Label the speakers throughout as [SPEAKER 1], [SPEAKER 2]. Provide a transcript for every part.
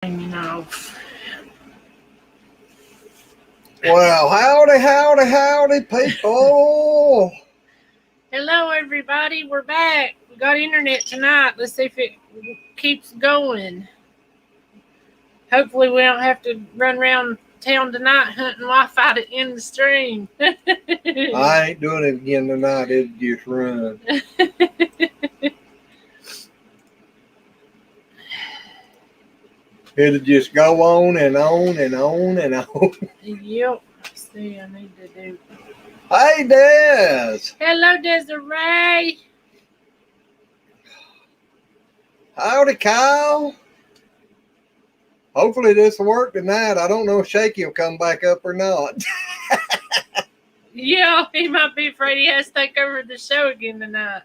[SPEAKER 1] No.
[SPEAKER 2] Well, howdy, people.
[SPEAKER 1] Hello, everybody. We're back. We got internet tonight. Let's see if it keeps going. Hopefully, we don't have to run around town tonight hunting Wi-Fi to end the stream.
[SPEAKER 2] I ain't doing it again tonight. It'll just run. It'll just go on and on and on and on.
[SPEAKER 1] Yep. See, I need to do.
[SPEAKER 2] Hey, Des.
[SPEAKER 1] Hello, Desiree.
[SPEAKER 2] Howdy, Kyle. Hopefully this will work tonight. I don't know if Shaky will come back up or not.
[SPEAKER 1] Yeah, he might be afraid he has to take over the show again tonight.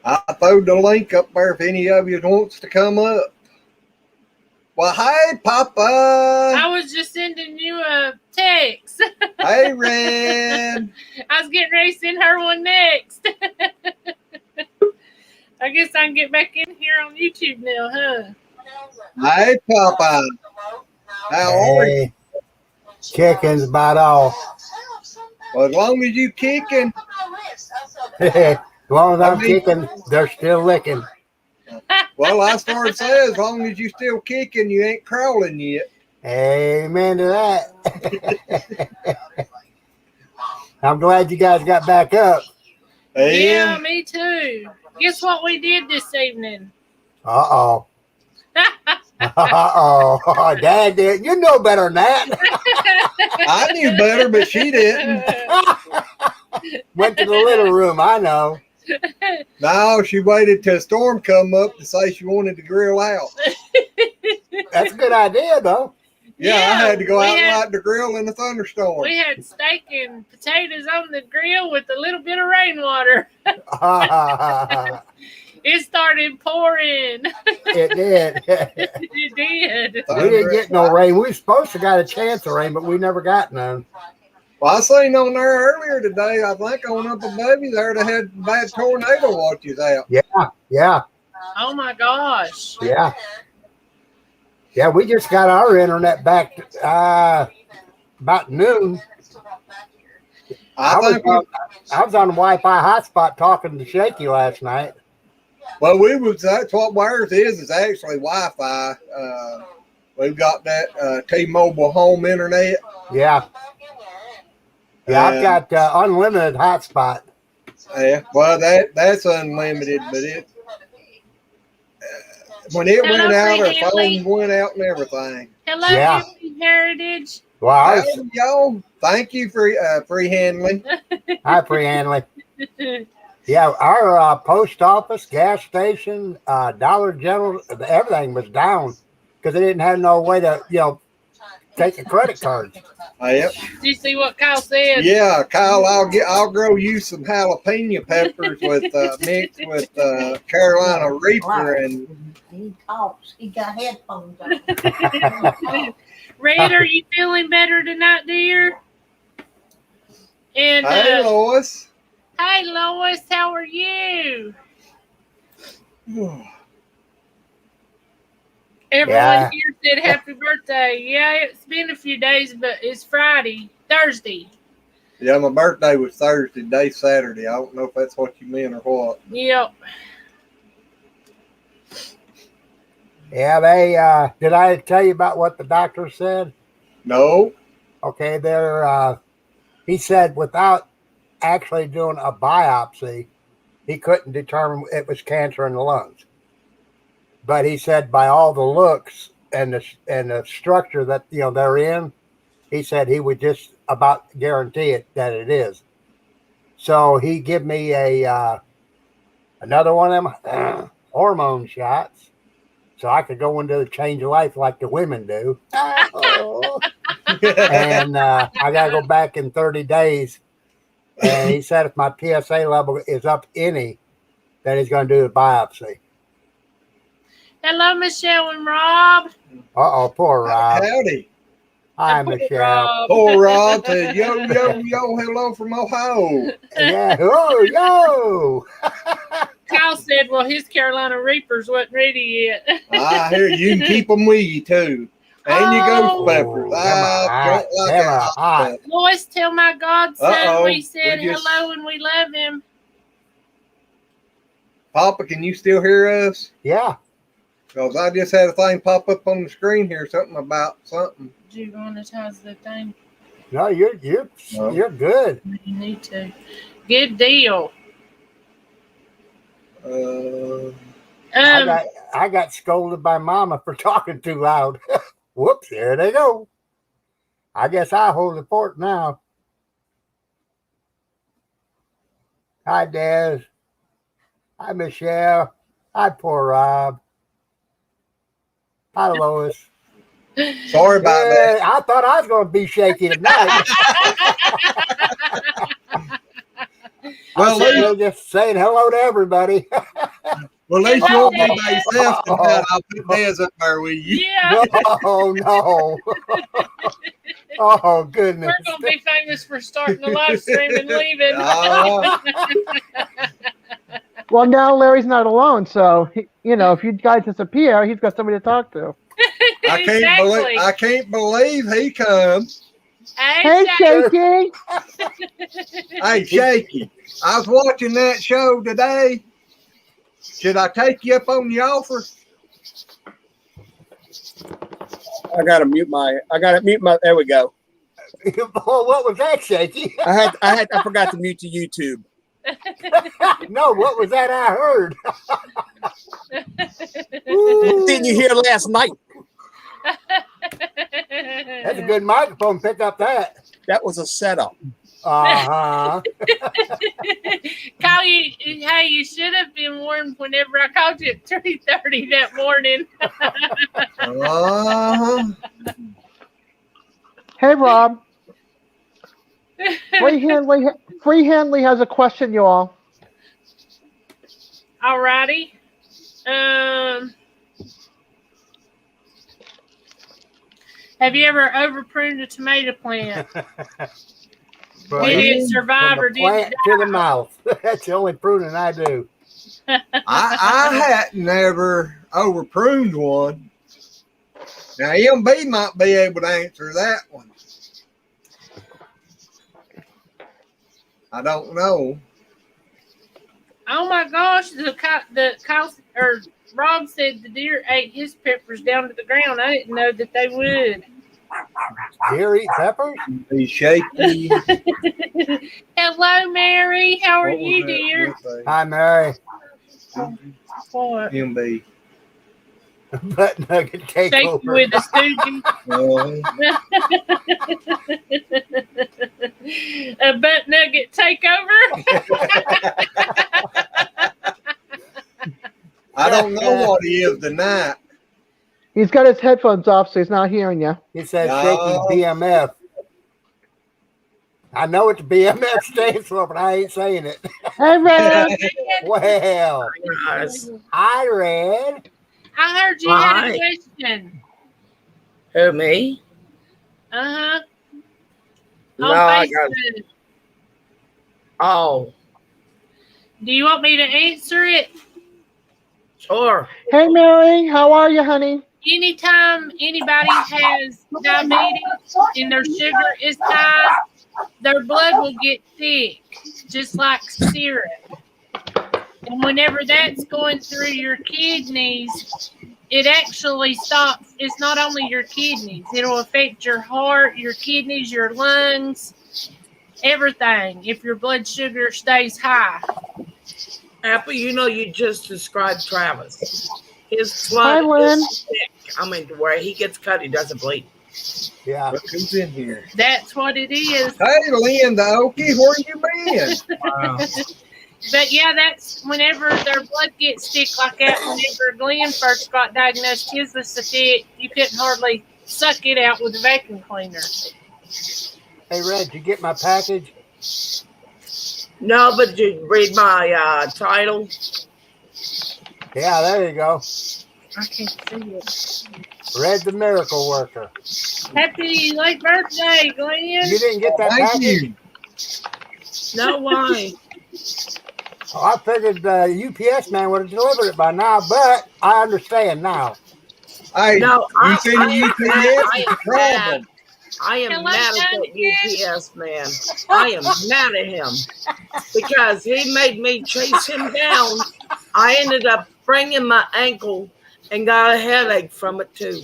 [SPEAKER 2] I threw the link up there if any of you wants to come up. Well, hey, Papa.
[SPEAKER 1] I was just sending you a text.
[SPEAKER 2] Hey, Red.
[SPEAKER 1] I was getting ready to send her one next. I guess I can get back in here on YouTube now, huh?
[SPEAKER 2] Hey, Papa. How are you?
[SPEAKER 3] Kicking's about all.
[SPEAKER 2] Well, as long as you kicking.
[SPEAKER 3] As long as I'm kicking, they're still licking.
[SPEAKER 2] Well, I started saying, as long as you still kicking, you ain't crawling yet.
[SPEAKER 3] Amen to that. I'm glad you guys got back up.
[SPEAKER 1] Yeah, me too. Guess what we did this evening?
[SPEAKER 3] Uh-oh. Uh-oh. Dad did. You know better than that.
[SPEAKER 2] I knew better, but she didn't.
[SPEAKER 3] Went to the little room, I know.
[SPEAKER 2] No, she waited till a storm come up to say she wanted to grill out.
[SPEAKER 3] That's a good idea, though.
[SPEAKER 2] Yeah, I had to go out and light the grill in a thunderstorm.
[SPEAKER 1] We had steak and potatoes on the grill with a little bit of rainwater. It started pouring.
[SPEAKER 3] It did.
[SPEAKER 1] It did.
[SPEAKER 3] We didn't get no rain. We were supposed to got a chance of rain, but we never got none.
[SPEAKER 2] Well, I seen on there earlier today, I think on up above you there, they had bad tornado watches out.
[SPEAKER 3] Yeah.
[SPEAKER 1] Oh, my gosh.
[SPEAKER 3] Yeah. Yeah, we just got our internet back about noon. I was on the Wi-Fi hotspot talking to Shaky last night.
[SPEAKER 2] Well, that's what ours is actually Wi-Fi. We've got that T-Mobile home internet.
[SPEAKER 3] Yeah. Yeah, I've got unlimited hotspot.
[SPEAKER 2] Yeah, well, that's unlimited, but when it went out, our phone went out and everything.
[SPEAKER 1] Hello, Happy Heritage.
[SPEAKER 3] Wow.
[SPEAKER 2] Y'all, thank you for free handling.
[SPEAKER 3] Hi, free handling. Yeah, our post office, gas station, Dollar General, everything was down because they didn't have no way to, take a credit card.
[SPEAKER 2] Yep.
[SPEAKER 1] Did you see what Kyle said?
[SPEAKER 2] Yeah, Kyle, I'll grow you some jalapeno peppers with mixed with Carolina Reaper and.
[SPEAKER 4] He talks. He got headphones on.
[SPEAKER 1] Red, are you feeling better tonight, dear? And
[SPEAKER 2] hey, Lois.
[SPEAKER 1] Hey, Lois, how are you? Everyone here said happy birthday. Yeah, it's been a few days, but it's Thursday.
[SPEAKER 2] Yeah, my birthday was Thursday, today's Saturday. I don't know if that's what you meant or what.
[SPEAKER 1] Yep.
[SPEAKER 3] Yeah, they did I tell you about what the doctor said?
[SPEAKER 2] No.
[SPEAKER 3] Okay, he said without actually doing a biopsy, he couldn't determine it was cancer in the lungs. But he said by all the looks and the structure that they're in, he said he would just about guarantee it that it is. So he give me another one of them hormone shots, so I could go into the change of life like the women do. And I gotta go back in 30 days. And he said if my PSA level is up any, then he's going to do a biopsy.
[SPEAKER 1] Hello, Michelle and Rob.
[SPEAKER 3] Uh-oh, poor Rob.
[SPEAKER 2] Howdy.
[SPEAKER 3] Hi,
[SPEAKER 1] Poor
[SPEAKER 3] Michelle.
[SPEAKER 1] Rob.
[SPEAKER 2] Poor Rob said, yo, hello from Ohio.
[SPEAKER 3] Yeah. Oh, yo.
[SPEAKER 1] Kyle said, well, his Carolina Reapers wasn't ready yet.
[SPEAKER 2] I hear you can keep them with you too. And you
[SPEAKER 1] Oh.
[SPEAKER 2] ghost peppers.
[SPEAKER 3] Oh,
[SPEAKER 2] I don't like
[SPEAKER 3] them
[SPEAKER 2] that
[SPEAKER 3] are
[SPEAKER 2] hot
[SPEAKER 3] hot.
[SPEAKER 2] stuff.
[SPEAKER 1] Lois, tell my godson
[SPEAKER 2] Uh-oh,
[SPEAKER 1] we said
[SPEAKER 2] we just-
[SPEAKER 1] hello and we love him.
[SPEAKER 2] Papa, can you still hear us?
[SPEAKER 3] Yeah.
[SPEAKER 2] Because I just had a thing pop up on the screen here, something about something.
[SPEAKER 1] Do you monetize the thing?
[SPEAKER 3] No, you're
[SPEAKER 2] No.
[SPEAKER 3] good.
[SPEAKER 1] You need to. Good deal.
[SPEAKER 3] I got scolded by Mama for talking too loud. Whoops, there they go. I guess I hold the fort now. Hi, Des. Hi, Michelle. Hi, poor Rob. Hi, Lois.
[SPEAKER 2] Sorry about that.
[SPEAKER 3] Yeah, I thought I was going to be shaky tonight.
[SPEAKER 2] Well,
[SPEAKER 3] I'm just saying hello to everybody.
[SPEAKER 2] Well, at least you won't be by yourself tonight. I'll put Des up there with you.
[SPEAKER 1] Yeah.
[SPEAKER 3] No. Oh, goodness.
[SPEAKER 1] We're going to be famous for starting the live stream and leaving.
[SPEAKER 5] Well, now Larry's not alone, so if you guys disappear, he's got somebody to talk to.
[SPEAKER 2] I can't believe he come.
[SPEAKER 5] Hey, Shaky.
[SPEAKER 2] Hey, Shaky. I was watching that show today. Should I take you up on the offer?
[SPEAKER 6] I gotta mute my. There we go.
[SPEAKER 3] Oh, what was that, Shaky?
[SPEAKER 6] I forgot to mute the YouTube.
[SPEAKER 3] No, what was that I heard?
[SPEAKER 6] What didn't you hear last night?
[SPEAKER 3] That's a good microphone. Pick up that.
[SPEAKER 6] That was a setup.
[SPEAKER 3] Uh-huh.
[SPEAKER 1] Kyle, you should have been warned whenever I called you at 3:30 that morning.
[SPEAKER 5] Hey, Rob. Free Handley has a question, y'all.
[SPEAKER 1] Alrighty. Have you ever overpruned a tomato plant? Did it survive or did it
[SPEAKER 3] die? To the mouth. That's the only pruning I do.
[SPEAKER 2] I hadn't ever over pruned one. Now, MB might be able to answer that one. I don't know.
[SPEAKER 1] Oh my gosh! Rob said the deer ate his peppers down to the ground. I didn't know that they would.
[SPEAKER 3] Deer eat peppers?
[SPEAKER 2] Be shaky.
[SPEAKER 1] Hello, Mary. How are you, dear?
[SPEAKER 3] Hi, Mary.
[SPEAKER 1] What?
[SPEAKER 2] MB.
[SPEAKER 3] Butt nugget
[SPEAKER 1] Shaky
[SPEAKER 3] takeover.
[SPEAKER 1] with a stoogie. A butt nugget takeover.
[SPEAKER 2] I don't know what he is tonight.
[SPEAKER 5] He's got his headphones off, so he's not hearing you.
[SPEAKER 3] He says shaky BMF. I know what the BMF stands for, but I ain't saying it.
[SPEAKER 5] Hey, Red.
[SPEAKER 3] Well, hi, Red.
[SPEAKER 1] I heard you had a question.
[SPEAKER 7] Who, me?
[SPEAKER 1] Uh-huh.
[SPEAKER 7] No,
[SPEAKER 1] On
[SPEAKER 7] I
[SPEAKER 1] Facebook.
[SPEAKER 7] got. Oh,
[SPEAKER 1] Do you want me to answer it?
[SPEAKER 7] sure.
[SPEAKER 5] Hey, Mary. How are you, honey?
[SPEAKER 1] Anytime anybody has diabetes and their sugar is high, their blood will get thick, just like syrup. And whenever that's going through your kidneys, it actually stops. It's not only your kidneys. It'll affect your heart, your kidneys, your lungs, everything if your blood sugar stays high.
[SPEAKER 7] Apple, you just described Travis. His
[SPEAKER 5] Hi,
[SPEAKER 7] blood
[SPEAKER 5] Lynn.
[SPEAKER 7] is thick. I mean, where he gets cut, he doesn't bleed.
[SPEAKER 3] Yeah.
[SPEAKER 2] Look who's in here.
[SPEAKER 1] That's what it is.
[SPEAKER 2] Hey, Linda Okie, where you been?
[SPEAKER 7] Wow.
[SPEAKER 1] But yeah, that's whenever their blood gets thick like that. Whenever Glenn first got diagnosed, his was so thick you couldn't hardly suck it out with a vacuum cleaner.
[SPEAKER 3] Hey, Red, did you get my package?
[SPEAKER 7] No, but did you read my title?
[SPEAKER 3] Yeah, there you go.
[SPEAKER 1] I can't see it.
[SPEAKER 3] Red the miracle worker.
[SPEAKER 1] Happy late birthday, Glenn.
[SPEAKER 3] You didn't get that
[SPEAKER 2] Thank
[SPEAKER 3] package?
[SPEAKER 2] you.
[SPEAKER 7] No, why?
[SPEAKER 3] Oh, I figured the UPS man would have delivered it by now, but I understand now.
[SPEAKER 2] Hey,
[SPEAKER 7] No,
[SPEAKER 2] you seen the UPS?
[SPEAKER 7] I
[SPEAKER 2] It's a
[SPEAKER 7] am mad.
[SPEAKER 2] problem.
[SPEAKER 7] I am
[SPEAKER 1] Hello,
[SPEAKER 7] mad at
[SPEAKER 1] Duncan.
[SPEAKER 7] that UPS man. I am mad at him because he made me chase him down. I ended up spraining my ankle and got a headache from it too.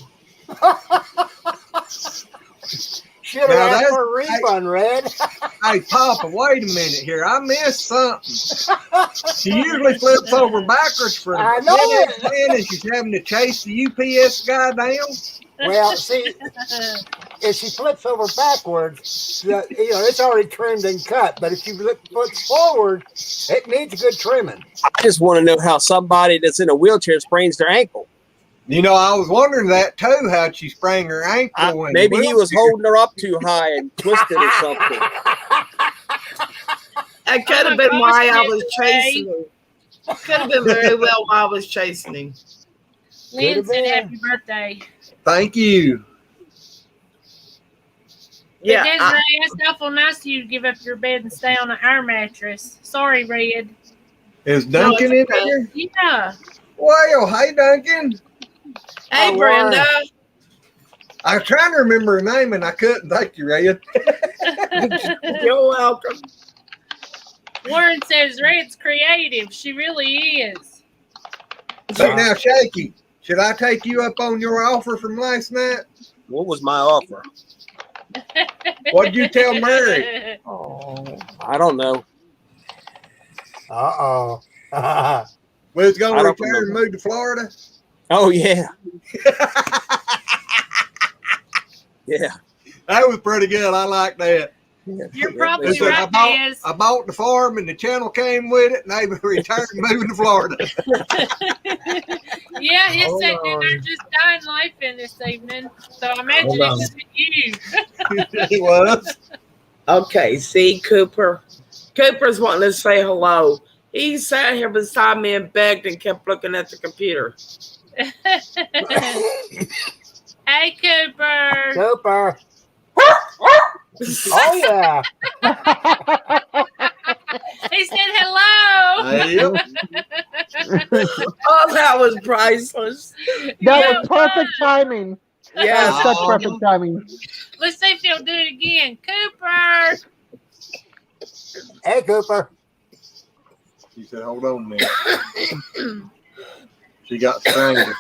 [SPEAKER 3] Should have
[SPEAKER 2] Now
[SPEAKER 3] asked
[SPEAKER 2] that's-
[SPEAKER 3] for a refund, Red.
[SPEAKER 2] Hey, Papa, wait a minute here. I missed something. She usually flips over backwards for
[SPEAKER 3] I
[SPEAKER 2] a
[SPEAKER 3] know
[SPEAKER 2] minute,
[SPEAKER 3] it.
[SPEAKER 2] and she's having to chase the UPS guy down.
[SPEAKER 3] Well, see, if she flips over backwards, it's already trimmed and cut. But if she flips forward, it needs good trimming.
[SPEAKER 6] I just want to know how somebody that's in a wheelchair sprains their ankle.
[SPEAKER 2] You know, I was wondering that too. How she sprang her ankle.
[SPEAKER 6] Maybe he was holding her up too high and twisted or something.
[SPEAKER 7] That could have been why I was chasing him. Could have been very well why I was chasing him.
[SPEAKER 1] Lynn said happy birthday.
[SPEAKER 2] Thank you.
[SPEAKER 7] Yeah,
[SPEAKER 1] But Desiree, that's awful nice of you to give up your bed and stay on our mattress. Sorry, Red.
[SPEAKER 2] Is Duncan in there?
[SPEAKER 1] Yeah.
[SPEAKER 2] Well, hey, Duncan.
[SPEAKER 7] Hey, Brenda.
[SPEAKER 2] I was trying to remember her name and I couldn't. Thank you, Red.
[SPEAKER 7] You're welcome.
[SPEAKER 1] Warren says Red's creative. She really is.
[SPEAKER 2] But now, Shaky, should I take you up on your offer from last night?
[SPEAKER 6] What was my offer?
[SPEAKER 2] What'd you tell Mary?
[SPEAKER 6] Oh, I don't know.
[SPEAKER 3] Uh-oh.
[SPEAKER 2] We was going
[SPEAKER 6] I
[SPEAKER 2] to
[SPEAKER 6] don't
[SPEAKER 2] retire and
[SPEAKER 6] remember.
[SPEAKER 2] move to Florida?
[SPEAKER 6] Oh, yeah. Yeah.
[SPEAKER 2] That was pretty good. I like that.
[SPEAKER 1] You're probably
[SPEAKER 2] Listen,
[SPEAKER 1] right, Des.
[SPEAKER 2] I bought the farm and the channel came with it, and they retired and moving to Florida.
[SPEAKER 1] Yeah, he's
[SPEAKER 3] Hold
[SPEAKER 1] sitting in
[SPEAKER 3] on.
[SPEAKER 1] there just dying laughing this evening. So I imagine
[SPEAKER 3] Hold
[SPEAKER 1] it
[SPEAKER 3] on.
[SPEAKER 1] wasn't you.
[SPEAKER 2] It was.
[SPEAKER 7] Okay, see, Cooper. Cooper's wanting to say hello. He sat here beside me and begged and kept looking at the computer.
[SPEAKER 1] Hey, Cooper.
[SPEAKER 3] Super. Oh, yeah.
[SPEAKER 1] He said hello.
[SPEAKER 2] Yep.
[SPEAKER 7] Oh, that was priceless.
[SPEAKER 5] That was perfect timing. That
[SPEAKER 7] Yes.
[SPEAKER 5] was such perfect timing.
[SPEAKER 1] Let's see if he'll do it again. Cooper.
[SPEAKER 3] Hey, Cooper.
[SPEAKER 2] She said, hold on a minute. She got strangled.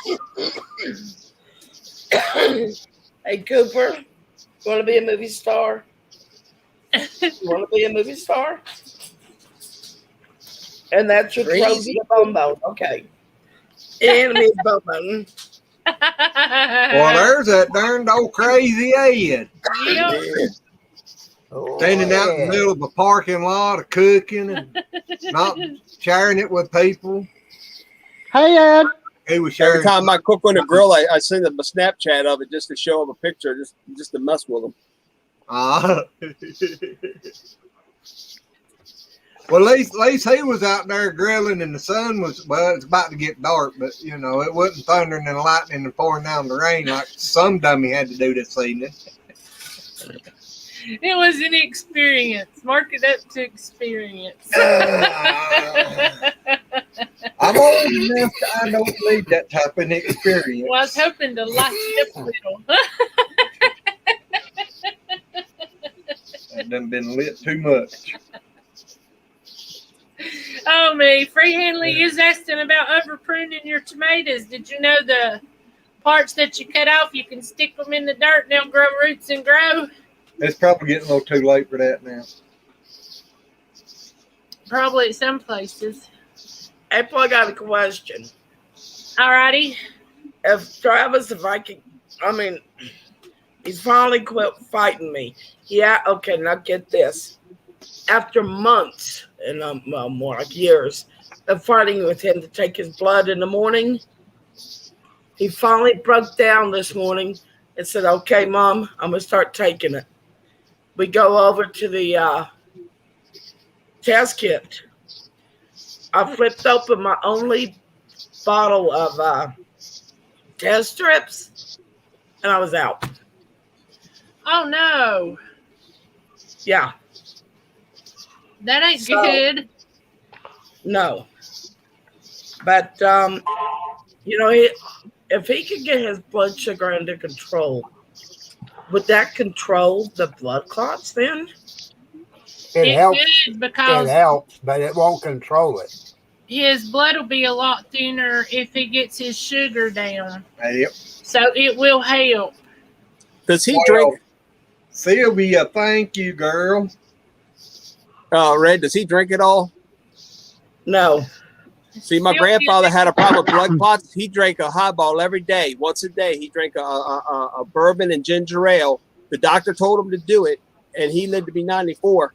[SPEAKER 7] Hey, Cooper. You want to be a movie star? You want to be a movie star? And that's your trophy bone bone. Okay. Enemy bone bone.
[SPEAKER 2] Well, there's that darned old crazy Ed.
[SPEAKER 1] Yep.
[SPEAKER 3] Oh,
[SPEAKER 2] Standing out in the
[SPEAKER 3] yeah.
[SPEAKER 2] middle of a parking lot of cooking and not sharing it with people.
[SPEAKER 5] Hey, Ed.
[SPEAKER 2] He was
[SPEAKER 6] Every
[SPEAKER 2] sharing.
[SPEAKER 6] time I cook on a grill, I send them a Snapchat of it just to show them a picture, just to mess with them.
[SPEAKER 2] Well, at least he was out there grilling, and the sun was, well, it's about to get dark, but you know, it wasn't thundering and lightning and pouring down the rain like some dummy had to do this evening.
[SPEAKER 1] It was an experience. Mark it up to experience.
[SPEAKER 2] I'm old enough to, I don't need that type of experience.
[SPEAKER 1] Well, I was hoping to light you up a little.
[SPEAKER 2] I've done been lit too much.
[SPEAKER 1] Oh, me. Free Hanley is asking about over pruning your tomatoes. Did you know the parts that you cut off, you can stick them in the dirt and they'll grow roots and grow?
[SPEAKER 2] It's probably getting a little too late for that now.
[SPEAKER 1] Probably at some places.
[SPEAKER 7] April, I got a question.
[SPEAKER 1] Alrighty.
[SPEAKER 7] If Travis, he's finally quit fighting me. Yeah, okay, now get this. After months, and more like years, of fighting with him to take his blood in the morning, he finally broke down this morning and said, okay, Mom, I'm going to start taking it. We go over to the test kit. I flipped open my only bottle of test strips, and I was out.
[SPEAKER 1] Oh no,
[SPEAKER 7] Yeah,
[SPEAKER 1] that ain't
[SPEAKER 7] So-
[SPEAKER 1] good.
[SPEAKER 7] no. But if he could get his blood sugar under control, would that control the blood clots then?
[SPEAKER 3] It helps.
[SPEAKER 1] Could, because
[SPEAKER 3] It helps, but it won't control it.
[SPEAKER 1] his blood will be a lot thinner if he gets his sugar down.
[SPEAKER 2] Yep.
[SPEAKER 1] So it will help.
[SPEAKER 6] Does he
[SPEAKER 2] Well,
[SPEAKER 6] drink?
[SPEAKER 2] Sylvia, thank you, girl.
[SPEAKER 6] Red, does he drink it all?
[SPEAKER 7] No.
[SPEAKER 6] See, my grandfather had a problem with blood clots. He drank a highball every day, once a day. He drank a bourbon and ginger ale. The doctor told him to do it, and he lived to be 94.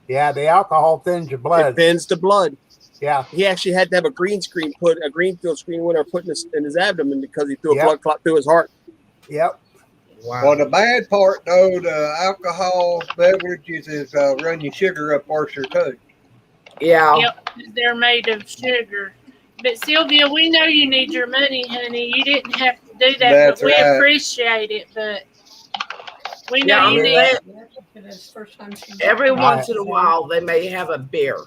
[SPEAKER 3] Yeah, the alcohol thins your
[SPEAKER 6] It
[SPEAKER 3] blood.
[SPEAKER 6] thins the blood.
[SPEAKER 3] Yeah.
[SPEAKER 6] He actually had to have a greenfield screen winner put in his abdomen because he threw a
[SPEAKER 3] Yep.
[SPEAKER 6] blood clot through his heart.
[SPEAKER 3] Yep.
[SPEAKER 7] Wow.
[SPEAKER 2] Well, the bad part, though, the alcohol beverages is run your sugar up worse too.
[SPEAKER 7] Yeah.
[SPEAKER 1] Yep, they're made of sugar. But Sylvia, we know you need your money, honey. You didn't have to do that,
[SPEAKER 2] That's
[SPEAKER 1] but we
[SPEAKER 2] right.
[SPEAKER 1] appreciate it. But we know
[SPEAKER 7] Yeah,
[SPEAKER 1] you need it.
[SPEAKER 7] Every
[SPEAKER 3] Right.
[SPEAKER 7] once in a while, they may have a beer,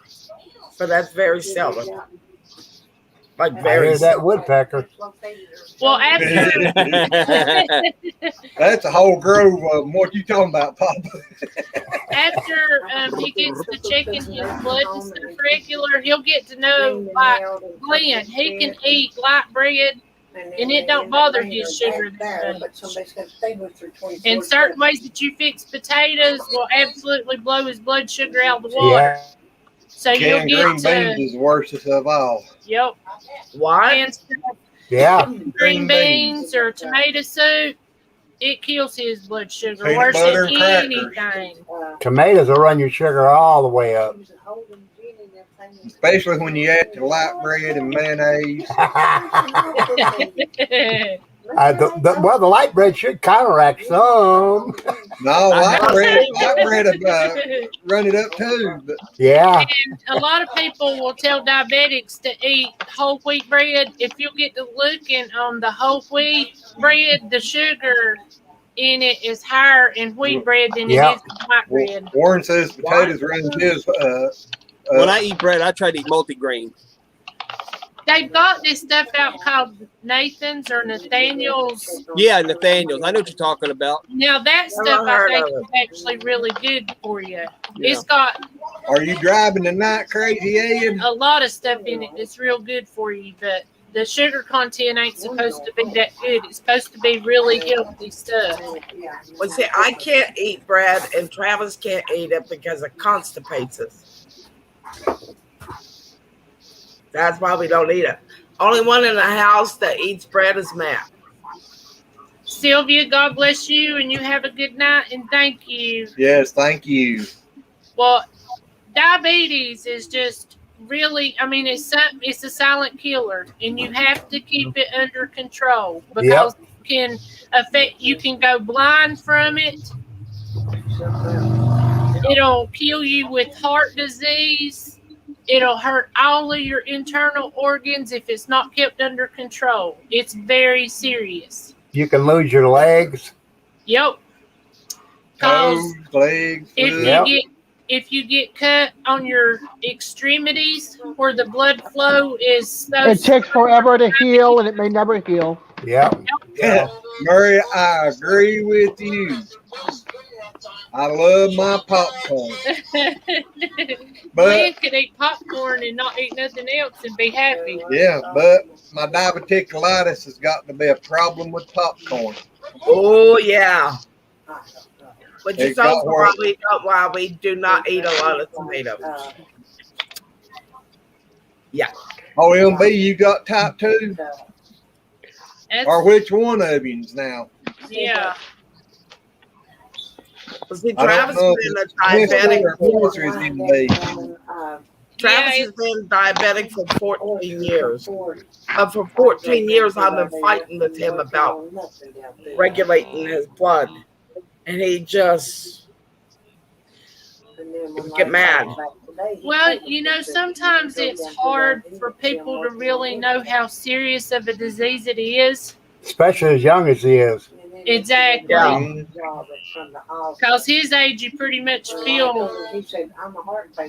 [SPEAKER 7] but that's very seldom. Like
[SPEAKER 3] I
[SPEAKER 7] very
[SPEAKER 3] hear that
[SPEAKER 7] seldom.
[SPEAKER 3] woodpecker.
[SPEAKER 1] Well, after
[SPEAKER 2] That's a whole grove of what you talking about, Papa.
[SPEAKER 1] he gets to checking his blood and stuff regular, he'll get to know, like Glenn, he can eat light bread and it don't bother his sugar that much. And certain ways that you fix potatoes will absolutely blow his blood sugar out of the water.
[SPEAKER 3] Yeah.
[SPEAKER 1] So you'll
[SPEAKER 2] Canned
[SPEAKER 1] get
[SPEAKER 2] green
[SPEAKER 1] to,
[SPEAKER 2] beans is the worstest of all.
[SPEAKER 1] yep,
[SPEAKER 7] What?
[SPEAKER 1] and
[SPEAKER 3] Yeah.
[SPEAKER 1] green beans or tomato soup, it kills his blood sugar
[SPEAKER 2] Peanut
[SPEAKER 1] worse
[SPEAKER 2] butter
[SPEAKER 1] than
[SPEAKER 2] and crackers.
[SPEAKER 1] anything.
[SPEAKER 3] Tomatoes will run your sugar all the way up.
[SPEAKER 2] Especially when you add to light bread and mayonnaise.
[SPEAKER 3] The light bread should counteract some.
[SPEAKER 2] No, light bread run it up too. But
[SPEAKER 3] Yeah.
[SPEAKER 1] A lot of people will tell diabetics to eat whole wheat bread. If you get to looking on the whole wheat bread, the sugar in it is higher in wheat bread than it is in white bread.
[SPEAKER 2] Warren says potatoes run his.
[SPEAKER 6] When I eat bread, I try to eat multigrain.
[SPEAKER 1] They've got this stuff out called Nathan's or Nathaniel's.
[SPEAKER 6] Yeah, Nathaniel's. I know what you're talking about.
[SPEAKER 1] Now that stuff I think is actually really good for you.
[SPEAKER 6] Yeah.
[SPEAKER 1] It's got
[SPEAKER 2] Are you driving tonight, Crazy Ed?
[SPEAKER 1] a lot of stuff in it that's real good for you, but the sugar content ain't supposed to be that good. It's supposed to be really healthy stuff.
[SPEAKER 7] Well, see, I can't eat bread, and Travis can't eat it because it constipates us. That's why we don't eat it. Only one in the house that eats bread is Matt.
[SPEAKER 1] Sylvia, God bless you, and you have a good night, and thank you.
[SPEAKER 2] Yes, thank you.
[SPEAKER 1] Well, diabetes is just really, I mean, it's a silent killer, and you have to keep it under control because it can affect, you can go blind from it. It'll kill you with heart disease. It'll hurt all of your internal organs if it's not kept under control. It's very serious.
[SPEAKER 3] You can lose your legs.
[SPEAKER 1] Yep.
[SPEAKER 2] Toes, legs,
[SPEAKER 1] If you get cut on your extremities where the blood flow is so
[SPEAKER 5] It takes forever to heal, and it may never heal.
[SPEAKER 3] Yep.
[SPEAKER 2] Murray, I agree with you. I love my popcorn.
[SPEAKER 1] Glenn could eat popcorn and not eat nothing else and be happy.
[SPEAKER 2] Yeah, but my diverticulitis has got to be a problem with popcorn.
[SPEAKER 7] Oh, yeah. Which is
[SPEAKER 2] It got
[SPEAKER 7] also why we do not eat a lot of tomatoes. Yeah.
[SPEAKER 2] OMB, you got type 2? Or which one of yous now?
[SPEAKER 1] Yeah.
[SPEAKER 7] Well, see,
[SPEAKER 2] I
[SPEAKER 7] Travis
[SPEAKER 2] don't know
[SPEAKER 7] has been Travis has been diabetic for 14 years. For 14 years, I've been fighting with him about regulating his blood. And he just would get mad.
[SPEAKER 1] Well, sometimes it's hard for people to really know how serious of a disease it is.
[SPEAKER 3] Especially as young as he is.
[SPEAKER 1] Exactly.
[SPEAKER 7] Yeah.
[SPEAKER 1] Because his age, you pretty much feel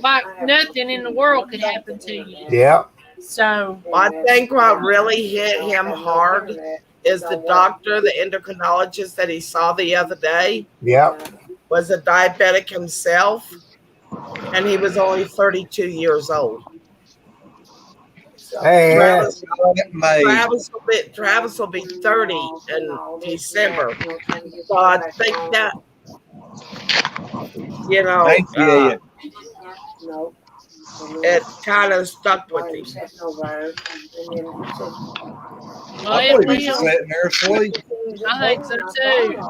[SPEAKER 1] like nothing in the world could happen to you.
[SPEAKER 3] Yeah.
[SPEAKER 1] So,
[SPEAKER 7] I think what really hit him hard is the doctor, the endocrinologist that he saw the other day,
[SPEAKER 3] Yeah.
[SPEAKER 7] was a diabetic himself, and he was only 32 years old.
[SPEAKER 3] Hey,
[SPEAKER 7] Travis,
[SPEAKER 2] May.
[SPEAKER 7] Travis will be 30 in December. So I think that,
[SPEAKER 2] Thank you, Ed.
[SPEAKER 7] it kind of stuck with him.
[SPEAKER 1] well,
[SPEAKER 2] I
[SPEAKER 1] it
[SPEAKER 2] believe he's
[SPEAKER 1] will.
[SPEAKER 2] sitting there asleep.
[SPEAKER 1] I think so too.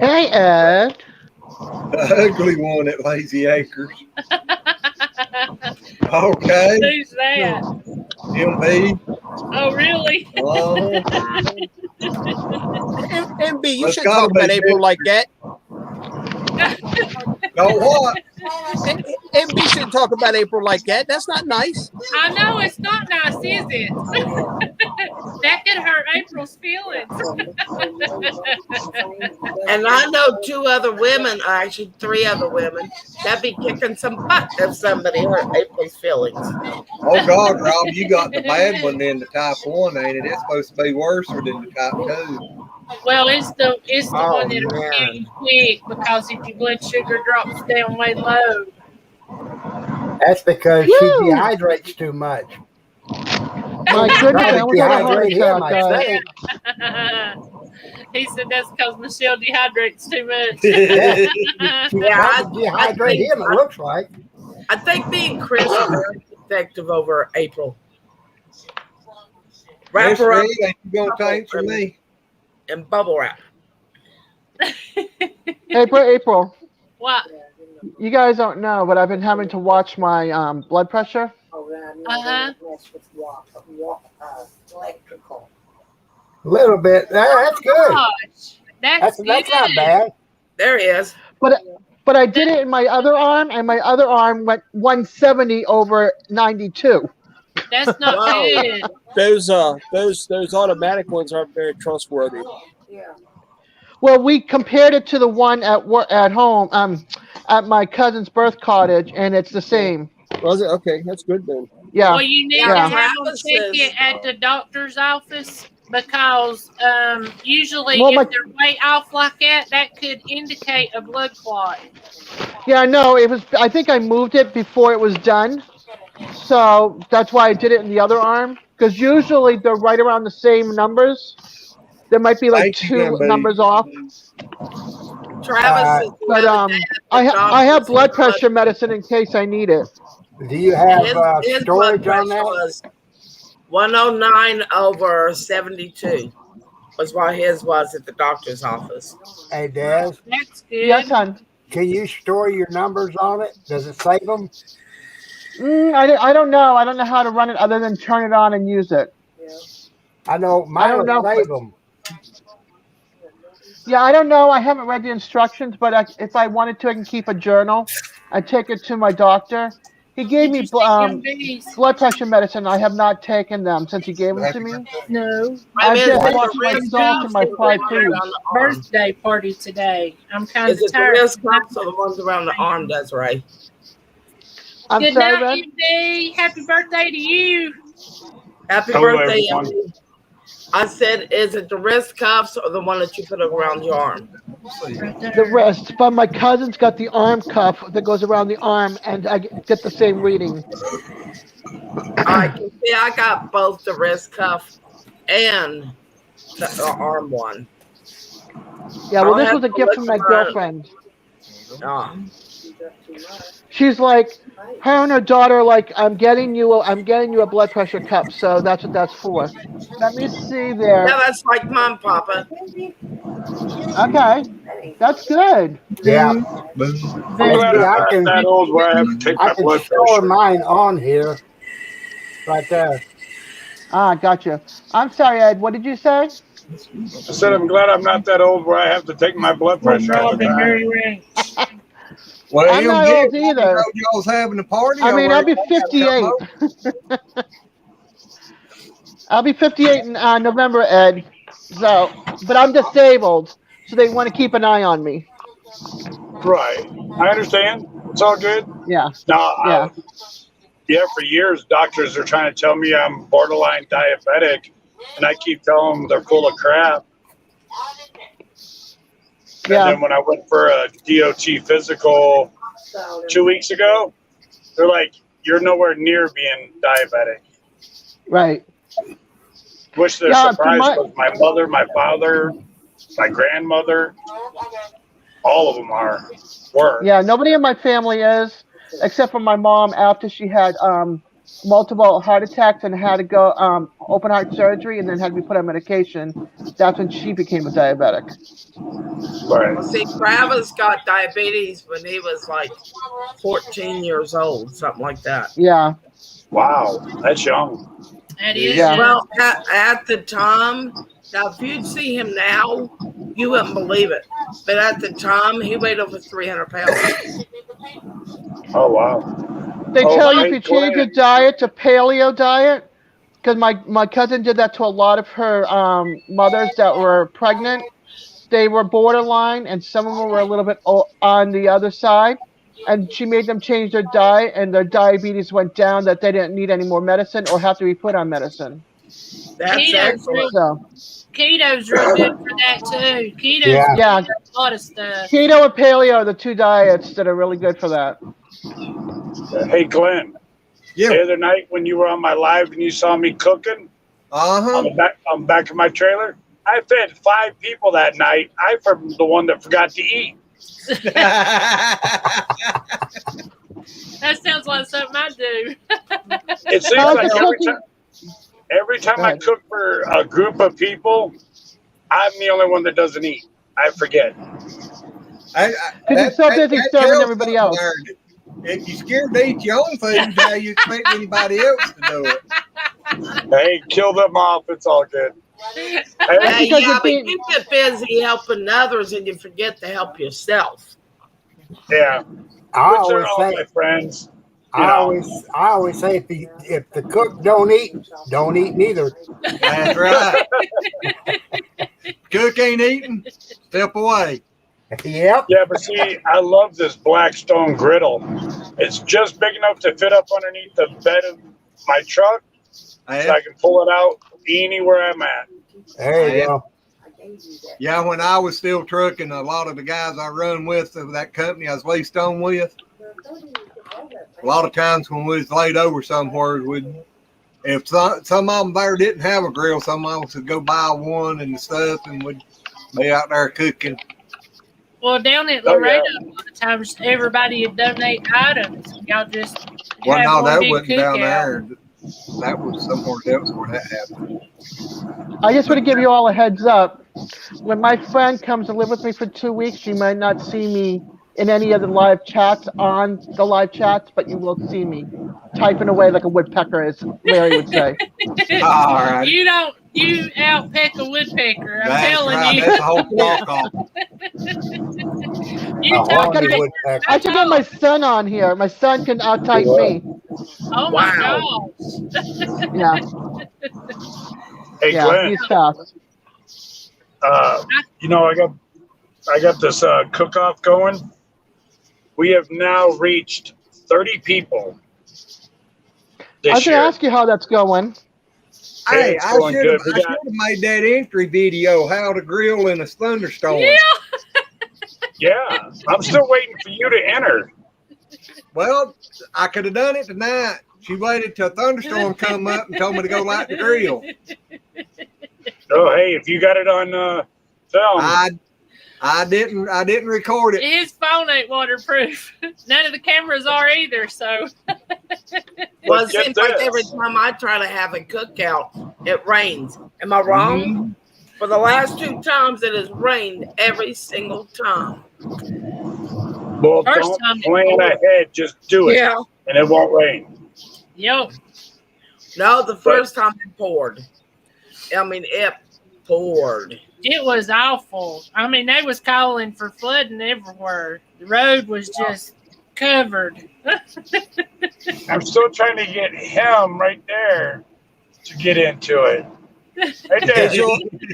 [SPEAKER 5] Hey, Ed.
[SPEAKER 2] The ugly one at Lazy Acres. Okay.
[SPEAKER 1] Who's that?
[SPEAKER 2] MB.
[SPEAKER 1] Oh, really?
[SPEAKER 6] MB, you
[SPEAKER 2] It's
[SPEAKER 6] shouldn't
[SPEAKER 2] gotta
[SPEAKER 6] talk about
[SPEAKER 2] be
[SPEAKER 6] April like that.
[SPEAKER 2] Know what?
[SPEAKER 6] MB shouldn't talk about April like that. That's not nice.
[SPEAKER 1] I know it's not nice, is it? That could hurt April's feelings.
[SPEAKER 7] And I know two other women, actually 3 other women, that be kicking some butt if somebody hurt April's feelings.
[SPEAKER 2] Oh God, Rob, you got the bad one then, the type 1, ain't it? It's supposed to be worse than the type 2.
[SPEAKER 1] Well, it's the
[SPEAKER 7] Oh,
[SPEAKER 1] one that'll kill you quick because if your blood sugar drops down way low.
[SPEAKER 3] That's because she
[SPEAKER 5] Woo!
[SPEAKER 3] dehydrates too much.
[SPEAKER 5] My goodness, I almost had a heart
[SPEAKER 3] Dehydrate him,
[SPEAKER 5] attack,
[SPEAKER 3] I
[SPEAKER 5] guys.
[SPEAKER 3] say.
[SPEAKER 1] He said that's because Michelle dehydrates too much.
[SPEAKER 3] She
[SPEAKER 7] Yeah,
[SPEAKER 3] probably dehydrate him, it looks like.
[SPEAKER 7] I think me and Chris are very effective over April. Wrap
[SPEAKER 2] Miss
[SPEAKER 7] her up
[SPEAKER 2] Reed, ain't you gonna take for me?
[SPEAKER 7] in bubble wrap.
[SPEAKER 5] April,
[SPEAKER 1] What?
[SPEAKER 5] you guys don't know, but I've been having to watch my blood pressure.
[SPEAKER 1] Uh-huh.
[SPEAKER 4] Electrical.
[SPEAKER 3] A little bit. That's good.
[SPEAKER 1] Gosh, that's
[SPEAKER 3] That's not
[SPEAKER 1] good.
[SPEAKER 3] bad.
[SPEAKER 7] There he is.
[SPEAKER 5] But I did it in my other arm, and my other arm went 170 over 92.
[SPEAKER 1] That's not
[SPEAKER 7] Whoa.
[SPEAKER 1] good.
[SPEAKER 6] Those automatic ones aren't very trustworthy.
[SPEAKER 5] Well, we compared it to the one at home, at my cousin's birth cottage, and it's the same.
[SPEAKER 6] Was it? Okay, that's good then.
[SPEAKER 5] Yeah.
[SPEAKER 1] Well, you need
[SPEAKER 5] Yeah.
[SPEAKER 1] to have them
[SPEAKER 7] Travis
[SPEAKER 1] check
[SPEAKER 7] is-
[SPEAKER 1] it at the doctor's office because usually
[SPEAKER 5] Well,
[SPEAKER 1] if they're way off like that could indicate a blood clot.
[SPEAKER 5] Yeah, no, it was. I think I moved it before it was done, so that's why I did it in the other arm. Because usually they're right around the same numbers. There might be like
[SPEAKER 2] Thank you,
[SPEAKER 5] two
[SPEAKER 2] buddy.
[SPEAKER 5] numbers off.
[SPEAKER 7] Travis is the
[SPEAKER 5] But
[SPEAKER 7] other day at the
[SPEAKER 5] I have
[SPEAKER 7] doctor's
[SPEAKER 5] blood pressure medicine in case I need it.
[SPEAKER 3] Do you
[SPEAKER 7] and
[SPEAKER 3] have
[SPEAKER 7] his blood
[SPEAKER 3] storage on
[SPEAKER 7] pressure
[SPEAKER 3] that?
[SPEAKER 7] was 109 over 72 was what his was at the doctor's office.
[SPEAKER 3] Hey, Des,
[SPEAKER 1] That's good.
[SPEAKER 5] Yes, hon.
[SPEAKER 3] can you store your numbers on it? Does it save them?
[SPEAKER 5] I don't know. I don't know how to run it other than turn it on and use it.
[SPEAKER 3] I know mine
[SPEAKER 5] don't know.
[SPEAKER 3] will save them.
[SPEAKER 5] Yeah, I don't know. I haven't read the instructions, but if I wanted to, I can keep a journal. I take it to my doctor. He gave me
[SPEAKER 1] Did you see MBs?
[SPEAKER 5] blood pressure medicine. I have not taken them since he gave them to me.
[SPEAKER 1] No.
[SPEAKER 5] I
[SPEAKER 7] mean,
[SPEAKER 5] just
[SPEAKER 7] is it
[SPEAKER 5] watched
[SPEAKER 7] the
[SPEAKER 5] my
[SPEAKER 7] risk
[SPEAKER 5] salt and my
[SPEAKER 7] cuffs or the
[SPEAKER 5] fried
[SPEAKER 7] ones
[SPEAKER 5] food.
[SPEAKER 7] around the arm?
[SPEAKER 1] Birthday party today. I'm kind
[SPEAKER 7] Is
[SPEAKER 1] of
[SPEAKER 7] it the
[SPEAKER 1] tired.
[SPEAKER 7] wrist cuffs or the ones around the arm, Desiree?
[SPEAKER 5] I'm
[SPEAKER 1] Good
[SPEAKER 5] sorry,
[SPEAKER 1] night,
[SPEAKER 5] Red.
[SPEAKER 1] MD. Happy birthday to you.
[SPEAKER 7] Happy
[SPEAKER 8] Hello,
[SPEAKER 7] birthday,
[SPEAKER 8] everyone.
[SPEAKER 7] MD. I said, is it the wrist cuffs or the one that you put around your arm?
[SPEAKER 5] The wrist, but my cousin's got the arm cuff that goes around the arm, and I get the same reading.
[SPEAKER 7] I can see I got both the wrist cuff and the arm one.
[SPEAKER 5] Yeah, well,
[SPEAKER 7] I'll
[SPEAKER 5] this
[SPEAKER 7] have
[SPEAKER 5] was a
[SPEAKER 7] to
[SPEAKER 5] gift
[SPEAKER 7] look
[SPEAKER 5] from my
[SPEAKER 7] around.
[SPEAKER 5] girlfriend.
[SPEAKER 7] Oh.
[SPEAKER 5] She's like, her and her daughter, like, I'm getting you a blood pressure cup, so that's what that's for. Let me see there.
[SPEAKER 7] Yeah, that's like mom, Papa.
[SPEAKER 5] Okay, that's good.
[SPEAKER 3] Yeah.
[SPEAKER 8] I'm
[SPEAKER 3] Hey,
[SPEAKER 8] glad
[SPEAKER 3] see,
[SPEAKER 8] I'm
[SPEAKER 3] I
[SPEAKER 8] not
[SPEAKER 3] can,
[SPEAKER 8] that old where I have to take
[SPEAKER 3] I
[SPEAKER 8] my
[SPEAKER 3] can
[SPEAKER 8] blood
[SPEAKER 3] store
[SPEAKER 8] pressure.
[SPEAKER 3] mine on here. Right there.
[SPEAKER 5] Ah, gotcha. I'm sorry, Ed. What did you say?
[SPEAKER 8] I said I'm glad I'm not that old where I have to take my blood pressure all the
[SPEAKER 1] Robin,
[SPEAKER 8] time.
[SPEAKER 1] Mary Ranch.
[SPEAKER 2] Well,
[SPEAKER 5] I'm not old either.
[SPEAKER 2] Y'all was having a party.
[SPEAKER 5] I mean,
[SPEAKER 2] or
[SPEAKER 5] I'll be
[SPEAKER 2] y'all gotta come
[SPEAKER 5] 58.
[SPEAKER 2] over?
[SPEAKER 5] I'll be 58 in November, Ed. So, but I'm disabled, so they want to keep an eye on me.
[SPEAKER 8] Right. I understand. It's all good.
[SPEAKER 5] Yeah,
[SPEAKER 8] Now,
[SPEAKER 5] yeah.
[SPEAKER 8] for years, doctors are trying to tell me I'm borderline diabetic, and I keep telling them they're full of crap.
[SPEAKER 5] Yeah.
[SPEAKER 8] And then when I went for a DOT physical 2 weeks ago, they're like, "You're nowhere near being diabetic."
[SPEAKER 5] Right.
[SPEAKER 8] Which they're
[SPEAKER 5] Yeah,
[SPEAKER 8] surprised because my mother, my father, my grandmother, all of them were.
[SPEAKER 5] Yeah, nobody in my family is, except for my mom after she had multiple heart attacks and had to go open heart surgery and then had to be put on medication. That's when she became a diabetic.
[SPEAKER 8] Right.
[SPEAKER 7] Well, see, Travis got diabetes when he was like 14 years old, something like that.
[SPEAKER 5] Yeah.
[SPEAKER 8] Wow, that's young.
[SPEAKER 1] That is.
[SPEAKER 5] Yeah.
[SPEAKER 7] Well, at the time, now if you'd see him now, you wouldn't believe it. But at the time, he weighed over 300 pounds.
[SPEAKER 8] Oh, wow.
[SPEAKER 5] They tell you if
[SPEAKER 8] hey,
[SPEAKER 5] you change your
[SPEAKER 8] Glenn.
[SPEAKER 5] diet to paleo diet, because my cousin did that to a lot of her mothers that were pregnant. They were borderline, and some of them were a little bit on the other side. And she made them change their diet, and their diabetes went down. That they didn't need any more medicine or have to be put on medicine.
[SPEAKER 7] That's excellent.
[SPEAKER 5] So
[SPEAKER 1] Keto's real good for that too. Keto's
[SPEAKER 3] Yeah.
[SPEAKER 1] good
[SPEAKER 5] Yeah.
[SPEAKER 1] for a lot of stuff.
[SPEAKER 5] Keto and paleo are the two diets that are really good for that.
[SPEAKER 8] Hey, Glenn.
[SPEAKER 2] Yeah.
[SPEAKER 8] The other night when you were on my live and you saw me cooking
[SPEAKER 2] Uh-huh.
[SPEAKER 8] on the back of my trailer, I fed 5 people that night. I'm the one that forgot to eat.
[SPEAKER 1] That sounds like something I do.
[SPEAKER 8] It seems
[SPEAKER 5] How's
[SPEAKER 8] like
[SPEAKER 5] the
[SPEAKER 8] every time I cook for a group of people, I'm the only one that doesn't eat. I forget.
[SPEAKER 5] Because you're so busy serving
[SPEAKER 2] tells
[SPEAKER 5] everybody
[SPEAKER 2] something
[SPEAKER 5] else.
[SPEAKER 2] there. If you're scared to eat your own food, how you expect anybody else to do it?
[SPEAKER 8] Hey, kill them off. It's all good.
[SPEAKER 7] Yeah,
[SPEAKER 5] because you're
[SPEAKER 7] but
[SPEAKER 5] being-
[SPEAKER 7] you get busy helping others and you forget to help yourself.
[SPEAKER 8] Yeah.
[SPEAKER 3] I
[SPEAKER 8] Which are
[SPEAKER 3] always
[SPEAKER 8] all
[SPEAKER 3] say,
[SPEAKER 8] my friends.
[SPEAKER 3] I always say, if the cook don't eat neither.
[SPEAKER 2] That's right. Cook ain't eating, step away.
[SPEAKER 3] Yep.
[SPEAKER 8] Yeah, but see, I love this Blackstone griddle. It's just big enough to fit up underneath the bed of my truck, so I can pull it out anywhere I'm at.
[SPEAKER 3] There you go.
[SPEAKER 2] Yeah, when I was still trucking, a lot of the guys I run with of that company I was laced on with, a lot of times when we was laid over somewhere, if some of them there didn't have a grill, some of us would go buy one and stuff, and we'd be out there cooking.
[SPEAKER 1] Well, down at
[SPEAKER 8] Oh,
[SPEAKER 1] Laredo,
[SPEAKER 8] yeah.
[SPEAKER 1] a lot of times everybody would donate items. Y'all just
[SPEAKER 2] Well,
[SPEAKER 1] have
[SPEAKER 2] no,
[SPEAKER 1] one
[SPEAKER 2] that
[SPEAKER 1] big
[SPEAKER 2] wasn't down
[SPEAKER 1] cookout.
[SPEAKER 2] there. That was somewhere else where that happened.
[SPEAKER 5] I just want to give you all a heads up. When my friend comes to live with me for 2 weeks, you might not see me in any of the live chats on the live chats, but you will see me typing away like a woodpecker, as Larry would say.
[SPEAKER 2] All right.
[SPEAKER 1] You outpeck a woodpecker. I'm
[SPEAKER 2] That's
[SPEAKER 1] telling
[SPEAKER 2] right.
[SPEAKER 1] you.
[SPEAKER 2] That's a whole talk off.
[SPEAKER 1] You
[SPEAKER 3] A
[SPEAKER 1] talk
[SPEAKER 3] horny
[SPEAKER 5] get-
[SPEAKER 3] woodpecker.
[SPEAKER 5] I should get my son on here. My son can out-type me.
[SPEAKER 1] Oh my
[SPEAKER 7] Wow.
[SPEAKER 1] gosh.
[SPEAKER 5] Yeah,
[SPEAKER 8] Hey,
[SPEAKER 5] yeah,
[SPEAKER 8] Glenn.
[SPEAKER 5] he's fast.
[SPEAKER 8] I got this cook-off going. We have now reached 30 people
[SPEAKER 5] I
[SPEAKER 8] this
[SPEAKER 5] was going
[SPEAKER 8] year.
[SPEAKER 5] to ask you how that's going.
[SPEAKER 2] Hey,
[SPEAKER 8] It's
[SPEAKER 2] I
[SPEAKER 8] going
[SPEAKER 2] should
[SPEAKER 8] good.
[SPEAKER 2] have made that entry video, how to grill in a thunderstorm.
[SPEAKER 1] Yeah.
[SPEAKER 8] Yeah, I'm still waiting for you to enter.
[SPEAKER 2] Well, I could have done it tonight. She waited till a thunderstorm come up and told me to go light the grill.
[SPEAKER 8] Oh, hey, if you got it on film,
[SPEAKER 2] I didn't record it.
[SPEAKER 1] His phone ain't waterproof. None of the cameras are either, so
[SPEAKER 7] Well, it
[SPEAKER 8] But get
[SPEAKER 7] seems like
[SPEAKER 8] this.
[SPEAKER 7] every time I try to have a cookout, it rains. Am I wrong?
[SPEAKER 2] Mhm.
[SPEAKER 7] For the last 2 times, it has rained every single time.
[SPEAKER 8] well,
[SPEAKER 1] First
[SPEAKER 8] don't
[SPEAKER 1] time it
[SPEAKER 8] plan
[SPEAKER 1] poured.
[SPEAKER 8] ahead. Just do it,
[SPEAKER 7] Yeah.
[SPEAKER 8] and it won't rain.
[SPEAKER 1] yo.
[SPEAKER 7] No, the first time it poured. I mean, it poured.
[SPEAKER 1] It was awful. I mean, they was calling for flooding everywhere. The road was just covered.
[SPEAKER 8] I'm still trying to get him right there to get into it. Right there.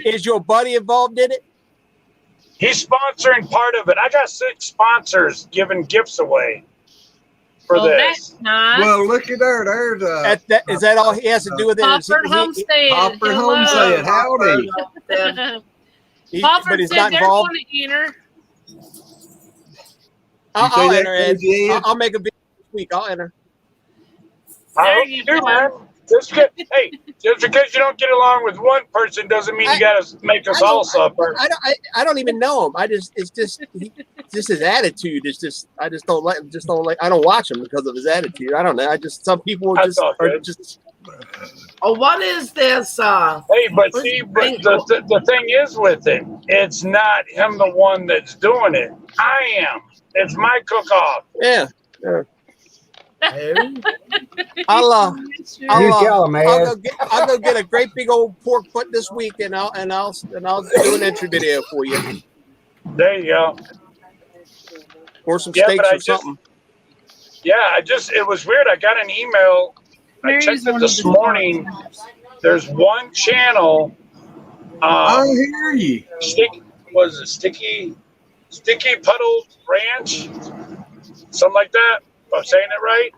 [SPEAKER 6] Is your buddy involved in it?
[SPEAKER 8] He's sponsoring part of it. I got 6 sponsors giving gifts away for
[SPEAKER 1] Oh,
[SPEAKER 8] this.
[SPEAKER 1] that's nice.
[SPEAKER 2] Well, look at there. There's
[SPEAKER 6] Is that all he has to do with it?
[SPEAKER 1] Popford Homestead.
[SPEAKER 2] Popford
[SPEAKER 1] Hello.
[SPEAKER 2] Homestead. Howdy.
[SPEAKER 1] Popford
[SPEAKER 6] but he's
[SPEAKER 1] said
[SPEAKER 6] not
[SPEAKER 1] they're
[SPEAKER 6] involved.
[SPEAKER 1] going to enter.
[SPEAKER 6] I'll
[SPEAKER 2] say
[SPEAKER 6] enter,
[SPEAKER 2] that,
[SPEAKER 6] Ed.
[SPEAKER 2] Ed?
[SPEAKER 6] I'll make a video this week. I'll enter.
[SPEAKER 8] I
[SPEAKER 1] There
[SPEAKER 8] hope
[SPEAKER 1] you
[SPEAKER 8] you do,
[SPEAKER 1] go.
[SPEAKER 8] man. Just because you don't get along with one person doesn't mean you got to make us all suffer.
[SPEAKER 6] I don't even know him. It's just his attitude. It's just I don't like. I don't watch him because of his attitude. I don't know. Some people
[SPEAKER 8] That's all
[SPEAKER 6] are
[SPEAKER 8] good.
[SPEAKER 6] just.
[SPEAKER 7] Oh, what is this?
[SPEAKER 8] Hey, but see, but the thing is with it, it's not him the one that's doing it. I am. It's my cook-off.
[SPEAKER 6] Yeah.
[SPEAKER 3] You tell him,
[SPEAKER 6] I'll
[SPEAKER 3] man.
[SPEAKER 6] go get a great big old pork butt this week, and I'll do an entry video for you,
[SPEAKER 8] There you go.
[SPEAKER 6] or some
[SPEAKER 8] Yeah,
[SPEAKER 6] steaks
[SPEAKER 8] but
[SPEAKER 6] or something.
[SPEAKER 8] It was weird. I got an email. I
[SPEAKER 1] Mary's
[SPEAKER 8] checked it
[SPEAKER 1] one
[SPEAKER 8] this
[SPEAKER 1] of the
[SPEAKER 8] morning. There's one channel.
[SPEAKER 2] I hear you.
[SPEAKER 8] Sticky Puddle Ranch? Something like that. If I'm saying it right.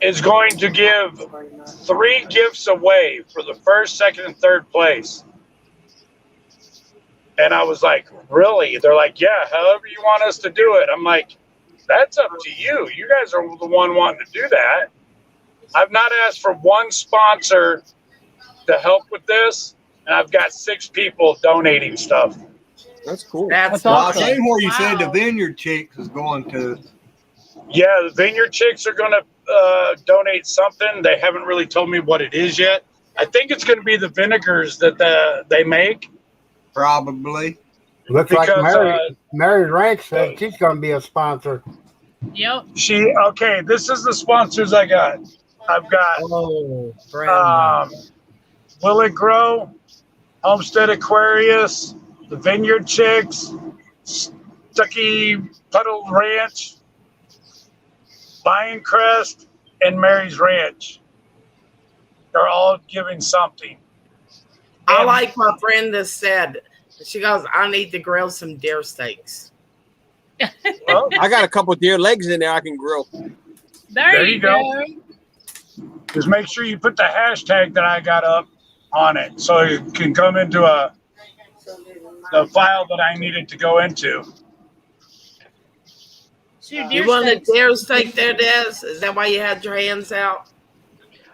[SPEAKER 8] Is going to give 3 gifts away for the first, second, and third place. And I was like, really? They're like, yeah, however you want us to do it. I'm like, that's up to you. You guys are the one wanting to do that. I've not asked for one sponsor to help with this, and I've got 6 people donating stuff.
[SPEAKER 6] That's cool.
[SPEAKER 7] That's
[SPEAKER 2] Well, I
[SPEAKER 5] awesome.
[SPEAKER 2] seen where you said the
[SPEAKER 1] Wow.
[SPEAKER 2] Vineyard Chicks is going to.
[SPEAKER 8] Yeah, the Vineyard Chicks are going to donate something. They haven't really told me what it is yet. I think it's going to be the vinegars that they make.
[SPEAKER 2] Probably.
[SPEAKER 3] Looks like
[SPEAKER 8] Because,
[SPEAKER 3] Mary Ranch said she's going to be a sponsor.
[SPEAKER 1] Yep.
[SPEAKER 8] This is the sponsors I got. I've got Will It Grow, Homestead Aquarius, the Vineyard Chicks, Stucky Puddle Ranch, Lion Crest, and Mary's Ranch. They're all giving something.
[SPEAKER 7] I like my friend that said, she goes, I need to grill some deer steaks.
[SPEAKER 8] Well,
[SPEAKER 6] I got a couple deer legs in there I can grill.
[SPEAKER 1] There you go.
[SPEAKER 8] just make sure you put the hashtag that I got up on it so it can come into the file that I needed to go into.
[SPEAKER 1] Shoot,
[SPEAKER 7] You want a deer steak there, Des? Is that why you had your hands out?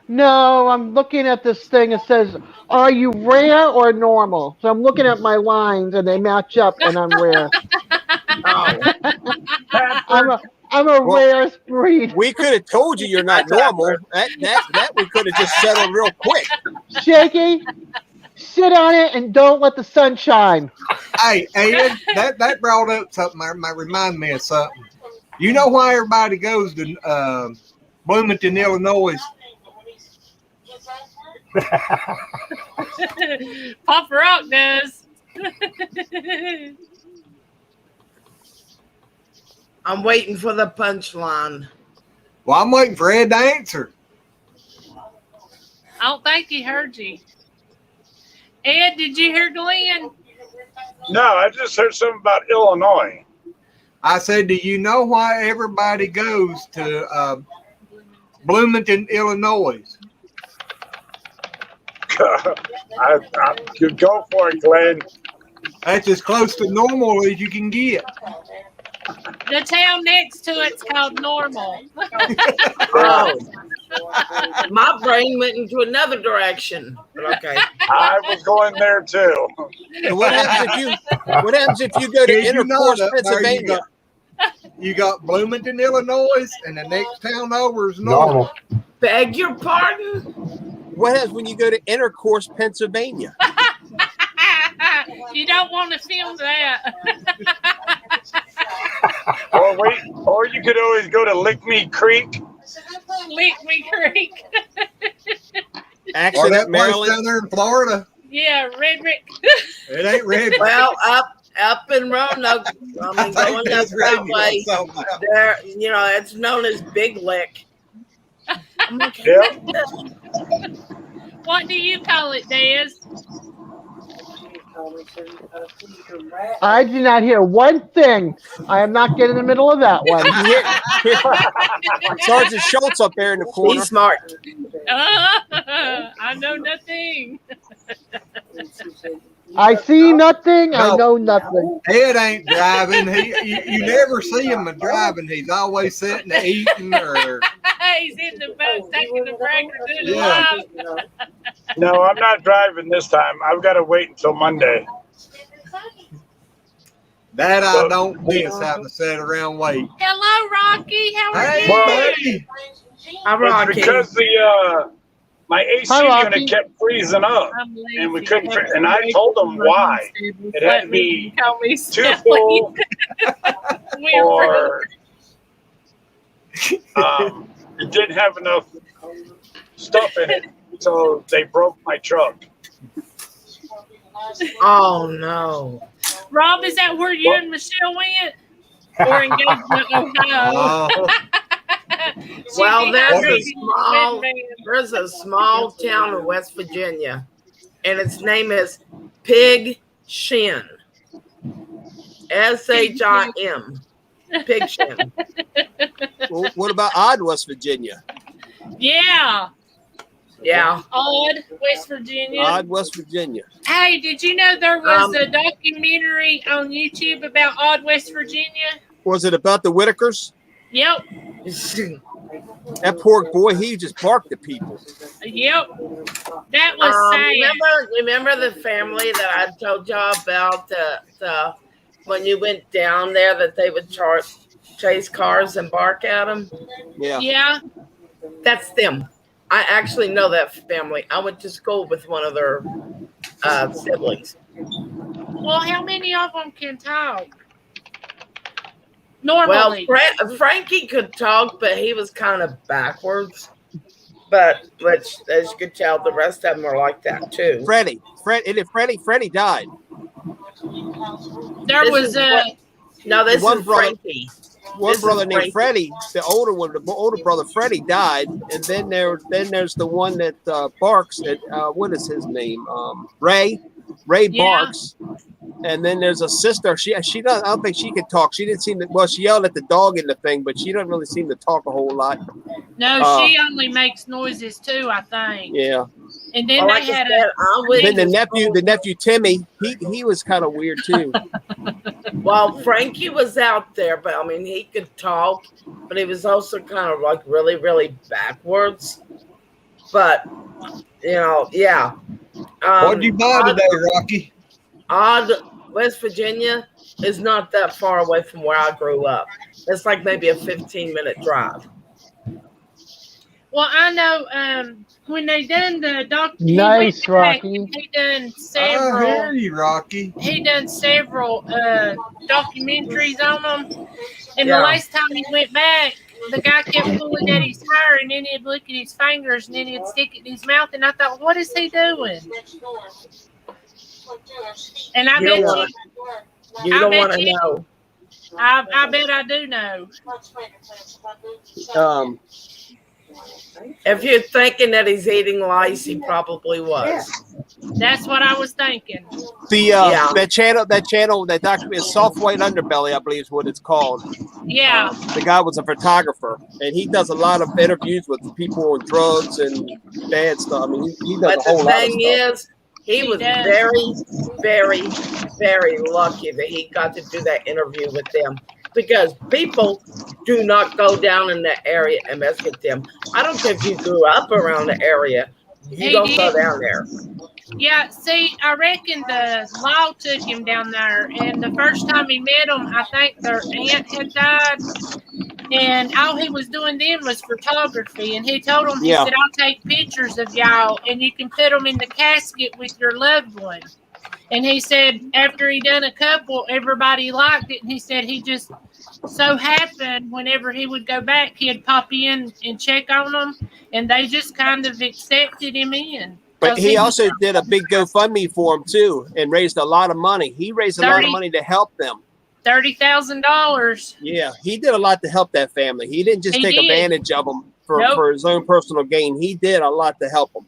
[SPEAKER 5] No, I'm looking at this thing. It says, "Are you rare or normal?" So I'm looking at my lines, and they match up, and I'm rare. I'm a rare breed.
[SPEAKER 6] We could have told you you're not normal. That we could have just settled real quick.
[SPEAKER 5] Shaky, sit on it and don't let the sun shine.
[SPEAKER 2] Hey, Ed, that brought up something. Might remind me of something. You know why everybody goes to Bloomington, Illinois?
[SPEAKER 1] Papa Rock does.
[SPEAKER 7] I'm waiting for the punchline.
[SPEAKER 2] Well, I'm waiting for Ed to answer.
[SPEAKER 1] I don't think he heard you. Ed, did you hear Glenn?
[SPEAKER 8] No, I just heard something about Illinois.
[SPEAKER 2] I said, do you know why everybody goes to Bloomington, Illinois?
[SPEAKER 8] I could go for it, Glenn.
[SPEAKER 2] That's as close to normal as you can get.
[SPEAKER 1] The town next to it's called Normal.
[SPEAKER 7] Oh, my brain went into another direction. But okay.
[SPEAKER 8] I was going there too.
[SPEAKER 6] And what happens if you go to
[SPEAKER 2] Did you know
[SPEAKER 6] Intercourse,
[SPEAKER 2] that, Mary,
[SPEAKER 6] Pennsylvania?
[SPEAKER 2] You got Bloomington, Illinois, and the next town over is normal.
[SPEAKER 7] Beg your pardon?
[SPEAKER 6] What happens when you go to Intercourse, Pennsylvania?
[SPEAKER 1] You don't want to film that.
[SPEAKER 8] Or you could always go to Lick Me Creek.
[SPEAKER 1] Lick Me Creek.
[SPEAKER 2] Or
[SPEAKER 6] Accident,
[SPEAKER 2] that place
[SPEAKER 6] Maryland.
[SPEAKER 2] down there in Florida.
[SPEAKER 1] Yeah, Red Rick.
[SPEAKER 2] It ain't red.
[SPEAKER 7] Well, up in Roanoke. I mean, going up that way. There, it's known as Big Lick. I'm like,
[SPEAKER 8] Yep.
[SPEAKER 1] What do you call it, Des?
[SPEAKER 5] I did not hear one thing. I am not getting in the middle of that one.
[SPEAKER 6] Sergeant Schultz up there in the corner.
[SPEAKER 7] He's smart.
[SPEAKER 1] I know nothing.
[SPEAKER 5] I see nothing. I know nothing.
[SPEAKER 2] Ed ain't driving. You never see him driving. He's always sitting eating or.
[SPEAKER 1] He's in the boat taking the break or doing it
[SPEAKER 2] Yeah.
[SPEAKER 1] live.
[SPEAKER 8] No, I'm not driving this time. I've got to wait until Monday.
[SPEAKER 2] That I don't miss having to sit around wait.
[SPEAKER 1] Hello, Rocky. How are
[SPEAKER 2] Hey,
[SPEAKER 1] you?
[SPEAKER 2] buddy.
[SPEAKER 7] I'm
[SPEAKER 8] It's
[SPEAKER 7] Rocky.
[SPEAKER 8] because my AC
[SPEAKER 5] Hi, Rocky.
[SPEAKER 8] unit kept freezing up,
[SPEAKER 1] I'm lazy.
[SPEAKER 8] and we couldn't. And I told them why. It had to be
[SPEAKER 1] Call me
[SPEAKER 8] too
[SPEAKER 1] silly.
[SPEAKER 8] full
[SPEAKER 1] We're
[SPEAKER 8] or it didn't have enough stuff in it, so they broke my truck.
[SPEAKER 7] Oh no.
[SPEAKER 1] Rob, is that where you and Michelle went? Or Engagement, Ohio?
[SPEAKER 2] Oh,
[SPEAKER 7] Well,
[SPEAKER 1] She'd
[SPEAKER 7] there's a small town in West Virginia, and its name is Pig Shin. SHIM. Pig Shin.
[SPEAKER 6] Well, what about Odd, West Virginia?
[SPEAKER 1] Yeah.
[SPEAKER 7] Yeah.
[SPEAKER 1] Odd, West Virginia.
[SPEAKER 6] Odd, West Virginia.
[SPEAKER 1] Hey, did you know there was a documentary on YouTube about Odd, West Virginia?
[SPEAKER 6] Was it about the Whitakers?
[SPEAKER 1] Yep.
[SPEAKER 6] That poor boy, he just barked at people.
[SPEAKER 1] Yep. That was sad.
[SPEAKER 7] Remember the family that I told y'all about the when you went down there that they would chase cars and bark at them?
[SPEAKER 6] Yeah.
[SPEAKER 1] Yeah.
[SPEAKER 7] That's them. I actually know that family. I went to school with one of their siblings.
[SPEAKER 1] Well, how many of them can talk?
[SPEAKER 7] Well,
[SPEAKER 1] Normally.
[SPEAKER 7] Frankie could talk, but he was kind of backwards. But which, as you could tell, the rest of them are like that too.
[SPEAKER 6] Freddie died.
[SPEAKER 1] There
[SPEAKER 7] This
[SPEAKER 1] was
[SPEAKER 7] is this
[SPEAKER 6] one
[SPEAKER 7] is
[SPEAKER 6] brother-
[SPEAKER 7] Frankie.
[SPEAKER 6] One
[SPEAKER 7] This
[SPEAKER 6] brother
[SPEAKER 7] is
[SPEAKER 6] named Freddie, the older one, the older brother Freddie died, and then there's the one that barks. That what is his name? Ray
[SPEAKER 1] Yeah.
[SPEAKER 6] barks, and then there's a sister. She doesn't. I don't think she could talk. She didn't seem to. Well, she yelled at the dog in the thing, but she doesn't really seem to talk a whole lot.
[SPEAKER 1] No, she only makes noises too, I think.
[SPEAKER 6] Yeah.
[SPEAKER 1] And then
[SPEAKER 7] Well,
[SPEAKER 1] they
[SPEAKER 7] like I
[SPEAKER 1] had
[SPEAKER 7] said, I went
[SPEAKER 6] Then
[SPEAKER 7] to
[SPEAKER 6] the nephew Timmy, he was kind of weird too.
[SPEAKER 7] Well, Frankie was out there, but I mean, he could talk, but he was also kind of like really, really backwards. But, yeah.
[SPEAKER 2] what'd you buy today, Rocky?
[SPEAKER 7] Odd, West Virginia is not that far away from where I grew up. It's like maybe a 15-minute drive.
[SPEAKER 1] Well, I know when they done the
[SPEAKER 5] Nice, Rocky.
[SPEAKER 1] He done
[SPEAKER 2] I
[SPEAKER 1] several.
[SPEAKER 2] hear you, Rocky.
[SPEAKER 1] He done several documentaries on them, and
[SPEAKER 7] Yeah.
[SPEAKER 1] the last time he went back, the guy kept pulling at his hair, and then he'd look at his fingers, and then he'd stick it in his mouth, and I thought, what is he doing? And I
[SPEAKER 7] You
[SPEAKER 1] bet
[SPEAKER 7] don't
[SPEAKER 1] you,
[SPEAKER 7] You
[SPEAKER 1] I
[SPEAKER 7] don't
[SPEAKER 1] bet
[SPEAKER 7] want to
[SPEAKER 1] you-
[SPEAKER 7] know.
[SPEAKER 1] I bet I do know.
[SPEAKER 7] If you're thinking that he's eating lice, he probably was.
[SPEAKER 1] That's what I was thinking.
[SPEAKER 6] That channel, that documentary, Soft White Underbelly, I believe is what it's called.
[SPEAKER 1] Yeah.
[SPEAKER 6] The guy was a photographer, and he does a lot of interviews with people on drugs and bad stuff. I mean, he does
[SPEAKER 7] But
[SPEAKER 6] a whole
[SPEAKER 7] the
[SPEAKER 6] lot of
[SPEAKER 7] thing
[SPEAKER 6] stuff.
[SPEAKER 7] is, he was
[SPEAKER 1] does.
[SPEAKER 7] very, very, very lucky that he got to do that interview with them, because people do not go down in that area and mess with them. I don't care if you grew up around the area, you
[SPEAKER 1] He
[SPEAKER 7] don't
[SPEAKER 1] did.
[SPEAKER 7] go down there.
[SPEAKER 1] Yeah, see, I reckon the law took him down there, and the first time he met him, I think their aunt had died, and all he was doing then was photography, and he told him, he
[SPEAKER 6] Yeah.
[SPEAKER 1] said, I'll take pictures of y'all, and you can put them in the casket with your loved one. And he said after he done a couple, everybody liked it, and he said he just so happened whenever he would go back, he'd pop in and check on them, and they just kind of accepted him in.
[SPEAKER 6] But he also did a big GoFundMe for him too, and raised a lot of money. He raised a lot of money to help them.
[SPEAKER 1] $30,000.
[SPEAKER 6] Yeah, he did a lot to help that family. He didn't just take advantage of them for his own personal gain. He did a lot to help them.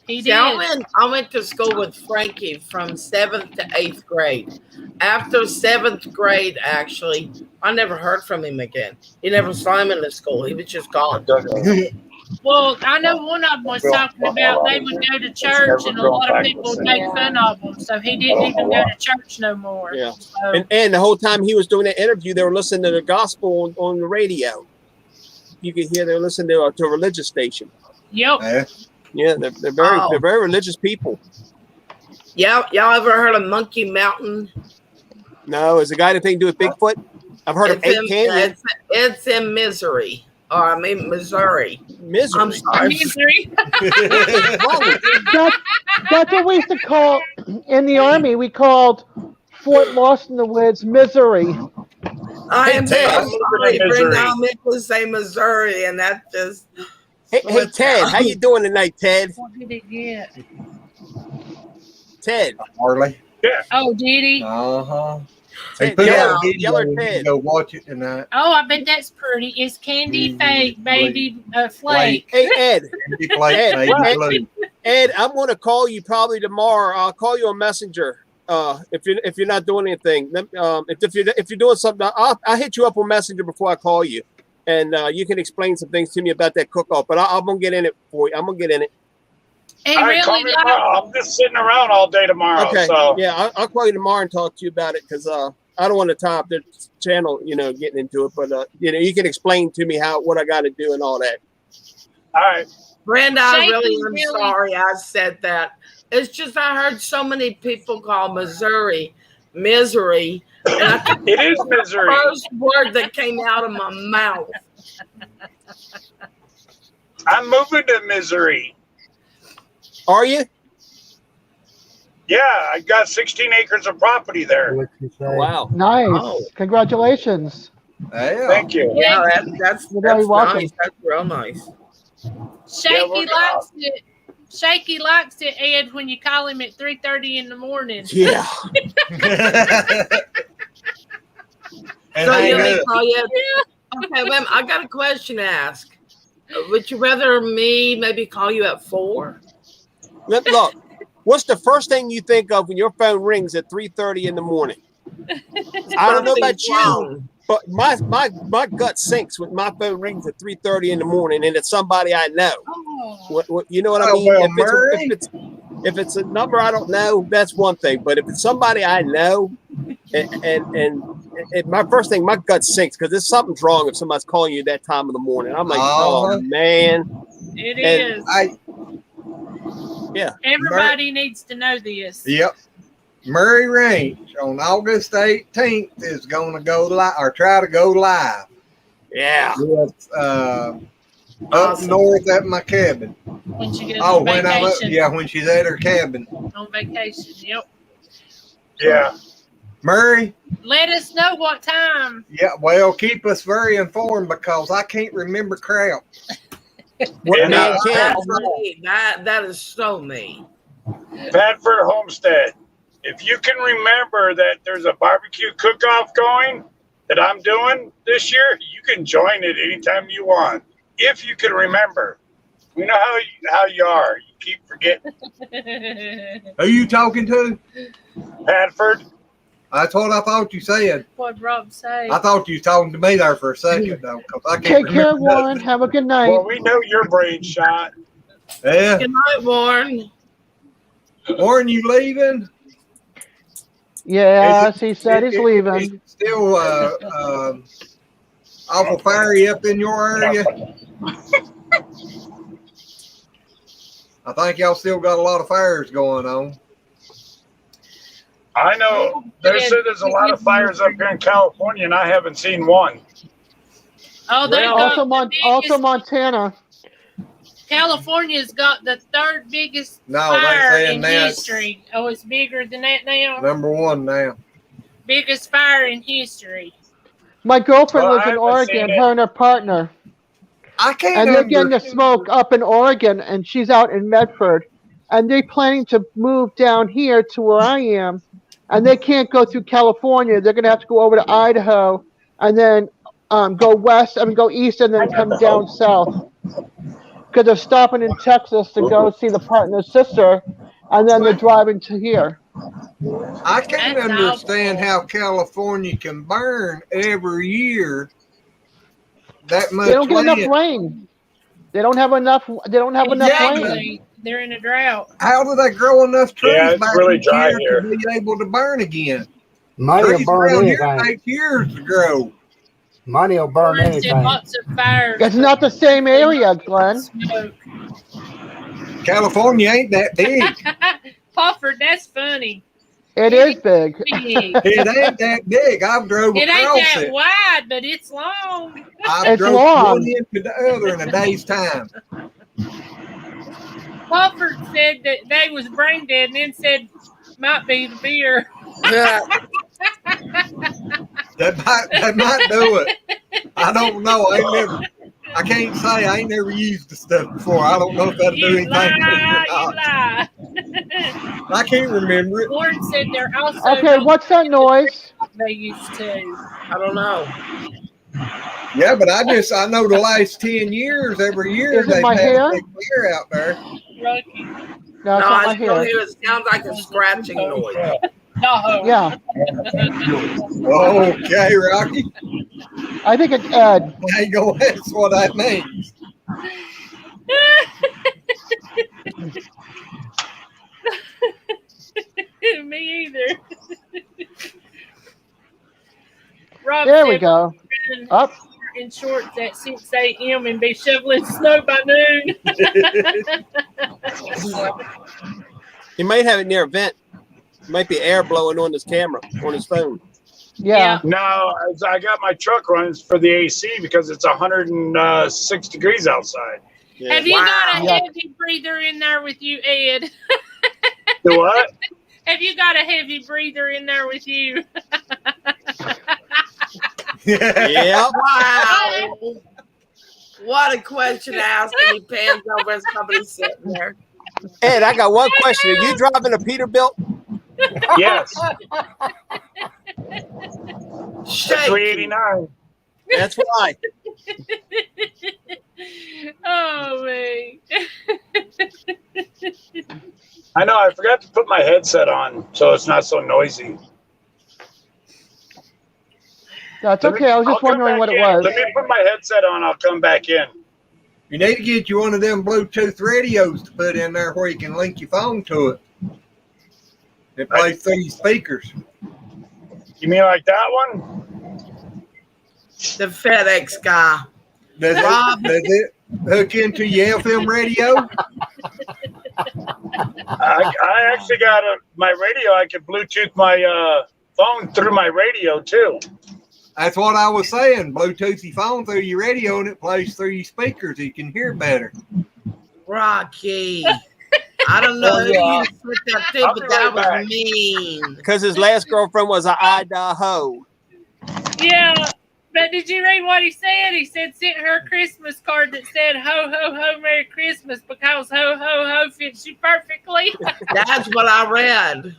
[SPEAKER 1] He
[SPEAKER 7] See,
[SPEAKER 1] did.
[SPEAKER 7] I went to school with Frankie from 7th to 8th grade. After 7th grade, actually, I never heard from him again. You never saw him in the school. He was just gone.
[SPEAKER 1] Well, I know one of them was talking about they would go to church and a lot of people would make fun of them. So he didn't even go to church no more.
[SPEAKER 6] Yeah.
[SPEAKER 1] So,
[SPEAKER 6] And the whole time he was doing that interview, they were listening to the gospel on the radio. You could hear they were listening to a religious station.
[SPEAKER 1] Yep.
[SPEAKER 6] Yeah, they're very religious people.
[SPEAKER 7] Yeah, y'all ever heard of Monkey Mountain?
[SPEAKER 6] No, is the guy that thing do with Bigfoot? I've heard of 8 Canyon.
[SPEAKER 7] It's in Missouri. Or I mean Missouri.
[SPEAKER 6] Misery.
[SPEAKER 7] I'm sorry.
[SPEAKER 1] Misery.
[SPEAKER 5] That's what we used to call in the Army. We called Fort Lost in the Woods Misery.
[SPEAKER 7] I am
[SPEAKER 6] Ted,
[SPEAKER 7] sorry. Brenda meant to say Missouri, and that just.
[SPEAKER 6] Hey Ted, how you doing tonight, Ted?
[SPEAKER 1] What did it get?
[SPEAKER 6] Ted.
[SPEAKER 2] Harley.
[SPEAKER 8] Yeah.
[SPEAKER 1] Oh, did he?
[SPEAKER 2] Uh-huh. He
[SPEAKER 6] Ted,
[SPEAKER 2] put
[SPEAKER 6] Yeller-
[SPEAKER 2] out a video
[SPEAKER 6] Yeller
[SPEAKER 2] and you
[SPEAKER 6] Ted.
[SPEAKER 2] can go watch it tonight.
[SPEAKER 1] Oh, I bet that's pretty. It's Candy Fake, baby Flake.
[SPEAKER 6] Hey Ed.
[SPEAKER 2] Candy Flake, baby blue.
[SPEAKER 6] Ed, I'm going to call you probably tomorrow. I'll call you on Messenger. If you're not doing anything, if you're doing something, I'll hit you up on Messenger before I call you, and you can explain some things to me about that cook-off. But I'm gonna get in it for you. I'm gonna get in it.
[SPEAKER 1] He
[SPEAKER 8] All right, call
[SPEAKER 1] really
[SPEAKER 8] me
[SPEAKER 1] liked.
[SPEAKER 8] tomorrow. I'm just sitting around all day tomorrow.
[SPEAKER 6] Okay.
[SPEAKER 8] So
[SPEAKER 6] Yeah, I'll call you tomorrow and talk to you about it because I don't want to tie up the channel, getting into it. But you can explain to me what I got to do and all that.
[SPEAKER 8] all right.
[SPEAKER 7] Brenda, I
[SPEAKER 1] Shaky
[SPEAKER 7] really am
[SPEAKER 1] really-
[SPEAKER 7] sorry I said that. It's just I heard so many people call Missouri misery. And I think
[SPEAKER 8] It is misery.
[SPEAKER 7] the first word that came out of my mouth.
[SPEAKER 8] I'm moving to Misery.
[SPEAKER 6] Are you?
[SPEAKER 8] Yeah, I got 16 acres of property there.
[SPEAKER 3] What you say?
[SPEAKER 6] Wow.
[SPEAKER 5] Nice.
[SPEAKER 7] Oh.
[SPEAKER 5] Congratulations.
[SPEAKER 2] Yeah.
[SPEAKER 8] Thank you.
[SPEAKER 7] Yeah, that's
[SPEAKER 5] You're very welcome.
[SPEAKER 7] nice. That's real nice.
[SPEAKER 1] Shaky likes it. Shaky likes it, Ed, when you call him at 3:30 in the morning.
[SPEAKER 6] Yeah.
[SPEAKER 2] And
[SPEAKER 7] So
[SPEAKER 2] hang
[SPEAKER 7] you may
[SPEAKER 2] up.
[SPEAKER 7] call you. Okay, wait, I got a question to ask. Would you rather me maybe call you at 4?
[SPEAKER 6] Look, what's the first thing you think of when your phone rings at 3:30 in the morning? I don't know about you, but my gut sinks when my phone rings at 3:30 in the morning and it's somebody I know.
[SPEAKER 1] Oh.
[SPEAKER 6] What you know what I
[SPEAKER 2] Oh,
[SPEAKER 6] mean?
[SPEAKER 2] well,
[SPEAKER 6] If it's a number I don't know, that's one thing. But if it's somebody I know, and my first thing, my gut sinks because there's something's wrong if somebody's calling you that time of the morning. I'm like, oh man.
[SPEAKER 1] It
[SPEAKER 6] And
[SPEAKER 1] is.
[SPEAKER 6] Yeah.
[SPEAKER 1] Everybody needs to know this.
[SPEAKER 2] Yep. Murray Ranch on August 18th is going to go live or try to go live.
[SPEAKER 6] Yeah.
[SPEAKER 2] With, up
[SPEAKER 7] Awesome.
[SPEAKER 2] north at my cabin.
[SPEAKER 1] When she goes
[SPEAKER 2] Oh,
[SPEAKER 1] on
[SPEAKER 2] when
[SPEAKER 1] vacation.
[SPEAKER 2] when she's at her cabin.
[SPEAKER 1] On vacation. Yep.
[SPEAKER 8] Yeah.
[SPEAKER 2] Murray,
[SPEAKER 1] Let us know what time.
[SPEAKER 2] yeah, well, keep us very informed because I can't remember crap.
[SPEAKER 6] What
[SPEAKER 8] And,
[SPEAKER 6] man can?
[SPEAKER 7] That's me. That is so me.
[SPEAKER 8] Padford Homestead. If you can remember that there's a barbecue cook-off going that I'm doing this year, you can join it anytime you want. If you can remember. You know how you are. You keep forgetting.
[SPEAKER 2] Who you talking to?
[SPEAKER 8] Padford.
[SPEAKER 2] That's what I thought you said.
[SPEAKER 1] What Rob say?
[SPEAKER 2] I thought you was talking to me there for a second, though, because I can't
[SPEAKER 5] Take care,
[SPEAKER 2] remember
[SPEAKER 5] Warren.
[SPEAKER 2] nothing.
[SPEAKER 5] Have a good night.
[SPEAKER 8] Well, we know your brain shot.
[SPEAKER 2] Yeah.
[SPEAKER 7] Good night, Warren.
[SPEAKER 2] Warren, you leaving?
[SPEAKER 5] Yes, he said he's
[SPEAKER 2] Is
[SPEAKER 5] leaving.
[SPEAKER 2] it still awful fiery up in your area? I think y'all still got a lot of fires going on.
[SPEAKER 8] I know. They said there's a lot of fires up here in California, and I haven't seen one.
[SPEAKER 1] Oh, they
[SPEAKER 8] Well,
[SPEAKER 1] got
[SPEAKER 5] Also,
[SPEAKER 1] the
[SPEAKER 5] also
[SPEAKER 1] biggest-
[SPEAKER 5] Montana.
[SPEAKER 1] California's got the third biggest
[SPEAKER 2] No, they
[SPEAKER 1] fire
[SPEAKER 2] saying
[SPEAKER 1] in
[SPEAKER 2] that's
[SPEAKER 1] history. Oh, it's bigger than that now.
[SPEAKER 2] number one now.
[SPEAKER 1] Biggest fire in history.
[SPEAKER 5] My girlfriend
[SPEAKER 8] Well,
[SPEAKER 5] lives
[SPEAKER 8] I
[SPEAKER 5] in
[SPEAKER 8] haven't
[SPEAKER 5] Oregon,
[SPEAKER 8] seen it.
[SPEAKER 5] her and her partner.
[SPEAKER 2] I can't
[SPEAKER 5] And they're getting the
[SPEAKER 2] understand.
[SPEAKER 5] smoke up in Oregon, and she's out in Medford. and they're planning to move down here to where I am, and they can't go through California. They're gonna have to go over to Idaho, and then go west. Go east, and then come down south. Because they're stopping in Texas to go see the partner's sister, and then they're driving to here.
[SPEAKER 2] I can't
[SPEAKER 1] That's
[SPEAKER 2] understand
[SPEAKER 1] awful.
[SPEAKER 2] how California can burn every year that much
[SPEAKER 5] They don't get enough
[SPEAKER 2] land.
[SPEAKER 5] rain. They don't have enough. They don't have enough rain.
[SPEAKER 1] Exactly. They're in a drought.
[SPEAKER 2] How do they grow enough trees
[SPEAKER 8] Yeah, it's
[SPEAKER 2] back
[SPEAKER 8] really
[SPEAKER 2] each
[SPEAKER 8] dry
[SPEAKER 2] year
[SPEAKER 8] here.
[SPEAKER 2] to be able to burn again?
[SPEAKER 3] Money will
[SPEAKER 2] Trees
[SPEAKER 3] burn
[SPEAKER 2] around here
[SPEAKER 3] anything.
[SPEAKER 2] take years to grow.
[SPEAKER 3] Money will burn
[SPEAKER 1] Forest and
[SPEAKER 3] anything.
[SPEAKER 1] lots of fires.
[SPEAKER 5] It's not the same area, Glenn.
[SPEAKER 1] Smoke.
[SPEAKER 2] California ain't that big.
[SPEAKER 1] Pafford, that's funny.
[SPEAKER 5] It is big.
[SPEAKER 1] Big.
[SPEAKER 2] It ain't that big. I've drove
[SPEAKER 1] It ain't
[SPEAKER 2] across
[SPEAKER 1] that
[SPEAKER 2] it.
[SPEAKER 1] wide, but it's long.
[SPEAKER 2] I
[SPEAKER 5] It's
[SPEAKER 2] drove
[SPEAKER 5] long.
[SPEAKER 2] one into the other in a day's time.
[SPEAKER 1] Pafford said that they was brain dead and then said, might be the beer.
[SPEAKER 7] Yeah.
[SPEAKER 2] That might do it. I don't know. I can't say. I ain't never used the stuff before. I don't know if that'll do
[SPEAKER 1] You
[SPEAKER 2] anything.
[SPEAKER 1] lie,
[SPEAKER 2] or
[SPEAKER 1] you
[SPEAKER 2] not.
[SPEAKER 1] lie.
[SPEAKER 2] I can't remember it.
[SPEAKER 1] Warren said they're also
[SPEAKER 5] Okay, what's that noise?
[SPEAKER 1] they used to.
[SPEAKER 7] I don't know.
[SPEAKER 2] Yeah, but I know the last 10 years, every year
[SPEAKER 5] Is it
[SPEAKER 2] they've
[SPEAKER 5] my
[SPEAKER 2] had
[SPEAKER 5] hair?
[SPEAKER 2] a big beer out there.
[SPEAKER 1] Lucky.
[SPEAKER 5] No, it's
[SPEAKER 7] No,
[SPEAKER 5] not
[SPEAKER 7] I
[SPEAKER 5] my
[SPEAKER 7] still
[SPEAKER 5] hair.
[SPEAKER 7] hear it sounds like a scratching noise.
[SPEAKER 1] No.
[SPEAKER 5] Yeah,
[SPEAKER 2] Okay, Rocky.
[SPEAKER 5] I think it's Ed.
[SPEAKER 2] I ain't gonna ask what that means.
[SPEAKER 1] Me either. Rob
[SPEAKER 5] There we
[SPEAKER 1] said
[SPEAKER 5] go.
[SPEAKER 1] run
[SPEAKER 5] Up.
[SPEAKER 1] in shorts at 6 a.m. and be shoveling snow by noon.
[SPEAKER 6] He might have it near a vent. Might be air blowing on his camera, on his phone.
[SPEAKER 5] Yeah.
[SPEAKER 8] No, I got my truck running for the AC because it's 106 degrees outside.
[SPEAKER 6] Yeah.
[SPEAKER 1] Have you got a
[SPEAKER 5] Wow.
[SPEAKER 1] heavy breather in there with you, Ed?
[SPEAKER 8] Do what?
[SPEAKER 1] Have you got a heavy breather in there with you?
[SPEAKER 6] Yeah.
[SPEAKER 7] Wow. What a question to ask, and he pans over and somebody's sitting there.
[SPEAKER 6] Ed, I got one question. Are you driving a Peterbilt?
[SPEAKER 8] Yes,
[SPEAKER 7] Shake.
[SPEAKER 8] 389.
[SPEAKER 6] That's right.
[SPEAKER 1] Oh, man.
[SPEAKER 8] I know. I forgot to put my headset on, so it's not so noisy.
[SPEAKER 5] That's okay. I was just
[SPEAKER 8] I'll come
[SPEAKER 5] wondering what
[SPEAKER 8] back
[SPEAKER 5] it
[SPEAKER 8] in.
[SPEAKER 5] was.
[SPEAKER 8] Let me put my headset on. I'll come back in.
[SPEAKER 2] You need to get you one of them Bluetooth radios to put in there where you can link your phone to it. It plays through your speakers.
[SPEAKER 8] You mean like that one?
[SPEAKER 7] The FedEx guy.
[SPEAKER 2] Does it hook into your FM radio?
[SPEAKER 8] I actually got my radio. I can Bluetooth my phone through my radio too.
[SPEAKER 2] That's what I was saying. Bluetooth your phone through your radio and it plays through your speakers. You can hear better.
[SPEAKER 7] Rocky. I don't know who you put that to,
[SPEAKER 8] I'll
[SPEAKER 7] but
[SPEAKER 8] be
[SPEAKER 7] that
[SPEAKER 8] right
[SPEAKER 7] was
[SPEAKER 8] back.
[SPEAKER 7] mean.
[SPEAKER 6] Because his last girlfriend was an Idaho.
[SPEAKER 1] Yeah, but did you read what he said? He said sent her a Christmas card that said "Ho ho ho, Merry Christmas" because "ho ho ho" fits you perfectly.
[SPEAKER 7] That's what I read.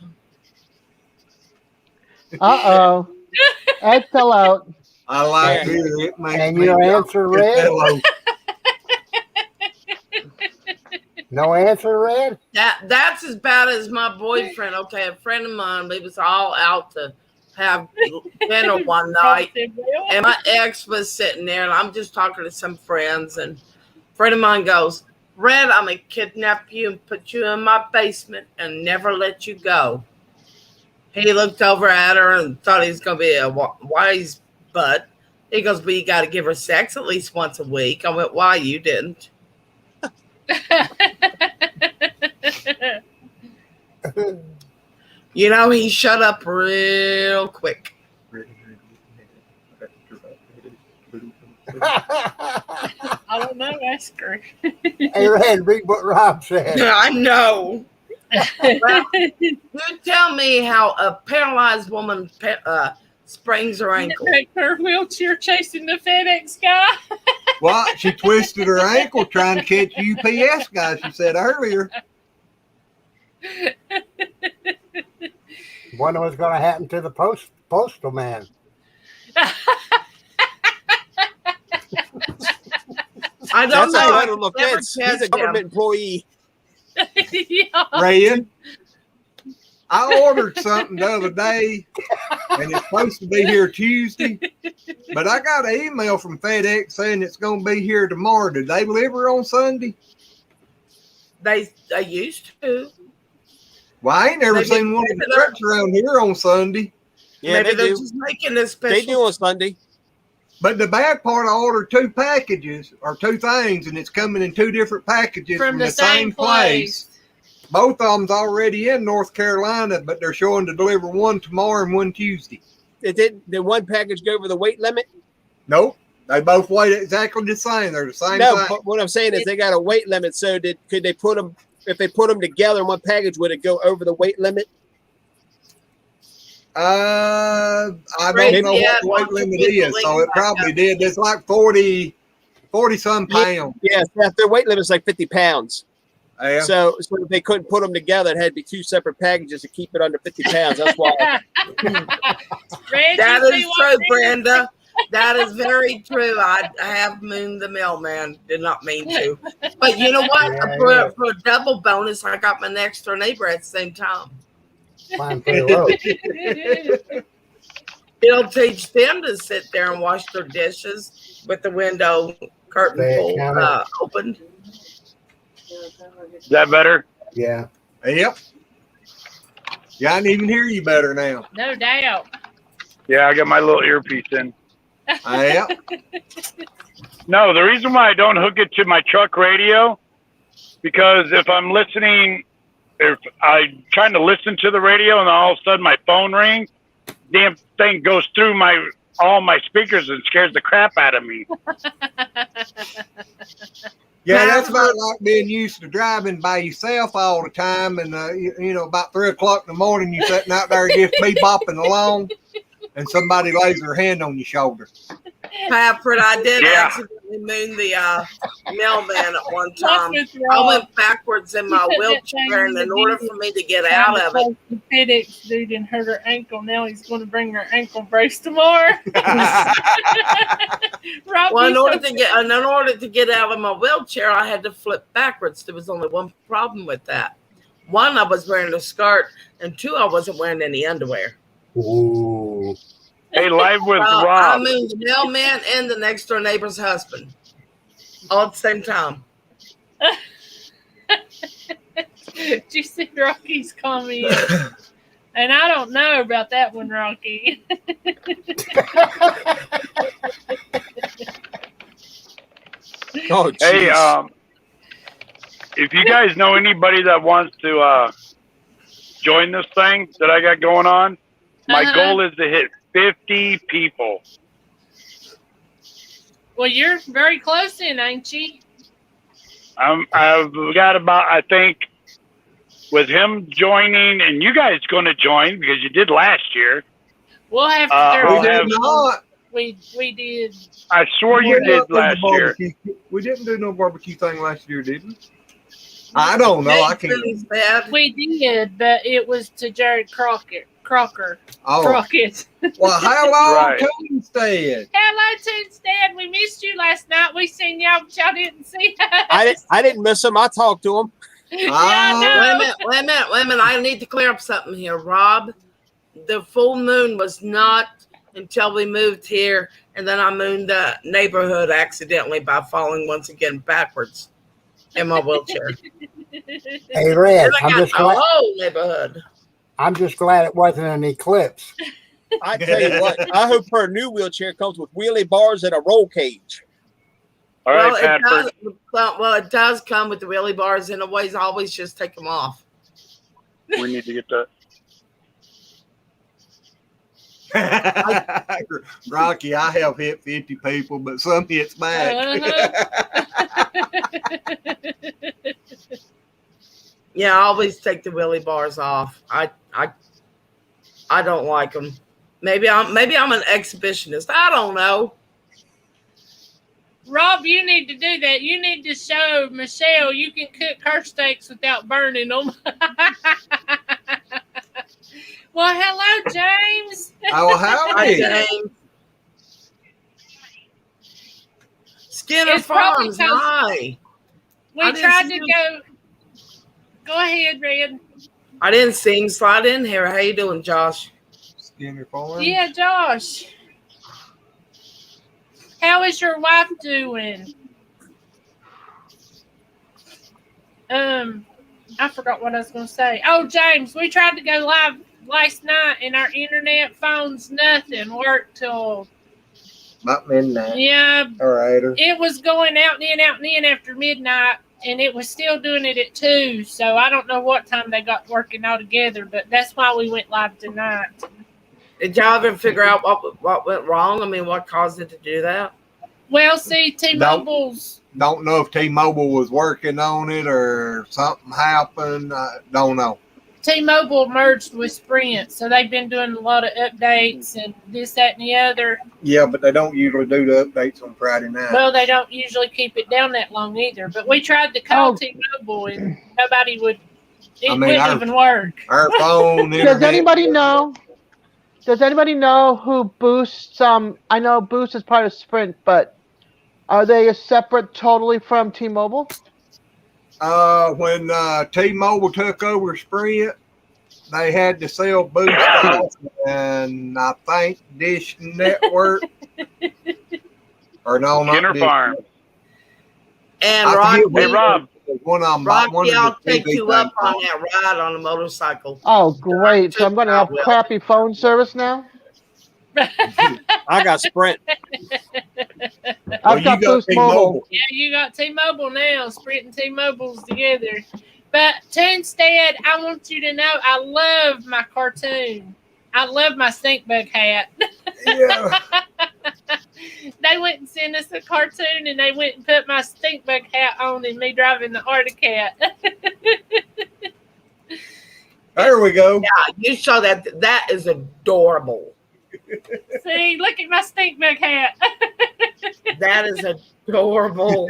[SPEAKER 5] Uh-oh. Ed fell out.
[SPEAKER 2] I like it. It makes
[SPEAKER 3] And
[SPEAKER 2] me
[SPEAKER 3] your
[SPEAKER 2] jump.
[SPEAKER 3] answer,
[SPEAKER 2] Good
[SPEAKER 3] Red?
[SPEAKER 2] fellow.
[SPEAKER 3] No answer, Red?
[SPEAKER 7] That's as bad as my boyfriend. Okay, a friend of mine, we was all out to have dinner one night. And my ex was sitting there, and I'm just talking to some friends, and a friend of mine goes, Red, I'm going to kidnap you and put you in my basement and never let you go. He looked over at her and thought he was going to be a wise butt. He goes, but you got to give her sex at least once a week. I went, why you didn't? You know, he shut up real quick.
[SPEAKER 1] I don't know, ask her.
[SPEAKER 3] Hey, Red, read what Rob said.
[SPEAKER 7] I know. Well, you tell me how a paralyzed woman sprains her ankle.
[SPEAKER 1] Her wheelchair chasing the FedEx guy.
[SPEAKER 2] Well, she twisted her ankle trying to catch UPS guy, she said earlier.
[SPEAKER 3] Wonder what's going to happen to the postal man.
[SPEAKER 7] I don't
[SPEAKER 6] That's a
[SPEAKER 7] know. I
[SPEAKER 6] federal
[SPEAKER 7] never
[SPEAKER 6] offense. He's a
[SPEAKER 7] catch
[SPEAKER 6] government
[SPEAKER 7] him.
[SPEAKER 6] employee.
[SPEAKER 1] Yeah.
[SPEAKER 2] Rayan, I ordered something the other day, and it's supposed to be here Tuesday, but I got an email from FedEx saying it's going to be here tomorrow. Did they deliver on Sunday?
[SPEAKER 7] They used to.
[SPEAKER 2] Well, I ain't never
[SPEAKER 7] Maybe-
[SPEAKER 2] seen one of the
[SPEAKER 7] maybe they're-
[SPEAKER 2] trucks around here on Sunday.
[SPEAKER 6] Yeah,
[SPEAKER 7] Maybe
[SPEAKER 6] they
[SPEAKER 7] they're
[SPEAKER 6] do.
[SPEAKER 7] just making this special.
[SPEAKER 6] They do on Sunday.
[SPEAKER 2] But the bad part, I ordered 2 packages or 2 things, and it's coming in 2 different packages
[SPEAKER 1] From the same
[SPEAKER 2] place. Both of them's already in North Carolina, but they're showing to deliver one tomorrow and one Tuesday.
[SPEAKER 6] Did one package go over the weight limit?
[SPEAKER 2] Nope. They both weigh exactly the same. They're the same
[SPEAKER 6] No,
[SPEAKER 2] thing.
[SPEAKER 6] but what I'm saying is they got a weight limit. So could they put them, if they put them together in one package, would it go over the weight limit?
[SPEAKER 2] I don't know
[SPEAKER 7] Yeah,
[SPEAKER 2] what the weight limit is, so it probably did. It's like 40 some pounds.
[SPEAKER 6] Yes, their weight limit is like 50 pounds.
[SPEAKER 2] Yeah.
[SPEAKER 6] So if they couldn't put them together, it had to be 2 separate packages to keep it under 50 pounds. That's why.
[SPEAKER 1] Reggie,
[SPEAKER 7] That
[SPEAKER 1] see
[SPEAKER 7] is
[SPEAKER 1] what
[SPEAKER 7] true,
[SPEAKER 1] Reggie-
[SPEAKER 7] Brenda. That is very true. I have mooned the mailman. Did not mean to. But you know what?
[SPEAKER 3] Yeah,
[SPEAKER 7] For a double bonus, I got my next door neighbor at the same time.
[SPEAKER 3] Flying pretty low.
[SPEAKER 7] It'll teach them to sit there and wash their dishes with the window curtain
[SPEAKER 3] They
[SPEAKER 7] pulled,
[SPEAKER 3] count
[SPEAKER 7] opened.
[SPEAKER 8] Is that better?
[SPEAKER 3] Yeah.
[SPEAKER 2] Yep. Yeah, I can even hear you better now.
[SPEAKER 1] No doubt.
[SPEAKER 8] Yeah, I got my little earpiece in.
[SPEAKER 2] Yep.
[SPEAKER 8] No, the reason why I don't hook it to my truck radio, because if I'm trying to listen to the radio and all of a sudden my phone rings, damn thing goes through all my speakers and scares the crap out of me.
[SPEAKER 2] Yeah, that's about like being used to driving by yourself all the time, and about 3 o'clock in the morning, you sitting out there just bebopping along, and somebody lays their hand on your shoulder.
[SPEAKER 7] Pafford, I did
[SPEAKER 8] Yeah.
[SPEAKER 7] accidentally moon the mailman at one
[SPEAKER 1] What's
[SPEAKER 7] time.
[SPEAKER 1] with
[SPEAKER 7] I
[SPEAKER 1] Rob?
[SPEAKER 7] went backwards in my
[SPEAKER 1] He said that
[SPEAKER 7] wheelchair, and
[SPEAKER 1] thing
[SPEAKER 7] in order
[SPEAKER 1] that
[SPEAKER 7] for me to get out of it,
[SPEAKER 1] The FedEx dude and hurt her ankle. Now he's going to bring her ankle brace tomorrow. Rob,
[SPEAKER 7] well, in
[SPEAKER 1] you
[SPEAKER 7] order
[SPEAKER 1] so-
[SPEAKER 7] to get out of my wheelchair, I had to flip backwards. There was only one problem with that. 1, I was wearing a skirt, and 2, I wasn't wearing any underwear.
[SPEAKER 3] Ooh.
[SPEAKER 8] Hey, live with
[SPEAKER 7] Well, I
[SPEAKER 8] Rob.
[SPEAKER 7] mooned the mailman and the next door neighbor's husband all at the same time.
[SPEAKER 1] Did you see Rocky's comment? And I don't know about that one, Rocky.
[SPEAKER 6] Oh,
[SPEAKER 8] Hey,
[SPEAKER 6] jeez.
[SPEAKER 8] if you guys know anybody that wants to join this thing that I got going on, my
[SPEAKER 1] Uh-huh.
[SPEAKER 8] goal is to hit 50 people.
[SPEAKER 1] Well, you're very close in, ain't you?
[SPEAKER 8] I've got about, I think, with him joining and you guys going to join because you did last year.
[SPEAKER 1] We'll have to
[SPEAKER 8] I'll
[SPEAKER 1] do
[SPEAKER 8] have-
[SPEAKER 2] Not.
[SPEAKER 1] We did.
[SPEAKER 8] I swore you
[SPEAKER 2] We
[SPEAKER 8] did
[SPEAKER 2] didn't do the
[SPEAKER 8] last year.
[SPEAKER 2] barbecue. We didn't do no barbecue thing last year, did we? I don't know. I can't.
[SPEAKER 7] Nathan's bad.
[SPEAKER 1] We did, but it was to Jared Crocker.
[SPEAKER 2] Oh,
[SPEAKER 1] Crockett.
[SPEAKER 2] well, how long
[SPEAKER 8] Right.
[SPEAKER 2] Tuesday?
[SPEAKER 1] Hello, Toonstead. We missed you last night. We seen y'all, but y'all didn't see us.
[SPEAKER 6] I didn't miss him. I talked to him.
[SPEAKER 1] Yeah, I know.
[SPEAKER 7] Wait a minute. I need to clear up something here, Rob. The full moon was not until we moved here, and then I mooned the neighborhood accidentally by falling once again backwards in my wheelchair.
[SPEAKER 3] Hey, Red,
[SPEAKER 7] Then I got the whole neighborhood.
[SPEAKER 3] I'm just glad it wasn't an eclipse.
[SPEAKER 6] I tell you what, I hope her new wheelchair comes with wheelie bars and a roll cage.
[SPEAKER 8] All right,
[SPEAKER 7] Well,
[SPEAKER 8] Patford.
[SPEAKER 7] it does come with the wheelie bars, and always just take them off.
[SPEAKER 8] We need to get that.
[SPEAKER 2] Rocky, I have hit 50 people, but some hits back.
[SPEAKER 7] Yeah, I always take the wheelie bars off. I don't like them. Maybe I'm an exhibitionist. I don't know.
[SPEAKER 1] Rob, you need to do that. You need to show Michelle you can cook her steaks without burning them. Well, hello, James.
[SPEAKER 2] Oh,
[SPEAKER 7] Hi,
[SPEAKER 2] howdy.
[SPEAKER 7] James. Skinner
[SPEAKER 1] It's probably
[SPEAKER 7] Farms.
[SPEAKER 1] 'cause
[SPEAKER 7] Hi.
[SPEAKER 1] We
[SPEAKER 7] I didn't
[SPEAKER 1] tried
[SPEAKER 7] see
[SPEAKER 1] to
[SPEAKER 7] you.
[SPEAKER 1] go. Go ahead, Red.
[SPEAKER 7] I didn't see him slide in here. How you doing, Josh?
[SPEAKER 2] Skinner Farms.
[SPEAKER 1] Yeah, Josh. How is your wife doing? I forgot what I was going to say. Oh, James, we tried to go live last night, and our internet phones nothing worked till
[SPEAKER 2] About midnight.
[SPEAKER 1] yeah.
[SPEAKER 2] All right.
[SPEAKER 1] It was going out and in after midnight, and it was still doing it at 2. So I don't know what time they got working all together, but that's why we went live tonight.
[SPEAKER 7] Did y'all ever figure out what went wrong? I mean, what caused it to do that?
[SPEAKER 1] Well, see, T-Mobile's.
[SPEAKER 2] Don't know if T-Mobile was working on it or something happened. I don't know.
[SPEAKER 1] T-Mobile merged with Sprint, so they've been doing a lot of updates and this, that, and the other.
[SPEAKER 2] Yeah, but they don't usually do the updates on Friday night.
[SPEAKER 1] Well, they don't usually keep it down that long either. But we tried to call T-Mobile, and nobody would. It wouldn't even work.
[SPEAKER 2] Our phone.
[SPEAKER 5] Does anybody know? Does anybody know who Boost? I know Boost is part of Sprint, but are they a separate totally from T-Mobile?
[SPEAKER 2] When T-Mobile took over Sprint, they had to sell Boost off, and I think Dish Network, or no, not
[SPEAKER 8] Skinner
[SPEAKER 2] Dish.
[SPEAKER 8] Farm.
[SPEAKER 7] And
[SPEAKER 8] Rob,
[SPEAKER 7] Rocky, I'll take you up on that ride on a motorcycle.
[SPEAKER 5] Oh, great! So I'm going to have crappy phone service now.
[SPEAKER 6] I got Sprint.
[SPEAKER 5] I've got Boost Mobile.
[SPEAKER 1] Yeah, you got T-Mobile now. Sprint and T-Mobile's together. But Toonstead, I want you to know I love my cartoon. I love my stink bug hat.
[SPEAKER 2] Yeah.
[SPEAKER 1] They went and sent us a cartoon, and they went and put my stink bug hat on, and me driving the Arctic Cat.
[SPEAKER 2] There we go.
[SPEAKER 7] Yeah, you show that. That is adorable.
[SPEAKER 1] See, look at my stink bug hat.
[SPEAKER 7] That is adorable.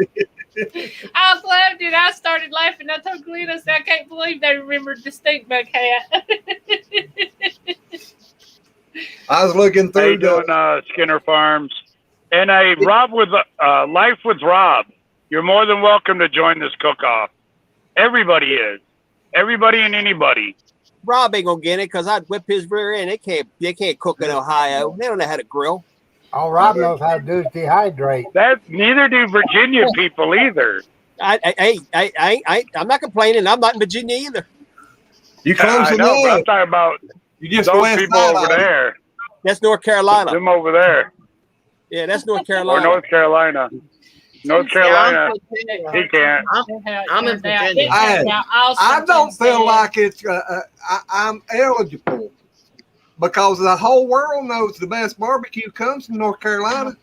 [SPEAKER 1] I loved it. I started laughing. I told Glenn, I said, I can't believe they remembered the stink bug hat.
[SPEAKER 2] I was looking
[SPEAKER 8] How you
[SPEAKER 2] through
[SPEAKER 8] doing, Skinner Farms? And Rob with Life with Rob. You're more than welcome to join this cook-off. Everybody is. Everybody and anybody.
[SPEAKER 6] Rob ain't gonna get it because I'd whip his rear end. They can't cook in Ohio. They don't know how to grill.
[SPEAKER 3] All Rob knows how to do is dehydrate.
[SPEAKER 8] Neither do Virginia people either.
[SPEAKER 6] I'm not complaining. I'm not in Virginia either.
[SPEAKER 2] You
[SPEAKER 8] close
[SPEAKER 2] enough.
[SPEAKER 8] But I'm talking about
[SPEAKER 2] just
[SPEAKER 8] those people over there.
[SPEAKER 6] That's North Carolina.
[SPEAKER 8] Them over there.
[SPEAKER 6] Yeah, that's North Carolina.
[SPEAKER 8] Or North Carolina. North Carolina. He can't.
[SPEAKER 7] I'm in Virginia.
[SPEAKER 2] I don't feel like it's. I'm eligible because the whole world knows the best barbecue comes from North Carolina.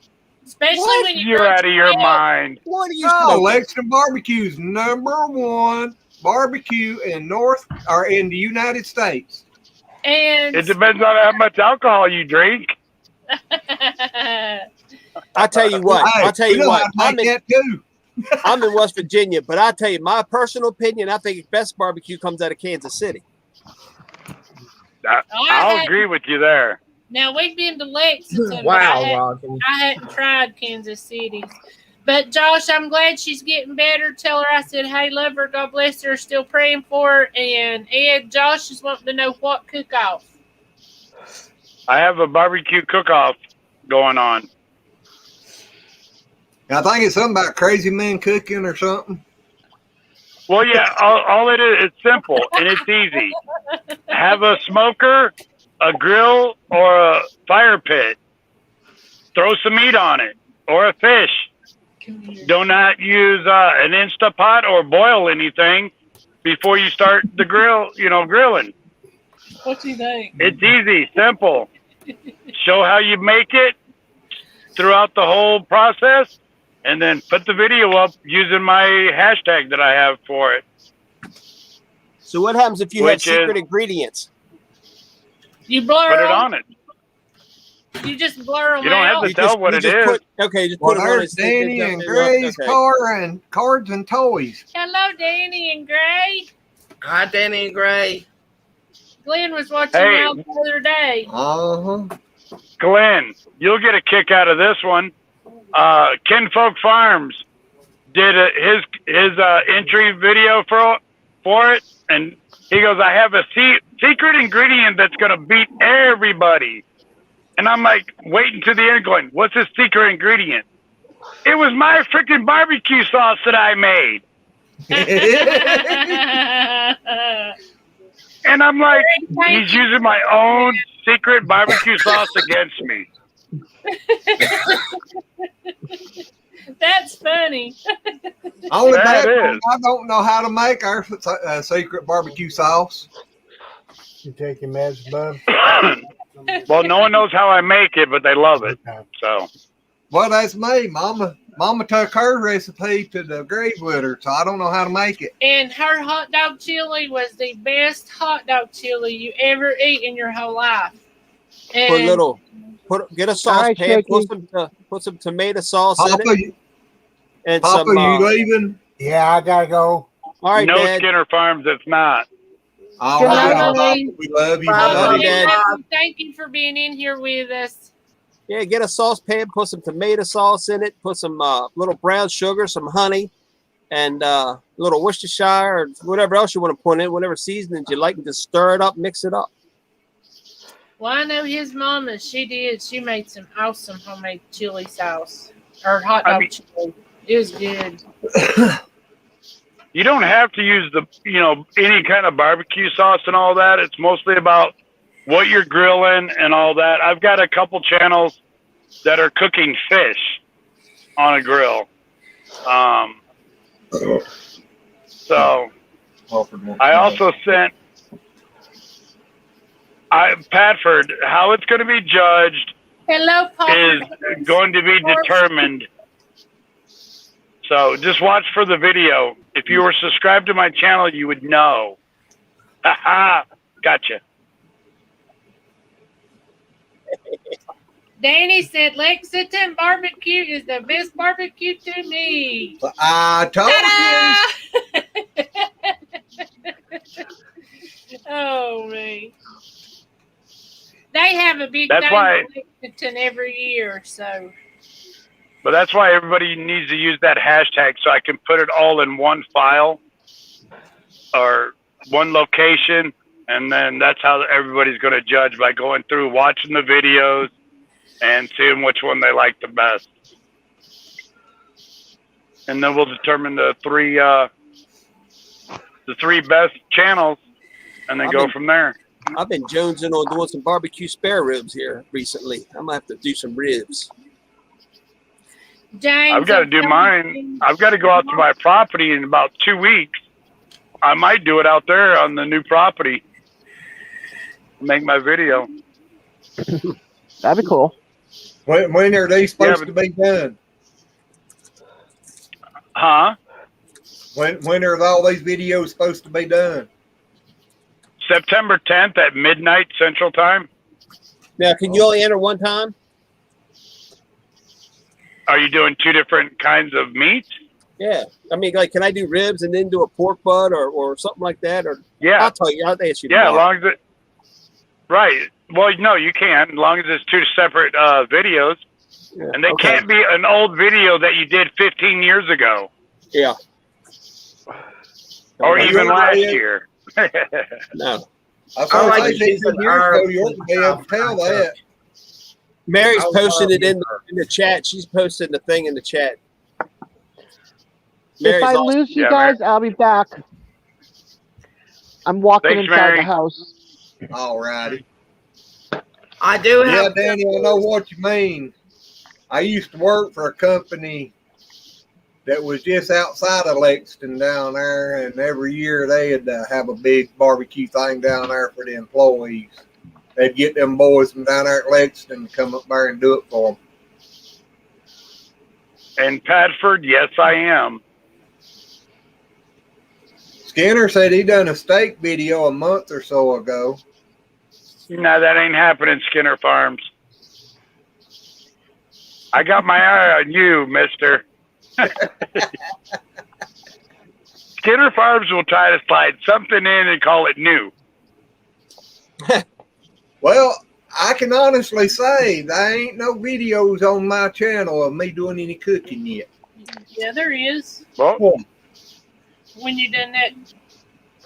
[SPEAKER 1] Especially when
[SPEAKER 8] you're out of your mind.
[SPEAKER 6] What are you?
[SPEAKER 2] No, Lexington Barbecue's #1 barbecue in the United States.
[SPEAKER 1] And
[SPEAKER 8] it depends on how much alcohol you drink.
[SPEAKER 6] I tell you what.
[SPEAKER 2] Hey,
[SPEAKER 6] I'll tell you what.
[SPEAKER 2] I'm
[SPEAKER 6] in West Virginia, but I tell you my personal opinion. I think the best barbecue comes out of Kansas City.
[SPEAKER 8] I'll agree with you there.
[SPEAKER 1] Now we've been to Lexington.
[SPEAKER 7] Wow,
[SPEAKER 1] I hadn't tried Kansas City. But Josh, I'm glad she's getting better. Tell her I said, hey, love her. God bless her. Still praying for her. And Ed, Josh is wanting to know what cook-off.
[SPEAKER 8] I have a barbecue cook-off going on.
[SPEAKER 2] I think it's something about crazy men cooking or something.
[SPEAKER 8] Well, yeah, all it is, it's simple and it's easy. Have a smoker, a grill, or a fire pit. Throw some meat on it or a fish. Do not use an Instapot or boil anything before you start the grilling.
[SPEAKER 1] What do you think?
[SPEAKER 8] It's easy, simple. Show how you make it throughout the whole process, and then put the video up using my hashtag that I have for it.
[SPEAKER 6] So what happens if you have secret ingredients?
[SPEAKER 1] You blur
[SPEAKER 8] Put it on it.
[SPEAKER 1] You just blur them
[SPEAKER 8] You don't have
[SPEAKER 1] out.
[SPEAKER 8] to tell what it is.
[SPEAKER 6] Just
[SPEAKER 2] Well,
[SPEAKER 6] put them on
[SPEAKER 2] there's Danny and Gray's cards and toys.
[SPEAKER 1] Hello, Danny and Gray.
[SPEAKER 7] Hi, Danny and Gray.
[SPEAKER 1] Glenn was watching
[SPEAKER 8] Hey.
[SPEAKER 1] y'all the other day.
[SPEAKER 8] Glenn, you'll get a kick out of this one. Kinfolk Farms did his entry video for it, and he goes, "I have a secret ingredient that's gonna beat everybody." And I'm like, waiting to the end, going, "What's his secret ingredient?" It was my freaking barbecue sauce that I made. And I'm like, he's using my own secret barbecue sauce against me.
[SPEAKER 1] That's funny.
[SPEAKER 2] Only
[SPEAKER 8] That
[SPEAKER 2] bad
[SPEAKER 8] is.
[SPEAKER 2] I don't know how to make our secret barbecue sauce.
[SPEAKER 3] You take your meds, bud?
[SPEAKER 8] Well, no one knows how I make it, but they love it. So,
[SPEAKER 2] Well, that's me. Mama took her recipe to the grave with her, so I don't know how to make it.
[SPEAKER 1] And her hot dog chili was the best hot dog chili you ever eat in your whole life. And
[SPEAKER 6] Get a saucepan, put some tomato sauce
[SPEAKER 2] Papa,
[SPEAKER 6] in it, and
[SPEAKER 2] Papa,
[SPEAKER 6] some.
[SPEAKER 2] you leaving?
[SPEAKER 3] Yeah, I gotta go.
[SPEAKER 6] All right,
[SPEAKER 8] no
[SPEAKER 6] Dad.
[SPEAKER 8] Skinner Farms, it's not.
[SPEAKER 2] All
[SPEAKER 5] Good
[SPEAKER 2] right,
[SPEAKER 5] night,
[SPEAKER 2] Papa,
[SPEAKER 5] honey.
[SPEAKER 2] we love you.
[SPEAKER 7] Bye,
[SPEAKER 2] buddy.
[SPEAKER 6] Dad.
[SPEAKER 1] Thank you for being in here with us.
[SPEAKER 6] Yeah, get a saucepan, put some tomato sauce in it, put some little brown sugar, some honey, and a little Worcestershire or whatever else you want to put in, whatever seasonings you like, and just stir it up, mix it up.
[SPEAKER 1] Well, I know his mama, she made some awesome homemade chili sauce or hot dog chili. It was good.
[SPEAKER 8] You don't have to use any kind of barbecue sauce and all that. It's mostly about what you're grilling and all that. I've got a couple channels that are cooking fish on a grill. So I also sent Padford, how it's going to be judged
[SPEAKER 1] Hello,
[SPEAKER 8] is
[SPEAKER 1] Paul.
[SPEAKER 8] going to be determined. So just watch for the video. If you were subscribed to my channel, you would know. Haha, gotcha.
[SPEAKER 1] Danny said Lexington barbecue is the best barbecue to me.
[SPEAKER 2] I told you.
[SPEAKER 1] Oh, man. They have a big
[SPEAKER 8] That's
[SPEAKER 1] thing
[SPEAKER 8] why-
[SPEAKER 1] in Lexington every year, so.
[SPEAKER 8] But that's why everybody needs to use that hashtag so I can put it all in one file or one location. And then that's how everybody's going to judge, by going through, watching the videos, and seeing which one they like the best. And then we'll determine the three best channels, and then go from there.
[SPEAKER 6] I've been jonesing on doing some barbecue spare ribs here recently. I'm gonna have to do some ribs.
[SPEAKER 1] James,
[SPEAKER 8] I've got to do mine. I've got to go out to my property in about 2 weeks. I might do it out there on the new property. Make my video.
[SPEAKER 5] That'd be cool.
[SPEAKER 2] When are they supposed to be done?
[SPEAKER 8] Huh?
[SPEAKER 2] When are all these videos supposed to be done?
[SPEAKER 8] September 10th at midnight Central Time.
[SPEAKER 6] Now, can you only enter one time?
[SPEAKER 8] Are you doing 2 different kinds of meat?
[SPEAKER 6] Yeah. I mean, like, can I do ribs and then do a pork butt or something like that? Or
[SPEAKER 8] Yeah.
[SPEAKER 6] I'll tell you. I'll ask you.
[SPEAKER 8] Yeah, as
[SPEAKER 6] tomorrow.
[SPEAKER 8] long as it. Right. Well, no, you can, as long as it's 2 separate videos.
[SPEAKER 6] Yeah,
[SPEAKER 8] And they
[SPEAKER 6] okay.
[SPEAKER 8] can't be an old video that you did 15 years ago.
[SPEAKER 6] Yeah.
[SPEAKER 8] Or
[SPEAKER 2] Okay.
[SPEAKER 8] even last year.
[SPEAKER 6] No.
[SPEAKER 2] I
[SPEAKER 7] I like
[SPEAKER 2] like
[SPEAKER 7] to use an
[SPEAKER 2] you ought to be able to tell that.
[SPEAKER 6] Mary's
[SPEAKER 7] I
[SPEAKER 6] posting
[SPEAKER 7] love
[SPEAKER 6] it in the chat. She's posting the thing in the chat.
[SPEAKER 5] If
[SPEAKER 6] Mary's
[SPEAKER 5] I
[SPEAKER 6] awesome.
[SPEAKER 5] lose you
[SPEAKER 8] Yeah,
[SPEAKER 5] guys, I'll be back. I'm walking
[SPEAKER 8] Thanks,
[SPEAKER 5] inside
[SPEAKER 8] Mary.
[SPEAKER 5] the house.
[SPEAKER 2] All righty.
[SPEAKER 7] I do
[SPEAKER 2] Yeah,
[SPEAKER 7] have.
[SPEAKER 2] Danny, I know what you mean. I used to work for a company that was just outside of Lexington down there, and every year they'd have a big barbecue thing down there for the employees. They'd get them boys from down there at Lexington to come up there and do it for them.
[SPEAKER 8] And Padford, yes, I am.
[SPEAKER 2] Skinner said he done a steak video a month or so ago.
[SPEAKER 8] No, that ain't happening, Skinner Farms. I got my eye on you, mister. Skinner Farms will try to slide something in and call it new.
[SPEAKER 2] Well, I can honestly say there ain't no videos on my channel of me doing any cooking yet.
[SPEAKER 1] Yeah, there is.
[SPEAKER 8] Well,
[SPEAKER 1] When you done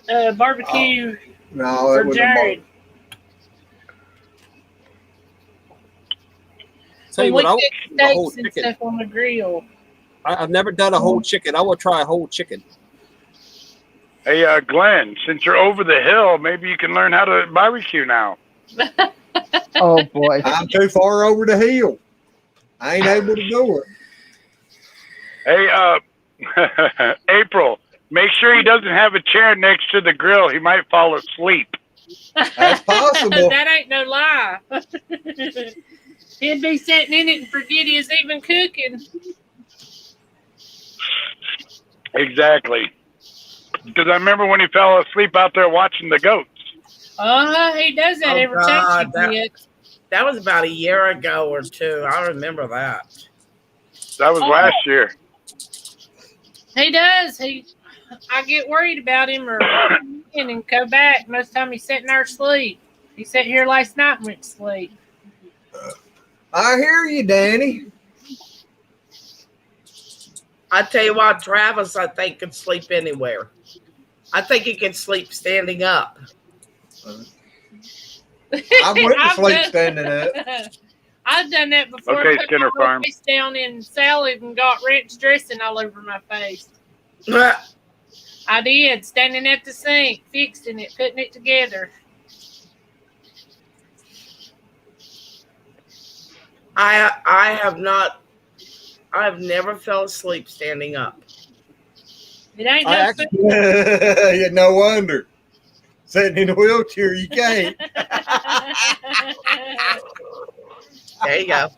[SPEAKER 1] that barbecue
[SPEAKER 2] No, it
[SPEAKER 1] for
[SPEAKER 2] was
[SPEAKER 1] Jared.
[SPEAKER 6] Tell you
[SPEAKER 1] When
[SPEAKER 6] what,
[SPEAKER 1] we
[SPEAKER 6] I
[SPEAKER 1] cook
[SPEAKER 6] want a whole
[SPEAKER 1] steaks and
[SPEAKER 6] chicken.
[SPEAKER 1] stuff on the grill.
[SPEAKER 6] I've never done a whole chicken. I will try a whole chicken.
[SPEAKER 8] hey, Glenn, since you're over the hill, maybe you can learn how to barbecue now.
[SPEAKER 5] Oh boy.
[SPEAKER 2] I'm too far over the hill. I ain't able to do it.
[SPEAKER 8] Hey, April, make sure he doesn't have a chair next to the grill. He might fall asleep.
[SPEAKER 2] That's possible.
[SPEAKER 1] That ain't no lie. He'd be sitting in it and forget he was even cooking.
[SPEAKER 8] Exactly. Because I remember when he fell asleep out there watching the goats.
[SPEAKER 1] He does that
[SPEAKER 7] Oh,
[SPEAKER 1] every
[SPEAKER 7] God,
[SPEAKER 1] time she gets.
[SPEAKER 7] That was about a year ago or two. I remember that.
[SPEAKER 8] That was last year.
[SPEAKER 1] He does. I get worried about him and go back. Most of the time he's sitting there asleep. He sat here last night and went to sleep.
[SPEAKER 2] I hear you, Danny.
[SPEAKER 7] I tell you what, Travis, I think could sleep anywhere. I think he can sleep standing up.
[SPEAKER 2] I went to sleep standing up.
[SPEAKER 1] I've done that before.
[SPEAKER 8] Okay,
[SPEAKER 1] Put
[SPEAKER 8] Skinner
[SPEAKER 1] my
[SPEAKER 8] Farm.
[SPEAKER 1] face down in salad and got ranch dressing all over my face. I did, standing at the sink, fixing it, putting it together.
[SPEAKER 7] I have never fell asleep standing up.
[SPEAKER 1] It ain't
[SPEAKER 6] I
[SPEAKER 1] no
[SPEAKER 6] actually-
[SPEAKER 2] Yeah, no wonder. Sitting in a wheelchair, you can't.
[SPEAKER 7] There you go.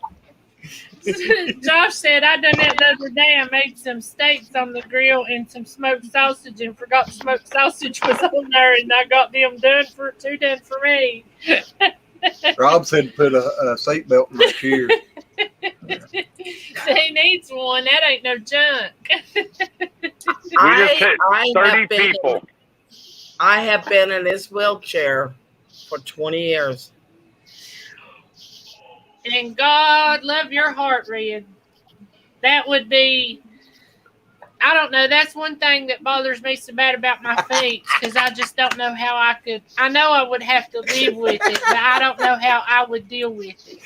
[SPEAKER 1] Josh said, I done that the other day. I made some steaks on the grill and some smoked sausage and forgot the smoked sausage was on there, and I got them done for me.
[SPEAKER 2] Rob said put a seatbelt in my chair.
[SPEAKER 1] He needs one. That ain't no junk.
[SPEAKER 8] We just hit 30 people.
[SPEAKER 7] I have been in this wheelchair for 20 years.
[SPEAKER 1] And God love your heart, Red. That would be, I don't know. That's one thing that bothers me so bad about my feet, because I just don't know how I could. I know I would have to live with it, but I don't know how I would deal with it.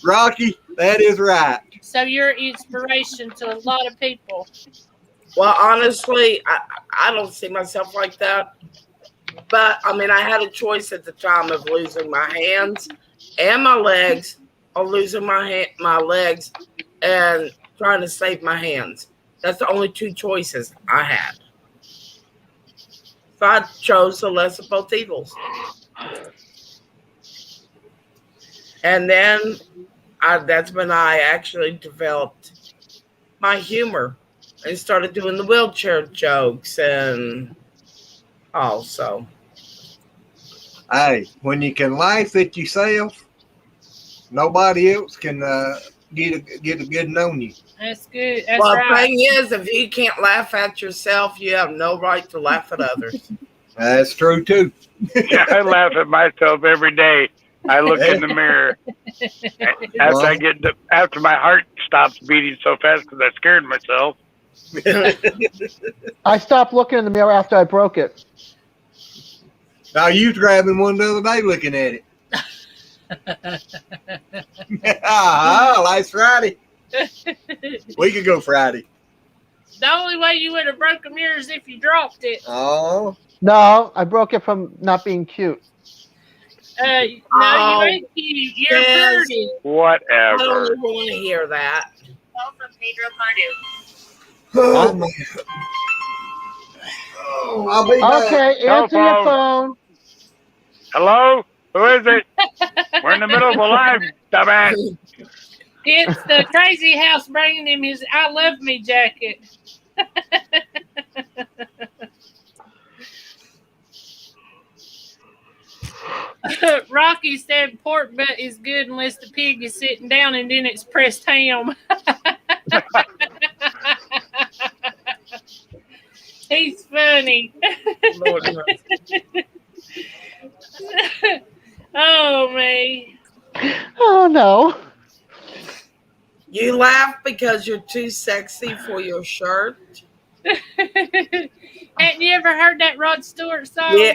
[SPEAKER 2] Rocky, that is right.
[SPEAKER 1] So you're inspiration to a lot of people.
[SPEAKER 7] Well, honestly, I don't see myself like that. But, I mean, I had a choice at the time of losing my hands and my legs, or losing my legs and trying to save my hands. That's the only two choices I had. So I chose the less of both evils. And then that's when I actually developed my humor and started doing the wheelchair jokes and also.
[SPEAKER 2] Hey, when you can laugh at yourself, nobody else can get a good one on you.
[SPEAKER 1] That's good. That's
[SPEAKER 7] Well,
[SPEAKER 1] right.
[SPEAKER 7] the thing is, if you can't laugh at yourself, you have no right to laugh at others.
[SPEAKER 2] That's true too.
[SPEAKER 8] Yeah, I laugh at myself every day. I look in the mirror after my heart stops beating so fast because I scared myself.
[SPEAKER 5] I stopped looking in the mirror after I broke it.
[SPEAKER 2] Now you was grabbing one the other day looking at it. Last Friday. We could go Friday.
[SPEAKER 1] The only way you would have broke a mirror is if you dropped it.
[SPEAKER 2] Oh.
[SPEAKER 5] No, I broke it from not being cute.
[SPEAKER 1] No, you ain't cute. You're
[SPEAKER 7] Yes.
[SPEAKER 1] pretty.
[SPEAKER 7] I
[SPEAKER 8] Whatever.
[SPEAKER 7] don't even want to hear that.
[SPEAKER 2] Oh, man. Oh, I'll be back.
[SPEAKER 5] Okay, answer your phone.
[SPEAKER 8] Hello? Who is it? We're in the middle of a live, dumbass.
[SPEAKER 1] It's the crazy house bringing him his I Love Me jacket. Rocky said pork butt is good unless the pig is sitting down and then it's pressed ham. He's funny.
[SPEAKER 7] Lord knows.
[SPEAKER 1] Oh, me.
[SPEAKER 5] Oh no.
[SPEAKER 7] You laugh because you're too sexy for your shirt.
[SPEAKER 1] Hadn't you ever heard that Rod Stewart song?
[SPEAKER 7] Yeah.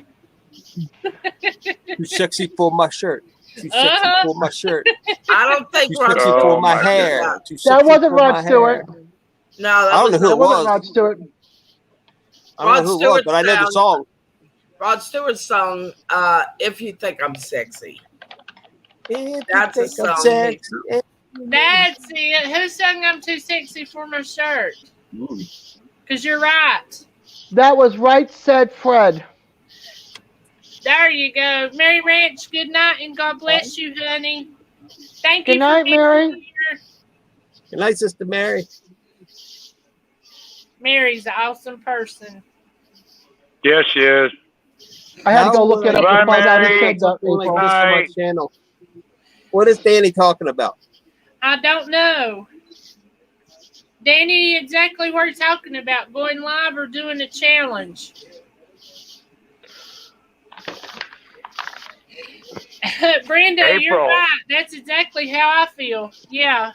[SPEAKER 6] Too sexy for my shirt. Too sexy
[SPEAKER 1] Uh-huh.
[SPEAKER 6] for my shirt.
[SPEAKER 7] I don't think
[SPEAKER 6] Too
[SPEAKER 7] Rod
[SPEAKER 6] sexy
[SPEAKER 8] Oh,
[SPEAKER 6] for my
[SPEAKER 8] my
[SPEAKER 6] hair.
[SPEAKER 7] goodness.
[SPEAKER 6] Too sexy
[SPEAKER 5] That wasn't
[SPEAKER 6] for
[SPEAKER 5] Rod
[SPEAKER 6] my
[SPEAKER 5] Stewart.
[SPEAKER 6] hair.
[SPEAKER 7] No,
[SPEAKER 6] I don't know who
[SPEAKER 5] That
[SPEAKER 6] it
[SPEAKER 5] wasn't
[SPEAKER 6] was.
[SPEAKER 5] Rod Stewart.
[SPEAKER 6] I don't know who it was, but I know the
[SPEAKER 7] Stewart
[SPEAKER 6] song.
[SPEAKER 7] Rod Stewart's song, If You Think I'm Sexy.
[SPEAKER 6] If
[SPEAKER 7] That's
[SPEAKER 6] you
[SPEAKER 7] a
[SPEAKER 6] think I'm
[SPEAKER 7] song.
[SPEAKER 6] sexy.
[SPEAKER 1] That's it. Who sung I'm Too Sexy for My Shirt? Because you're right.
[SPEAKER 5] That was Right Said Fred.
[SPEAKER 1] There you go. Mary Ranch, good night and God bless you, honey. Thank
[SPEAKER 5] Good
[SPEAKER 1] you
[SPEAKER 5] night,
[SPEAKER 1] for being
[SPEAKER 5] Mary.
[SPEAKER 1] here.
[SPEAKER 6] Good night, Sister Mary.
[SPEAKER 1] Mary's an awesome person.
[SPEAKER 8] Yes, she is.
[SPEAKER 5] I had to go look it up
[SPEAKER 8] Bye,
[SPEAKER 5] to find out who
[SPEAKER 8] Mary.
[SPEAKER 5] said that,
[SPEAKER 6] Like
[SPEAKER 5] April.
[SPEAKER 6] this on my
[SPEAKER 8] Hi.
[SPEAKER 6] channel. What is Danny talking about?
[SPEAKER 1] I don't know. Danny, exactly what he's talking about, going live or doing a challenge. Brenda, you're
[SPEAKER 8] April.
[SPEAKER 1] right. That's exactly how I feel. Yeah.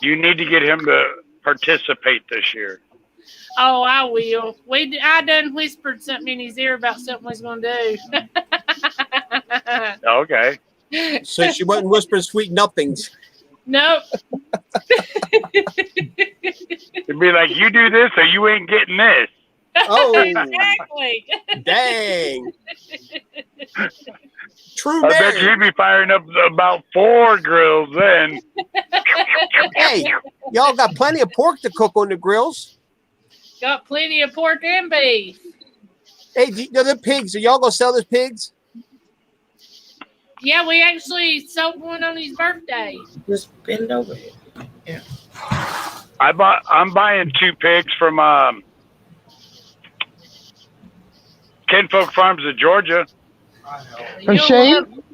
[SPEAKER 8] You need to get him to participate this year.
[SPEAKER 1] Oh, I will. I done whispered something in his ear about something he's going to
[SPEAKER 8] Okay.
[SPEAKER 1] do.
[SPEAKER 6] So she wasn't whispering sweet nothings.
[SPEAKER 1] Nope.
[SPEAKER 8] It'd be like, you do this or you ain't getting this.
[SPEAKER 6] Oh,
[SPEAKER 1] Exactly.
[SPEAKER 6] dang. True
[SPEAKER 8] I bet
[SPEAKER 6] Mary.
[SPEAKER 8] you'd be firing up about 4 grills then.
[SPEAKER 6] Hey, y'all got plenty of pork to cook on the grills.
[SPEAKER 1] Got plenty of pork and beef.
[SPEAKER 6] Hey, the pigs. Are y'all going to sell those pigs?
[SPEAKER 1] Yeah, we actually sold one on his birthday.
[SPEAKER 7] Just bend over here.
[SPEAKER 8] I'm buying 2 pigs from Kinfolk Farms of Georgia.
[SPEAKER 5] From Shane?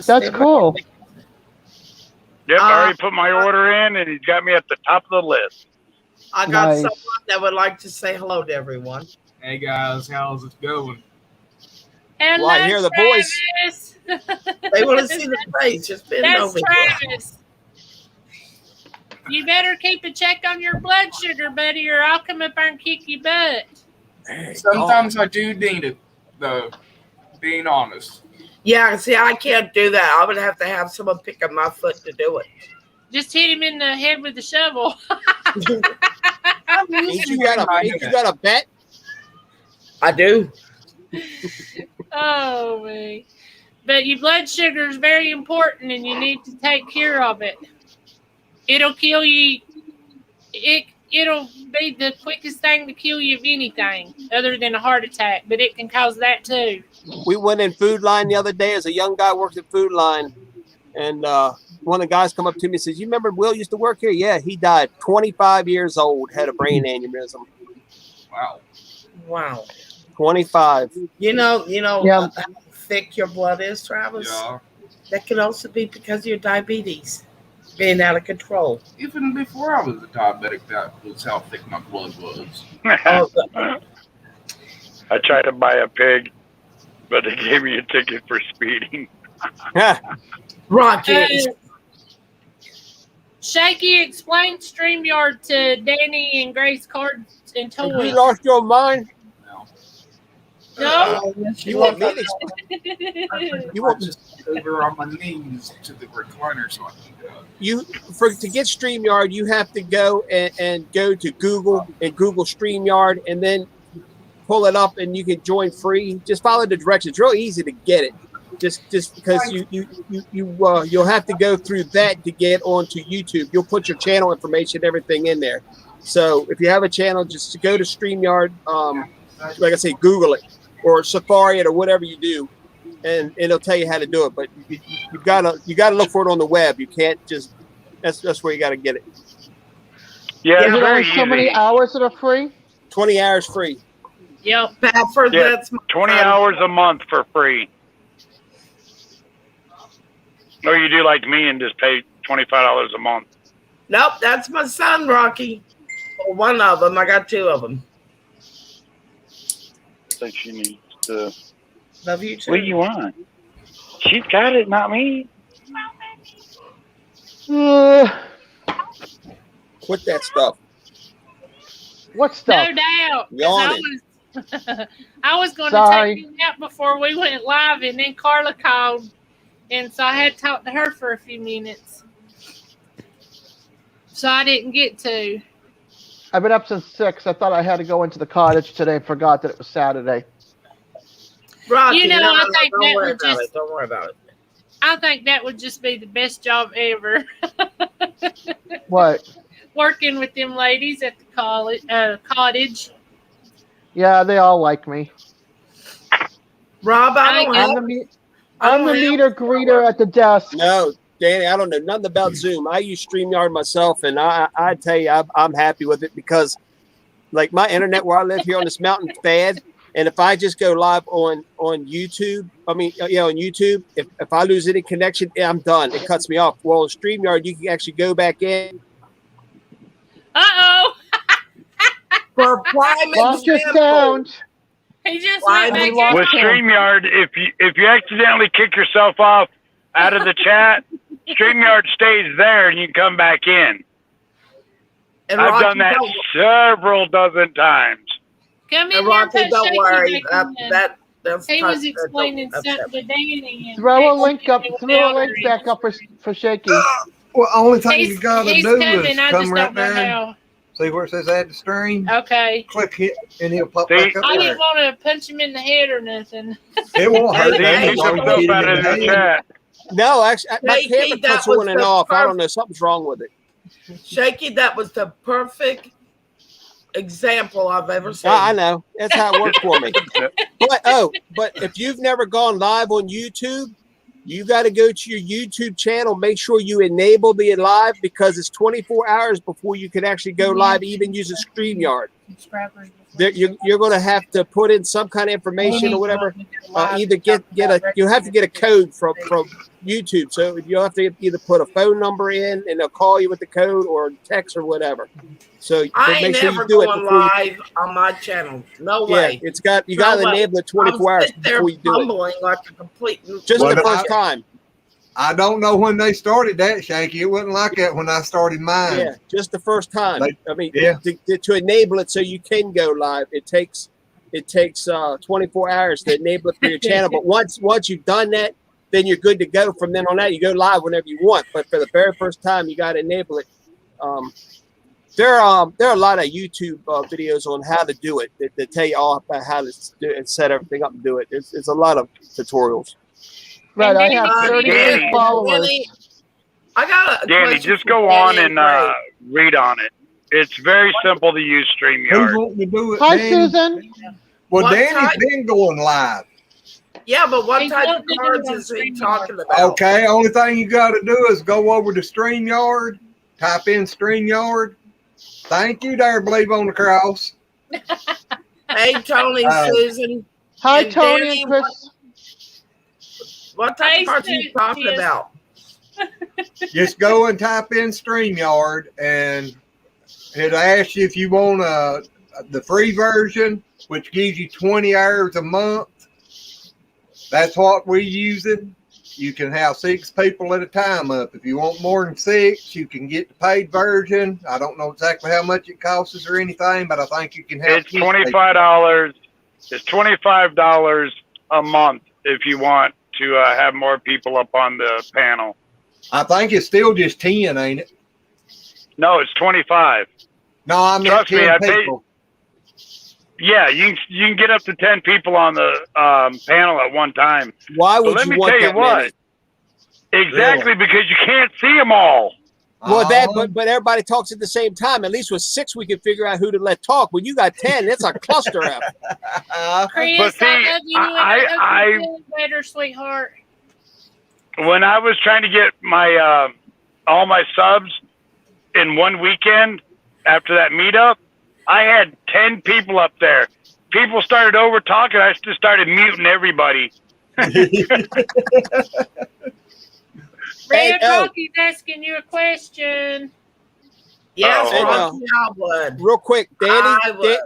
[SPEAKER 5] That's cool.
[SPEAKER 8] Yep, I already put my order in, and he's got me at the top of the list.
[SPEAKER 7] I got
[SPEAKER 5] Nice.
[SPEAKER 7] someone that would like to say hello to everyone.
[SPEAKER 9] Hey guys, how's it going?
[SPEAKER 1] Hello,
[SPEAKER 6] Well, I hear the voice.
[SPEAKER 1] Travis.
[SPEAKER 7] They want to see the face. Just bend
[SPEAKER 1] That's
[SPEAKER 7] over here.
[SPEAKER 1] Travis. You better keep a check on your blood sugar, buddy, or I'll come up there and kick your butt.
[SPEAKER 9] Sometimes I do need it, though, being honest.
[SPEAKER 7] Yeah, see, I can't do that. I would have to have someone pick up my foot to do it.
[SPEAKER 1] Just hit him in the head with the shovel.
[SPEAKER 6] Ain't you got a bet?
[SPEAKER 7] I do.
[SPEAKER 1] Oh, man. But your blood sugar is very important, and you need to take care of it. It'll kill you. It'll be the quickest thing to kill you of anything other than a heart attack, but it can cause that too.
[SPEAKER 6] We went in Food Line the other day as a young guy works at Food Line, and one of the guys come up to me and says, "You remember Will used to work here?" Yeah, he died 25 years old, had a brain aneurysm.
[SPEAKER 9] Wow.
[SPEAKER 7] Wow.
[SPEAKER 6] 25.
[SPEAKER 7] You know
[SPEAKER 5] Yeah.
[SPEAKER 7] how thick your blood is, Travis?
[SPEAKER 9] Yeah.
[SPEAKER 7] That could also be because of your diabetes being out of control.
[SPEAKER 9] Even before I was a diabetic, that was how thick my blood was.
[SPEAKER 7] Oh,
[SPEAKER 8] I tried to buy a pig, but they gave me a ticket for speeding.
[SPEAKER 7] Rocky.
[SPEAKER 1] Shaky, explain StreamYard to Danny and Grace Cards and
[SPEAKER 6] Have
[SPEAKER 1] Toys.
[SPEAKER 6] you lost your mind?
[SPEAKER 1] No?
[SPEAKER 6] You want me to? You want
[SPEAKER 9] just over on my knees to the recliner so I can go.
[SPEAKER 6] to get StreamYard, you have to go and go to Google and Google StreamYard, and then pull it up, and you can join free. Just follow the directions. It's real easy to get it. Just because you'll have to go through that to get onto YouTube. You'll put your channel information, everything in there. So if you have a channel, just go to StreamYard. Like I say, Google it or Safari it or whatever you do, and it'll tell you how to do it. But you gotta look for it on the web. You can't just. That's where you got to get it.
[SPEAKER 8] Yeah,
[SPEAKER 5] Is
[SPEAKER 8] it's
[SPEAKER 5] it
[SPEAKER 8] very
[SPEAKER 5] only so many
[SPEAKER 8] easy.
[SPEAKER 5] hours that are free?
[SPEAKER 6] 20 hours free.
[SPEAKER 1] Yep.
[SPEAKER 7] Bafford,
[SPEAKER 8] Yeah,
[SPEAKER 7] that's my
[SPEAKER 8] 20
[SPEAKER 7] son.
[SPEAKER 8] hours a month for free. Or you do like me and just pay $25 a month.
[SPEAKER 7] Nope, that's my son, Rocky. Well, one of them. I got two of them.
[SPEAKER 8] I think she needs to.
[SPEAKER 7] Love you too.
[SPEAKER 8] What do you want? She's got it, not me.
[SPEAKER 6] Quit that stuff.
[SPEAKER 5] What stuff?
[SPEAKER 1] No doubt. 'Cause
[SPEAKER 6] Yawning.
[SPEAKER 1] I was going to
[SPEAKER 5] Sorry.
[SPEAKER 1] take you out before we went live, and then Carla called, and so I had to talk to her for a few minutes. So I didn't get to.
[SPEAKER 5] I've been up since 6. I thought I had to go into the cottage today. Forgot that it was Saturday.
[SPEAKER 7] Rocky,
[SPEAKER 1] You know,
[SPEAKER 7] no,
[SPEAKER 1] I think
[SPEAKER 7] don't
[SPEAKER 1] that
[SPEAKER 7] worry
[SPEAKER 1] would
[SPEAKER 7] about
[SPEAKER 1] just-
[SPEAKER 7] it. Don't worry about it.
[SPEAKER 1] I think that would just be the best job ever.
[SPEAKER 5] What?
[SPEAKER 1] Working with them ladies at the cottage.
[SPEAKER 5] Yeah, they all like me.
[SPEAKER 7] Rob, I don't
[SPEAKER 1] I-
[SPEAKER 7] have.
[SPEAKER 5] I'm the meter greeter at the desk.
[SPEAKER 6] No, Danny, I don't know nothing about Zoom. I use StreamYard myself, and I tell you, I'm happy with it because, like, my internet where I live here on this mountain's bad. And if I just go live on YouTube, on YouTube, if I lose any connection, I'm done. It cuts me off. Well, StreamYard, you can actually go back in.
[SPEAKER 1] Uh-oh.
[SPEAKER 7] For prime
[SPEAKER 5] Lost your
[SPEAKER 7] example,
[SPEAKER 5] sound.
[SPEAKER 1] He just
[SPEAKER 7] Why
[SPEAKER 1] went
[SPEAKER 7] we
[SPEAKER 1] back
[SPEAKER 5] lost
[SPEAKER 1] in.
[SPEAKER 8] With StreamYard, if you accidentally kick yourself off out of the chat, StreamYard stays there and you can come back in.
[SPEAKER 7] and
[SPEAKER 8] I've
[SPEAKER 7] Rocky,
[SPEAKER 8] done that
[SPEAKER 7] don't-
[SPEAKER 8] several dozen times.
[SPEAKER 1] Come in
[SPEAKER 7] And
[SPEAKER 1] here and
[SPEAKER 7] Rocky,
[SPEAKER 1] put
[SPEAKER 7] don't
[SPEAKER 1] Shaky
[SPEAKER 7] worry.
[SPEAKER 1] back in.
[SPEAKER 7] That's
[SPEAKER 1] He
[SPEAKER 7] kind
[SPEAKER 1] was
[SPEAKER 7] of-
[SPEAKER 1] explaining
[SPEAKER 7] that's
[SPEAKER 1] something
[SPEAKER 7] upset.
[SPEAKER 1] to Danny. And
[SPEAKER 5] Throw a
[SPEAKER 1] Shaky
[SPEAKER 5] link up.
[SPEAKER 1] was
[SPEAKER 5] Throw a link
[SPEAKER 1] bothering.
[SPEAKER 5] back up for Shaky.
[SPEAKER 2] Well, only thing you
[SPEAKER 1] He's
[SPEAKER 2] gotta
[SPEAKER 1] coming.
[SPEAKER 2] do
[SPEAKER 1] I
[SPEAKER 2] is
[SPEAKER 1] just
[SPEAKER 2] come right
[SPEAKER 1] don't know
[SPEAKER 2] there.
[SPEAKER 1] how.
[SPEAKER 2] See where it says add to stream?
[SPEAKER 1] Okay.
[SPEAKER 2] Click it, and he'll pop
[SPEAKER 8] See?
[SPEAKER 2] back up
[SPEAKER 1] I
[SPEAKER 2] there.
[SPEAKER 1] didn't want to punch him in the head or nothing.
[SPEAKER 2] It won't hurt.
[SPEAKER 7] Hey,
[SPEAKER 8] See,
[SPEAKER 2] that
[SPEAKER 8] he
[SPEAKER 2] as
[SPEAKER 8] took
[SPEAKER 2] long as you
[SPEAKER 8] himself
[SPEAKER 2] get
[SPEAKER 8] out
[SPEAKER 2] him
[SPEAKER 8] of
[SPEAKER 2] in
[SPEAKER 8] the
[SPEAKER 2] the head.
[SPEAKER 8] chat.
[SPEAKER 6] No, actually, my
[SPEAKER 7] Shaky,
[SPEAKER 6] camera
[SPEAKER 7] that
[SPEAKER 6] cuts
[SPEAKER 7] was
[SPEAKER 6] on and
[SPEAKER 7] the
[SPEAKER 6] off. I
[SPEAKER 7] first-
[SPEAKER 6] don't know. Something's wrong with it.
[SPEAKER 7] Shaky, that was the perfect example I've ever seen.
[SPEAKER 6] I know. That's how it works for me. But if you've never gone live on YouTube, you got to go to your YouTube channel. Make sure you enable the live because it's 24 hours before you can actually go live, even using StreamYard. You're going to have to put in some kind of information or whatever. Either you have to get a code from YouTube. So you have to either put a phone number in and they'll call you with the code or text or whatever. So
[SPEAKER 7] I
[SPEAKER 6] make
[SPEAKER 7] ain't
[SPEAKER 6] sure
[SPEAKER 7] never
[SPEAKER 6] you do it
[SPEAKER 7] going
[SPEAKER 6] before you.
[SPEAKER 7] live on my channel. No
[SPEAKER 6] Yeah,
[SPEAKER 7] way.
[SPEAKER 6] you got to
[SPEAKER 7] No way.
[SPEAKER 6] enable it 24
[SPEAKER 7] I'm
[SPEAKER 6] hours
[SPEAKER 7] sitting there
[SPEAKER 6] before you do it.
[SPEAKER 7] fumbling like a complete.
[SPEAKER 6] Just
[SPEAKER 2] Well,
[SPEAKER 6] the
[SPEAKER 2] I-
[SPEAKER 6] first time.
[SPEAKER 2] I don't know when they started that, Shanky. It wasn't like that when I started mine.
[SPEAKER 6] Yeah, just the first time.
[SPEAKER 2] Like,
[SPEAKER 6] I mean,
[SPEAKER 2] yeah.
[SPEAKER 6] to enable it so you can go live, it takes 24 hours to enable it for your channel. But once you've done that, then you're good to go. From then on out, you go live whenever you want. But for the very first time, you got to enable it. There are a lot of YouTube videos on how to do it that tell you all about how to do it and set everything up and do it. It's a lot of tutorials.
[SPEAKER 5] Right, I have
[SPEAKER 1] Danny-
[SPEAKER 5] 38
[SPEAKER 8] Danny-
[SPEAKER 5] followers.
[SPEAKER 7] I got a
[SPEAKER 8] Danny,
[SPEAKER 7] question
[SPEAKER 8] just
[SPEAKER 7] for
[SPEAKER 8] go
[SPEAKER 7] Danny
[SPEAKER 8] on and
[SPEAKER 7] Gray.
[SPEAKER 8] read on it. It's very simple to use
[SPEAKER 2] Who's
[SPEAKER 8] StreamYard.
[SPEAKER 2] wanting to do it?
[SPEAKER 5] Hi,
[SPEAKER 2] Danny?
[SPEAKER 5] Susan.
[SPEAKER 2] Well,
[SPEAKER 7] What
[SPEAKER 2] Danny's
[SPEAKER 7] type-
[SPEAKER 2] been going live.
[SPEAKER 7] Yeah, but what
[SPEAKER 1] They
[SPEAKER 7] type
[SPEAKER 1] don't
[SPEAKER 7] of
[SPEAKER 1] do it
[SPEAKER 7] cards
[SPEAKER 1] on
[SPEAKER 7] is he
[SPEAKER 1] StreamYard.
[SPEAKER 7] talking about?
[SPEAKER 2] Okay, only thing you got to do is go over to StreamYard, type in StreamYard. Thank you there, Believe on the Cross.
[SPEAKER 7] Hey, Tony, Susan,
[SPEAKER 5] Hi,
[SPEAKER 7] And
[SPEAKER 5] Tony
[SPEAKER 7] Danny,
[SPEAKER 5] and Chris.
[SPEAKER 7] what type
[SPEAKER 1] Hey,
[SPEAKER 7] of cards are you talking
[SPEAKER 1] Susan.
[SPEAKER 7] about?
[SPEAKER 2] Just go and type in StreamYard, and it'll ask you if you want the free version, which gives you 20 hours a month. That's what we're using. You can have 6 people at a time up. If you want more than 6, you can get the paid version. I don't know exactly how much it costs or anything, but I think you can have.
[SPEAKER 8] It's $25. It's $25 a month if you want to have more people up on the panel.
[SPEAKER 2] I think it's still just 10, ain't it?
[SPEAKER 8] No, it's 25.
[SPEAKER 2] No, I meant
[SPEAKER 8] Trust me,
[SPEAKER 2] 10
[SPEAKER 8] I paid-
[SPEAKER 2] people.
[SPEAKER 8] Yeah, you can get up to 10 people on the panel at one time.
[SPEAKER 6] Why
[SPEAKER 8] But
[SPEAKER 6] would
[SPEAKER 8] let
[SPEAKER 6] you
[SPEAKER 8] me
[SPEAKER 6] want
[SPEAKER 8] tell you
[SPEAKER 6] that
[SPEAKER 8] what.
[SPEAKER 6] many?
[SPEAKER 8] Exactly, because you can't see them all.
[SPEAKER 6] Well,
[SPEAKER 2] Oh,
[SPEAKER 6] but everybody talks at the same time. At least with 6, we can figure out who to let talk. When you got 10, it's a cluster F.
[SPEAKER 1] Chris,
[SPEAKER 8] But see,
[SPEAKER 1] I love you. And I hope you're feeling better, sweetheart.
[SPEAKER 8] When I was trying to get my all my subs in one weekend after that meetup, I had 10 people up there. People started over talking. I just started muting everybody.
[SPEAKER 1] Red
[SPEAKER 6] Hey,
[SPEAKER 1] Rocky's asking you a question.
[SPEAKER 7] Yes,
[SPEAKER 8] Uh-oh.
[SPEAKER 7] Rocky, I would.
[SPEAKER 6] real quick,
[SPEAKER 7] I
[SPEAKER 6] Danny.
[SPEAKER 7] would.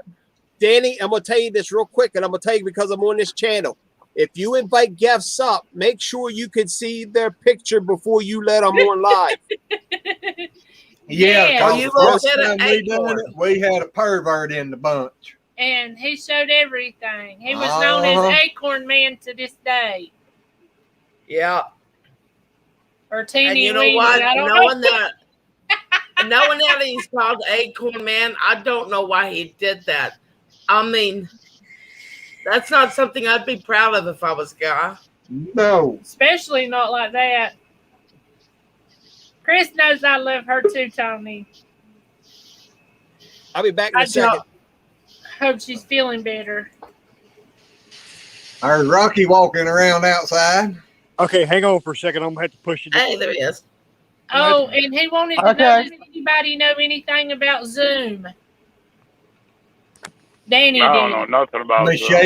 [SPEAKER 6] Danny, I'm gonna tell you this real quick, and I'm gonna tell you because I'm on this channel. If you invite guests up, make sure you can see their picture before you let them on live.
[SPEAKER 2] Yeah,
[SPEAKER 1] Yes.
[SPEAKER 7] Oh,
[SPEAKER 2] because
[SPEAKER 7] you
[SPEAKER 2] the
[SPEAKER 7] looked
[SPEAKER 2] first
[SPEAKER 7] at
[SPEAKER 2] time
[SPEAKER 7] an
[SPEAKER 2] we done
[SPEAKER 7] acorn.
[SPEAKER 2] it, we had a pervert in the bunch.
[SPEAKER 1] And he showed everything. He was known as Acorn Man to this day.
[SPEAKER 7] Yeah.
[SPEAKER 1] Or
[SPEAKER 7] And
[SPEAKER 1] Teeny
[SPEAKER 7] you know
[SPEAKER 1] Weeny.
[SPEAKER 7] what?
[SPEAKER 1] I don't
[SPEAKER 7] Knowing
[SPEAKER 1] know.
[SPEAKER 7] that, knowing that he's called Acorn Man, I don't know why he did that. I mean, that's not something I'd be proud of if I was a guy.
[SPEAKER 2] No.
[SPEAKER 1] Especially not like that. Chris knows I love her too, Tony.
[SPEAKER 6] I'll be back in a second.
[SPEAKER 1] Hope she's feeling better.
[SPEAKER 2] There's Rocky walking around outside.
[SPEAKER 10] Okay, hang on for a second. I'm gonna have to push it.
[SPEAKER 7] Hey, there he is.
[SPEAKER 1] Oh, and he wanted to know,
[SPEAKER 5] Okay.
[SPEAKER 1] does anybody know anything about Zoom? Danny
[SPEAKER 8] I
[SPEAKER 1] did.
[SPEAKER 8] don't know nothing about that.
[SPEAKER 2] Michelle.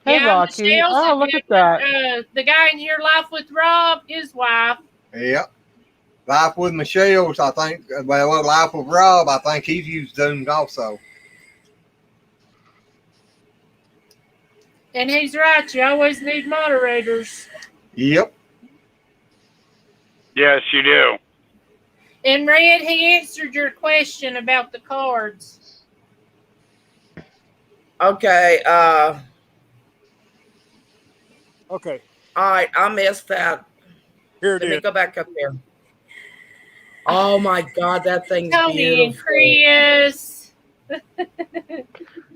[SPEAKER 5] Hey,
[SPEAKER 1] Yeah,
[SPEAKER 5] Rocky.
[SPEAKER 1] Michelle's
[SPEAKER 5] Oh, look at that.
[SPEAKER 1] the guy in here, Life with Rob, his wife.
[SPEAKER 2] Yep. Life with Michelle's, I think. Well, Life with Rob, I think he's used Zoom also.
[SPEAKER 1] And he's right. You always need moderators.
[SPEAKER 2] Yep.
[SPEAKER 8] Yes, you do.
[SPEAKER 1] And Red, he answered your question about the cards.
[SPEAKER 7] Okay.
[SPEAKER 10] Okay,
[SPEAKER 7] All right. I missed that.
[SPEAKER 10] here it
[SPEAKER 7] Let me
[SPEAKER 10] is.
[SPEAKER 7] go back up there. Oh my God, that thing's
[SPEAKER 1] Tony and
[SPEAKER 7] beautiful.
[SPEAKER 1] Chris.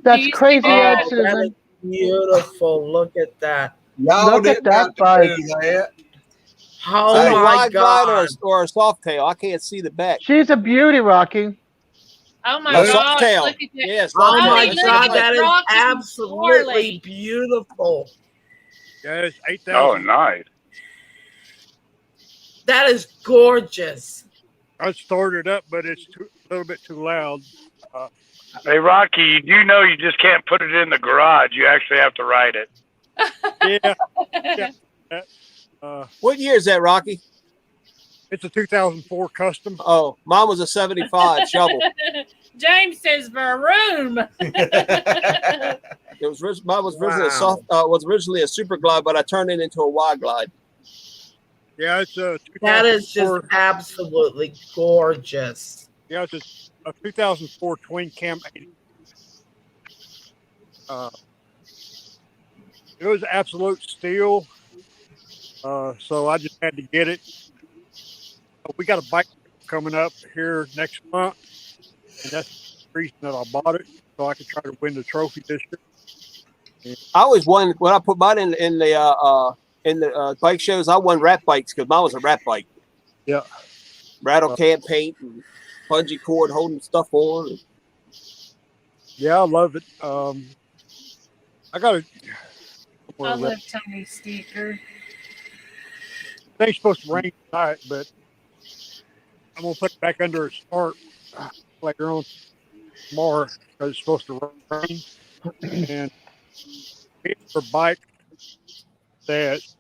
[SPEAKER 5] That's
[SPEAKER 1] you
[SPEAKER 5] crazy,
[SPEAKER 1] see
[SPEAKER 5] Ed
[SPEAKER 7] Oh, that is
[SPEAKER 5] Susan.
[SPEAKER 7] beautiful. Look at that.
[SPEAKER 2] Y'all
[SPEAKER 5] Look at
[SPEAKER 2] didn't
[SPEAKER 5] that
[SPEAKER 2] have to
[SPEAKER 5] bike.
[SPEAKER 2] do that.
[SPEAKER 7] Oh
[SPEAKER 6] Is that a
[SPEAKER 7] my
[SPEAKER 6] wide glide
[SPEAKER 7] God.
[SPEAKER 6] or a soft tail? I can't see the back.
[SPEAKER 5] She's a beauty, Rocky.
[SPEAKER 1] Oh my
[SPEAKER 6] No,
[SPEAKER 2] Look.
[SPEAKER 6] soft
[SPEAKER 1] gosh,
[SPEAKER 6] tail.
[SPEAKER 1] look at that.
[SPEAKER 6] Yeah, soft
[SPEAKER 7] Oh
[SPEAKER 6] tail.
[SPEAKER 7] my
[SPEAKER 1] Tony,
[SPEAKER 6] Let's see
[SPEAKER 1] look
[SPEAKER 6] the
[SPEAKER 7] God,
[SPEAKER 1] at
[SPEAKER 6] bike.
[SPEAKER 7] that is
[SPEAKER 1] Rocky
[SPEAKER 7] absolutely
[SPEAKER 1] Harley.
[SPEAKER 7] beautiful.
[SPEAKER 10] Yeah, it's
[SPEAKER 8] Oh,
[SPEAKER 10] 8,000.
[SPEAKER 8] nice.
[SPEAKER 7] That is gorgeous.
[SPEAKER 10] I started up, but it's a little bit too loud.
[SPEAKER 8] Hey, Rocky, you do know you just can't put it in the garage. You actually have to ride it.
[SPEAKER 10] Yeah.
[SPEAKER 6] What year is that, Rocky?
[SPEAKER 10] It's a 2004 custom.
[SPEAKER 6] Oh, mine was a 75 shovel.
[SPEAKER 1] James says Vroom.
[SPEAKER 6] It was mine was originally a
[SPEAKER 7] Wow.
[SPEAKER 6] soft. Was originally a super glide, but I turned it into a wide glide.
[SPEAKER 10] Yeah, it's a
[SPEAKER 7] That is just
[SPEAKER 10] 2004.
[SPEAKER 7] absolutely gorgeous.
[SPEAKER 10] Yeah, it's a 2004 twin cam 80. It was absolute steel. So I just had to get it. We got a bike coming up here next month, and that's the reason that I bought it, so I could try to win the trophy this year.
[SPEAKER 6] I always won when I put mine in the bike shows. I won rat bikes because mine was a rat bike.
[SPEAKER 10] Yeah.
[SPEAKER 6] Rattle can paint and bungee cord holding stuff on.
[SPEAKER 10] Yeah, I love it. I got a.
[SPEAKER 1] I love Tony's sticker.
[SPEAKER 10] Thing's supposed to rain tonight, but I'm gonna put it back under a tarp later on tomorrow because it's supposed to rain. And it's a bike that's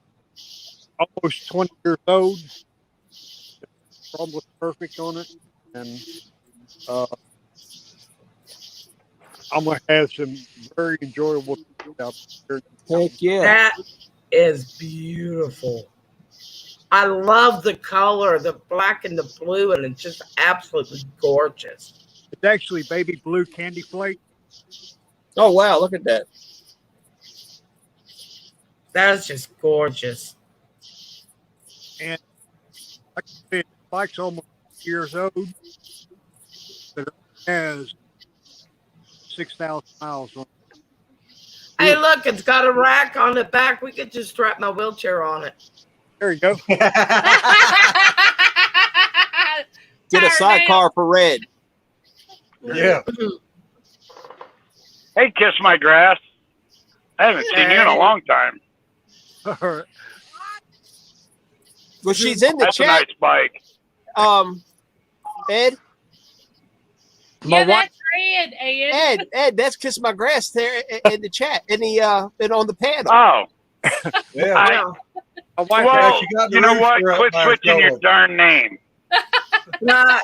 [SPEAKER 10] almost 20 years old. It's almost perfect on it, and I'm gonna have some very enjoyable things out there.
[SPEAKER 6] Heck yeah!
[SPEAKER 7] That is beautiful. I love the color, the black and the blue, and it's just absolutely gorgeous.
[SPEAKER 10] It's actually baby blue candy flake.
[SPEAKER 6] Oh wow! Look at that.
[SPEAKER 7] That is just gorgeous.
[SPEAKER 10] And like I said, the bike's almost years old, but it has 6,000 miles on it.
[SPEAKER 7] Hey, look, it's got a rack on the back. We could just strap my wheelchair on it.
[SPEAKER 10] There you go.
[SPEAKER 6] Get a sidecar for Red.
[SPEAKER 2] Yeah.
[SPEAKER 8] Hey, Kiss My Grass. I haven't seen you in a long time.
[SPEAKER 10] All right.
[SPEAKER 6] Well, she's in the
[SPEAKER 8] That's a
[SPEAKER 6] chat.
[SPEAKER 8] nice bike.
[SPEAKER 6] Ed,
[SPEAKER 1] Yeah, that's Ed.
[SPEAKER 6] Ed, that's Kiss My Grass there in the chat, and on the panel.
[SPEAKER 8] Oh,
[SPEAKER 2] Yeah.
[SPEAKER 8] I,
[SPEAKER 10] My wife
[SPEAKER 8] Well,
[SPEAKER 2] she got the
[SPEAKER 8] you know what?
[SPEAKER 2] rooster up
[SPEAKER 8] Quit
[SPEAKER 2] by
[SPEAKER 8] switching your
[SPEAKER 2] herself.
[SPEAKER 8] darn name.
[SPEAKER 7] Not,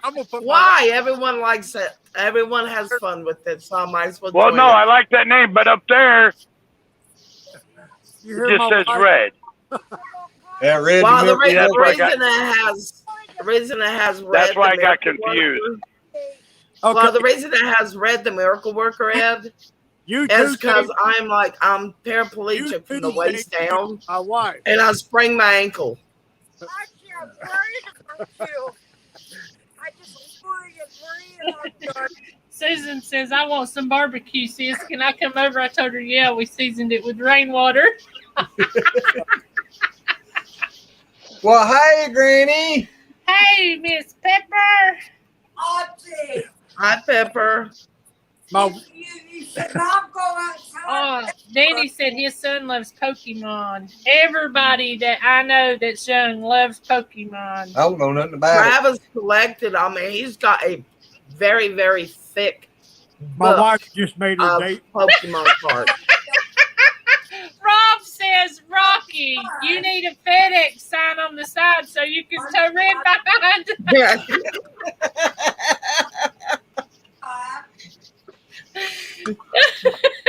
[SPEAKER 10] I'm gonna put
[SPEAKER 7] why? Everyone likes it. Everyone has fun with it, so I might as well
[SPEAKER 8] Well,
[SPEAKER 7] join
[SPEAKER 8] no,
[SPEAKER 7] it.
[SPEAKER 8] I like that name, but up there
[SPEAKER 10] You
[SPEAKER 8] it
[SPEAKER 10] hear
[SPEAKER 8] just
[SPEAKER 10] my
[SPEAKER 8] says
[SPEAKER 10] wife?
[SPEAKER 8] red.
[SPEAKER 2] Yeah, red
[SPEAKER 7] Well, the,
[SPEAKER 2] milk.
[SPEAKER 8] Yeah, that's why I got-
[SPEAKER 7] reason it has red.
[SPEAKER 8] That's why
[SPEAKER 7] the
[SPEAKER 8] I got
[SPEAKER 7] Miracle
[SPEAKER 8] confused.
[SPEAKER 7] Worker-
[SPEAKER 10] Okay.
[SPEAKER 7] Well, the reason it has red, the Miracle Worker, Ed,
[SPEAKER 10] you
[SPEAKER 7] is
[SPEAKER 10] too,
[SPEAKER 7] because
[SPEAKER 10] Dave.
[SPEAKER 7] I'm
[SPEAKER 10] You
[SPEAKER 7] paraplegic from the
[SPEAKER 10] too,
[SPEAKER 7] waist
[SPEAKER 10] Dave.
[SPEAKER 7] down,
[SPEAKER 10] My wife.
[SPEAKER 7] and I sprained my ankle.
[SPEAKER 11] Archie, I'm worried about you. I just worry and worry.
[SPEAKER 1] Susan says, I want some barbecue, sis. Can I come over? I told her, yeah, we seasoned it with rainwater.
[SPEAKER 2] Well, hey, Granny.
[SPEAKER 1] Hey, Miss Pepper.
[SPEAKER 11] Archie,
[SPEAKER 7] Hi, Pepper.
[SPEAKER 10] My
[SPEAKER 11] you should not go outside.
[SPEAKER 1] Danny said his son loves Pokemon. Everybody that I know that's young loves Pokemon.
[SPEAKER 2] I don't know nothing about
[SPEAKER 7] Travis collected. I mean, he's got a very, very thick
[SPEAKER 10] my
[SPEAKER 7] book
[SPEAKER 10] wife just made her
[SPEAKER 7] of
[SPEAKER 10] date.
[SPEAKER 7] Pokemon cards.
[SPEAKER 1] Rob says, Rocky, you need a FedEx sign on the side so you can tow red behind.
[SPEAKER 7] Yeah.
[SPEAKER 2] it.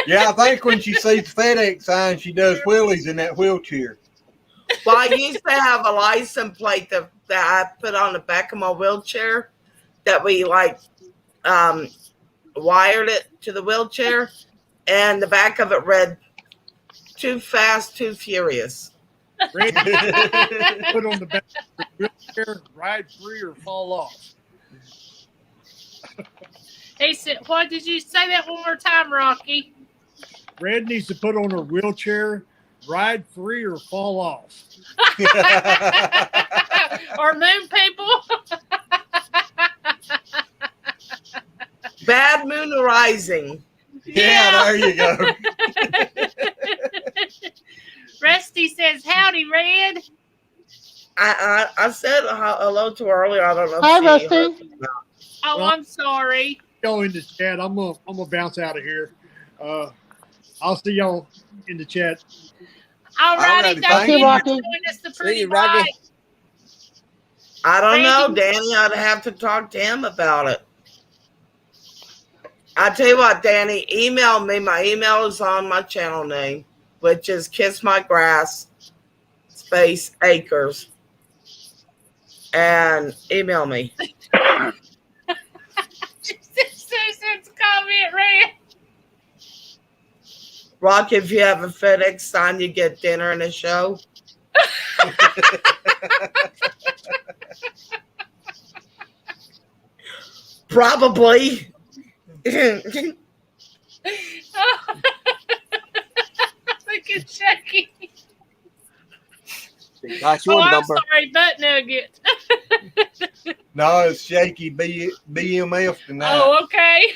[SPEAKER 2] Yeah, I think when she sees the FedEx sign, she does wheelies in that wheelchair.
[SPEAKER 7] Well, I used to have a license plate that I put on the back of my wheelchair that we wired it to the wheelchair, and the back of it read, "Too fast, too furious."
[SPEAKER 10] Red, put on the back of the wheelchair, ride free or fall off.
[SPEAKER 1] He said, what did you say that one more time, Rocky?
[SPEAKER 10] Red needs to put on her wheelchair, ride free or fall off.
[SPEAKER 1] Or moon people?
[SPEAKER 7] Bad Moon Rising.
[SPEAKER 2] Yeah, there you go.
[SPEAKER 1] Rusty says, howdy, Red.
[SPEAKER 7] I said hello to her earlier. I don't know.
[SPEAKER 5] Hi,
[SPEAKER 7] if she heard
[SPEAKER 5] Rusty.
[SPEAKER 7] me or not.
[SPEAKER 1] Oh,
[SPEAKER 10] Well,
[SPEAKER 1] I'm sorry.
[SPEAKER 10] Y'all in the chat. I'm gonna bounce out of here. I'll see y'all in the chat.
[SPEAKER 1] All righty,
[SPEAKER 2] Alrighty,
[SPEAKER 1] don't
[SPEAKER 2] thank
[SPEAKER 1] forget
[SPEAKER 5] you,
[SPEAKER 1] to
[SPEAKER 5] Rocky.
[SPEAKER 1] join us the pretty
[SPEAKER 6] you, Rocky.
[SPEAKER 1] light.
[SPEAKER 7] I don't know,
[SPEAKER 1] Randy?
[SPEAKER 7] Danny. I'd have to talk to him about it. I tell you what, Danny, email me. My email is on my channel name, which is Kiss-My-Grass _acres. And email me.
[SPEAKER 1] Susan's comment, Red.
[SPEAKER 7] Rock, if you have a FedEx sign, you get dinner and a show. Probably.
[SPEAKER 1] Look at Chucky.
[SPEAKER 6] Got
[SPEAKER 1] Oh,
[SPEAKER 6] your
[SPEAKER 1] I'm
[SPEAKER 6] number.
[SPEAKER 1] sorry, Butt Nugget.
[SPEAKER 2] No, it's shaky BMF tonight.
[SPEAKER 1] Oh, okay.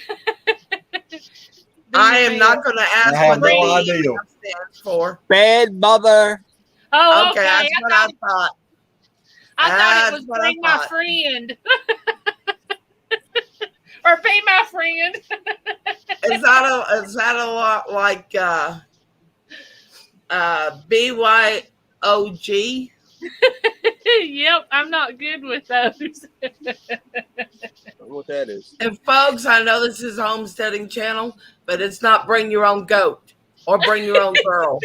[SPEAKER 7] I am not going to ask
[SPEAKER 2] I have
[SPEAKER 7] what
[SPEAKER 2] no
[SPEAKER 7] the
[SPEAKER 2] idea.
[SPEAKER 7] email stands for.
[SPEAKER 6] Bad mother.
[SPEAKER 1] Oh,
[SPEAKER 7] Okay,
[SPEAKER 1] okay.
[SPEAKER 7] that's what I thought.
[SPEAKER 1] I thought it
[SPEAKER 7] That's
[SPEAKER 1] was
[SPEAKER 7] what I
[SPEAKER 1] bring my
[SPEAKER 7] thought.
[SPEAKER 1] friend. Or be my friend.
[SPEAKER 7] Is that a lot like BYOG?
[SPEAKER 1] Yep, I'm not good with those.
[SPEAKER 6] I don't know what that is.
[SPEAKER 7] And folks, I know this is a homesteading channel, but it's not bring your own goat or bring your own girl.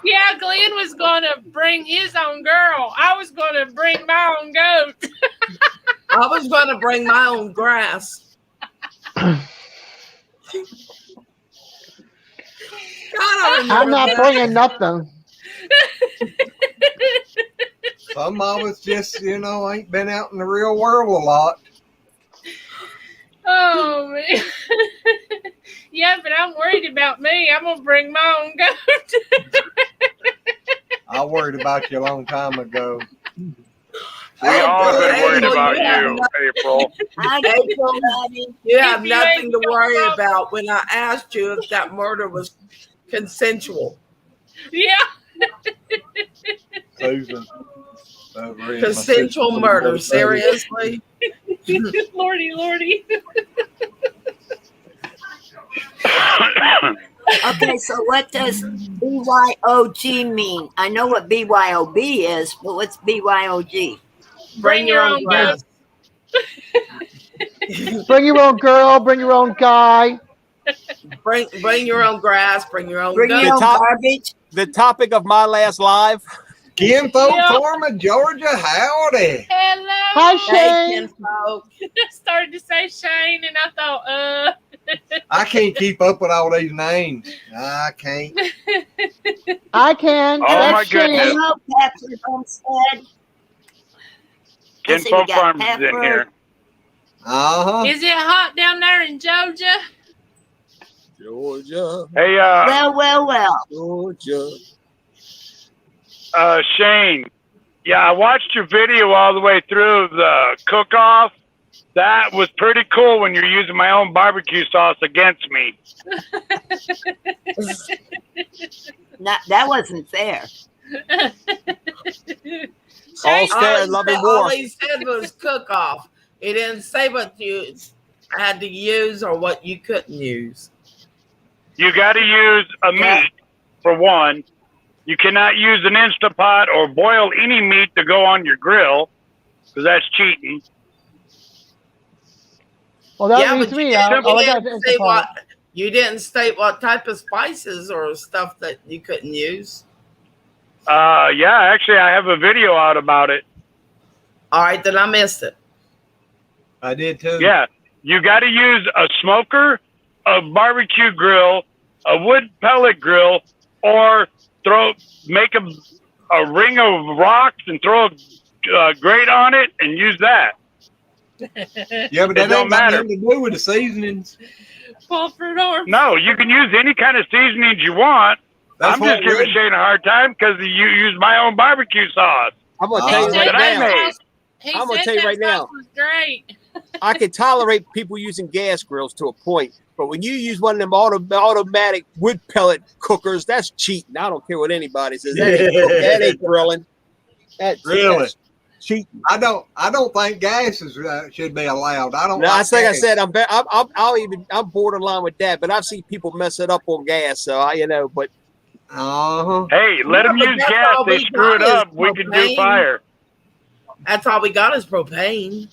[SPEAKER 1] Yeah, Glenn was going to bring his own girl. I was going to bring my own goat.
[SPEAKER 7] I was going to bring my own grass. God, I remember
[SPEAKER 5] I'm not
[SPEAKER 7] that.
[SPEAKER 5] bringing nothing.
[SPEAKER 2] Some of us just, ain't been out in the real world a lot.
[SPEAKER 1] Oh, man. Yeah, but I'm worried about me. I'm going to bring my own goat.
[SPEAKER 2] I worried about you a long time ago.
[SPEAKER 8] We all been
[SPEAKER 7] Hey,
[SPEAKER 8] worried
[SPEAKER 7] well,
[SPEAKER 8] about
[SPEAKER 7] you have
[SPEAKER 8] you, April.
[SPEAKER 7] April, you have
[SPEAKER 1] If you
[SPEAKER 7] nothing
[SPEAKER 1] ain't
[SPEAKER 7] to worry
[SPEAKER 1] talking
[SPEAKER 7] about when I asked you if that murder was consensual.
[SPEAKER 1] Yeah.
[SPEAKER 2] Susan. over in my
[SPEAKER 7] Consensual
[SPEAKER 2] sister's
[SPEAKER 7] murder,
[SPEAKER 2] birthday.
[SPEAKER 7] seriously?
[SPEAKER 1] Lordy, Lordy.
[SPEAKER 11] Okay, so what does BYOG mean? I know what BYOB is, but what's BYOG?
[SPEAKER 7] Bring your own grass.
[SPEAKER 5] Bring your own girl, bring your own guy.
[SPEAKER 7] Bring your own grass. Bring your own.
[SPEAKER 11] Bring your own garbage.
[SPEAKER 6] The topic of my last live.
[SPEAKER 2] Kinfolk Farmer, Georgia, howdy.
[SPEAKER 1] Hello.
[SPEAKER 5] Hi, Shane.
[SPEAKER 7] Kinfolk.
[SPEAKER 1] I started to say Shane, and I thought,
[SPEAKER 2] I can't keep up with all these names. I can't.
[SPEAKER 5] I can.
[SPEAKER 8] Oh,
[SPEAKER 5] That's
[SPEAKER 8] my goodness.
[SPEAKER 5] Shane.
[SPEAKER 11] Hello, Patrick Homestead. Let's see, we
[SPEAKER 8] Kinfolk
[SPEAKER 11] got
[SPEAKER 8] Farms is in
[SPEAKER 11] Pepper.
[SPEAKER 8] here.
[SPEAKER 2] Uh-huh.
[SPEAKER 1] is it hot down there in Georgia?
[SPEAKER 6] Georgia,
[SPEAKER 8] Hey,
[SPEAKER 11] Well.
[SPEAKER 6] Georgia.
[SPEAKER 8] Shane. Yeah, I watched your video all the way through the cook-off. That was pretty cool when you're using my own barbecue sauce against me.
[SPEAKER 11] That wasn't fair.
[SPEAKER 6] All fair and loving
[SPEAKER 7] All
[SPEAKER 6] war.
[SPEAKER 7] he said was cook off. He didn't say what you had to use or what you couldn't use.
[SPEAKER 8] You got to use a meat, for one. You cannot use an Instapot or boil any meat to go on your grill, because that's cheating.
[SPEAKER 5] Well, that
[SPEAKER 7] Yeah,
[SPEAKER 5] leaves
[SPEAKER 7] but
[SPEAKER 5] me
[SPEAKER 7] you
[SPEAKER 5] out.
[SPEAKER 7] didn't,
[SPEAKER 5] All I
[SPEAKER 7] you
[SPEAKER 5] got
[SPEAKER 7] didn't
[SPEAKER 5] is
[SPEAKER 7] say
[SPEAKER 5] the part.
[SPEAKER 7] you didn't state what type of spices or stuff that you couldn't use.
[SPEAKER 8] Yeah, actually, I have a video out about it.
[SPEAKER 7] All right, then I missed it.
[SPEAKER 2] I did too.
[SPEAKER 8] Yeah, you got to use a smoker, a barbecue grill, a wood pellet grill, or make a ring of rocks and throw a grate on it and use that.
[SPEAKER 2] Yeah, but
[SPEAKER 8] It
[SPEAKER 2] that
[SPEAKER 8] don't
[SPEAKER 2] ain't got
[SPEAKER 8] matter.
[SPEAKER 2] nothing to do with the seasonings.
[SPEAKER 1] Paul Fredor.
[SPEAKER 8] No, you can use any kind of seasonings you want.
[SPEAKER 2] That's
[SPEAKER 8] I'm just
[SPEAKER 2] what
[SPEAKER 8] giving Shane a hard time because you use my own barbecue sauce.
[SPEAKER 6] I'm gonna
[SPEAKER 2] He
[SPEAKER 6] tell you
[SPEAKER 2] said
[SPEAKER 6] right
[SPEAKER 8] that
[SPEAKER 6] now.
[SPEAKER 8] made.
[SPEAKER 1] He
[SPEAKER 6] I'm gonna
[SPEAKER 1] said
[SPEAKER 6] tell you
[SPEAKER 1] that
[SPEAKER 6] right now.
[SPEAKER 1] sauce was great.
[SPEAKER 6] I can tolerate people using gas grills to a point, but when you use one of them automatic wood pellet cookers, that's cheating. I don't care what anybody says. That ain't grilling. That's cheating.
[SPEAKER 2] I don't think gases should be allowed. I don't.
[SPEAKER 6] No,
[SPEAKER 2] like
[SPEAKER 6] it's like I
[SPEAKER 2] gas.
[SPEAKER 6] said, I'm borderline with that, but I've seen people mess it up on gas. So but
[SPEAKER 2] Uh-huh.
[SPEAKER 8] Hey, let them
[SPEAKER 7] but
[SPEAKER 8] use
[SPEAKER 7] that's
[SPEAKER 8] gas.
[SPEAKER 7] all
[SPEAKER 8] They
[SPEAKER 7] we
[SPEAKER 8] screw it
[SPEAKER 7] got is
[SPEAKER 8] up. We can do
[SPEAKER 7] propane.
[SPEAKER 8] fire.
[SPEAKER 7] That's all we got is propane.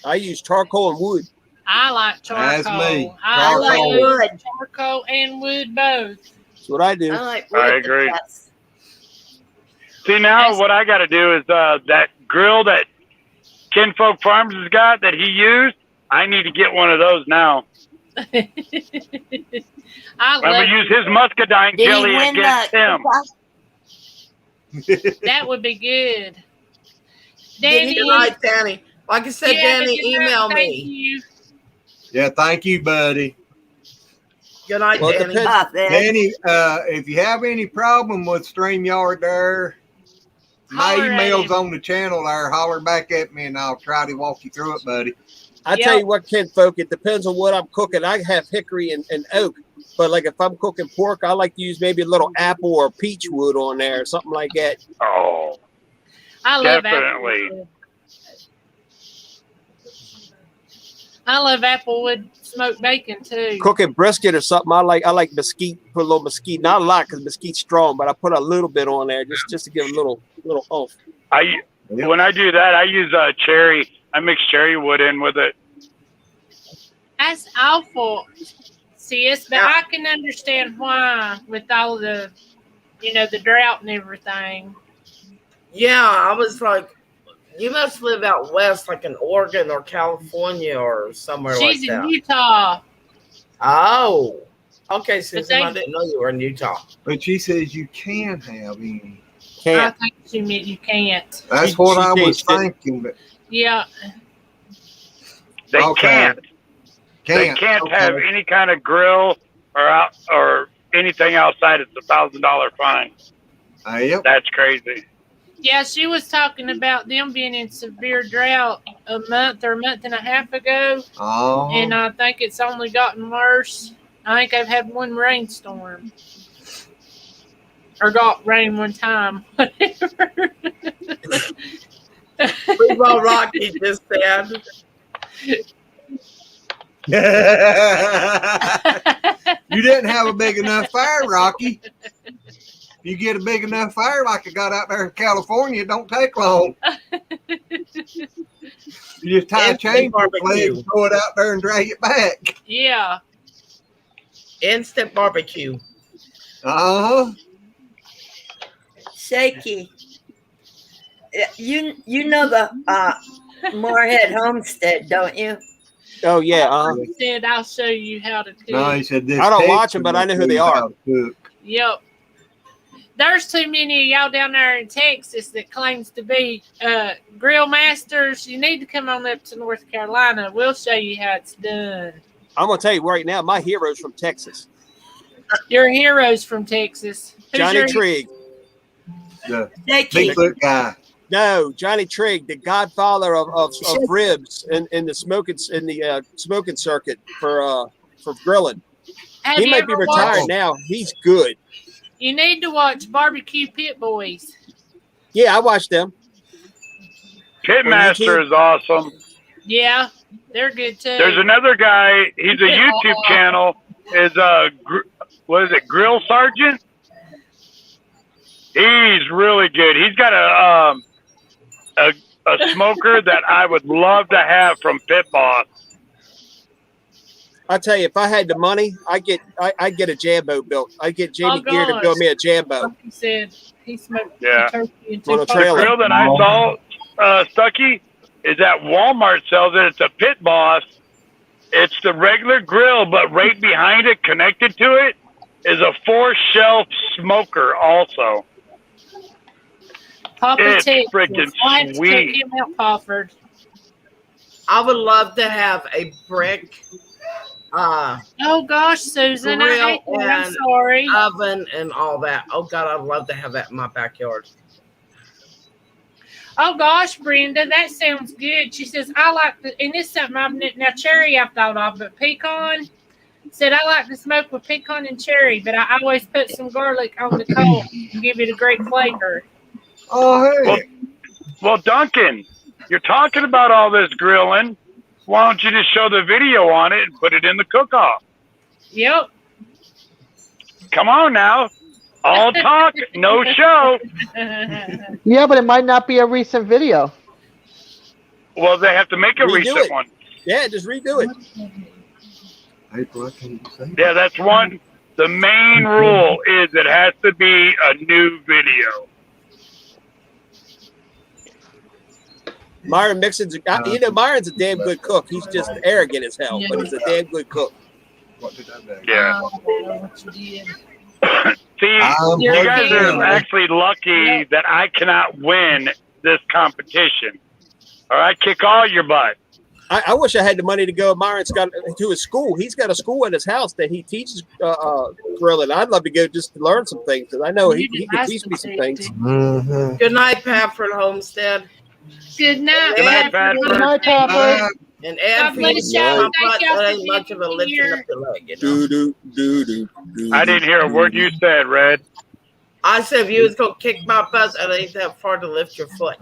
[SPEAKER 6] I use charcoal and wood.
[SPEAKER 1] I like charcoal.
[SPEAKER 2] That's me.
[SPEAKER 1] I
[SPEAKER 11] I like
[SPEAKER 2] Charcoal.
[SPEAKER 1] love
[SPEAKER 11] wood.
[SPEAKER 1] charcoal and wood both.
[SPEAKER 6] That's what I do.
[SPEAKER 11] I like wood.
[SPEAKER 8] I agree.
[SPEAKER 11] the best.
[SPEAKER 8] See, now what I got to do is that grill that Kinfolk Farms has got that he used, I need to get one of those now.
[SPEAKER 1] I
[SPEAKER 8] I'm
[SPEAKER 1] love
[SPEAKER 8] going to use his muscadine
[SPEAKER 11] Did he
[SPEAKER 8] jelly
[SPEAKER 11] win
[SPEAKER 8] against him.
[SPEAKER 1] that would be good.
[SPEAKER 7] Good
[SPEAKER 1] Danny,
[SPEAKER 7] night, Danny. Like I said,
[SPEAKER 1] yeah,
[SPEAKER 7] Danny,
[SPEAKER 1] good night.
[SPEAKER 7] email
[SPEAKER 1] Thank
[SPEAKER 7] me.
[SPEAKER 1] you.
[SPEAKER 2] Yeah, thank you, buddy.
[SPEAKER 7] Good night,
[SPEAKER 6] Well, it
[SPEAKER 7] Danny.
[SPEAKER 6] depends.
[SPEAKER 11] Up there.
[SPEAKER 2] Danny, if you have any problem with StreamYard there, my
[SPEAKER 1] Holler at
[SPEAKER 2] email's
[SPEAKER 1] him.
[SPEAKER 2] on the channel there. Holler back at me and I'll try to walk you through it, buddy.
[SPEAKER 6] I tell you what, Kinfolk, it depends on what I'm cooking. I have hickory and oak, but like if I'm cooking pork, I like to use maybe a little apple or peach wood on there, or something like that.
[SPEAKER 8] Oh,
[SPEAKER 1] I love
[SPEAKER 8] definitely.
[SPEAKER 1] Applewood. I love Applewood smoked bacon too.
[SPEAKER 6] Cooking brisket or something, I like mesquite. Put a little mesquite, not a lot because mesquite's strong, but I put a little bit on there just to give a little oomph.
[SPEAKER 8] When I do that, I use cherry. I mix cherry wood in with it.
[SPEAKER 1] That's awful, sis, but I can understand why with all the, the drought and everything.
[SPEAKER 7] Yeah, I was like, you must live out west, like in Oregon or California or somewhere
[SPEAKER 1] She's
[SPEAKER 7] like that.
[SPEAKER 1] in Utah.
[SPEAKER 7] Oh, okay, Susan,
[SPEAKER 1] they-
[SPEAKER 7] I didn't know you were in Utah.
[SPEAKER 2] But she says you can have any.
[SPEAKER 1] I
[SPEAKER 6] Can't.
[SPEAKER 1] think she meant you can't.
[SPEAKER 2] That's
[SPEAKER 6] She-
[SPEAKER 2] what
[SPEAKER 6] she
[SPEAKER 2] I was
[SPEAKER 6] thinks that-
[SPEAKER 2] thinking, but
[SPEAKER 1] Yeah.
[SPEAKER 8] They
[SPEAKER 2] Okay.
[SPEAKER 8] They can't have any kind of grill or anything outside. It's $1,000 fine.
[SPEAKER 2] Yep.
[SPEAKER 8] That's crazy.
[SPEAKER 1] Yeah, she was talking about them being in severe drought a month or a month and a half ago,
[SPEAKER 2] Oh.
[SPEAKER 1] and I think it's only gotten worse. I think I've had one rainstorm. Or got rain one time. Whatever.
[SPEAKER 7] Freeball Rocky just said.
[SPEAKER 2] You didn't have a big enough fire, Rocky. You get a big enough fire like I got out there in California, it don't take long. You just tie a chain to the leg, throw it out there, and drag it back.
[SPEAKER 1] Yeah.
[SPEAKER 7] Instant barbecue.
[SPEAKER 2] Uh-huh.
[SPEAKER 11] Shaky. You know the Moorhead Homestead, don't you?
[SPEAKER 6] Oh yeah.
[SPEAKER 1] He said, "I'll show you how to cook."
[SPEAKER 2] No, he said this.
[SPEAKER 6] I don't watch them, but I know who they are.
[SPEAKER 1] Yep. There's too many of y'all down there in Texas that claims to be grill masters. You need to come on up to North Carolina. We'll show you how it's done.
[SPEAKER 6] I'm gonna tell you right now, my hero's from Texas.
[SPEAKER 1] Your heroes from Texas. Who's
[SPEAKER 6] Johnny Trigg.
[SPEAKER 2] The Bigfoot guy.
[SPEAKER 6] No, Johnny Trigg, the godfather of ribs in the smoking circuit for grilling. He might be retired now. He's good.
[SPEAKER 1] You need to watch Barbecue Pit Boys.
[SPEAKER 6] Yeah, I watched them.
[SPEAKER 8] Pitmaster is awesome.
[SPEAKER 1] Yeah, they're good too.
[SPEAKER 8] There's another guy. He's a YouTube channel. Is what is it? Grill Sergeant. He's really good. He's got a smoker that I would love to have from Pit Boss.
[SPEAKER 6] I tell you, if I had the money, I'd get a Jambo built. I'd get Jamie Gear to build me a Jambo.
[SPEAKER 1] Like you said, he smoked
[SPEAKER 8] Yeah.
[SPEAKER 1] turkey and
[SPEAKER 6] On a
[SPEAKER 8] The
[SPEAKER 6] trailer.
[SPEAKER 8] grill that I saw, Stucky, is at Walmart sells it. It's a Pit Boss. It's the regular grill, but right behind it, connected to it, is a 4-shelf smoker also.
[SPEAKER 1] Papa
[SPEAKER 8] It's
[SPEAKER 1] Texas.
[SPEAKER 8] freaking
[SPEAKER 1] I'll have to check
[SPEAKER 8] sweet.
[SPEAKER 1] him out, Pafford.
[SPEAKER 7] I would love to have a brick
[SPEAKER 1] Oh gosh, Susan, I
[SPEAKER 7] grill
[SPEAKER 1] hate that. I'm
[SPEAKER 7] and
[SPEAKER 1] sorry.
[SPEAKER 7] oven and all that. Oh God, I'd love to have that in my backyard.
[SPEAKER 1] Oh gosh, Brenda, that sounds good. She says, I like the, and this is something now cherry I've thought of, but pecan, said I like to smoke with pecan and cherry, but I always put some garlic on the coal and give it a great flavor.
[SPEAKER 2] Oh, hey.
[SPEAKER 8] Well, Duncan, you're talking about all this grilling. Why don't you just show the video on it and put it in the cook-off?
[SPEAKER 1] Yep.
[SPEAKER 8] Come on now. All talk, no show.
[SPEAKER 5] Yeah, but it might not be a recent video.
[SPEAKER 8] Well, they have to make a
[SPEAKER 6] Redo
[SPEAKER 8] recent
[SPEAKER 6] it.
[SPEAKER 8] one.
[SPEAKER 6] Yeah, just redo it.
[SPEAKER 2] April, I can't say.
[SPEAKER 8] Yeah, that's one. The main rule is it has to be a new video.
[SPEAKER 6] Myron Mixon's, Myron's a damn good cook. He's just arrogant as hell, but he's a damn good cook.
[SPEAKER 2] What did I do?
[SPEAKER 8] Yeah.
[SPEAKER 1] I don't know what you did.
[SPEAKER 8] See, you guys are actually lucky that I cannot win this competition, or I kick all your butt.
[SPEAKER 6] I wish I had the money to go. Myron's got to his school. He's got a school at his house that he teaches grilling. I'd love to go just to learn some things because I know he can teach me some things.
[SPEAKER 2] Mm-hmm.
[SPEAKER 7] Good night, Pafford Homestead.
[SPEAKER 1] Good night.
[SPEAKER 8] Good night, Patrick.
[SPEAKER 5] Good night, Papa.
[SPEAKER 7] And
[SPEAKER 1] God
[SPEAKER 7] Ed,
[SPEAKER 1] bless y'all. Thank y'all
[SPEAKER 7] that
[SPEAKER 1] for
[SPEAKER 7] ain't much of a
[SPEAKER 1] being
[SPEAKER 7] lifting
[SPEAKER 1] here.
[SPEAKER 7] up the leg, you know?
[SPEAKER 8] I didn't hear a word you said, Red.
[SPEAKER 7] I said if you was gonna kick my butt, it ain't that far to lift your foot.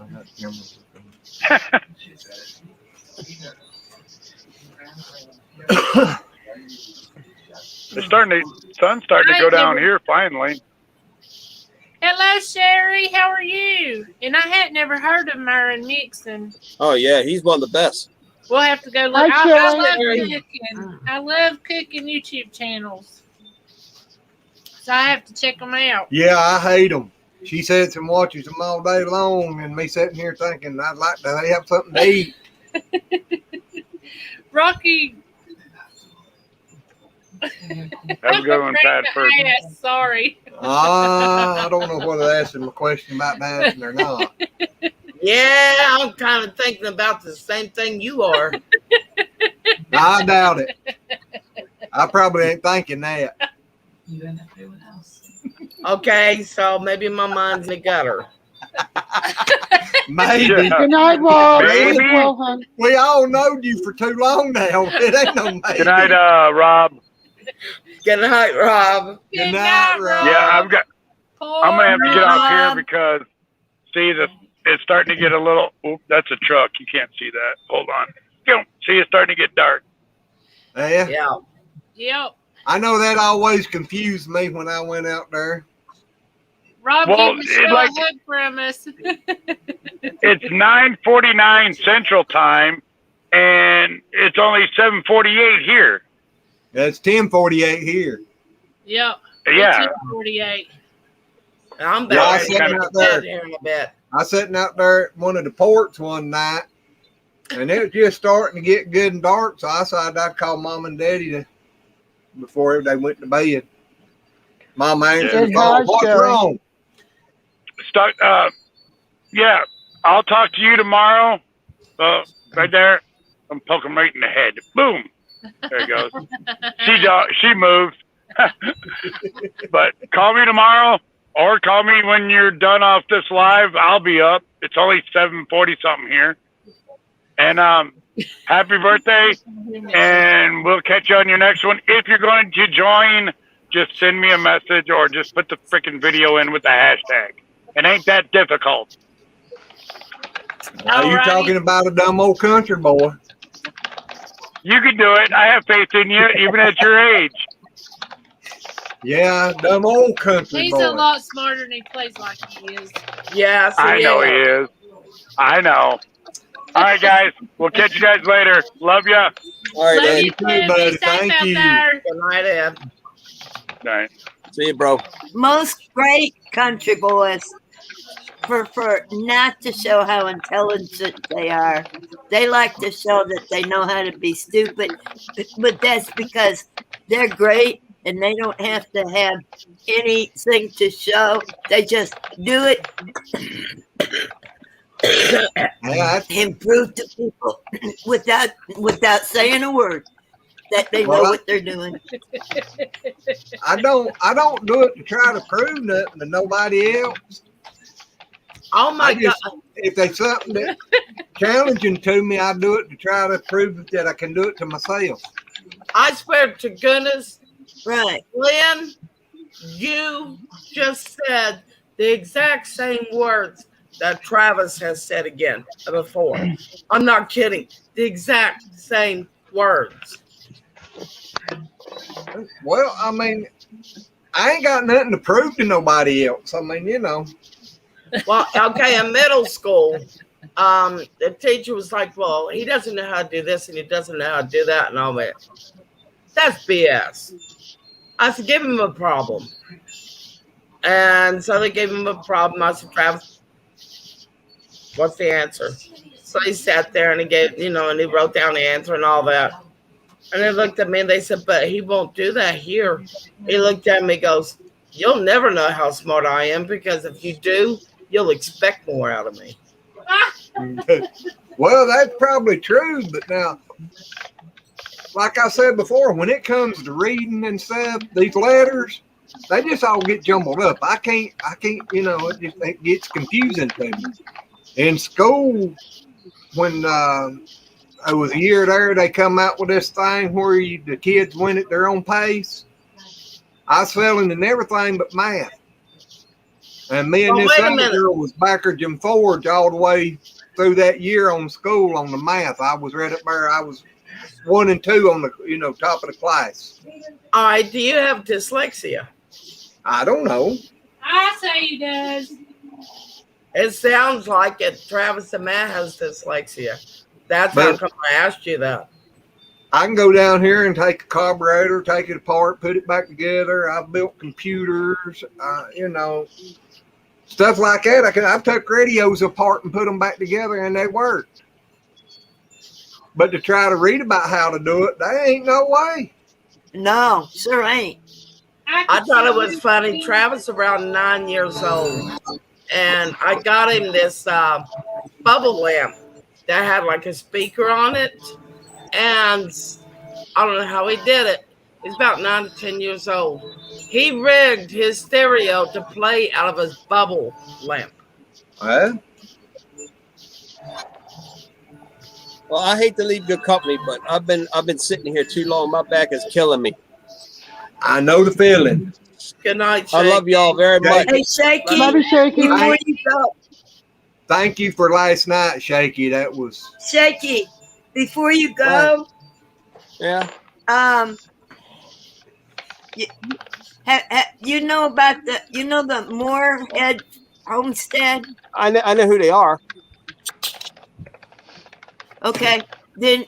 [SPEAKER 8] Sun's starting to go down here finally.
[SPEAKER 1] Hello, Sherry. How are you? And I had never heard of Myron Nixon.
[SPEAKER 6] Oh yeah, he's one of the best.
[SPEAKER 1] We'll have to go look.
[SPEAKER 5] Hi,
[SPEAKER 1] I love
[SPEAKER 5] Sherry.
[SPEAKER 1] cooking. I love cooking YouTube channels. So I have to check them out.
[SPEAKER 2] Yeah, I hate them. She sits and watches them all day long, and me sitting here thinking, I'd like to have something to eat.
[SPEAKER 1] Rocky.
[SPEAKER 8] Have a good one, Padford.
[SPEAKER 1] Yes, sorry.
[SPEAKER 2] I don't know whether to ask him a question about dancing or not.
[SPEAKER 7] Yeah, I'm kind of thinking about the same thing you are.
[SPEAKER 2] I doubt it. I probably ain't thinking that.
[SPEAKER 7] Okay, so maybe my mind's in the gutter.
[SPEAKER 2] Maybe.
[SPEAKER 8] Yeah.
[SPEAKER 5] Good night, Rob.
[SPEAKER 8] Maybe.
[SPEAKER 5] Sleep well, hon.
[SPEAKER 2] We all knowed you for too long now. It ain't no maybe.
[SPEAKER 8] Good night, Rob.
[SPEAKER 7] Good night, Rob.
[SPEAKER 2] Good night, Rob.
[SPEAKER 8] Yeah, I'm gonna have to get off
[SPEAKER 7] Rob.
[SPEAKER 8] here because it's starting to get a little. Oop, that's a truck. You can't see that. Hold on. See, it's starting to get dark.
[SPEAKER 2] Yeah.
[SPEAKER 7] Yeah.
[SPEAKER 1] Yep.
[SPEAKER 2] I know that always confused me when I went out there.
[SPEAKER 1] Rob,
[SPEAKER 8] Well,
[SPEAKER 1] give Michelle
[SPEAKER 8] it, like-
[SPEAKER 1] a hug from us.
[SPEAKER 8] It's 9:49 Central Time, and it's only 7:48 here.
[SPEAKER 2] It's 10:48 here.
[SPEAKER 1] Yep.
[SPEAKER 8] Yeah.
[SPEAKER 1] 48.
[SPEAKER 7] I'm
[SPEAKER 2] Yeah,
[SPEAKER 7] about
[SPEAKER 2] I
[SPEAKER 7] ready to
[SPEAKER 2] sat
[SPEAKER 7] go
[SPEAKER 2] out
[SPEAKER 7] to
[SPEAKER 2] there.
[SPEAKER 7] bed here in a bit.
[SPEAKER 2] I sitting out there at one of the ports one night, and it was just starting to get good and dark. So I decided I'd call Mom and Daddy before they went to bed. Mom answered the
[SPEAKER 5] It
[SPEAKER 2] phone.
[SPEAKER 5] has,
[SPEAKER 2] What's
[SPEAKER 5] Jerry.
[SPEAKER 2] wrong?
[SPEAKER 8] Stuck. Yeah. I'll talk to you tomorrow. Right there. I'm poking right in the head. Boom. There he goes. She moved. But call me tomorrow, or call me when you're done off this live. I'll be up. It's only 7:40 something here. And happy birthday, and we'll catch you on your next one. If you're going to join, just send me a message or just put the freaking video in with the hashtag. It ain't that difficult.
[SPEAKER 2] Are you
[SPEAKER 1] Alrighty.
[SPEAKER 2] talking about a dumb old country boy?
[SPEAKER 8] You can do it. I have faith in you, even at your age.
[SPEAKER 2] Yeah, dumb old country
[SPEAKER 1] He's
[SPEAKER 2] boy.
[SPEAKER 1] a lot smarter than he plays like he is.
[SPEAKER 7] Yes,
[SPEAKER 8] I know he is. I know. All right, guys. We'll catch you guys later. Love ya.
[SPEAKER 6] All right,
[SPEAKER 1] Love
[SPEAKER 6] Ed.
[SPEAKER 1] you
[SPEAKER 2] too,
[SPEAKER 1] too.
[SPEAKER 2] buddy.
[SPEAKER 1] Be safe
[SPEAKER 2] Thank
[SPEAKER 1] out
[SPEAKER 2] you.
[SPEAKER 1] there.
[SPEAKER 7] Good night, Ed.
[SPEAKER 8] All right.
[SPEAKER 6] See you, bro.
[SPEAKER 11] Most great country boys prefer not to show how intelligent they are. They like to show that they know how to be stupid, but that's because they're great and they don't have to have anything to show. They just do it
[SPEAKER 2] Yeah,
[SPEAKER 11] and prove to people without saying a word that they know
[SPEAKER 2] Well,
[SPEAKER 11] what they're doing.
[SPEAKER 2] I don't do it to try to prove nothing to nobody else.
[SPEAKER 7] Oh my
[SPEAKER 2] I
[SPEAKER 7] God.
[SPEAKER 2] just, if there's something that challenging to me, I do it to try to prove that I can do it to myself.
[SPEAKER 7] I swear to goodness,
[SPEAKER 11] Right.
[SPEAKER 7] Glenn, you just said the exact same words that Travis has said again before. I'm not kidding. The exact same words.
[SPEAKER 2] Well, I mean, I ain't got nothing to prove to nobody else. I mean,
[SPEAKER 7] Well, okay, in middle school, the teacher was like, well, he doesn't know how to do this and he doesn't know how to do that and all that. That's BS. I said, give him a problem. And so they gave him a problem. I said, Travis, what's the answer? So he sat there and he gave, and he wrote down the answer and all that. And they looked at me and they said, but he won't do that here. He looked at me and goes, you'll never know how smart I am because if you do, you'll expect more out of me.
[SPEAKER 2] well, that's probably true. But now, like I said before, when it comes to reading and stuff, these letters, they just all get jumbled up. I can't, it gets confusing to me. In school, when I was a year there, they come out with this thing where the kids went at their own pace. I was failing in everything but math. And me and
[SPEAKER 7] Well,
[SPEAKER 2] this
[SPEAKER 7] wait a
[SPEAKER 2] other
[SPEAKER 7] minute.
[SPEAKER 2] girl was backwards and forwards all the way through that year on school on the math. I was right up there. I was 1 and 2 on the top of the class.
[SPEAKER 7] All right, do you have dyslexia?
[SPEAKER 2] I don't know.
[SPEAKER 1] I say he does.
[SPEAKER 7] It sounds like it. Travis and Matt has dyslexia. That's how come I asked you that.
[SPEAKER 2] I can go down here and take a carburetor, take it apart, put it back together. I've built computers, stuff like that. I've took radios apart and put them back together, and they work. But to try to read about how to do it, there ain't no way.
[SPEAKER 11] No, sure ain't.
[SPEAKER 7] I thought it was funny. Travis around 9 years old, and I got him this bubble lamp that had like a speaker on it, and I don't know how he did it. He's about 9 to 10 years old. He rigged his stereo to play out of his bubble lamp.
[SPEAKER 2] Huh?
[SPEAKER 6] Well, I hate to leave good company, but I've been sitting here too long. My back is killing me.
[SPEAKER 2] I know the feeling.
[SPEAKER 7] Good night,
[SPEAKER 6] I
[SPEAKER 7] Shake.
[SPEAKER 6] love y'all very much.
[SPEAKER 11] Hey, Shaky.
[SPEAKER 5] Love you, Shaky.
[SPEAKER 11] Before you go,
[SPEAKER 2] Thank you for last night, Shaky. That was
[SPEAKER 11] Shaky, before you go,
[SPEAKER 6] Yeah.
[SPEAKER 11] You know about the Moorhead homestead?
[SPEAKER 6] I know who they are.
[SPEAKER 11] Okay. Then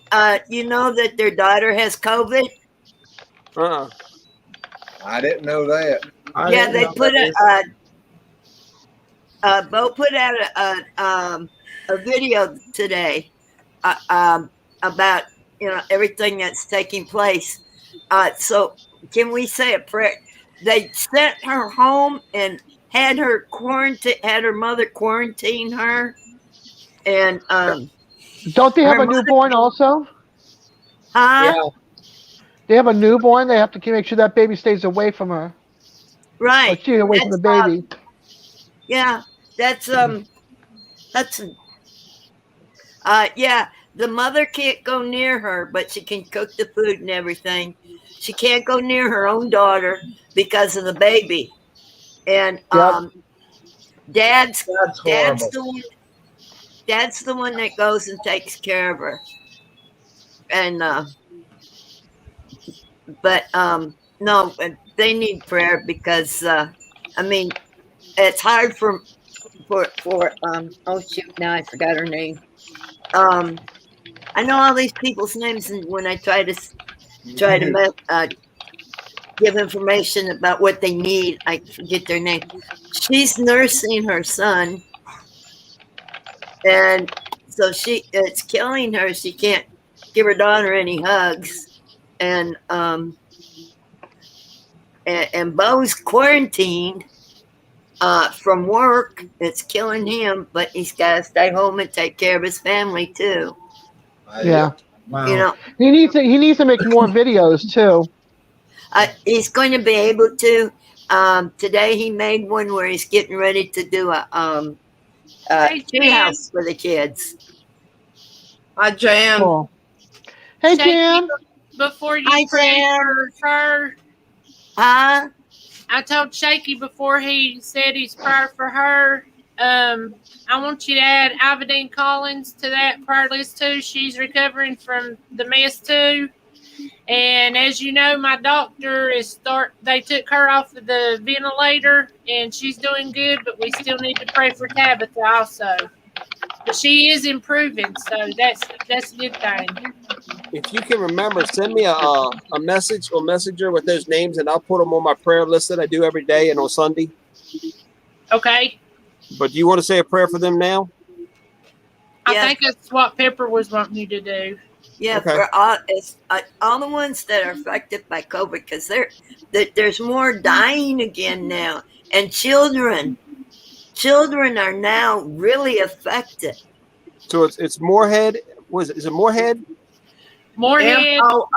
[SPEAKER 11] you know that their daughter has COVID?
[SPEAKER 6] Uh-uh.
[SPEAKER 2] I didn't know that.
[SPEAKER 11] Yeah, they put Bo put out a video today about everything that's taking place. So can we say a prayer? They sent her home and had her mother quarantine her, and
[SPEAKER 5] Don't they have
[SPEAKER 11] her
[SPEAKER 5] a
[SPEAKER 11] mother,
[SPEAKER 5] newborn also?
[SPEAKER 11] huh?
[SPEAKER 2] Yeah.
[SPEAKER 5] They have a newborn. They have to make sure that baby stays away from her, or
[SPEAKER 11] Right.
[SPEAKER 5] she away from the baby.
[SPEAKER 11] Yeah. That's yeah. The mother can't go near her, but she can cook the food and everything. She can't go near her own daughter because of the baby. And
[SPEAKER 5] Yep.
[SPEAKER 11] dad's
[SPEAKER 7] That's
[SPEAKER 11] dad's
[SPEAKER 7] horrible.
[SPEAKER 11] the one that goes and takes care of her. And but no, they need prayer because I mean it's hard for oh shoot, now I forgot her name. I know all these people's names, and when I try to give information about what they need, I forget their name. She's nursing her son, and so it's killing her. She can't give her daughter any hugs, and Bo's quarantined from work. It's killing him, but he's got to stay home and take care of his family too.
[SPEAKER 5] Yeah.
[SPEAKER 7] Wow.
[SPEAKER 11] You know,
[SPEAKER 5] He needs to make more videos too.
[SPEAKER 11] he's going to be able to. Today he made one where he's getting ready to do a
[SPEAKER 1] Hey,
[SPEAKER 11] tree
[SPEAKER 1] Jan.
[SPEAKER 11] house for the kids.
[SPEAKER 7] Hi, Jan.
[SPEAKER 5] Cool. Hey,
[SPEAKER 1] Shaky,
[SPEAKER 5] Jan.
[SPEAKER 1] before you
[SPEAKER 11] Hi,
[SPEAKER 1] pray
[SPEAKER 11] Jan.
[SPEAKER 1] for her,
[SPEAKER 11] Huh?
[SPEAKER 1] I told Shaky before he said his prayer for her, I want you to add Ivadine Collins to that prayer list too. She's recovering from the mess too. And as you know, my doctor they took her off of the ventilator and she's doing good, but we still need to pray for Tabitha also. But she is improving, so that's a good thing.
[SPEAKER 6] If you can remember, send me a message or messenger with those names, and I'll put them on my prayer list that I do every day and on Sunday.
[SPEAKER 1] Okay.
[SPEAKER 6] But do you want to say a prayer for them now?
[SPEAKER 11] Yeah.
[SPEAKER 1] I think that's what Pepper was wanting you to do.
[SPEAKER 11] Yeah,
[SPEAKER 6] Okay.
[SPEAKER 11] for all the ones that are affected by COVID, because there's more dying again now, and children are now really affected.
[SPEAKER 6] So it's Moorhead. What is it? Is it Moorhead?
[SPEAKER 1] Moorhead,
[SPEAKER 7] Moore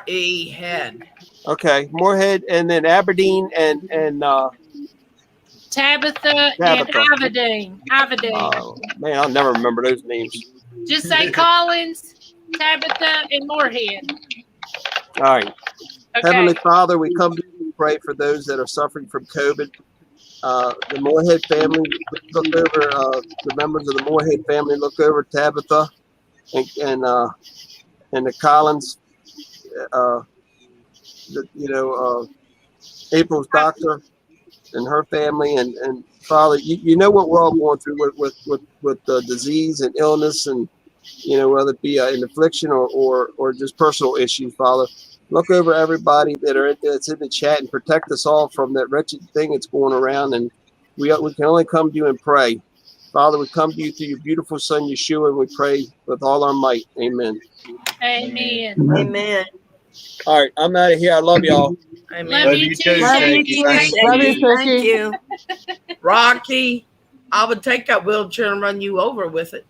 [SPEAKER 7] head.
[SPEAKER 6] Okay, Moorhead, and then Aberdeen and
[SPEAKER 1] Tabitha, and
[SPEAKER 6] Tabitha.
[SPEAKER 1] Ivadine.
[SPEAKER 6] Oh man, I'll never remember those names.
[SPEAKER 1] Just say Collins, Tabitha, and Moorhead.
[SPEAKER 6] All right.
[SPEAKER 1] Okay.
[SPEAKER 6] Heavenly Father, we come to you and pray for those that are suffering from COVID. The Moorhead family, look over the members of the Moorhead family. Look over Tabitha and the Collins. April's doctor and her family, and Father, you know what we're all going through with disease and illness, and whether it be an affliction or just personal issues. Father, look over everybody that's in the chat and protect us all from that wretched thing that's going around. And we can only come to you and pray. Father, we come to you through your beautiful Son Yeshua, and we pray with all our might. Amen.
[SPEAKER 1] Amen.
[SPEAKER 11] Amen.
[SPEAKER 6] All right, I'm out of here. I love y'all.
[SPEAKER 7] Amen.
[SPEAKER 1] Love you too,
[SPEAKER 11] Love you
[SPEAKER 1] Shaky.
[SPEAKER 11] too,
[SPEAKER 1] Thank
[SPEAKER 11] Shaky.
[SPEAKER 5] Love you,
[SPEAKER 11] Thank
[SPEAKER 5] Shaky.
[SPEAKER 11] you.
[SPEAKER 7] Rocky, I would take that wheelchair and run you over with it.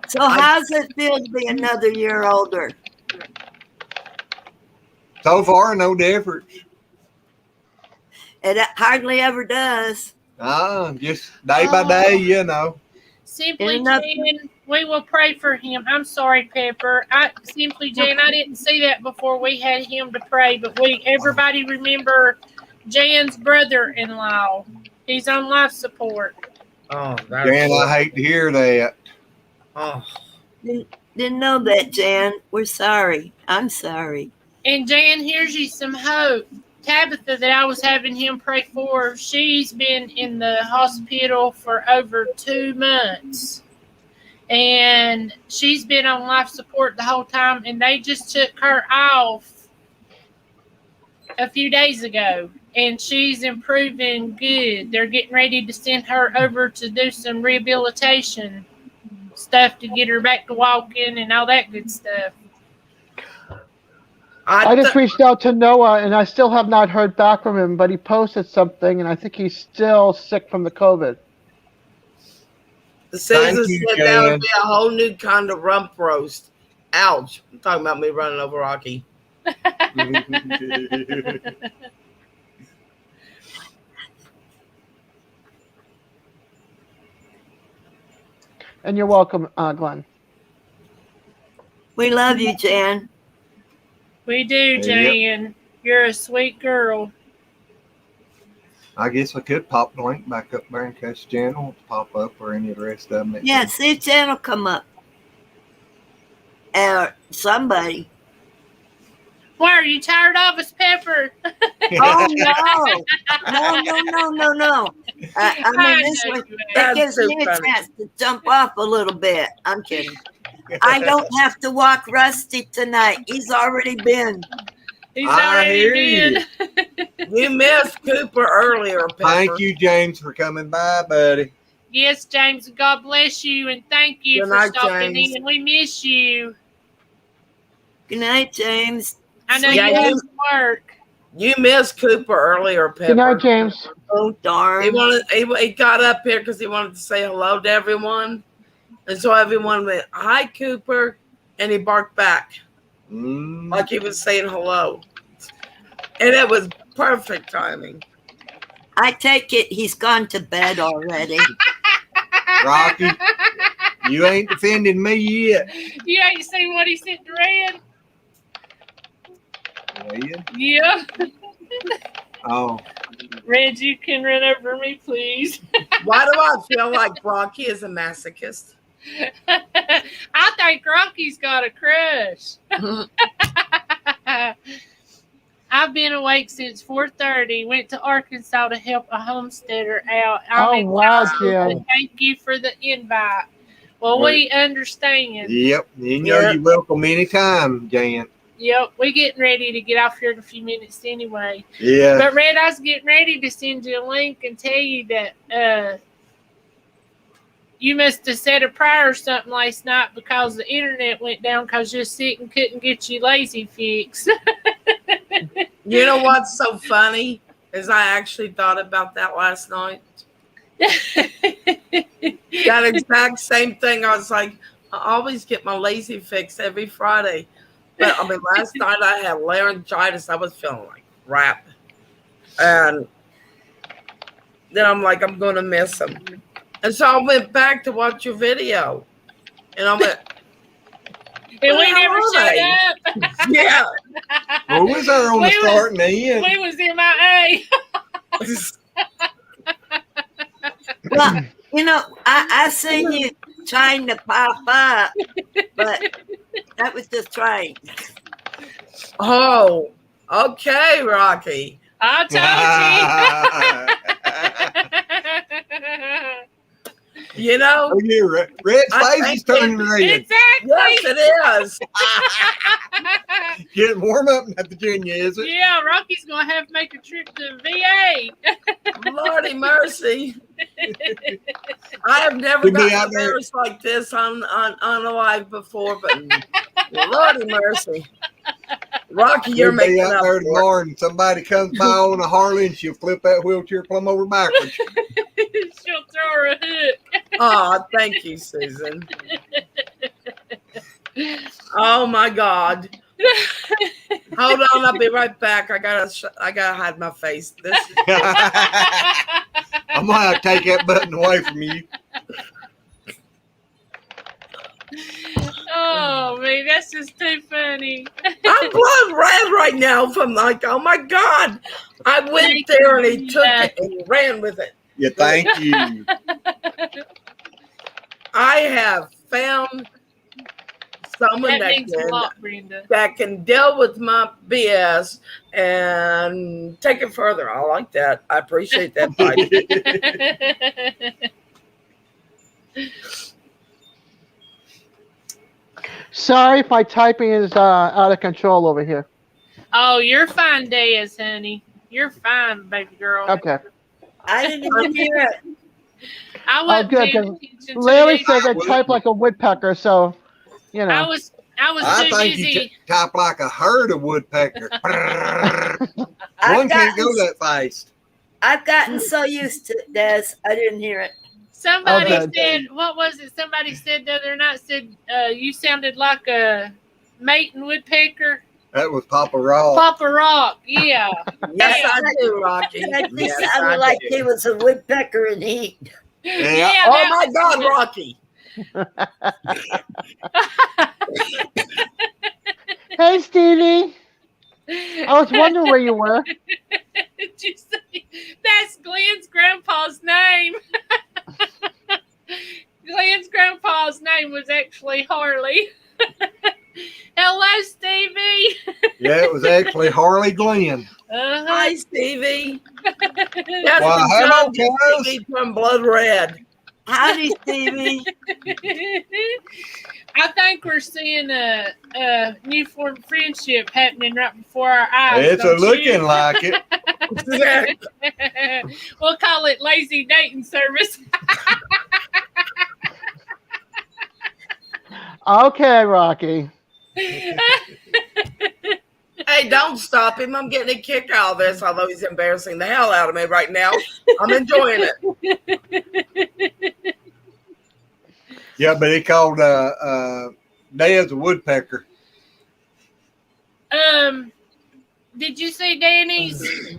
[SPEAKER 11] So how's it feel to be another year older?
[SPEAKER 2] So far, no difference.
[SPEAKER 11] It hardly ever does.
[SPEAKER 2] Just day by day,
[SPEAKER 1] Simply
[SPEAKER 11] Enough.
[SPEAKER 1] Jan, we will pray for him. I'm sorry, Pepper. Simply Jan, I didn't see that before we had him to pray, but everybody remember Jan's brother-in-law. He's on life support.
[SPEAKER 7] Oh, that's
[SPEAKER 2] Jan, I hate to hear that.
[SPEAKER 7] oh.
[SPEAKER 11] Didn't know that, Jan. We're sorry. I'm sorry.
[SPEAKER 1] And Jan, here's you some hope. Tabitha, that I was having him pray for, she's been in the hospital for over 2 months. And she's been on life support the whole time, and they just took her off a few days ago, and she's improving good. They're getting ready to send her over to do some rehabilitation stuff to get her back to walking and all that good stuff.
[SPEAKER 5] I just reached out to Noah, and I still have not heard back from him, but he posted something, and I think he's still sick from the COVID.
[SPEAKER 7] The Susan
[SPEAKER 2] you,
[SPEAKER 7] said that would
[SPEAKER 2] Jan.
[SPEAKER 7] be a whole new kind of rump roast. Ouch. I'm talking about me running over Rocky.
[SPEAKER 5] And you're welcome, Glenn.
[SPEAKER 11] We love you, Jan.
[SPEAKER 1] We do, Jan. You're a sweet girl.
[SPEAKER 2] I guess I could pop the link back up there in case Jan wants to pop up or any of the rest of them.
[SPEAKER 11] Yeah, see if Jan will come up. Or somebody.
[SPEAKER 1] Why, are you tired of us, Pepper?
[SPEAKER 11] Oh, no. I mean, this one, that gives me a chance to jump off a little bit. I'm kidding. I don't have to walk Rusty tonight. He's already been.
[SPEAKER 1] He's
[SPEAKER 2] I
[SPEAKER 1] already
[SPEAKER 2] hear
[SPEAKER 1] been.
[SPEAKER 7] You missed Cooper earlier, Pepper.
[SPEAKER 2] Thank you, James, for coming by, buddy.
[SPEAKER 1] Yes, James, God bless you, and thank you
[SPEAKER 7] Good
[SPEAKER 1] for
[SPEAKER 7] night,
[SPEAKER 1] stopping
[SPEAKER 7] James.
[SPEAKER 1] in. We miss you.
[SPEAKER 11] Good night, James.
[SPEAKER 1] I know
[SPEAKER 7] Yeah,
[SPEAKER 1] you have to work.
[SPEAKER 7] You missed Cooper earlier, Pepper.
[SPEAKER 5] Good night, James.
[SPEAKER 11] Oh, darn.
[SPEAKER 7] He got up here because he wanted to say hello to everyone. And so everyone went, "Hi, Cooper." And he barked back like he was saying hello. And it was perfect timing.
[SPEAKER 11] I take it he's gone to bed already.
[SPEAKER 2] Rocky, you ain't defending me yet.
[SPEAKER 1] You ain't seen what he sent to Red?
[SPEAKER 2] Yeah.
[SPEAKER 1] Yeah.
[SPEAKER 2] Oh.
[SPEAKER 1] Red, you can run over me, please.
[SPEAKER 7] Why do I feel like Rocky is a masochist?
[SPEAKER 1] I think Rocky's got a crush. I've been awake since 4:30. Went to Arkansas to help a homesteader out. I'm
[SPEAKER 5] wow,
[SPEAKER 1] exhausted,
[SPEAKER 5] Jan.
[SPEAKER 1] but thank you for the invite. Well, we understand.
[SPEAKER 2] Yep. You know you're welcome anytime, Jan.
[SPEAKER 1] Yep, we're getting ready to get off here in a few minutes anyway.
[SPEAKER 2] Yeah.
[SPEAKER 1] But Red, I was getting ready to send you a link and tell you that you must have said a prayer or something last night because the internet went down because you're sick and couldn't get you lazy fix.
[SPEAKER 7] You know what's so funny is I actually thought about that last night. That exact same thing. I was like, I always get my lazy fix every Friday. But I mean, last night I had laryngitis. I was feeling like crap. And then I'm like, I'm going to miss him. And so I went back to watch your video. And I went,
[SPEAKER 1] and we never showed up.
[SPEAKER 7] Yeah.
[SPEAKER 2] Well, we was there on the start and the end.
[SPEAKER 1] We was MIA.
[SPEAKER 11] Well, you know, I seen you trying to pop up, but that was just trying.
[SPEAKER 7] Oh, okay, Rocky.
[SPEAKER 1] I told you.
[SPEAKER 7] You know,
[SPEAKER 2] Oh, yeah, Red's face is turning red.
[SPEAKER 1] Exactly.
[SPEAKER 7] Yes, it is.
[SPEAKER 2] Getting warm up in Virginia, is it?
[SPEAKER 1] Yeah, Rocky's gonna have to make a trip to VA.
[SPEAKER 7] Lordy mercy. I have never gotten embarrassed like this on a live before, but Lordy mercy. Rocky, you're
[SPEAKER 2] We'll be
[SPEAKER 7] making
[SPEAKER 2] out
[SPEAKER 7] up
[SPEAKER 2] there
[SPEAKER 7] for
[SPEAKER 2] tomorrow and somebody comes by on a Harley and she'll flip that wheelchair plumb over backwards.
[SPEAKER 1] She'll throw her a hook.
[SPEAKER 7] Oh, thank you, Susan. Oh my God. Hold on, I'll be right back. I gotta hide my face. This
[SPEAKER 2] I'm gonna have to take that button away from you.
[SPEAKER 1] Oh Oh man, that's just too funny.
[SPEAKER 7] I'm blood red right now from like, oh my God. I went
[SPEAKER 1] Thank
[SPEAKER 7] there and
[SPEAKER 1] you,
[SPEAKER 7] he took
[SPEAKER 1] Rita.
[SPEAKER 7] it and he ran with it.
[SPEAKER 2] Yeah, thank you.
[SPEAKER 7] I have found someone
[SPEAKER 1] That means a lot, Brenda.
[SPEAKER 7] that can deal with my BS and take it further. I like that. I appreciate that.
[SPEAKER 5] Sorry if my typing is out of control over here.
[SPEAKER 1] Oh, you're fine, Diaz, honey. You're fine, baby girl.
[SPEAKER 5] Okay.
[SPEAKER 11] I didn't even hear it.
[SPEAKER 1] I
[SPEAKER 5] Oh,
[SPEAKER 1] wasn't
[SPEAKER 5] good.
[SPEAKER 1] paying
[SPEAKER 5] 'Cause
[SPEAKER 1] attention to
[SPEAKER 5] Larry
[SPEAKER 1] it.
[SPEAKER 5] says I type like a woodpecker, so you
[SPEAKER 1] I
[SPEAKER 5] know.
[SPEAKER 1] was
[SPEAKER 2] I
[SPEAKER 1] too
[SPEAKER 2] think you
[SPEAKER 1] busy.
[SPEAKER 2] type like a herd of woodpeckers. One can't go that fast.
[SPEAKER 11] I've gotten so used to it, Des. I didn't hear it.
[SPEAKER 1] Somebody
[SPEAKER 5] Okay.
[SPEAKER 1] said, what was it? Somebody said the other night, you sounded like a mating woodpecker.
[SPEAKER 2] That was Papa Rock.
[SPEAKER 1] Papa Rock, yeah.
[SPEAKER 7] Yes,
[SPEAKER 1] Yeah.
[SPEAKER 7] I do, Rocky.
[SPEAKER 11] That
[SPEAKER 7] Yes,
[SPEAKER 11] just sounded
[SPEAKER 7] I
[SPEAKER 11] like
[SPEAKER 7] do.
[SPEAKER 11] he was a woodpecker in heat.
[SPEAKER 2] Yeah.
[SPEAKER 7] Oh my God, Rocky.
[SPEAKER 5] Hey, Stevie. I was wondering where you were.
[SPEAKER 1] Did you say that's Glenn's grandpa's name? Glenn's grandpa's name was actually Harley. Hello, Stevie.
[SPEAKER 2] Yeah, it was actually Harley Glenn.
[SPEAKER 7] Hi, Stevie.
[SPEAKER 1] That's
[SPEAKER 2] Well, hello, guys.
[SPEAKER 7] Stevie from Blood Red.
[SPEAKER 11] Howdy, Stevie.
[SPEAKER 1] I think we're seeing a new form of friendship happening right before our eyes.
[SPEAKER 2] It's a
[SPEAKER 1] don't you?
[SPEAKER 2] looking like it.
[SPEAKER 1] We'll call it lazy dating service.
[SPEAKER 5] Okay, Rocky.
[SPEAKER 7] Hey, don't stop him. I'm getting a kick out of this, although he's embarrassing the hell out of me right now. I'm enjoying it.
[SPEAKER 2] Yeah, but he called Dad's a woodpecker.
[SPEAKER 1] Did you see Danny's?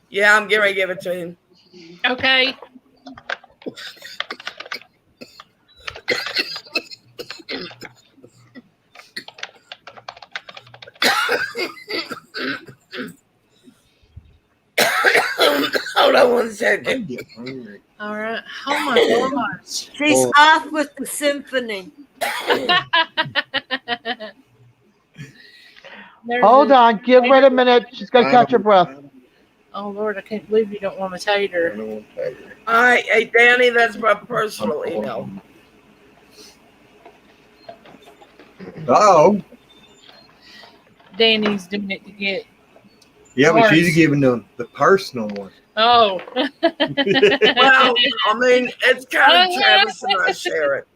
[SPEAKER 7] Yeah, I'm getting ready to give it to him.
[SPEAKER 1] Okay.
[SPEAKER 7] Hold on one second.
[SPEAKER 1] All right. Oh my gosh.
[SPEAKER 11] She's off with the symphony.
[SPEAKER 5] Hold on. Give her a minute. She's got to catch her breath.
[SPEAKER 1] Oh Lord, I can't believe you don't want to tell her.
[SPEAKER 7] All right, hey Danny, that's my personal email.
[SPEAKER 2] Oh.
[SPEAKER 1] Danny's doing it to get.
[SPEAKER 2] Yeah, but
[SPEAKER 1] Ours.
[SPEAKER 2] she's giving them the personal one.
[SPEAKER 1] Oh.
[SPEAKER 7] Well, I mean, it's kind of Travis and I share it.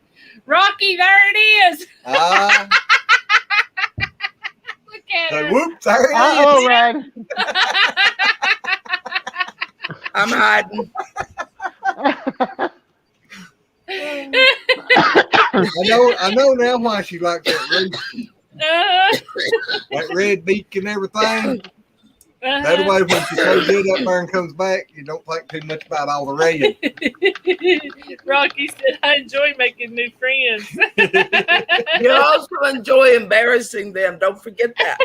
[SPEAKER 1] Rocky, there it is. Look at her.
[SPEAKER 2] Whoops, there it is.
[SPEAKER 5] Uh-oh, Red.
[SPEAKER 7] I'm hiding.
[SPEAKER 2] I know now why she likes that red beak and everything. That way, when she so good up there and comes back, you don't think too much about all the red.
[SPEAKER 1] Rocky said, I enjoy making new friends.
[SPEAKER 7] You also enjoy embarrassing them. Don't forget that.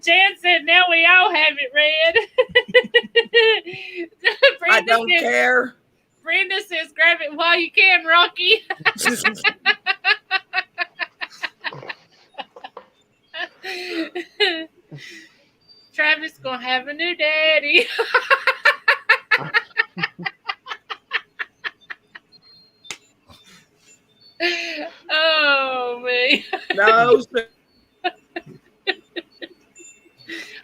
[SPEAKER 1] Jan said, now we all have it, Red.
[SPEAKER 7] I don't care.
[SPEAKER 1] Brenda says, grab it while you can, Rocky. Travis gonna have a new daddy. Oh me.
[SPEAKER 7] No, sir.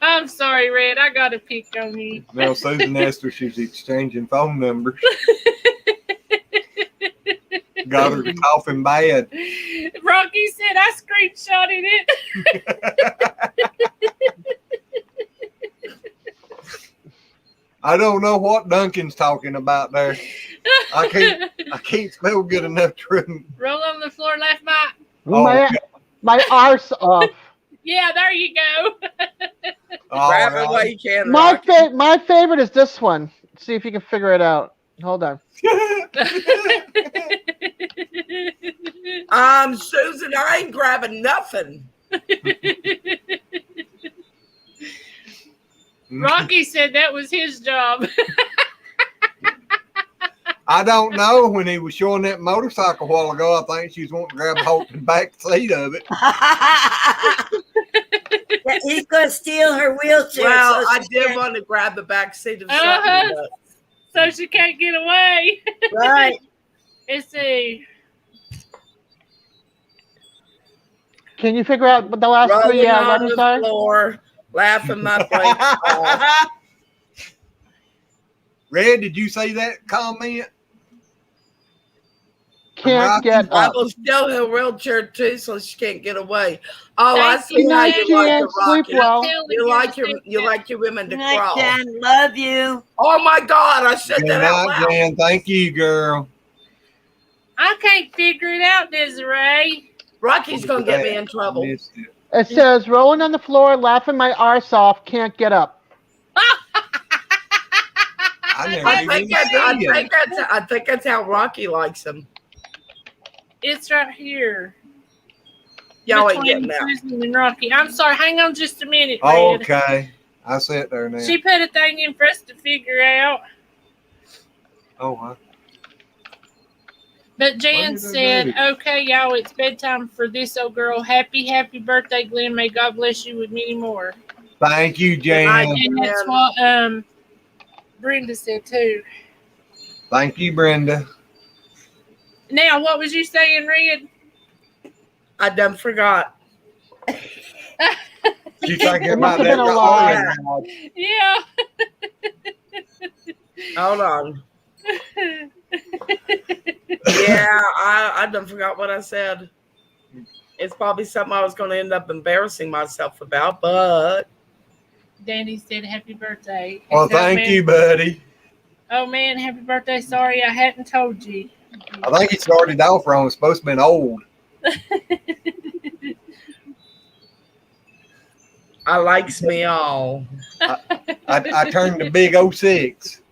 [SPEAKER 1] I'm sorry, Red. I gotta pick on you.
[SPEAKER 2] Now, Susan asked her she's exchanging phone numbers. Got her coughing bad.
[SPEAKER 1] Rocky said I screenshotted it.
[SPEAKER 2] I don't know what Duncan's talking about there. I can't spell good enough to read.
[SPEAKER 1] Roll on the floor, left Mike.
[SPEAKER 5] My arse off.
[SPEAKER 1] Yeah, there you go.
[SPEAKER 7] Grab it while you can.
[SPEAKER 5] My favorite is this one. See if you can figure it out. Hold on.
[SPEAKER 7] Susan, I ain't grabbing nothing.
[SPEAKER 1] Rocky said that was his job.
[SPEAKER 2] I don't know. When he was showing that motorcycle a while ago, I think she was wanting to grab hold of the back seat of it.
[SPEAKER 11] Yeah, he's going to steal her wheelchair.
[SPEAKER 7] Well,
[SPEAKER 11] so
[SPEAKER 7] I
[SPEAKER 11] she
[SPEAKER 7] did
[SPEAKER 11] can't-
[SPEAKER 7] want to grab the back seat of
[SPEAKER 1] Uh-huh.
[SPEAKER 7] something, but
[SPEAKER 1] So she can't get away.
[SPEAKER 11] Right.
[SPEAKER 1] Let's see.
[SPEAKER 5] Can you figure out what the last
[SPEAKER 7] rolling
[SPEAKER 5] three
[SPEAKER 7] on
[SPEAKER 5] letters
[SPEAKER 7] the
[SPEAKER 5] are?
[SPEAKER 7] floor, laughing my brains off.
[SPEAKER 2] Red, did you see that comment?
[SPEAKER 5] Can't
[SPEAKER 2] Rocky?
[SPEAKER 5] get
[SPEAKER 7] I
[SPEAKER 5] up.
[SPEAKER 7] will steal her wheelchair too, so she can't get away. Oh, I
[SPEAKER 1] Thank
[SPEAKER 7] see
[SPEAKER 1] you,
[SPEAKER 7] how
[SPEAKER 1] Jen.
[SPEAKER 7] you like it,
[SPEAKER 5] Sleep
[SPEAKER 7] Rocky.
[SPEAKER 5] well.
[SPEAKER 7] You like your women to
[SPEAKER 11] Good night,
[SPEAKER 7] crawl.
[SPEAKER 11] Jan. Love you.
[SPEAKER 7] Oh my God, I said
[SPEAKER 2] Good
[SPEAKER 7] that out
[SPEAKER 2] night,
[SPEAKER 7] loud.
[SPEAKER 2] Jan. Thank you, girl.
[SPEAKER 1] I can't figure it out, Desiree.
[SPEAKER 7] Rocky's gonna get me in trouble.
[SPEAKER 2] Missed it.
[SPEAKER 5] It says rolling on the floor, laughing my arse off, can't get up.
[SPEAKER 2] I never
[SPEAKER 7] I
[SPEAKER 2] even
[SPEAKER 7] think that's how Rocky likes him.
[SPEAKER 1] It's right here.
[SPEAKER 7] Y'all ain't
[SPEAKER 1] Between
[SPEAKER 7] getting that.
[SPEAKER 1] Susan and Rocky. I'm sorry. Hang on just a minute,
[SPEAKER 2] Oh,
[SPEAKER 1] Red.
[SPEAKER 2] okay. I sit there now.
[SPEAKER 1] She put a thing in for us to figure out.
[SPEAKER 2] Oh, huh?
[SPEAKER 1] But Jan
[SPEAKER 2] did I
[SPEAKER 1] said,
[SPEAKER 2] do?
[SPEAKER 1] okay, y'all, it's bedtime for this old girl. Happy, happy birthday, Glenn. May God bless you with many more.
[SPEAKER 2] Thank you,
[SPEAKER 7] night,
[SPEAKER 2] Jan.
[SPEAKER 1] And that's what Brenda said, too.
[SPEAKER 2] Thank you, Brenda.
[SPEAKER 1] Now, what was you saying, Red?
[SPEAKER 7] I done forgot.
[SPEAKER 2] You thinking
[SPEAKER 5] It must
[SPEAKER 2] about
[SPEAKER 5] have
[SPEAKER 2] that?
[SPEAKER 5] been a lie.
[SPEAKER 1] Yeah.
[SPEAKER 7] Hold on. Yeah, I done forgot what I said. It's probably something I was going to end up embarrassing myself about, but
[SPEAKER 1] Danny said, happy birthday.
[SPEAKER 2] Well,
[SPEAKER 1] Except,
[SPEAKER 2] thank
[SPEAKER 1] man,
[SPEAKER 2] you, buddy.
[SPEAKER 1] Oh, man, happy birthday. Sorry I hadn't told you.
[SPEAKER 2] I think he started off wrong. It's supposed to be old.
[SPEAKER 7] I likes me all.
[SPEAKER 2] I turned the big 06.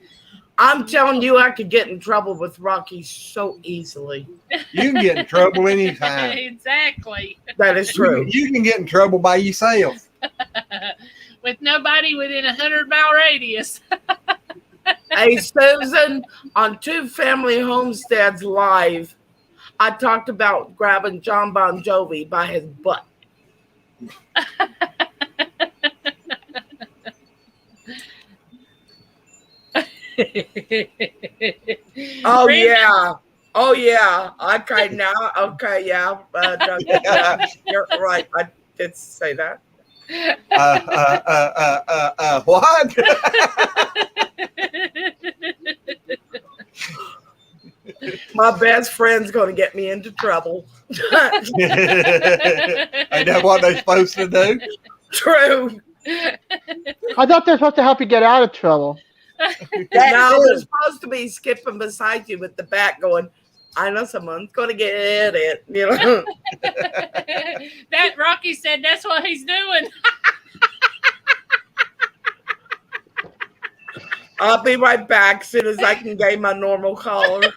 [SPEAKER 7] I'm telling you, I could get in trouble with Rocky so easily.
[SPEAKER 2] You can get in trouble anytime.
[SPEAKER 1] Exactly.
[SPEAKER 7] That is true.
[SPEAKER 2] You can get in trouble by yourself.
[SPEAKER 1] With nobody within 100-mile radius.
[SPEAKER 7] Hey, Susan, on Two Family Homesteads Live, I talked about grabbing John Bon Jovi by his butt. Oh,
[SPEAKER 1] Brenda,
[SPEAKER 7] yeah. Oh, yeah. Okay, now. Okay, yeah. You're right. I did say that.
[SPEAKER 2] What?
[SPEAKER 7] My best friend's going to get me into trouble.
[SPEAKER 2] Ain't that what they're supposed to do?
[SPEAKER 7] True.
[SPEAKER 5] I thought they're supposed to help you get out of trouble.
[SPEAKER 7] Now they're supposed to be skipping beside you with the bat going, I know someone's going to get it. You know?
[SPEAKER 1] that Rocky said that's what he's doing.
[SPEAKER 7] I'll be right back as soon as I can gain my normal color.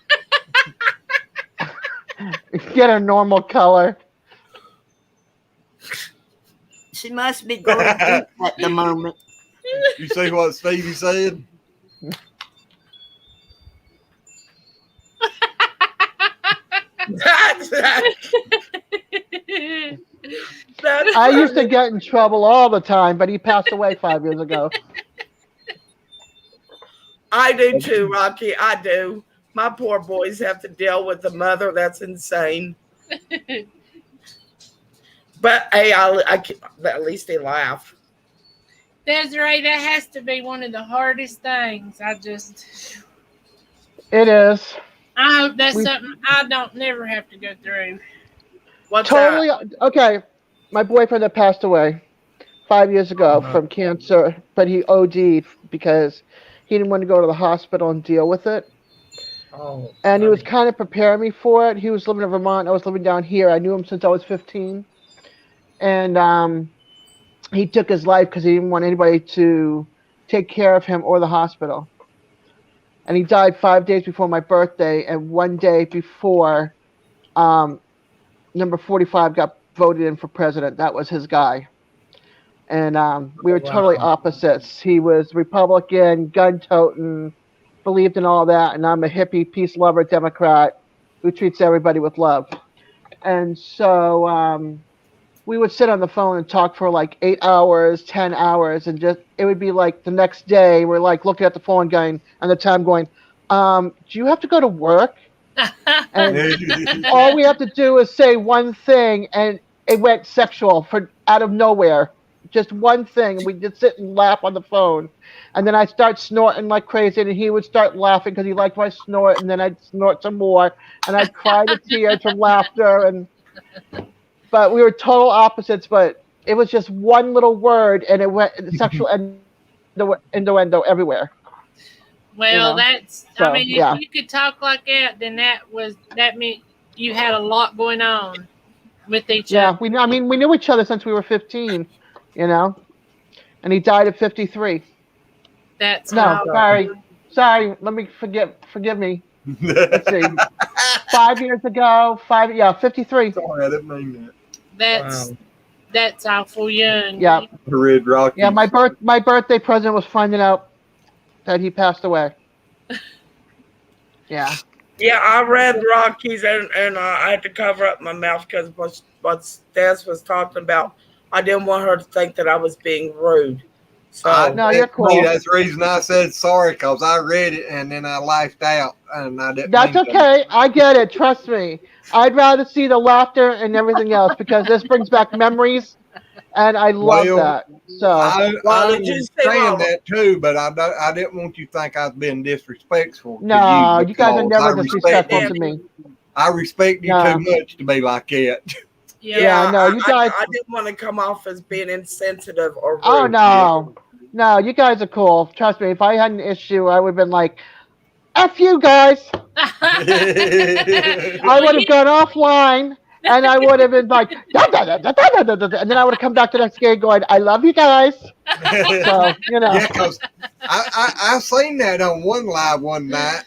[SPEAKER 5] Get a normal color.
[SPEAKER 11] She must be going deep at the moment.
[SPEAKER 2] You see what Stevie said?
[SPEAKER 5] I used to get in trouble all the time, but he passed away 5 years ago.
[SPEAKER 7] I do too, Rocky. I do. My poor boys have to deal with the mother. That's insane. But hey, at least they laugh.
[SPEAKER 1] Desiree, that has to be one of the hardest things.
[SPEAKER 5] It is.
[SPEAKER 1] I hope that's something I don't never have to go through.
[SPEAKER 7] What's
[SPEAKER 5] Totally.
[SPEAKER 7] that?
[SPEAKER 5] Okay. My boyfriend that passed away 5 years ago from cancer, but he OD'd because he didn't want to go to the hospital and deal with it.
[SPEAKER 7] Oh,
[SPEAKER 5] and he was kind of preparing me for it. He was living in Vermont. I was living down here. I knew him since I was 15. And he took his life because he didn't want anybody to take care of him or the hospital. And he died 5 days before my birthday and 1 day before number 45 got voted in for president. That was his guy. And we were totally opposites. He was Republican, gun-toting, believed in all that, and I'm a hippie, peace lover Democrat who treats everybody with love. And so we would sit on the phone and talk for like 8 hours, 10 hours, and just it would be like the next day we're like looking at the phone going and the time going, do you have to go to work? And all we have to do is say one thing and it went sexual for out of nowhere. Just one thing. We just sit and laugh on the phone. And then I start snorting like crazy and he would start laughing because he liked my snort, and then I'd snort some more and I'd cry to tears from laughter. But we were total opposites, but it was just one little word and it went sexual innuendo everywhere.
[SPEAKER 1] Well, that's,
[SPEAKER 5] So,
[SPEAKER 1] I mean, if
[SPEAKER 5] yeah.
[SPEAKER 1] you could talk like that, then that meant you had a lot going on with each other.
[SPEAKER 5] Yeah, we knew each other since we were 15, and he died at 53.
[SPEAKER 1] That's
[SPEAKER 5] No, sorry. Let me forgive me. Let's see, 5 years ago, 53.
[SPEAKER 2] Sorry, I didn't mean that.
[SPEAKER 1] That's awful young.
[SPEAKER 5] Yeah,
[SPEAKER 2] Red Rocky.
[SPEAKER 5] yeah. My birthday present was finding out that he passed away. Yeah.
[SPEAKER 7] Yeah, I read Rockies and I had to cover up my mouth because what Des was talking about, I didn't want her to think that I was being rude. So
[SPEAKER 5] No, you're cool.
[SPEAKER 2] That's the reason I said sorry, because I read it and then I laughed out and I didn't.
[SPEAKER 5] That's okay. I get it. Trust me. I'd rather see the laughter and everything else because this brings back memories, and I love that. So
[SPEAKER 2] I understand that too, but I didn't want you to think I was being disrespectful.
[SPEAKER 5] No,
[SPEAKER 2] to
[SPEAKER 5] you guys are
[SPEAKER 2] because
[SPEAKER 5] never
[SPEAKER 2] I
[SPEAKER 5] disrespectful
[SPEAKER 2] respect
[SPEAKER 5] to me.
[SPEAKER 2] I respect you too much to be like that.
[SPEAKER 5] Yeah, no, you guys.
[SPEAKER 7] I didn't want to come off as being insensitive or rude.
[SPEAKER 5] Oh no, you guys are cool. Trust me. If I had an issue, I would have been like, "F you guys." I would have gone offline, and I would have been like, da, da, da, da, da, da, da, and then I would have come back the next day going, "I love you guys." So
[SPEAKER 2] Yeah, because I seen that on one live one night.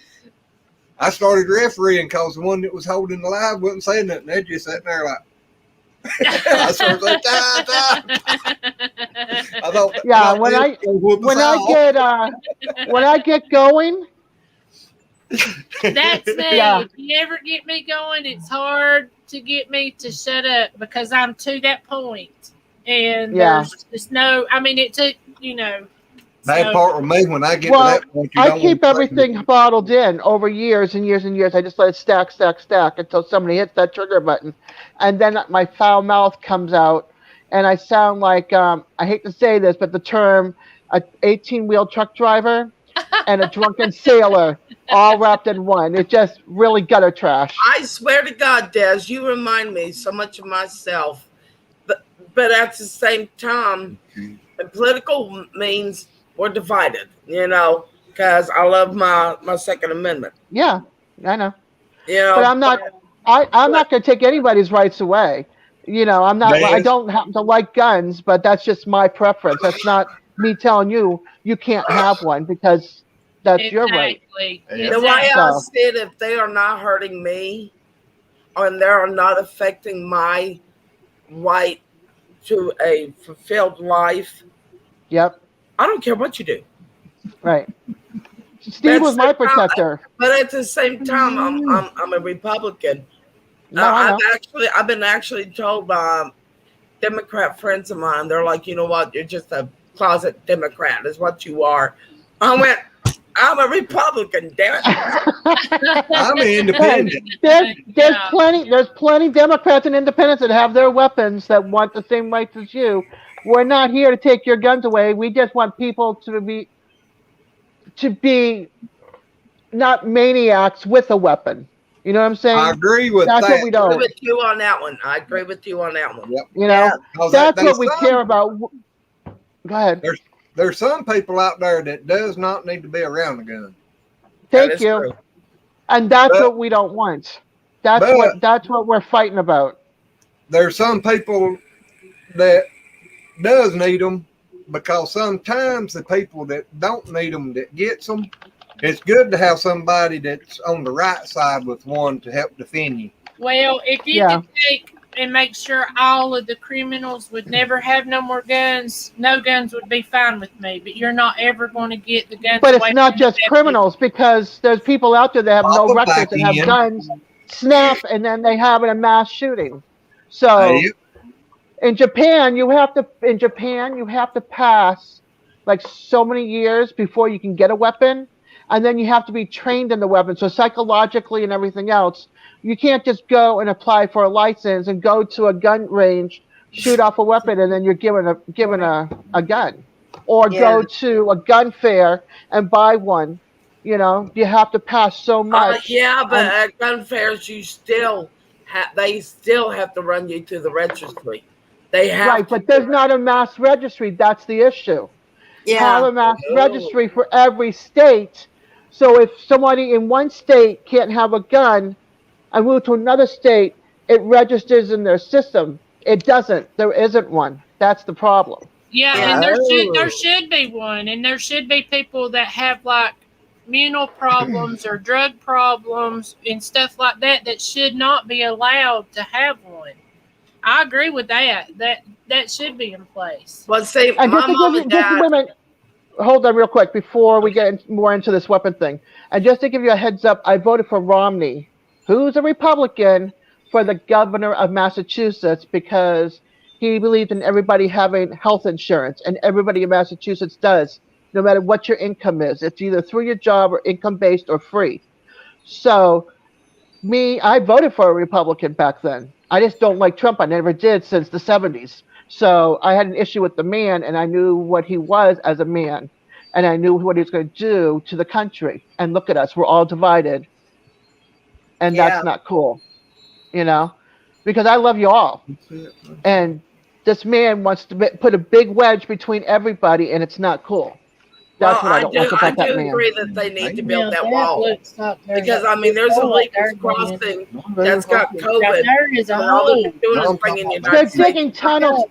[SPEAKER 2] I started refereeing because the one that was holding the live wasn't saying nothing. They just sitting there like. I started like, da, da. I thought,
[SPEAKER 5] yeah, when I get going.
[SPEAKER 1] That's me.
[SPEAKER 5] Yeah.
[SPEAKER 1] If you ever get me going, it's hard to get me to shut up because I'm to that point. And there's just no, I mean, it took,
[SPEAKER 2] That part with me, when I get to that point,
[SPEAKER 5] I keep everything bottled in over years and years and years. I just let it stack until somebody hits that trigger button. And then my foul mouth comes out and I sound like, I hate to say this, but the term, an 18-wheel truck driver and a drunken sailor all wrapped in one. It's just really gutter trash.
[SPEAKER 7] I swear to God, Des, you remind me so much of myself. But at the same time, political means we're divided, because I love my Second Amendment.
[SPEAKER 5] Yeah, I know.
[SPEAKER 7] But
[SPEAKER 5] I'm not going to take anybody's rights away. I'm not. I don't happen to like guns, but that's just my preference. That's not me telling you can't have one because that's your right.
[SPEAKER 7] The way I said, if they are not hurting me, and they are not affecting my right to a fulfilled life.
[SPEAKER 5] Yep.
[SPEAKER 7] I don't care what you do.
[SPEAKER 5] Right. Steve was my protector.
[SPEAKER 7] But at the same time, I'm a Republican. I've been actually told by Democrat friends of mine. They're like, you know what? You're just a closet Democrat. Is what you are. I went. I'm a Republican. Damn it.
[SPEAKER 2] I'm an independent.
[SPEAKER 5] There's plenty Democrats and independents that have their weapons that want the same rights as you. We're not here to take your guns away. We just want people to be not maniacs with a weapon. You know what I'm saying?
[SPEAKER 2] I agree with
[SPEAKER 5] that's
[SPEAKER 2] that.
[SPEAKER 5] What we don't.
[SPEAKER 7] I agree with you on that one. I agree with you on that one.
[SPEAKER 2] Yep.
[SPEAKER 5] That's what we care about. Go ahead.
[SPEAKER 2] There's some people out there that does not need to be around a gun.
[SPEAKER 5] Thank you. True. And that's what we don't want. That's what we're fighting about.
[SPEAKER 2] There's some people that does need them, because sometimes the people that don't need them that gets them, it's good to have somebody that's on the right side with one to help defend you.
[SPEAKER 1] Well, if you could take and make sure all of the criminals would never have no more guns, no guns would be fine with me. But you're not ever going to get the guns
[SPEAKER 5] But
[SPEAKER 1] away
[SPEAKER 5] it's not
[SPEAKER 1] from
[SPEAKER 5] just
[SPEAKER 1] the
[SPEAKER 5] criminals, because there's people out there that have no
[SPEAKER 2] Pop 'em back
[SPEAKER 5] records and have
[SPEAKER 2] in.
[SPEAKER 5] guns, snap, and then they have a mass shooting. So
[SPEAKER 2] Hey,
[SPEAKER 5] in Japan, you have to pass like so many years before you can get a weapon, and then you have to be trained in the weapon. So psychologically and everything else, you can't just go and apply for a license and go to a gun range, shoot off a weapon, and then you're given a gun, or
[SPEAKER 11] Yeah.
[SPEAKER 5] go to a gun fair and buy one. You have to pass so much.
[SPEAKER 7] Yeah, but
[SPEAKER 5] and-
[SPEAKER 7] at gun fairs, they still have to run you through the registry. They have
[SPEAKER 5] Right,
[SPEAKER 7] to.
[SPEAKER 5] but there's not a mass registry. That's the issue. Have
[SPEAKER 11] Yeah.
[SPEAKER 5] a mass registry for every state. So if somebody in one state can't have a gun and move to another state, it registers in their system. It doesn't. There isn't one. That's the problem.
[SPEAKER 1] Yeah,
[SPEAKER 11] Yeah.
[SPEAKER 1] and there should be one, and there should be people that have like mental problems or drug problems and stuff like that should not be allowed to have one. I agree with that. That should be in place.
[SPEAKER 7] Well, see,
[SPEAKER 5] And
[SPEAKER 7] my
[SPEAKER 5] just to
[SPEAKER 7] mom
[SPEAKER 5] give
[SPEAKER 7] and
[SPEAKER 5] you, just
[SPEAKER 7] dad.
[SPEAKER 5] wait a minute. Hold on real quick before we get more into this weapon thing. And just to give you a heads up, I voted for Romney, who's a Republican, for the governor of Massachusetts because he believed in everybody having health insurance, and everybody in Massachusetts does, no matter what your income is. It's either through your job or income-based or free. So I voted for a Republican back then. I just don't like Trump. I never did since the 70s. So I had an issue with the man, and I knew what he was as a man, and I knew what he was going to do to the country. And look at us, we're all divided, and
[SPEAKER 11] Yeah.
[SPEAKER 5] that's not cool, because I love you all. And this man wants to put a big wedge between everybody, and it's not cool. That's what I don't like about that man.
[SPEAKER 7] agree that they need to build that
[SPEAKER 1] Yeah,
[SPEAKER 7] wall.
[SPEAKER 1] looks like there's
[SPEAKER 7] Because,
[SPEAKER 1] a
[SPEAKER 7] I mean, there's a
[SPEAKER 1] hole
[SPEAKER 7] legal
[SPEAKER 1] there,
[SPEAKER 7] crossing
[SPEAKER 5] No,
[SPEAKER 7] that's got
[SPEAKER 1] Right
[SPEAKER 7] COVID.
[SPEAKER 1] there is a
[SPEAKER 7] And all
[SPEAKER 1] hole.
[SPEAKER 7] they're doing
[SPEAKER 2] No,
[SPEAKER 7] is bringing
[SPEAKER 2] they're
[SPEAKER 5] They're
[SPEAKER 7] United States.
[SPEAKER 5] digging tunnels,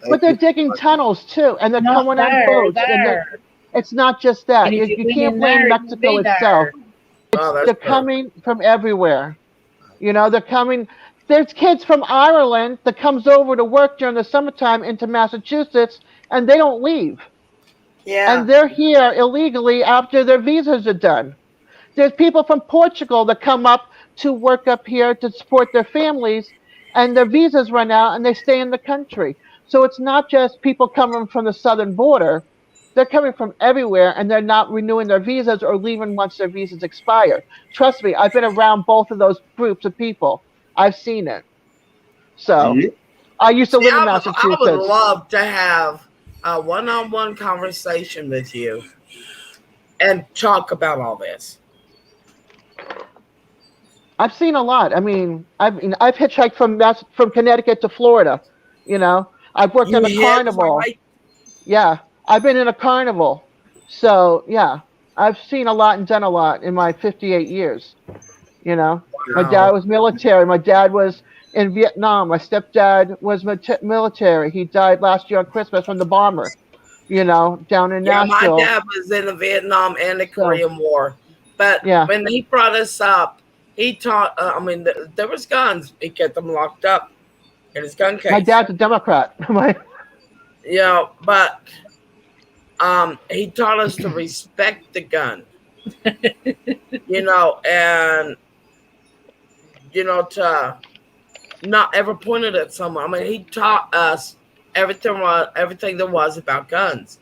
[SPEAKER 5] but they're digging tunnels too, and they're
[SPEAKER 1] Not
[SPEAKER 5] coming on
[SPEAKER 1] there,
[SPEAKER 5] boats. And
[SPEAKER 1] there.
[SPEAKER 5] it's not just that.
[SPEAKER 1] And
[SPEAKER 5] You,
[SPEAKER 1] if you
[SPEAKER 5] you
[SPEAKER 1] went
[SPEAKER 5] can't
[SPEAKER 1] in
[SPEAKER 5] blame
[SPEAKER 1] there,
[SPEAKER 5] Mexico
[SPEAKER 1] you'd be
[SPEAKER 5] itself.
[SPEAKER 1] there.
[SPEAKER 7] Oh, that's
[SPEAKER 5] They're
[SPEAKER 7] true.
[SPEAKER 5] coming from everywhere. They're coming. There's kids from Ireland that comes over to work during the summertime into Massachusetts, and they don't leave.
[SPEAKER 11] Yeah.
[SPEAKER 5] And they're here illegally after their visas are done. There's people from Portugal that come up to work up here to support their families, and their visas run out and they stay in the country. So it's not just people coming from the southern border. They're coming from everywhere, and they're not renewing their visas or leaving once their visas expire. Trust me, I've been around both of those groups of people. I've seen it. So I used to
[SPEAKER 7] See,
[SPEAKER 5] live in
[SPEAKER 7] I would
[SPEAKER 5] Massachusetts.
[SPEAKER 7] love to have a one-on-one conversation with you and talk about all this.
[SPEAKER 5] I've seen a lot. I've hitchhiked from Connecticut to Florida. I've worked on a carnival.
[SPEAKER 7] Right?
[SPEAKER 5] Yeah, I've been in a carnival. So yeah, I've seen a lot and done a lot in my 58 years. My dad was military. My dad was in Vietnam. My stepdad was military. He died last year on Christmas from the bomber. Down in
[SPEAKER 7] Yeah,
[SPEAKER 5] Nashville.
[SPEAKER 7] my dad was in the Vietnam and the Korean War. But
[SPEAKER 5] Yeah.
[SPEAKER 7] when he brought us up, he taught, there was guns. He kept them locked up in his gun case.
[SPEAKER 5] My dad's a Democrat.
[SPEAKER 7] But he taught us to respect the gun. And to not ever point it at someone. He taught us everything there was about guns.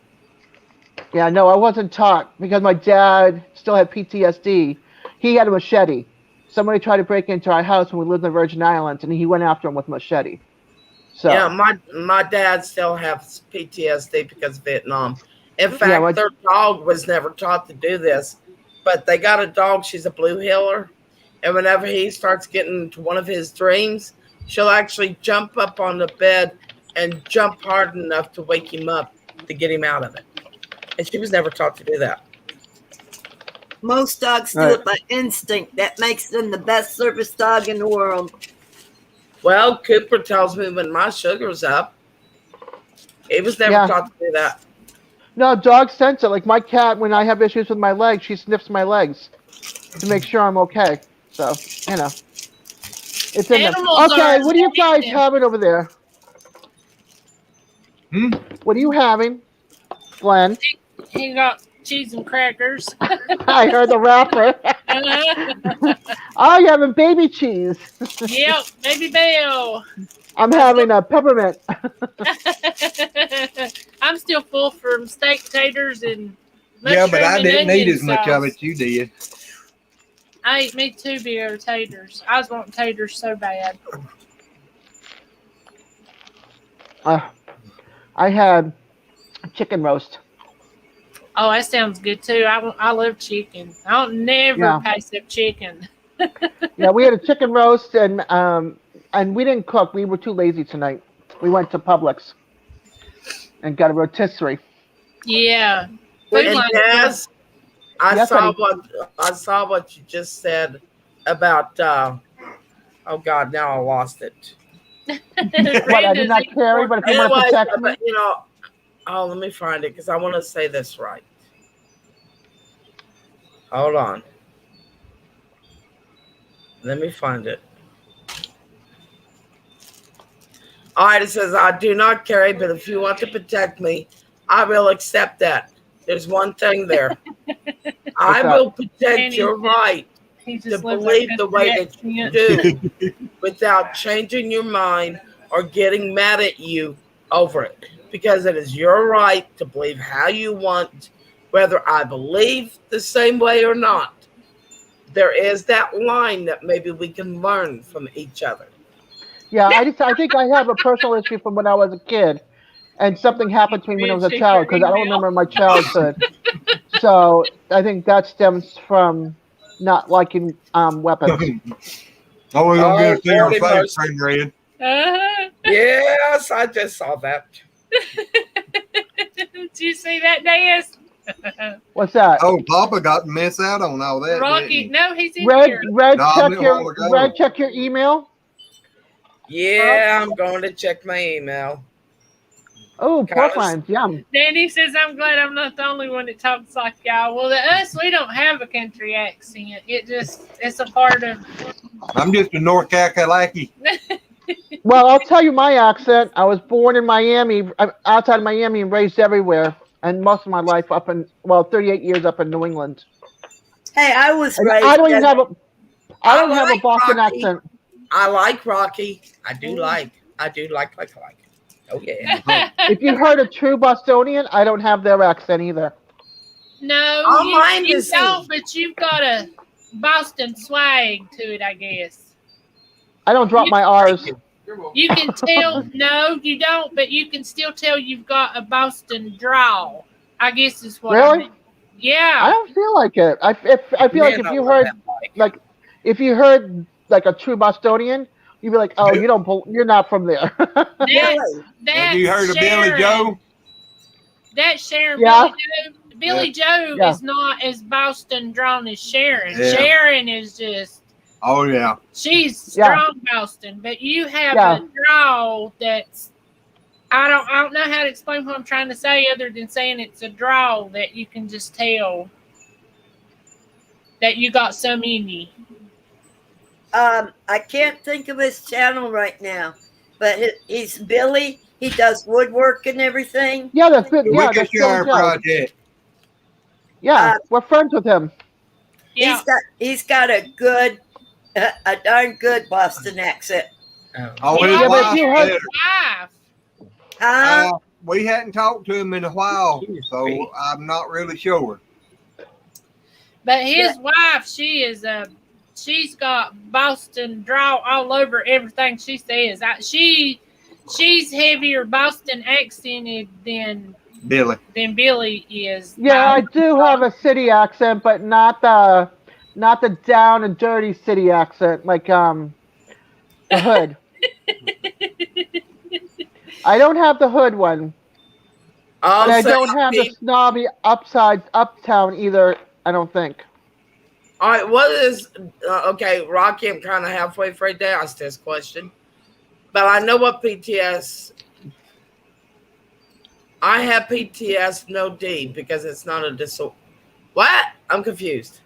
[SPEAKER 5] Yeah, no, I wasn't taught because my dad still had PTSD. He had a machete. Somebody tried to break into our house when we lived in the Virgin Islands, and he went after him with a machete. So
[SPEAKER 7] Yeah, my dad still has PTSD because of Vietnam. In fact, their dog was never taught to do this, but they got a dog. She's a blue heeler, and whenever he starts getting into one of his dreams, she'll actually jump up on the bed and jump hard enough to wake him up to get him out of it. And she was never taught to do that.
[SPEAKER 11] Most dogs do it by instinct. That makes them the best service dog in the world.
[SPEAKER 7] Well, Cooper tells me when my sugar's up, he was never taught to do that.
[SPEAKER 5] No, dogs sense it. Like my cat, when I have issues with my legs, she sniffs my legs to make sure I'm okay. So, It's in there.
[SPEAKER 1] Animals
[SPEAKER 5] Okay,
[SPEAKER 1] are
[SPEAKER 5] what are you guys
[SPEAKER 1] addictive.
[SPEAKER 5] having over there?
[SPEAKER 2] Hmm?
[SPEAKER 5] What are you having, Glenn?
[SPEAKER 1] He got cheese and crackers.
[SPEAKER 5] I heard the rapper. Oh, you're having baby cheese.
[SPEAKER 1] Yep, baby Bell.
[SPEAKER 5] I'm having a peppermint.
[SPEAKER 1] I'm still full from steak taters and
[SPEAKER 2] Yeah,
[SPEAKER 1] mushroom
[SPEAKER 2] but I
[SPEAKER 1] and
[SPEAKER 2] didn't eat
[SPEAKER 1] onion
[SPEAKER 2] as much of
[SPEAKER 1] sauce.
[SPEAKER 2] it. You did.
[SPEAKER 1] I ate me 2 beer taters. I was wanting taters so bad.
[SPEAKER 5] I had chicken roast.
[SPEAKER 1] Oh, that sounds good too. I love chicken. I don't never
[SPEAKER 5] Yeah.
[SPEAKER 1] pass up chicken.
[SPEAKER 5] Yeah, we had a chicken roast and we didn't cook. We were too lazy tonight. We went to Publix and got a rotisserie.
[SPEAKER 1] Yeah. Food
[SPEAKER 7] And
[SPEAKER 1] line.
[SPEAKER 7] Taz,
[SPEAKER 5] Yes, honey.
[SPEAKER 7] I saw what you just said about oh God, now I lost it.
[SPEAKER 5] What, I did not carry, but if you want to
[SPEAKER 7] Anyway,
[SPEAKER 5] protect me.
[SPEAKER 7] but, oh, let me find it because I want to say this right. Hold on. Let me find it. All right, it says, I do not carry, but if you want to protect me, I will accept that. There's one thing there. I
[SPEAKER 5] that?
[SPEAKER 7] will protect
[SPEAKER 1] And
[SPEAKER 7] your right
[SPEAKER 1] He
[SPEAKER 7] to
[SPEAKER 1] just lives
[SPEAKER 7] believe
[SPEAKER 1] like
[SPEAKER 7] the way that you do without changing your mind or getting mad at you over it. Because it is your right to believe how you want, whether I believe the same way or not. There is that line that maybe we can learn from each other.
[SPEAKER 5] Yeah, I think I have a personal issue from when I was a kid, and something happened to me when I was a child because I don't remember my childhood. So I think that stems from not liking weapons.
[SPEAKER 2] Oh, we're gonna get a see your
[SPEAKER 7] Lordy
[SPEAKER 2] face,
[SPEAKER 7] mercy.
[SPEAKER 2] friend Red.
[SPEAKER 1] Uh-huh.
[SPEAKER 7] Yes, I just saw that.
[SPEAKER 1] Did you see that, Daz?
[SPEAKER 5] What's that?
[SPEAKER 2] Oh, Papa got to miss out on all that.
[SPEAKER 1] Rocky.
[SPEAKER 2] Didn't
[SPEAKER 1] No, he's in
[SPEAKER 5] Red,
[SPEAKER 1] here.
[SPEAKER 5] Red,
[SPEAKER 2] No, I
[SPEAKER 5] check
[SPEAKER 2] meant a
[SPEAKER 5] your
[SPEAKER 2] while ago.
[SPEAKER 5] Red, check your email.
[SPEAKER 7] Yeah, I'm going to check my email.
[SPEAKER 5] Oh, pork
[SPEAKER 7] Kinda-
[SPEAKER 5] rinds, yum.
[SPEAKER 1] Danny says, I'm glad I'm not the only one that talks like y'all. Well, we don't have a country accent. It's a part of.
[SPEAKER 2] I'm just a North Kakalaki.
[SPEAKER 5] Well, I'll tell you my accent. I was born in Miami, outside of Miami, and raised everywhere, and most of my life 38 years up in New England.
[SPEAKER 11] Hey, I was
[SPEAKER 5] And
[SPEAKER 11] raised.
[SPEAKER 5] I don't even have a. I don't have a
[SPEAKER 7] like
[SPEAKER 5] Boston
[SPEAKER 7] Rocky.
[SPEAKER 5] accent.
[SPEAKER 7] I like Rocky. I do like. Oh yeah.
[SPEAKER 5] If you heard a true Bostonian, I don't have their accent either.
[SPEAKER 1] No,
[SPEAKER 7] All
[SPEAKER 1] you
[SPEAKER 7] mine
[SPEAKER 1] you
[SPEAKER 7] is
[SPEAKER 1] don't, but you've got a Boston swag to it, I guess.
[SPEAKER 5] I don't drop my R's.
[SPEAKER 1] You can tell. No, you don't, but you can still tell you've got a Boston drawl. I guess is what I
[SPEAKER 5] Really?
[SPEAKER 1] mean. Yeah.
[SPEAKER 5] I don't feel like it. I feel like if you heard like a true Bostonian, you'd be like, oh, you're not from there.
[SPEAKER 2] Have you heard of Billy Joe?
[SPEAKER 1] That's Sharon.
[SPEAKER 5] Yeah.
[SPEAKER 1] Billy Joe is not as Boston drawn as Sharon.
[SPEAKER 2] Yeah.
[SPEAKER 1] Sharon is just.
[SPEAKER 2] Oh yeah.
[SPEAKER 1] She's strong Boston, but you have a drawl that's. I don't know how to explain what I'm trying to say other than saying it's a drawl that you can just tell that you got some in you.
[SPEAKER 11] I can't think of his channel right now, but he's Billy. He does woodwork and everything.
[SPEAKER 5] Yeah, that's good. Yeah,
[SPEAKER 2] that's
[SPEAKER 5] Billy Joe.
[SPEAKER 2] Project.
[SPEAKER 5] Yeah, we're friends with him.
[SPEAKER 1] Yeah.
[SPEAKER 11] He's got a darn good Boston accent.
[SPEAKER 2] Oh, his
[SPEAKER 5] Yeah, but
[SPEAKER 2] wife
[SPEAKER 5] if you heard-
[SPEAKER 2] better. We hadn't talked to him in a while, so I'm not really sure.
[SPEAKER 1] But his wife, she's got Boston drawl all over everything she says. She's heavier Boston accented than Billy is.
[SPEAKER 5] Yeah, I do have a city accent, but not the down and dirty city accent like the hood. I don't have the hood one. And I don't have the snobby uptown either, I don't think.
[SPEAKER 7] All right, what is okay, Rocky? I'm kind of halfway afraid to ask this question, but I know what PTS. I have PTS no D because it's not a disorder. What? I'm confused.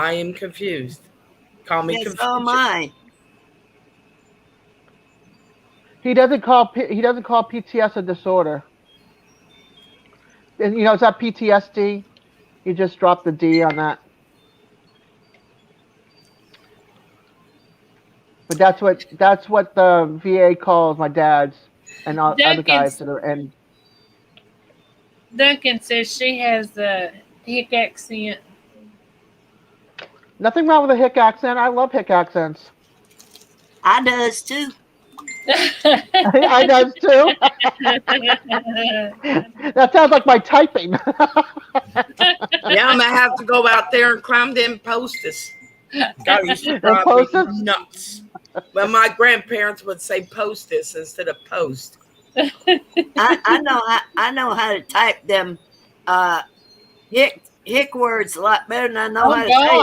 [SPEAKER 7] I am confused. Call me
[SPEAKER 11] Yes, so am
[SPEAKER 7] confused.
[SPEAKER 11] I.
[SPEAKER 5] He doesn't call PTS a disorder. And it's not PTSD. He just dropped the D on that. But that's what the VA calls my dad's and all other guys that are in.
[SPEAKER 1] Duncan says she has a hick accent.
[SPEAKER 5] Nothing wrong with a hick accent. I love hick accents.
[SPEAKER 11] I does too.
[SPEAKER 5] I does too. That sounds like my typing.
[SPEAKER 7] Yeah, I'm gonna have to go out there and climb them posters. God used to drive me nuts. Well, my grandparents would say posters instead of post.
[SPEAKER 11] I know how to type them hick words a lot better than I know how to say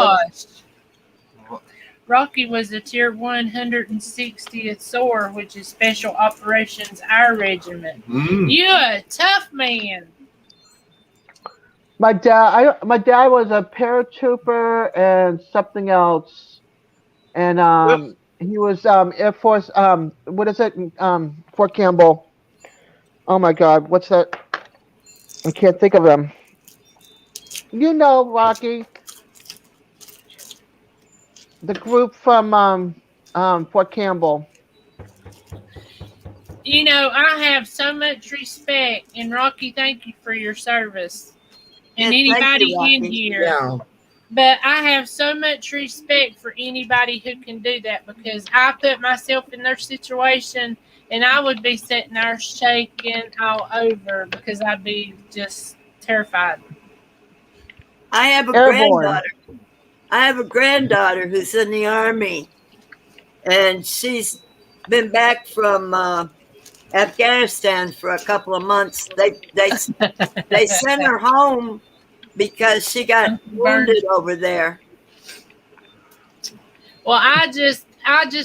[SPEAKER 11] them.
[SPEAKER 1] Rocky was a Tier 160th SOAR, which is Special Operations Air Regiment. You're a tough man.
[SPEAKER 5] My dad was a paratrooper and something else, and he was Air Force. What is it? Fort Campbell. Oh my God, what's that? I can't think of them. Rocky. The group from Fort Campbell.
[SPEAKER 1] I have so much respect, and Rocky, thank you for your service. And
[SPEAKER 11] Yes,
[SPEAKER 1] anybody
[SPEAKER 11] thank you,
[SPEAKER 1] in
[SPEAKER 11] Rocky.
[SPEAKER 1] here.
[SPEAKER 7] Yeah.
[SPEAKER 1] But I have so much respect for anybody who can do that, because I put myself in their situation and I would be sitting there shaking all over because I'd be just terrified.
[SPEAKER 11] I have a
[SPEAKER 5] Airborne.
[SPEAKER 11] granddaughter who's in the Army, and she's been back from Afghanistan for a couple of months. They sent her home because she got wounded over there.
[SPEAKER 1] Well, I just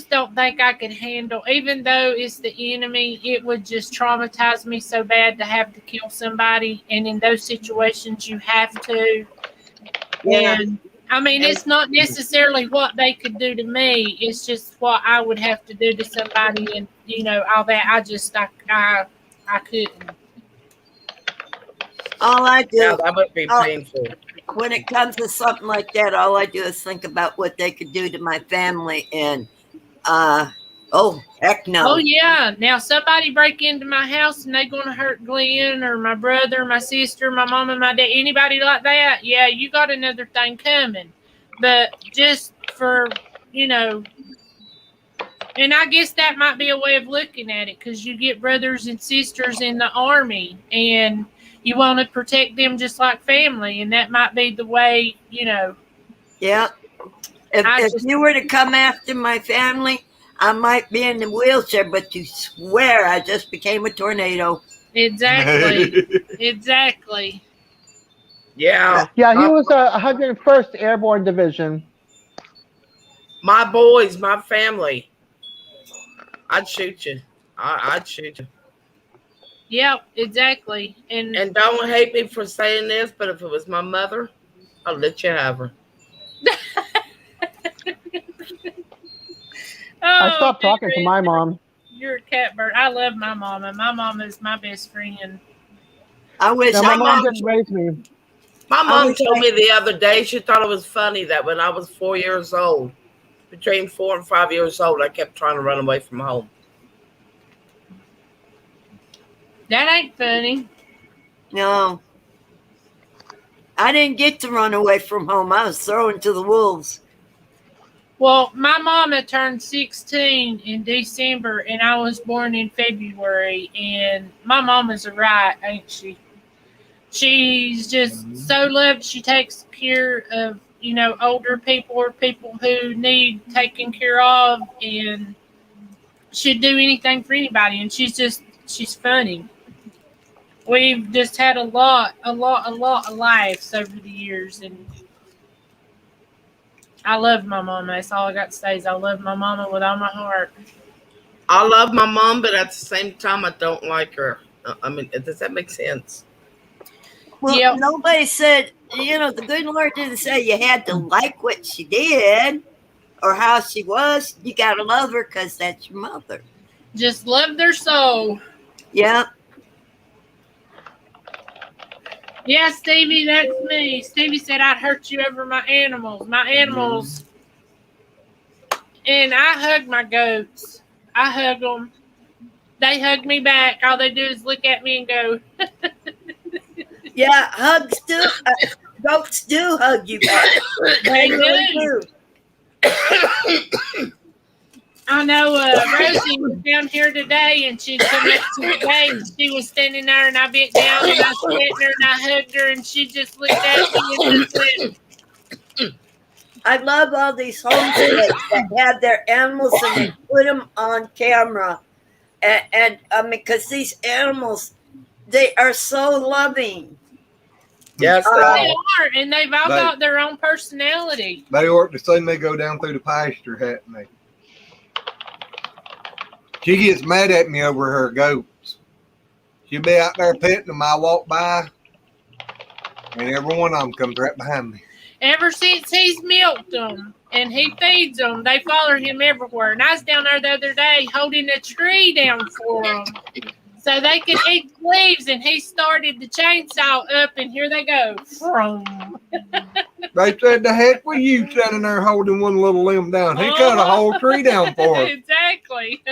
[SPEAKER 1] don't think I could handle, even though it's the enemy, it would just traumatize me so bad to have to kill somebody. And in those situations, you have to.
[SPEAKER 11] Yeah.
[SPEAKER 1] And I mean, it's not necessarily what they could do to me. It's just what I would have to do to somebody, and all that. I couldn't.
[SPEAKER 11] All I do.
[SPEAKER 7] Yeah, that would be painful.
[SPEAKER 11] When it comes to something like that, all I do is think about what they could do to my family, and oh heck no.
[SPEAKER 1] Oh yeah. Now somebody break into my house and they gonna hurt Glenn or my brother, my sister, my mom and my dad, anybody like that, yeah, you got another thing coming. But just for and I guess that might be a way of looking at it, because you get brothers and sisters in the Army and you want to protect them just like family, and that might be the way,
[SPEAKER 11] Yeah. If you were to come after my family, I might be in the wheelchair, but you swear I just became a tornado.
[SPEAKER 1] Exactly. Exactly.
[SPEAKER 7] Yeah.
[SPEAKER 5] Yeah, he was a 101st Airborne Division.
[SPEAKER 7] My boys, my family. I'd shoot you. I'd shoot you.
[SPEAKER 1] Yeah, exactly. And
[SPEAKER 7] don't hate me for saying this, but if it was my mother, I'll let you have her.
[SPEAKER 5] I stopped talking to my mom.
[SPEAKER 1] You're a catbird. I love my mama. My mama is my best friend.
[SPEAKER 11] I wish
[SPEAKER 5] my mom didn't raise me.
[SPEAKER 7] My mom told me the other day she thought it was funny that when I was 4 years old, between 4 and 5 years old, I kept trying to run away from home.
[SPEAKER 1] That ain't funny.
[SPEAKER 11] No. I didn't get to run away from home. I was thrown to the wolves.
[SPEAKER 1] Well, my mama turned 16 in December, and I was born in February. And my mama's a right, ain't she? She's just so loved. She takes care of, older people or people who need taken care of, and she'd do anything for anybody. And she's funny. We've just had a lot of laughs over the years, and I love my mama. That's all I got to say is I love my mama with all my heart.
[SPEAKER 7] I love my mom, but at the same time, I don't like her. I mean, does that make sense?
[SPEAKER 11] Well, nobody said the good Lord didn't say you had to like what she did or how she was. You got to love her because that's your mother.
[SPEAKER 1] Just love their soul.
[SPEAKER 11] Yeah.
[SPEAKER 1] Yeah, Stevie, that's me. Stevie said I'd hurt you over my animals. My animals. And I hug my goats. I hug them. They hug me back. All they do is look at me and go.
[SPEAKER 11] Yeah, hugs do. Goats do hug you back.
[SPEAKER 1] They do. I know Rosie was down here today, and she come up to the gate, and she was standing there, and I bent down, and I sat her, and I hugged her, and she just looked at me and just went.
[SPEAKER 11] I love all these homesteads that have their animals and they put them on camera. And I mean, because these animals, they are so loving.
[SPEAKER 7] Yes,
[SPEAKER 1] they are, and they've all got their own personality.
[SPEAKER 2] They ought to see me go down through the pasture, hadn't they? She gets mad at me over her goats. She'll be out there petting them. I walk by, and every one of them comes right behind me.
[SPEAKER 1] Ever since he's milked them and he feeds them, they follow him everywhere. And I was down there the other day holding a tree down for them so they could eat leaves. And he started the chainsaw up, and here they go.
[SPEAKER 2] They said, "The heck were you standing there holding one little limb down? He cut a whole tree down for us."
[SPEAKER 1] Exactly.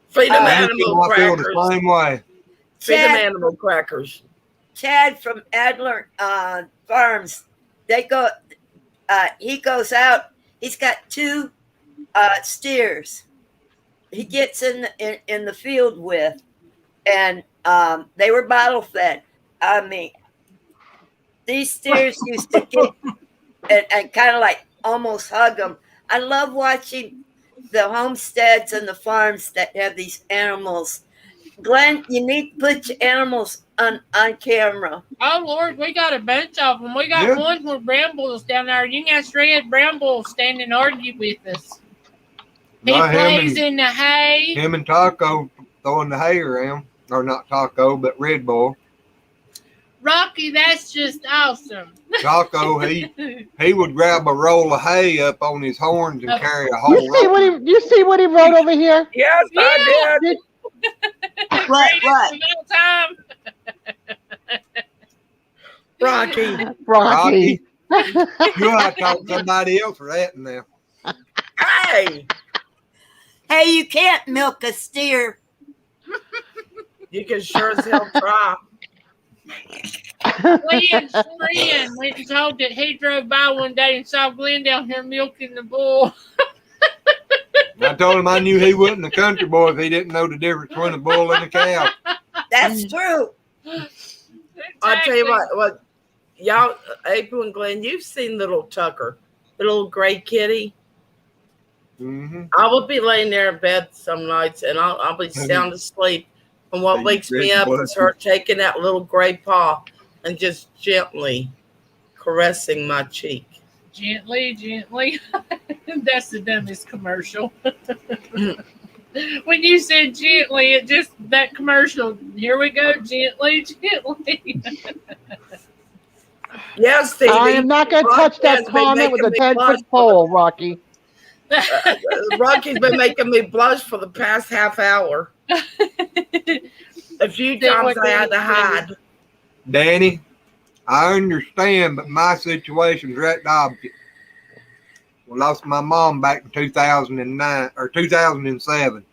[SPEAKER 7] Feed them animal
[SPEAKER 2] I feel
[SPEAKER 7] crackers.
[SPEAKER 2] the same way.
[SPEAKER 7] Feed them animal crackers.
[SPEAKER 11] Chad from Adler Farms, they go. He goes out. He's got 2 steers. He gets in the field with, and they were bottle fed. I mean, these steers used to get and kind of like almost hug them. I love watching the homesteads and the farms that have these animals. Glenn, you need to put your animals on camera.
[SPEAKER 1] Oh, Lord, we got a bunch of them. We got one where Brambles down there. You can ask Red Bramble stand and argue with us. He plays in the hay.
[SPEAKER 2] Him and Taco throwing the hay around. Or not Taco, but Red Bull.
[SPEAKER 1] Rocky, that's just awesome.
[SPEAKER 2] Taco, he would grab a roll of hay up on his horns and carry a whole
[SPEAKER 5] You see what he wrote over here?
[SPEAKER 7] Yes, I did.
[SPEAKER 11] What?
[SPEAKER 1] Time.
[SPEAKER 11] Rocky.
[SPEAKER 2] You ought to talk to somebody else for that now.
[SPEAKER 7] Hey,
[SPEAKER 11] you can't milk a steer.
[SPEAKER 7] You can sure as hell try.
[SPEAKER 1] Glenn's friend went and told that he drove by one day and saw Glenn down here milking the bull.
[SPEAKER 2] I told him I knew he wasn't a country boy if he didn't know the difference between a bull and a cow.
[SPEAKER 11] That's true.
[SPEAKER 7] I'll tell you what, y'all, April and Glenn, you've seen little Tucker, the little gray kitty.
[SPEAKER 2] Mm-hmm.
[SPEAKER 7] I will be laying there in bed some nights, and I'll be sound asleep. And what wakes me up is her taking that little gray paw and just gently caressing my cheek.
[SPEAKER 1] Gently. That's the dumbest commercial. When you said gently, it just, that commercial, here we go, gently.
[SPEAKER 7] Yes, Stevie.
[SPEAKER 5] I am not going to touch that comment with a 10-foot pole, Rocky.
[SPEAKER 7] Rocky's been making me blush for the past half hour. A few times I had to hide.
[SPEAKER 2] Danny, I understand, but my situation's right the opposite. I lost my mom back in 2009 or 2007.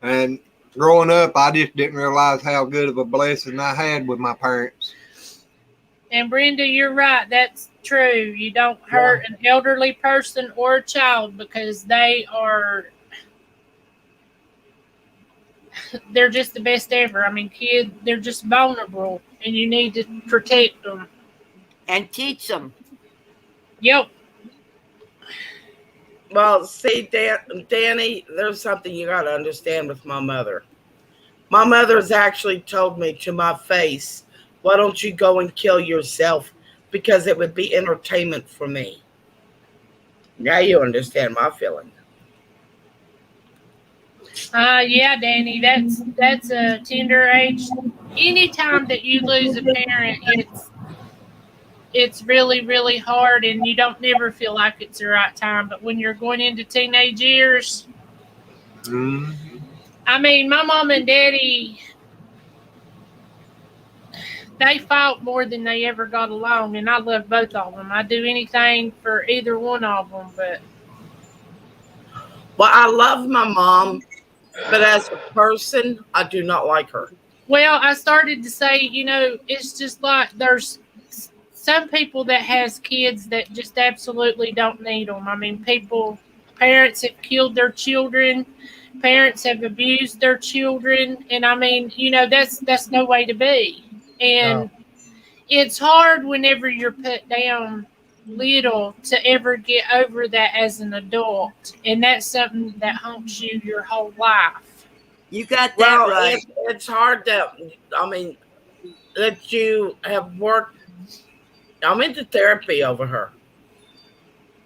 [SPEAKER 2] And growing up, I just didn't realize how good of a blessing I had with my parents.
[SPEAKER 1] And Brenda, you're right. That's true. You don't hurt an elderly person or a child because they're just the best ever. I mean, kids, they're just vulnerable, and you need to protect them.
[SPEAKER 11] And teach them.
[SPEAKER 1] Yep.
[SPEAKER 7] Well, see, Danny, there's something you got to understand with my mother. My mother has actually told me to my face, why don't you go and kill yourself? Because it would be entertainment for me. Now you understand my feeling.
[SPEAKER 1] Yeah, Danny, that's a tender age. Anytime that you lose a parent, it's really, really hard, and you don't never feel like it's the right time. But when you're going into teenage years, I mean, my mom and daddy, they fought more than they ever got along, and I love both of them. I'd do anything for either one of them. But
[SPEAKER 7] Well, I love my mom, but as a person, I do not like her.
[SPEAKER 1] well, I started to say, it's just like there's some people that has kids that just absolutely don't need them. I mean, parents have killed their children, parents have abused their children, and I mean, that's no way to be. And it's hard whenever you're put down little to ever get over that as an adult, and that's something that haunts you your whole life.
[SPEAKER 11] You got that
[SPEAKER 7] Well,
[SPEAKER 11] right.
[SPEAKER 7] it's hard to, I mean, that you have worked. I'm into therapy over her.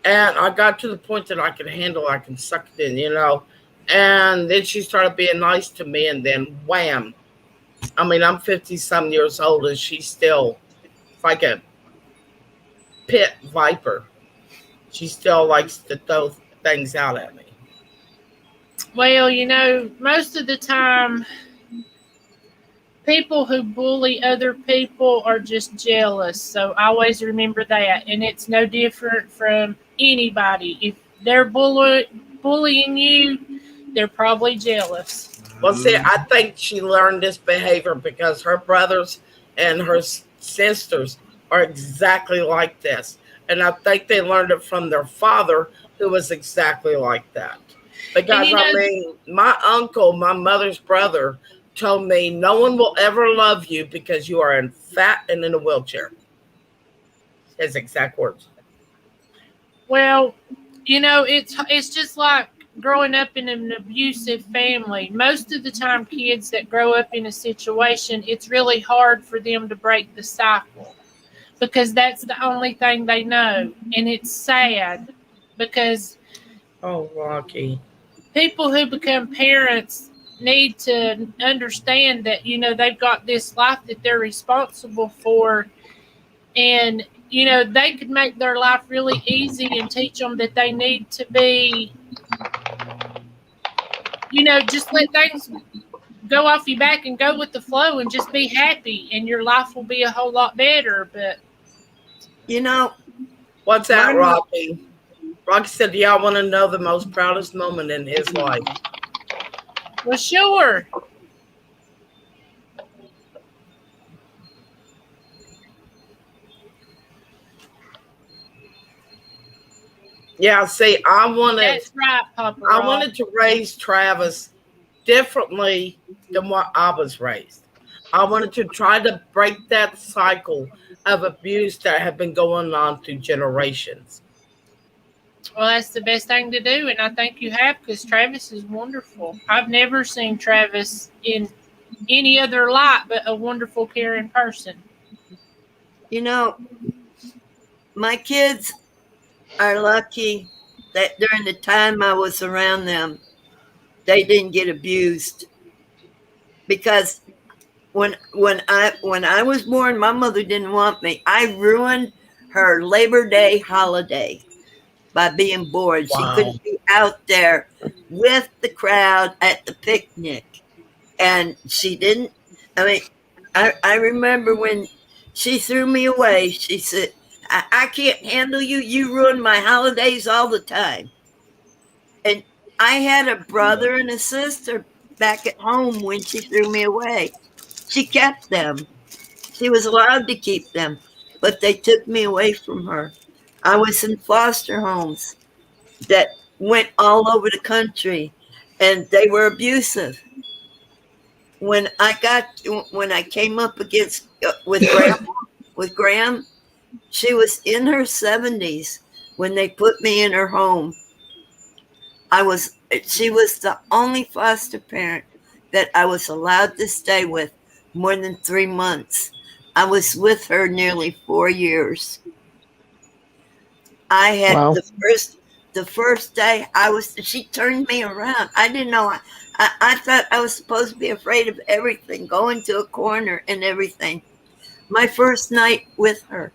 [SPEAKER 7] And I got to the point that I could handle, I can suck it in. And then she started being nice to me, and then wham. I mean, I'm 50 some years old, and she's still like a pit viper. She still likes to throw things out at me.
[SPEAKER 1] Well, most of the time, people who bully other people are just jealous. So I always remember that. And it's no different from anybody. If they're bullying you, they're probably jealous.
[SPEAKER 7] Well, see, I think she learned this behavior because her brothers and her sisters are exactly like this. And I think they learned it from their father, who was exactly like that. Because, I mean, my uncle, my mother's brother, told me no one will ever love you because you are fat and in a wheelchair. His exact words.
[SPEAKER 1] Well, it's just like growing up in an abusive family. Most of the time, kids that grow up in a situation, it's really hard for them to break the cycle because that's the only thing they know. And it's sad because
[SPEAKER 7] Rocky.
[SPEAKER 1] People who become parents need to understand that, they've got this life that they're responsible for. And, they could make their life really easy and teach them that they need to be, just let things go off your back and go with the flow and just be happy, and your life will be a whole lot better. But
[SPEAKER 7] what's that, Rocky? Rocky said, "Do y'all want to know the most proudest moment in his life?"
[SPEAKER 1] Well, sure.
[SPEAKER 7] Yeah, see,
[SPEAKER 1] That's right, Papa Rob.
[SPEAKER 7] I wanted to raise Travis differently than what I was raised. I wanted to try to break that cycle of abuse that had been going on through generations.
[SPEAKER 1] Well, that's the best thing to do, and I think you have, because Travis is wonderful. I've never seen Travis in any other light but a wonderful, caring person.
[SPEAKER 11] My kids are lucky that during the time I was around them, they didn't get abused. Because when I was born, my mother didn't want me. I ruined her Labor Day holiday by being bored. Wow. She couldn't be out there with the crowd at the picnic. And she didn't. I mean, I remember when she threw me away, she said, I can't handle you. You ruin my holidays all the time. And I had a brother and a sister back at home when she threw me away. She kept them. She was allowed to keep them, but they took me away from her. I was in foster homes that went all over the country, and they were abusive. When I came up against with Graham, she was in her 70s when they put me in her home. She was the only foster parent that I was allowed to stay with more than 3 months. I was with her nearly 4 years. I had the first day she turned me around. I didn't know. I thought I was supposed to be afraid of everything, going to a corner and everything. My first night with her,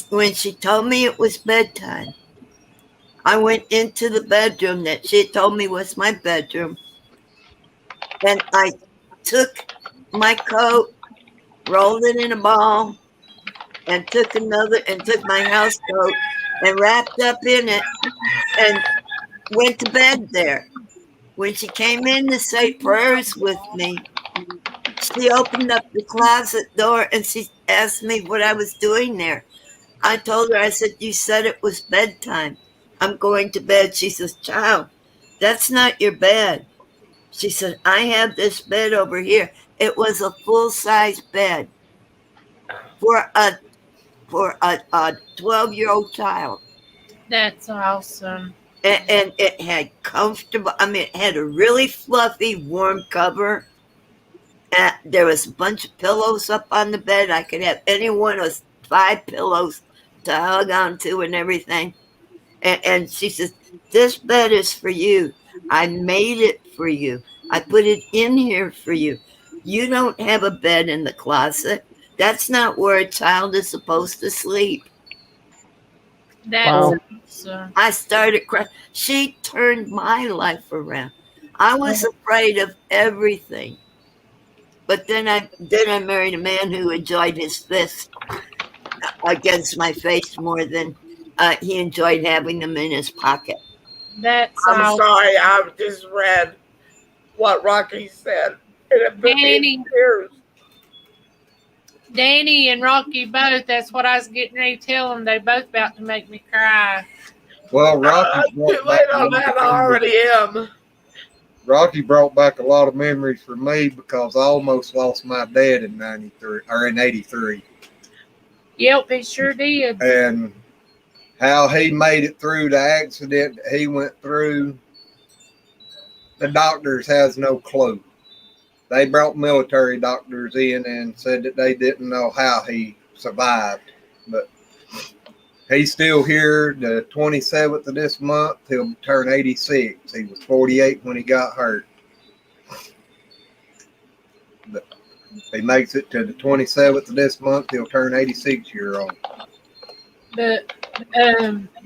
[SPEAKER 11] when she told me it was bedtime, I went into the bedroom that she had told me was my bedroom, and I took my coat, rolled it in a ball, and took my house coat and wrapped up in it and went to bed there. When she came in to say prayers with me, she opened up the closet door and she asked me what I was doing there. I told her, I said, you said it was bedtime. I'm going to bed. She says, child, that's not your bed. She said, I have this bed over here. It was a full-size bed for a 12-year-old child.
[SPEAKER 1] That's awesome.
[SPEAKER 11] And it had it had a really fluffy, warm cover. There was a bunch of pillows up on the bed. I could have any one of 5 pillows to hug onto and everything. And she says, this bed is for you. I made it for you. I put it in here for you. You don't have a bed in the closet. That's not where a child is supposed to sleep.
[SPEAKER 1] That's awesome.
[SPEAKER 11] I started crying. She turned my life around. I was afraid of everything. But then I married a man who enjoyed his fist against my face more than he enjoyed having them in his pocket.
[SPEAKER 7] I'm sorry, I just read what Rocky said. It put me in tears.
[SPEAKER 1] Danny and Rocky both. That's what I was getting ready to tell them. They both about to make me cry.
[SPEAKER 2] Well, Rocky
[SPEAKER 7] Too late on that. I already am.
[SPEAKER 2] Rocky brought back a lot of memories for me because I almost lost my dad in '93 or in '83.
[SPEAKER 1] Yep, he sure did.
[SPEAKER 2] And how he made it through the accident he went through, the doctors has no clue. They brought military doctors in and said that they didn't know how he survived. But he's still here the 27th of this month. He'll turn 86. He was 48 when he got hurt. But if he makes it to the 27th of this month, he'll turn 86-year-old.
[SPEAKER 1] But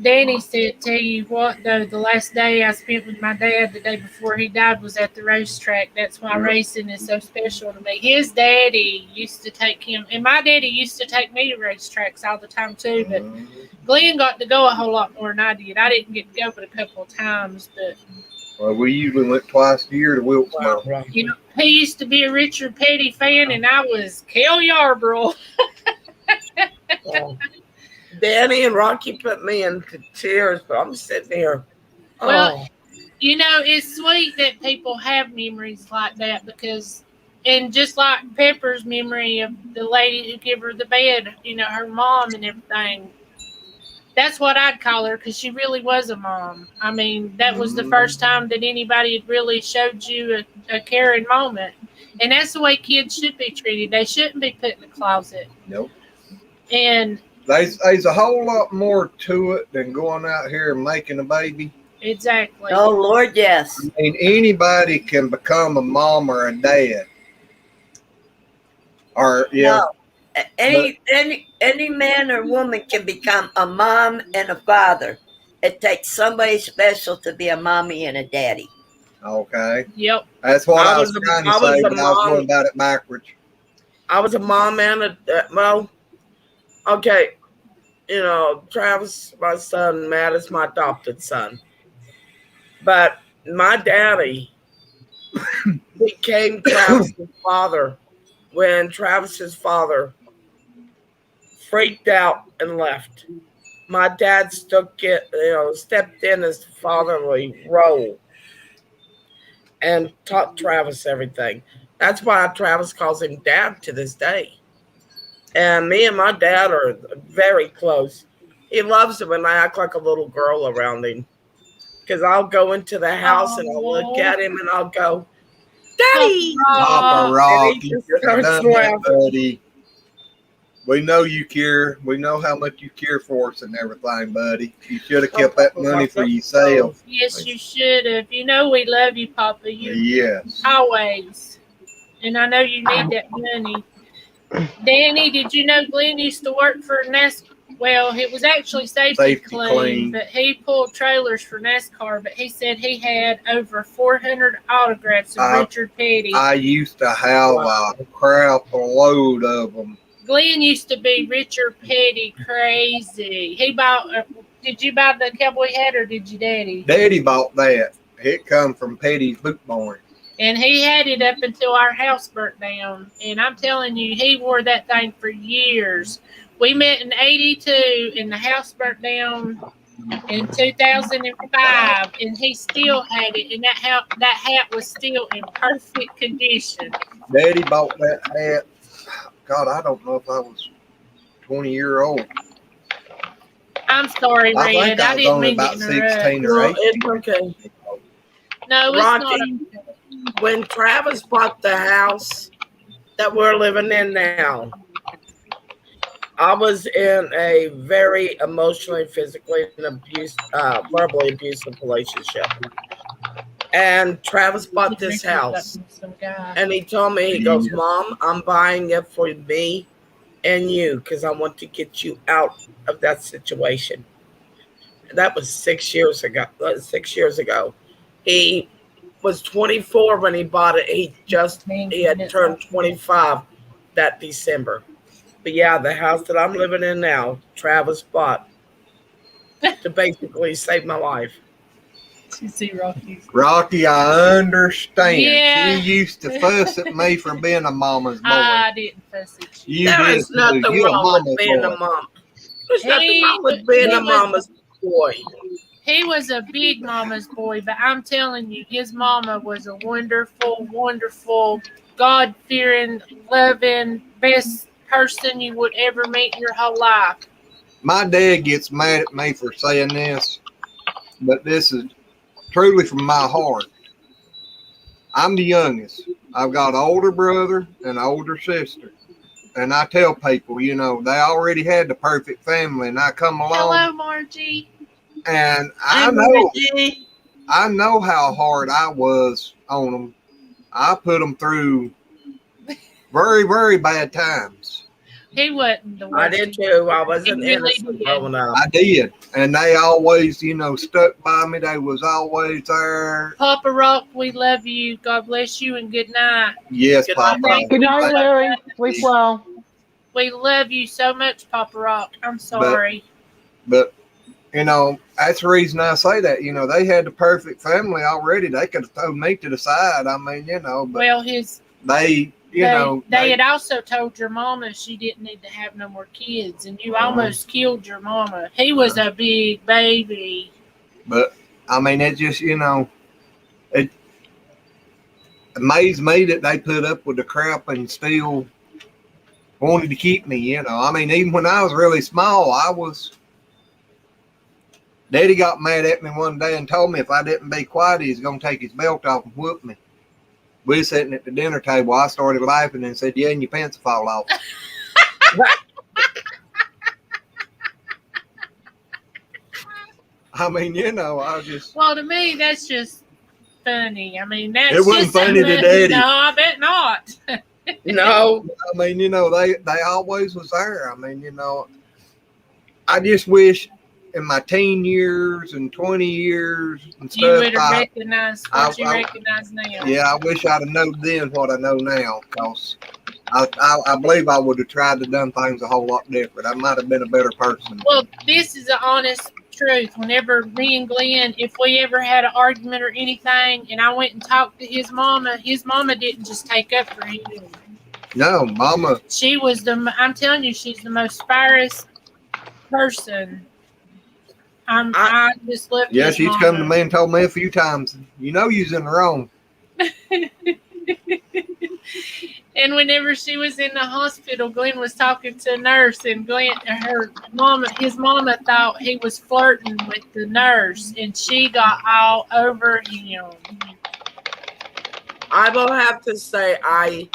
[SPEAKER 1] Danny said, tell you what, though, the last day I spent with my dad the day before he died was at the racetrack. That's why racing is so special to me. His daddy used to take him, and my daddy used to take me to racetracks all the time too, but Glenn got to go a whole lot more than I did. I didn't get to go but a couple of times, but
[SPEAKER 2] well, we usually went twice a year to Wilkesboro.
[SPEAKER 1] You know, he used to be a Richard Petty fan, and I was Kel Yarborough.
[SPEAKER 7] Danny and Rocky put me into tears, but I'm sitting here.
[SPEAKER 1] Well, you know, it's sweet that people have memories like that because, and just like Pepper's memory of the lady who gave her the bed, you know, her mom and everything. That's what I'd call her because she really was a mom. I mean, that was the first time that anybody had really showed you a caring moment. And that's the way kids should be treated. They shouldn't be put in the closet.
[SPEAKER 2] Nope.
[SPEAKER 1] And
[SPEAKER 2] there's a whole lot more to it than going out here and making a baby.
[SPEAKER 1] Exactly.
[SPEAKER 11] Oh, Lord, yes.
[SPEAKER 2] I mean, anybody can become a mom or a dad. Or, yeah.
[SPEAKER 11] No. Any man or woman can become a mom and a father. It takes somebody special to be a mommy and a daddy.
[SPEAKER 2] Okay.
[SPEAKER 1] Yep.
[SPEAKER 2] That's what I was trying to say, but I was going about it backwards.
[SPEAKER 7] I was a mom and okay. You know, Travis, my son, Matt is my adopted son. But my daddy became Travis's father when Travis's father freaked out and left. My dad stepped in his fatherly role and taught Travis everything. That's why Travis calls him Dad to this day. And me and my dad are very close. He loves it when I act like a little girl around him. Because I'll go into the house and I'll look at him and I'll go, Daddy!
[SPEAKER 2] Papa Rocky,
[SPEAKER 7] And he just starts laughing.
[SPEAKER 2] We know you care. We know how much you care for us and everything, buddy. You should have kept that money for yourself.
[SPEAKER 1] Yes, you should have. You know we love you, Papa. You
[SPEAKER 2] Yes.
[SPEAKER 1] always. And I know you need that money. Danny, did you know Glenn used to work for NASCAR? Well, it was actually Safety Clean, but he pulled trailers for NASCAR. But he said he had over 400 autographs of Richard Petty.
[SPEAKER 2] I used to have a crap load of them.
[SPEAKER 1] Glenn used to be Richard Petty crazy. He bought. Did you buy the cowboy hat or did your daddy?
[SPEAKER 2] Daddy bought that. It come from Petty's boot barn.
[SPEAKER 1] And he had it up until our house burnt down. And I'm telling you, he wore that thing for years. We met in 82 and the house burnt down in 2005 and he still had it. And that hat was still in perfect condition.
[SPEAKER 2] Daddy bought that hat. God, I don't know if I was 20-year-old.
[SPEAKER 1] I'm sorry, Red. I
[SPEAKER 2] was
[SPEAKER 1] didn't
[SPEAKER 2] only
[SPEAKER 1] mean
[SPEAKER 2] about
[SPEAKER 1] to interrupt.
[SPEAKER 2] 16 or 18.
[SPEAKER 7] It's okay.
[SPEAKER 1] No, it's
[SPEAKER 7] Rocky,
[SPEAKER 1] not. Okay.
[SPEAKER 7] When Travis bought the house that we're living in now, I was in a very emotionally, physically, and verbally abusive relationship. And Travis bought this house. And he told me, he goes, Mom, I'm buying it for me and you because I want to get you out of that situation. And that was 6 years ago. 6 years ago. He was 24 when he bought it. He had turned 25 that December. But yeah, the house that I'm living in now, Travis bought to basically save my life.
[SPEAKER 1] You see Rocky.
[SPEAKER 2] Rocky, I understand.
[SPEAKER 1] Yeah.
[SPEAKER 2] She used to fuss at me for being a mama's boy.
[SPEAKER 1] I didn't fuss at you.
[SPEAKER 7] There is nothing wrong with being a mom. There's nothing wrong with being a mama's boy.
[SPEAKER 1] He was a big mama's boy, but I'm telling you, his mama was a wonderful, wonderful, God-fearing, loving, best person you would ever meet in your whole life.
[SPEAKER 2] My dad gets mad at me for saying this, but this is truly from my heart. I'm the youngest. I've got an older brother and an older sister. And I tell people, you know, they already had the perfect family, and I come along.
[SPEAKER 1] Hello, Margie.
[SPEAKER 2] And I know how hard I was on them. I put them through very, very bad times.
[SPEAKER 1] He wasn't the worst.
[SPEAKER 7] I did too. I wasn't innocent growing up.
[SPEAKER 2] I did. And they always, you know, stuck by me. They was always there.
[SPEAKER 1] Papa Rock, we love you. God bless you and good night.
[SPEAKER 2] Yes, Papa.
[SPEAKER 5] Good night, Larry. Sleep well.
[SPEAKER 1] We love you so much, Papa Rock. I'm sorry.
[SPEAKER 2] But you know, that's the reason I say that. You know, they had the perfect family already. They could have thrown me to the side. I mean, you know, but
[SPEAKER 1] well,
[SPEAKER 2] they
[SPEAKER 1] had also told your mama she didn't need to have no more kids, and you almost killed your mama. He was a big baby.
[SPEAKER 2] But I mean, it just, you know, it amazed me that they put up with the crap and still wanted to keep me. You know, I mean, even when I was really small, Daddy got mad at me one day and told me if I didn't be quiet, he was going to take his belt off and whoop me. We were sitting at the dinner table. I started laughing and said, yeah, and your pants will fall off. I mean, you know, I just...
[SPEAKER 1] Well, to me, that's just funny. I mean, that's
[SPEAKER 2] it wasn't
[SPEAKER 1] just
[SPEAKER 2] funny to Daddy.
[SPEAKER 1] No, I bet not.
[SPEAKER 7] No.
[SPEAKER 2] I mean, you know, they always was there. I mean, you know, I just wish in my teen years and 20 years and stuff,
[SPEAKER 1] you would have recognized what you recognize now.
[SPEAKER 2] Yeah, I wish I'd have known then what I know now, because I believe I would have tried to done things a whole lot different. I might have been a better person.
[SPEAKER 1] Well, this is the honest truth. Whenever me and Glenn, if we ever had an argument or anything, and I went and talked to his mama didn't just take up for him.
[SPEAKER 2] No, Mama.
[SPEAKER 1] She was I'm telling you, she's the most fierce person. I just love
[SPEAKER 2] yeah,
[SPEAKER 1] his
[SPEAKER 2] she's
[SPEAKER 1] mama.
[SPEAKER 2] come to me and told me a few times, you know, you's in the wrong.
[SPEAKER 1] And whenever she was in the hospital, Glenn was talking to a nurse, and his mama thought he was flirting with the nurse, and she got all over him.
[SPEAKER 7] I will have to say, I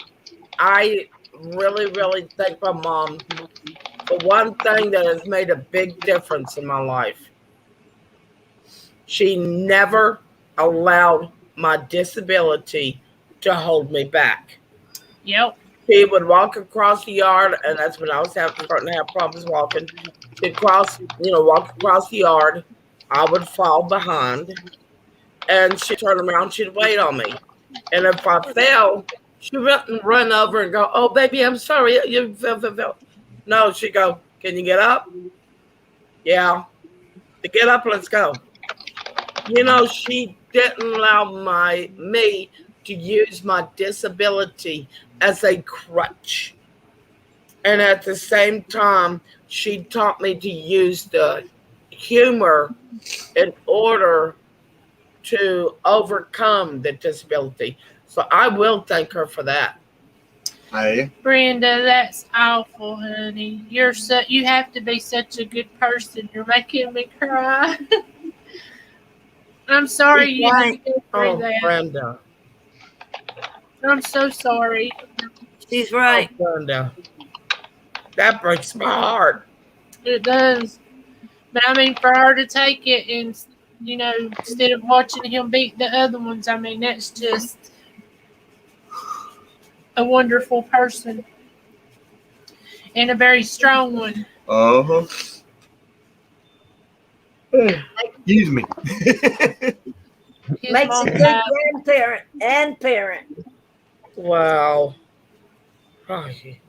[SPEAKER 7] really, really thank my mom the one thing that has made a big difference in my life. She never allowed my disability to hold me back.
[SPEAKER 1] Yep.
[SPEAKER 7] She would walk across the yard, and that's when I was starting to have problems walking. She'd walk across the yard. I would fall behind, and she'd turn around. She'd wait on me, and if I fell, she wouldn't run over and go, "Oh, baby, I'm sorry, you fell." No, she'd go, "Can you get up?" Yeah. To get up, let's go. She didn't allow me to use my disability as a crutch. And at the same time, she taught me to use the humor in order to overcome the disability. So I will thank her for that.
[SPEAKER 2] Hey.
[SPEAKER 1] Brenda, that's awful, honey. You have to be such a good person. You're making me cry. I'm sorry you had to go through that.
[SPEAKER 7] Brenda.
[SPEAKER 1] I'm so sorry.
[SPEAKER 11] She's right.
[SPEAKER 7] Oh, Brenda. That breaks my heart.
[SPEAKER 1] It does. But I mean, for her to take it and, instead of watching him beat the other ones, I mean, that's just a wonderful person. And a very strong one.
[SPEAKER 2] Uh-huh. Excuse me.
[SPEAKER 11] Makes a good grandparent and parent.
[SPEAKER 7] Wow.
[SPEAKER 2] Rocky,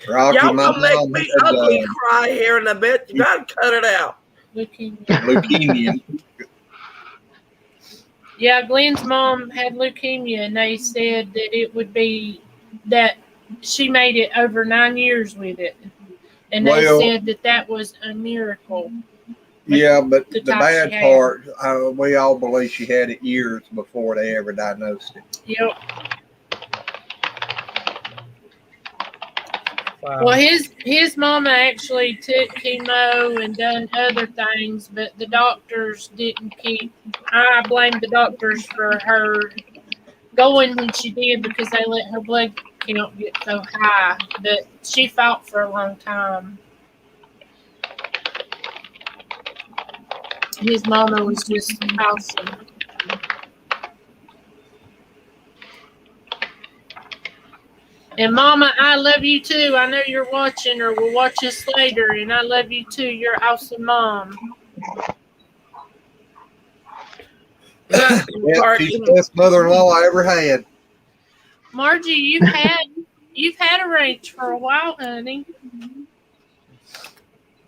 [SPEAKER 7] Y'all
[SPEAKER 2] my
[SPEAKER 7] gonna make
[SPEAKER 2] mom
[SPEAKER 7] me
[SPEAKER 2] had,
[SPEAKER 7] ugly cry here in a bit. You gotta cut it out.
[SPEAKER 2] leukemia.
[SPEAKER 1] Yeah, Glenn's mom had leukemia, and they said that it would be that she made it over 9 years with it. And they said that was a miracle.
[SPEAKER 2] Yeah, but the bad part, we all believe she had it years before they ever diagnosed it.
[SPEAKER 1] Yep.
[SPEAKER 7] Wow.
[SPEAKER 1] Well, his mama actually took chemo and done other things, but the doctors didn't keep. I blame the doctors for her going when she did because they let her blood count get so high. But she fought for a long time. His mama was just awesome. And Mama, I love you too. I know you're watching or will watch us later, and I love you too. You're awesome, Mom.
[SPEAKER 2] Yeah, she's the best mother-in-law I ever had.
[SPEAKER 1] Margie, you've had a ranch for a while, honey.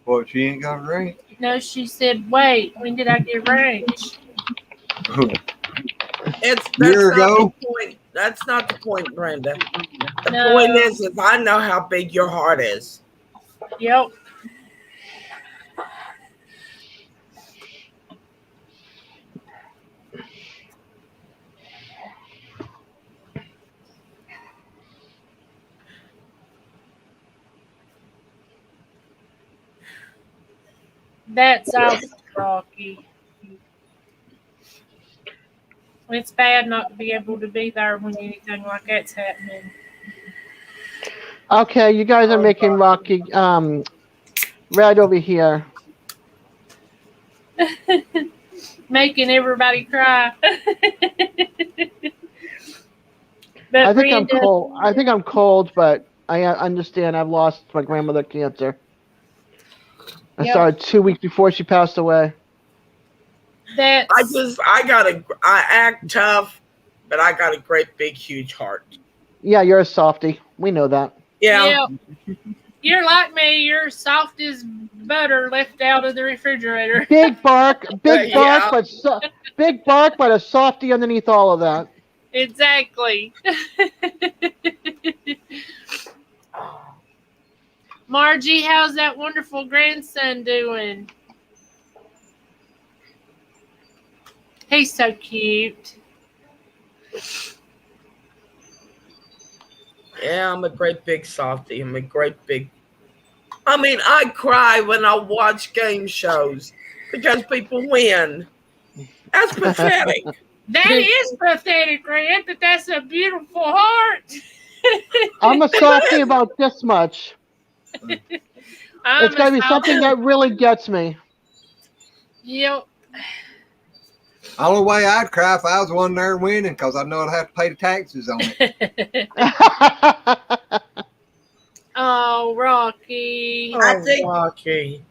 [SPEAKER 2] What, she ain't got a ranch?
[SPEAKER 1] No, she said, wait, when did I get ranch?
[SPEAKER 7] That's not the point. That's not the point, Brenda. The point is I know how big your heart is.
[SPEAKER 1] Yep. That's awesome, Rocky. It's bad not to be able to be there when anything like that's happening.
[SPEAKER 5] Okay, you guys are making Rocky red over here.
[SPEAKER 1] Making everybody cry.
[SPEAKER 5] I think I'm cold. I think I'm cold, but I understand I've lost my grandmother to cancer. I started 2 weeks before she passed away.
[SPEAKER 7] I act tough, but I got a great big huge heart.
[SPEAKER 5] Yeah, you're a softie. We know that.
[SPEAKER 7] Yeah.
[SPEAKER 1] You're like me. You're soft as butter left out of the refrigerator.
[SPEAKER 5] Big bark, but big bark, but a softie underneath all of that.
[SPEAKER 1] Exactly. Margie, how's that wonderful grandson doing? He's so cute.
[SPEAKER 7] Yeah, I'm a great big softie. I'm a great big. I cry when I watch game shows because people win. That's pathetic.
[SPEAKER 1] That is pathetic, Rand, but that's a beautiful heart.
[SPEAKER 5] I'm a softie about this much. It's got to be something that really gets me.
[SPEAKER 1] Yep.
[SPEAKER 2] Only way I'd cry if I was one there winning, because I know I'd have to pay the taxes on it.
[SPEAKER 1] Oh, Rocky.
[SPEAKER 11] I think
[SPEAKER 7] Rocky.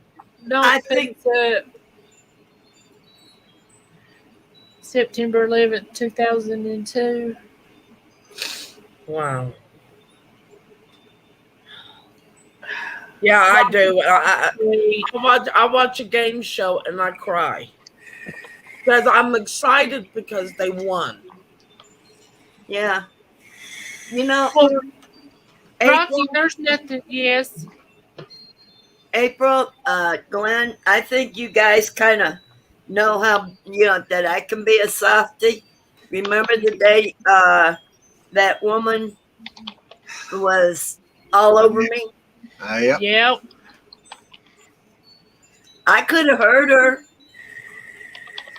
[SPEAKER 1] Don't
[SPEAKER 11] I
[SPEAKER 1] think up. September 11th, 2002.
[SPEAKER 7] Wow. Yeah, I do. I watch a game show and I cry because I'm excited because they won.
[SPEAKER 11] yeah. You know,
[SPEAKER 1] Rocky, there's nothing. Yes.
[SPEAKER 11] April, Glenn, I think you guys kind of know how, that I can be a softie. Remember the day that woman was all over me?
[SPEAKER 2] Yep.
[SPEAKER 1] Yep.
[SPEAKER 11] I could have heard her,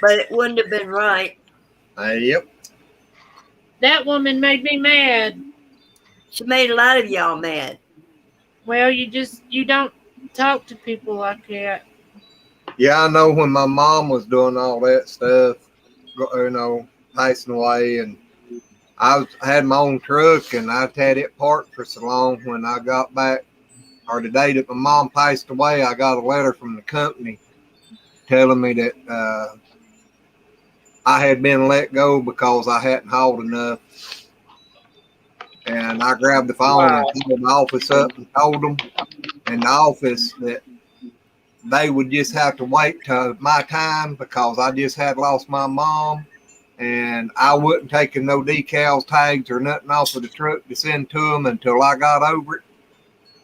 [SPEAKER 11] but it wouldn't have been right.
[SPEAKER 2] Yep.
[SPEAKER 1] That woman made me mad.
[SPEAKER 11] She made a lot of y'all mad.
[SPEAKER 1] Well, you don't talk to people like that.
[SPEAKER 2] Yeah, I know when my mom was doing all that stuff, passing away, and I had my own truck, and I'd had it parked for so long. When I got back, or the day that my mom passed away, I got a letter from the company telling me that I had been let go because I hadn't hauled enough. And I grabbed the phone and called the office up and told them in the office that they would just have to wait till my time because I just had lost my mom, and I wasn't taking no decals, tags, or nothing off of the truck to send to them until I got over it.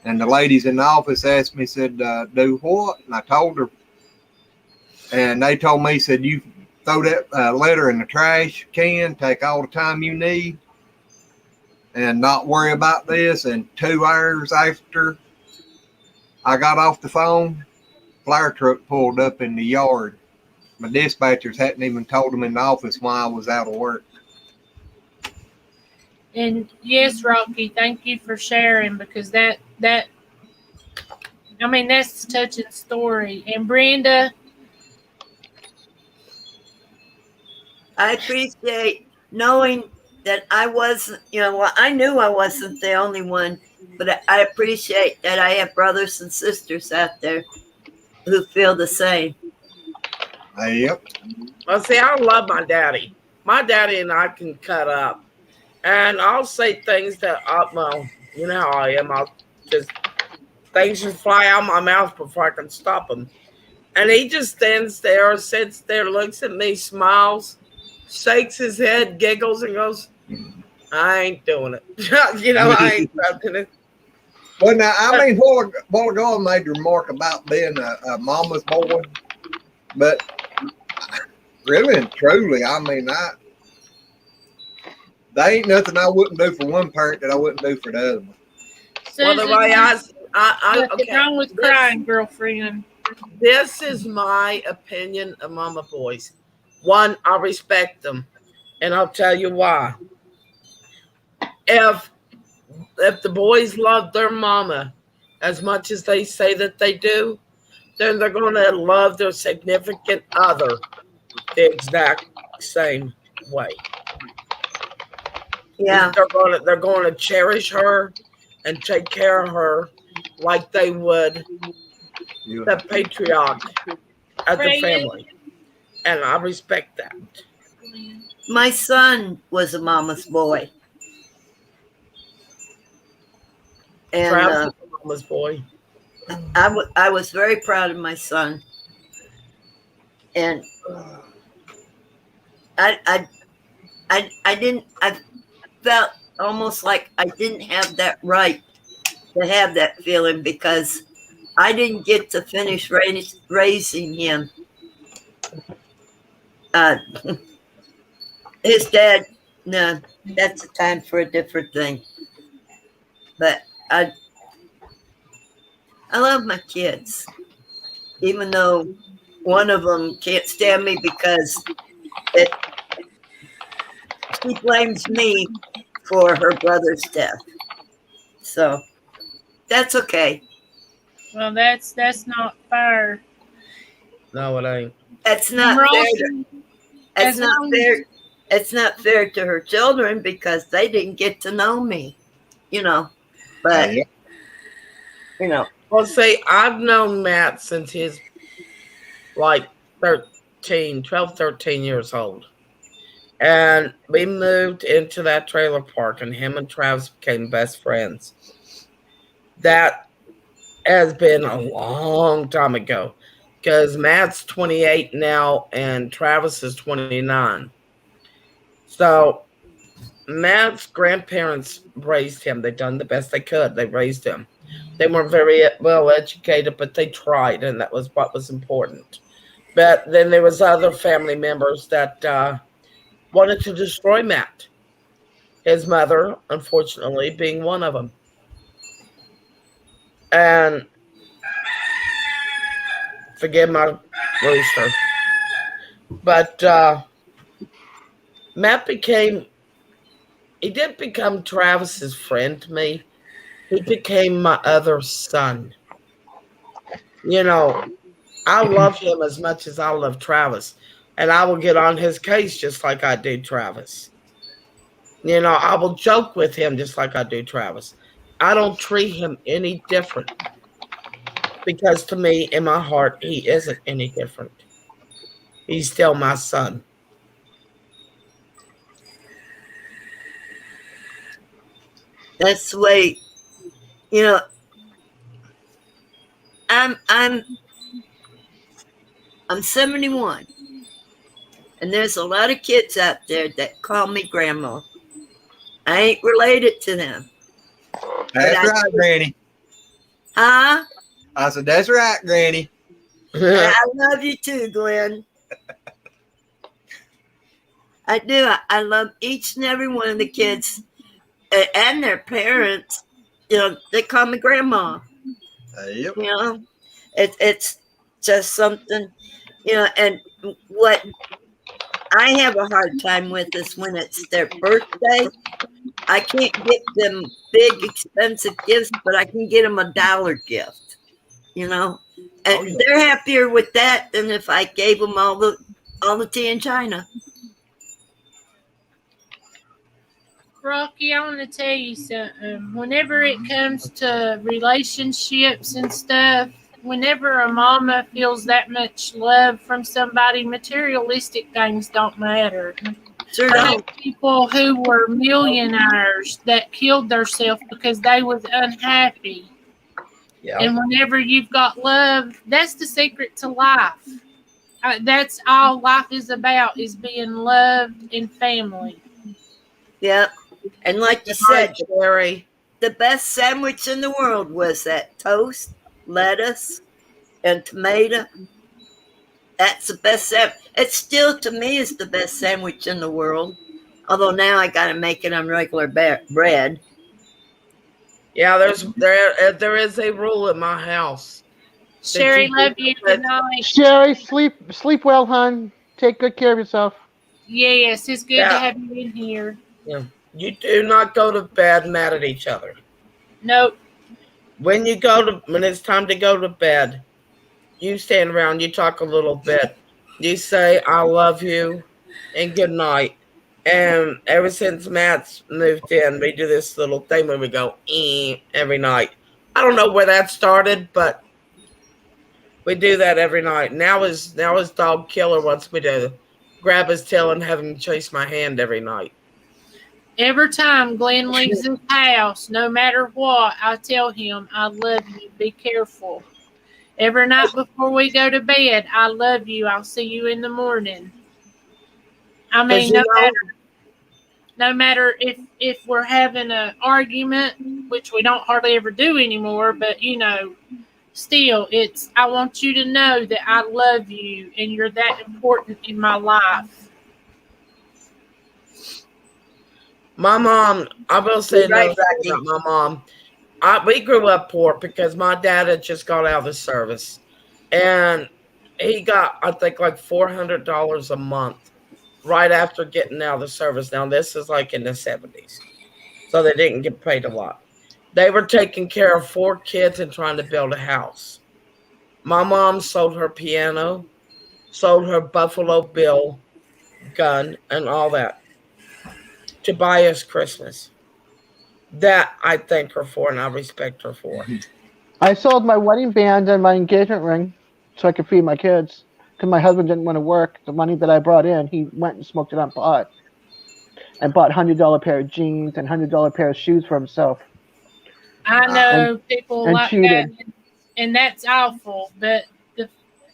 [SPEAKER 2] And the ladies in the office asked me, said, do what? And I told her. And they told me, said, you throw that letter in the trash can, take all the time you need, and not worry about this. And 2 hours after I got off the phone, fire truck pulled up in the yard. My dispatchers hadn't even told them in the office why I was out of work.
[SPEAKER 1] And yes, Rocky, thank you for sharing, because that's a touching story. And Brenda,
[SPEAKER 11] I appreciate knowing that I wasn't, I knew I wasn't the only one, but I appreciate that I have brothers and sisters out there who feel the same.
[SPEAKER 2] Yep.
[SPEAKER 7] Well, see, I love my daddy. My daddy and I can cut up. And I'll say things that, you know how I am. Things just fly out my mouth before I can stop them. And he just stands there, sits there, looks at me, smiles, shakes his head, giggles, and goes, I ain't doing it. I ain't touching it.
[SPEAKER 2] Well, now, a while ago, I made a remark about being a mama's boy. But really and truly, there ain't nothing I wouldn't do for one parent that I wouldn't do for the other one.
[SPEAKER 1] Susan,
[SPEAKER 7] Well, the way
[SPEAKER 1] nothing wrong with crying, girlfriend.
[SPEAKER 7] This is my opinion of mama boys. One, I respect them, and I'll tell you why. If the boys love their mama as much as they say that they do, then they're going to love their significant other the exact same way.
[SPEAKER 11] Yeah,
[SPEAKER 7] they're going to cherish her and take care of her like they would the patriarch of the family, and I respect that.
[SPEAKER 11] my son was a mama's boy, and
[SPEAKER 7] mama's boy.
[SPEAKER 11] I was very proud of my son, and I felt almost like I didn't have that right to have that feeling because I didn't get to finish raising him. His dad, no, that's a time for a different thing. But I love my kids, even though one of them can't stand me because she blames me for her brother's death. So that's okay.
[SPEAKER 1] Well, that's not fair.
[SPEAKER 7] No, it ain't.
[SPEAKER 11] That's
[SPEAKER 1] And
[SPEAKER 11] not fair.
[SPEAKER 1] Rossi,
[SPEAKER 11] That's
[SPEAKER 1] as
[SPEAKER 11] not
[SPEAKER 1] long
[SPEAKER 11] fair.
[SPEAKER 1] as
[SPEAKER 11] It's not fair to her children because they didn't get to know me, But
[SPEAKER 2] Yeah.
[SPEAKER 7] Well, see, I've known Matt since he's like 12, 13 years old. And we moved into that trailer park, and him and Travis became best friends. That has been a long time ago because Matt's 28 now and Travis is 29. So Matt's grandparents raised him. They done the best they could. They raised him. They weren't very well educated, but they tried, and that was what was important. But then there was other family members that wanted to destroy Matt. His mother, unfortunately, being one of them. And forgive my rooster. But Matt he didn't become Travis's friend to me. He became my other son. I love him as much as I love Travis. And I will get on his case just like I do Travis. I will joke with him just like I do Travis. I don't treat him any different because to me, in my heart, he isn't any different. He's still my son.
[SPEAKER 11] that's the way, I'm 71, and there's a lot of kids out there that call me grandma. I ain't related to them.
[SPEAKER 2] That's right, Granny.
[SPEAKER 11] Huh?
[SPEAKER 2] I said, that's right, Granny.
[SPEAKER 11] I love you too, Glenn. I do. I love each and every one of the kids and their parents. They call me grandma.
[SPEAKER 2] Yep.
[SPEAKER 11] It's just something, and what I have a hard time with is when it's their birthday. I can't get them big, expensive gifts, but I can get them a $1 gift, and they're happier with that than if I gave them all the tea in China.
[SPEAKER 1] Rocky, I want to tell you something. Whenever it comes to relationships and stuff, whenever a mama feels that much love from somebody, materialistic things don't matter.
[SPEAKER 11] Sure
[SPEAKER 1] I
[SPEAKER 11] don't.
[SPEAKER 1] know people who were millionaires that killed themselves because they was unhappy.
[SPEAKER 7] Yeah.
[SPEAKER 1] And whenever you've got love, that's the secret to life. That's all life is about, is being loved and family.
[SPEAKER 11] Yep. And like you said,
[SPEAKER 7] Sherry,
[SPEAKER 11] the best sandwich in the world was that toast, lettuce, and tomato. That's the best sandwich. It still, to me, is the best sandwich in the world. Although now I got to make it on regular bread.
[SPEAKER 7] Yeah, there is a rule in my house.
[SPEAKER 1] Sherry, love you. Good night.
[SPEAKER 5] Sherry, sleep well, hon. Take good care of yourself.
[SPEAKER 1] Yes, it's good to have you in here.
[SPEAKER 7] Yeah. You do not go to bed mad at each other.
[SPEAKER 1] Nope.
[SPEAKER 7] When it's time to go to bed, you stand around, you talk a little bit. You say, I love you and good night. And ever since Matt's moved in, we do this little thing where we go every night. I don't know where that started, but we do that every night. Now his dog Killer wants me to grab his tail and have him chase my hand every night.
[SPEAKER 1] Every time Glenn leaves his house, no matter what, I tell him, I love you. Be careful. Every night before we go to bed, I love you. I'll see you in the morning. I mean, no matter if we're having an argument, which we don't hardly ever do anymore, but still, I want you to know that I love you and you're that important in my life.
[SPEAKER 7] My mom, I will say another thing about my mom. We grew up poor because my dad had just got out of the service. And he got, I think, like $400 a month right after getting out of the service. Now, this is like in the 70s. So they didn't get paid a lot. They were taking care of 4 kids and trying to build a house. My mom sold her piano, sold her Buffalo Bill gun, and all that to buy us Christmas. That I thank her for and I respect her for.
[SPEAKER 5] I sold my wedding band and my engagement ring so I could feed my kids. Because my husband didn't want to work. The money that I brought in, he went and smoked it on pot and bought $100 pair of jeans and $100 pair of shoes for himself.
[SPEAKER 1] I know people
[SPEAKER 5] and
[SPEAKER 1] like
[SPEAKER 5] cheated.
[SPEAKER 1] that, and that's awful. But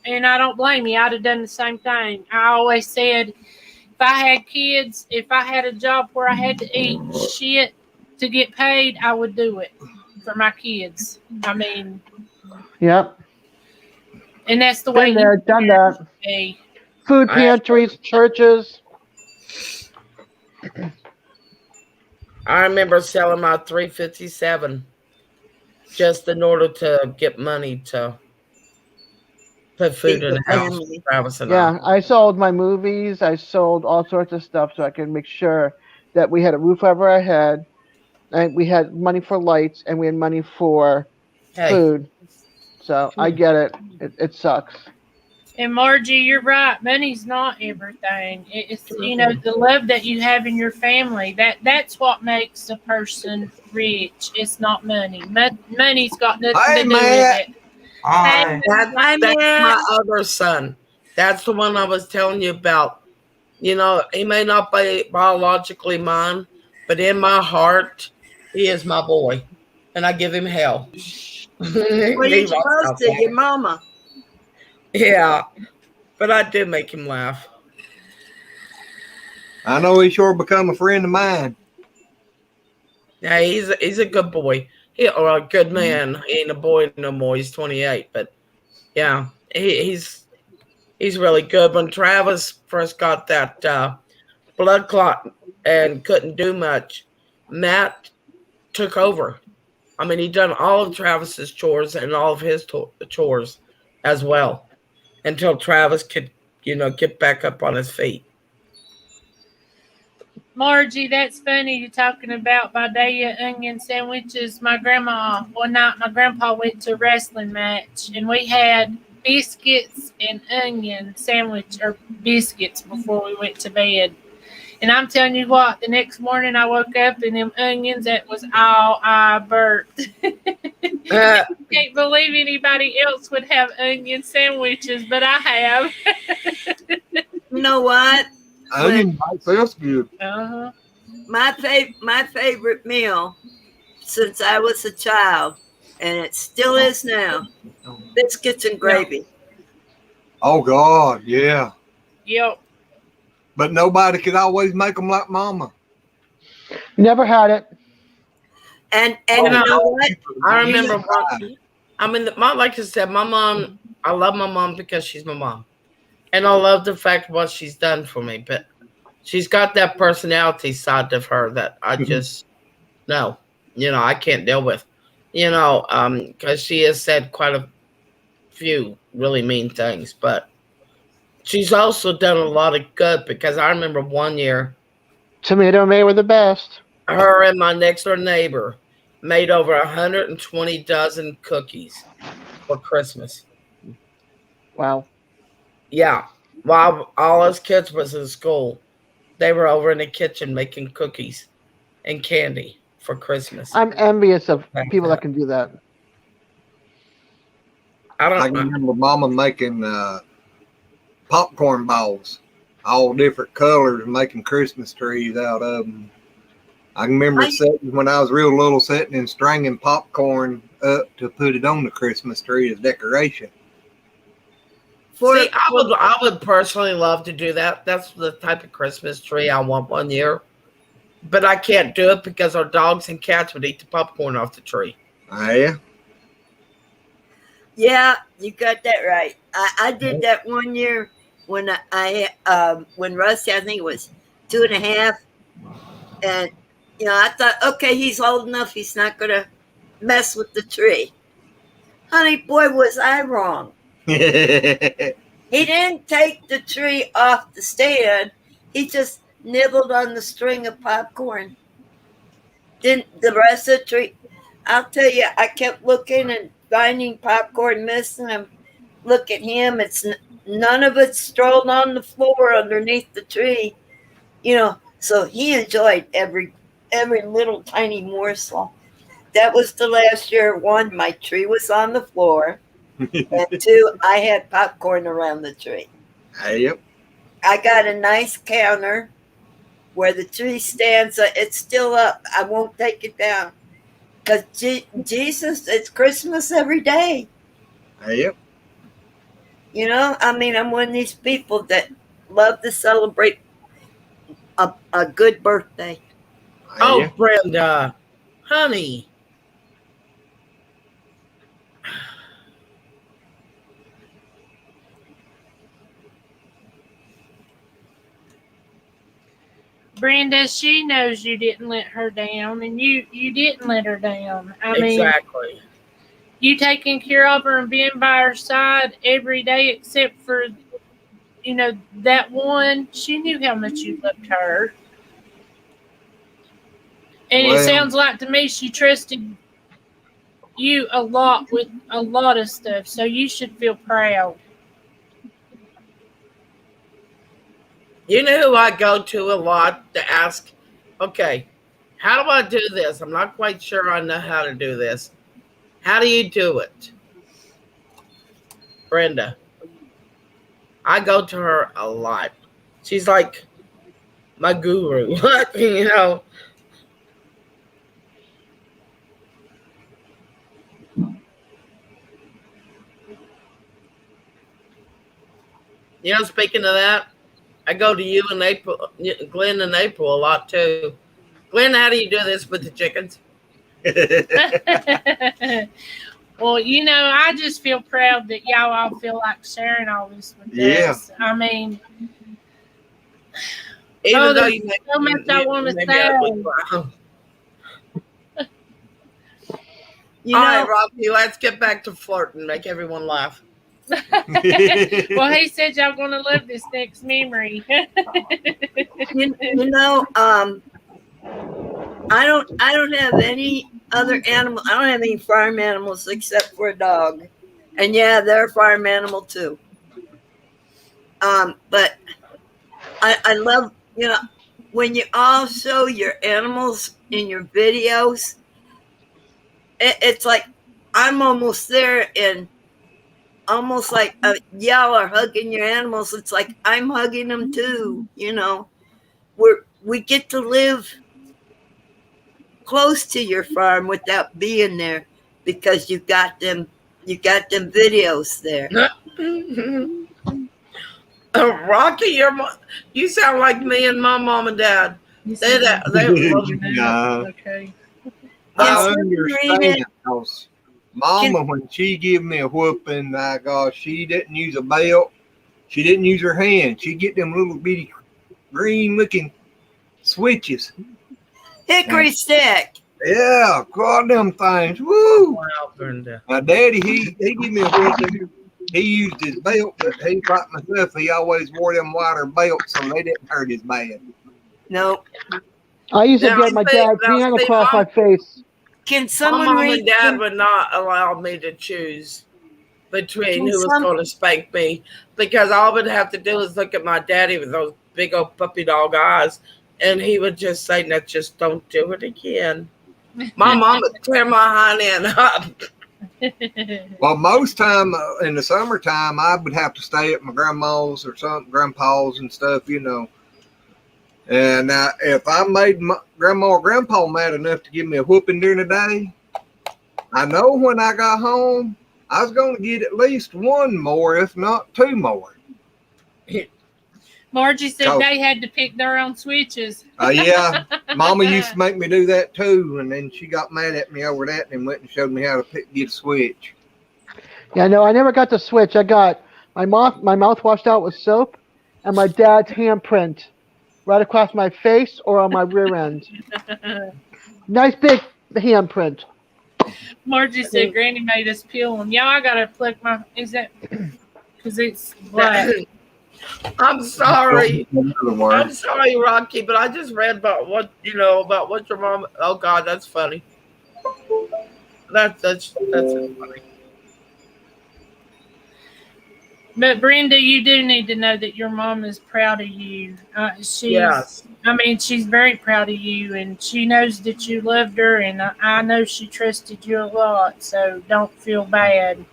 [SPEAKER 1] and I don't blame you. I'd have done the same thing. I always said, if I had kids, if I had a job where I had to eat shit to get paid, I would do it for my kids. I mean,
[SPEAKER 5] Yep.
[SPEAKER 1] and that's the way
[SPEAKER 5] Been there, done that.
[SPEAKER 1] be.
[SPEAKER 5] Food pantries, churches.
[SPEAKER 7] I remember selling my 357 just in order to get money to put food in the house for Travis and
[SPEAKER 5] Yeah, I sold my movies. I sold all sorts of stuff so I could make sure that we had a roof over our head, and we had money for lights, and we had money for food. So I get it. It sucks.
[SPEAKER 1] And Margie, you're right. Money's not everything. It's the love that you have in your family. That's what makes a person rich. It's not money. Money's got nothing to do with it.
[SPEAKER 7] That's my other son. That's the one I was telling you about. You know, he may not be biologically mine, but in my heart, he is my boy, and I give him hell.
[SPEAKER 11] Well, you're supposed to, your mama.
[SPEAKER 7] Yeah, but I do make him laugh.
[SPEAKER 2] I know he sure become a friend of mine.
[SPEAKER 7] Yeah, he's a good boy. Or a good man. He ain't a boy no more. He's 28, but yeah, he's really good. When Travis first got that blood clot and couldn't do much, Matt took over. I mean, he done all of Travis's chores and all of his chores as well until Travis could, get back up on his feet.
[SPEAKER 1] Margie, that's funny you're talking about Vidalia onion sandwiches. My grandpa, one night, my grandpa went to a wrestling match, and we had biscuits and onion sandwich, or biscuits, before we went to bed. And I'm telling you what, the next morning I woke up and them onions, that was all I burped. I can't believe anybody else would have onion sandwiches, but I have.
[SPEAKER 11] You know what?
[SPEAKER 2] Onion feels good.
[SPEAKER 1] Uh-huh.
[SPEAKER 11] My favorite meal since I was a child, and it still is now, biscuits and gravy.
[SPEAKER 2] Oh, God, yeah.
[SPEAKER 1] Yep.
[SPEAKER 2] But nobody could always make them like Mama.
[SPEAKER 5] Never had it.
[SPEAKER 11] And you know what?
[SPEAKER 7] I remember one. I mean, like I said, my mom, I love my mom because she's my mom. And I love the fact what she's done for me. But she's got that personality side of her that I just, no, I can't deal with. Because she has said quite a few really mean things. But she's also done a lot of good, because I remember one year,
[SPEAKER 5] Tomato May were the best.
[SPEAKER 7] her and my next door neighbor made over 120 dozen cookies for Christmas.
[SPEAKER 5] Wow.
[SPEAKER 7] Yeah. While all us kids was in school, they were over in the kitchen making cookies and candy for Christmas.
[SPEAKER 5] I'm envious of people that can do that.
[SPEAKER 2] I can remember Mama making popcorn balls, all different colors, making Christmas trees out of them. I can remember sitting when I was real little, sitting and stringing popcorn up to put it on the Christmas tree as decoration.
[SPEAKER 7] See, I would personally love to do that. That's the type of Christmas tree I want one year. But I can't do it because our dogs and cats would eat the popcorn off the tree.
[SPEAKER 2] Oh, yeah?
[SPEAKER 11] Yeah, you got that right. I did that one year when when Rusty, I think it was 2.5, and I thought, okay, he's old enough, he's not gonna mess with the tree. Honey, boy, was I wrong. He didn't take the tree off the stand. He just nibbled on the string of popcorn. Then the rest of the tree, I'll tell you, I kept looking and finding popcorn missing. And look at him. None of it strolled on the floor underneath the tree. So he enjoyed every little tiny morsel. That was the last year. One, my tree was on the floor, and two, I had popcorn around the tree.
[SPEAKER 2] Yep.
[SPEAKER 11] I got a nice counter where the tree stands. It's still up. I won't take it down because Jesus, it's Christmas every day.
[SPEAKER 2] Yep.
[SPEAKER 11] I'm one of these people that love to celebrate a good birthday.
[SPEAKER 7] Oh,
[SPEAKER 2] Yep.
[SPEAKER 7] Brenda, honey.
[SPEAKER 1] Brenda, she knows you didn't let her down, and you didn't let her down.
[SPEAKER 7] Exactly.
[SPEAKER 1] You taking care of her and being by her side every day, except for that one. She knew how much you loved her, and it sounds like to me she trusted you a lot with a lot of stuff. So you should feel proud.
[SPEAKER 7] You know who I go to a lot to ask, okay, how do I do this? I'm not quite sure I know how to do this. How do you do it? Brenda. I go to her a lot. She's like my guru, You know, speaking of that, I go to you and April, Glenn and April a lot too. Glenn, how do you do this with the chickens?
[SPEAKER 1] Well, I just feel proud that y'all all feel like sharing all this with us.
[SPEAKER 7] Even though you make
[SPEAKER 1] so much I want to say.
[SPEAKER 7] All right, Rocky, let's get back to flirting. Make everyone laugh.
[SPEAKER 1] Well, he said y'all gonna love this next memory.
[SPEAKER 11] I don't have any other animal. I don't have any farm animals except for a dog, and yeah, they're a farm animal too. But I love when you all show your animals in your videos. It's like I'm almost there, and almost like y'all are hugging your animals. It's like I'm hugging them too. We get to live close to your farm without being there because you got them videos there.
[SPEAKER 7] Rocky, you sound like me and my mom and dad. They
[SPEAKER 1] okay.
[SPEAKER 2] I understand. Mama, when she give me a whooping, my gosh, she didn't use a belt. She didn't use her hand. She get them little bitty green looking switches.
[SPEAKER 11] Hickory stick.
[SPEAKER 2] Yeah, God, them things. Woo!
[SPEAKER 7] Wow, Brenda.
[SPEAKER 2] My daddy, he give me a whooping. He used his belt, but he like myself, he always wore them wider belts so they didn't hurt as bad.
[SPEAKER 11] Nope.
[SPEAKER 5] I used to get my dad's hand across my face.
[SPEAKER 11] Can someone
[SPEAKER 7] my mom and dad would not allow me to choose between who was going to spank me because all I would have to do is look at my daddy with those big old puppy dog eyes, and he would just say, "No, just don't do it again." My mom would clear my hind end up.
[SPEAKER 2] Well, most time in the summertime, I would have to stay at my grandma's or grandpa's and stuff, And if I made my grandma or grandpa mad enough to give me a whooping during the day, I know when I got home, I was going to get at least one more, if not two more.
[SPEAKER 1] Margie said they had to pick their own switches.
[SPEAKER 2] Yeah, Mama used to make me do that too, and then she got mad at me over that and went and showed me how to get a switch.
[SPEAKER 5] Yeah, no, I never got the switch. I got my mouth washed out with soap and my dad's handprint right across my face or on my rear end. Nice big handprint.
[SPEAKER 1] Margie said Granny made us peel them. Yeah, I gotta plug my. Is that because it's black?
[SPEAKER 7] I'm sorry. I'm sorry, Rocky, but I just read about what your mom. Oh God, that's funny. That's funny.
[SPEAKER 1] But Brenda, you do need to know that your mom is proud of you.
[SPEAKER 7] Yes.
[SPEAKER 1] I mean, she's very proud of you, and she knows that you loved her, and I know she trusted you a lot. So don't feel bad.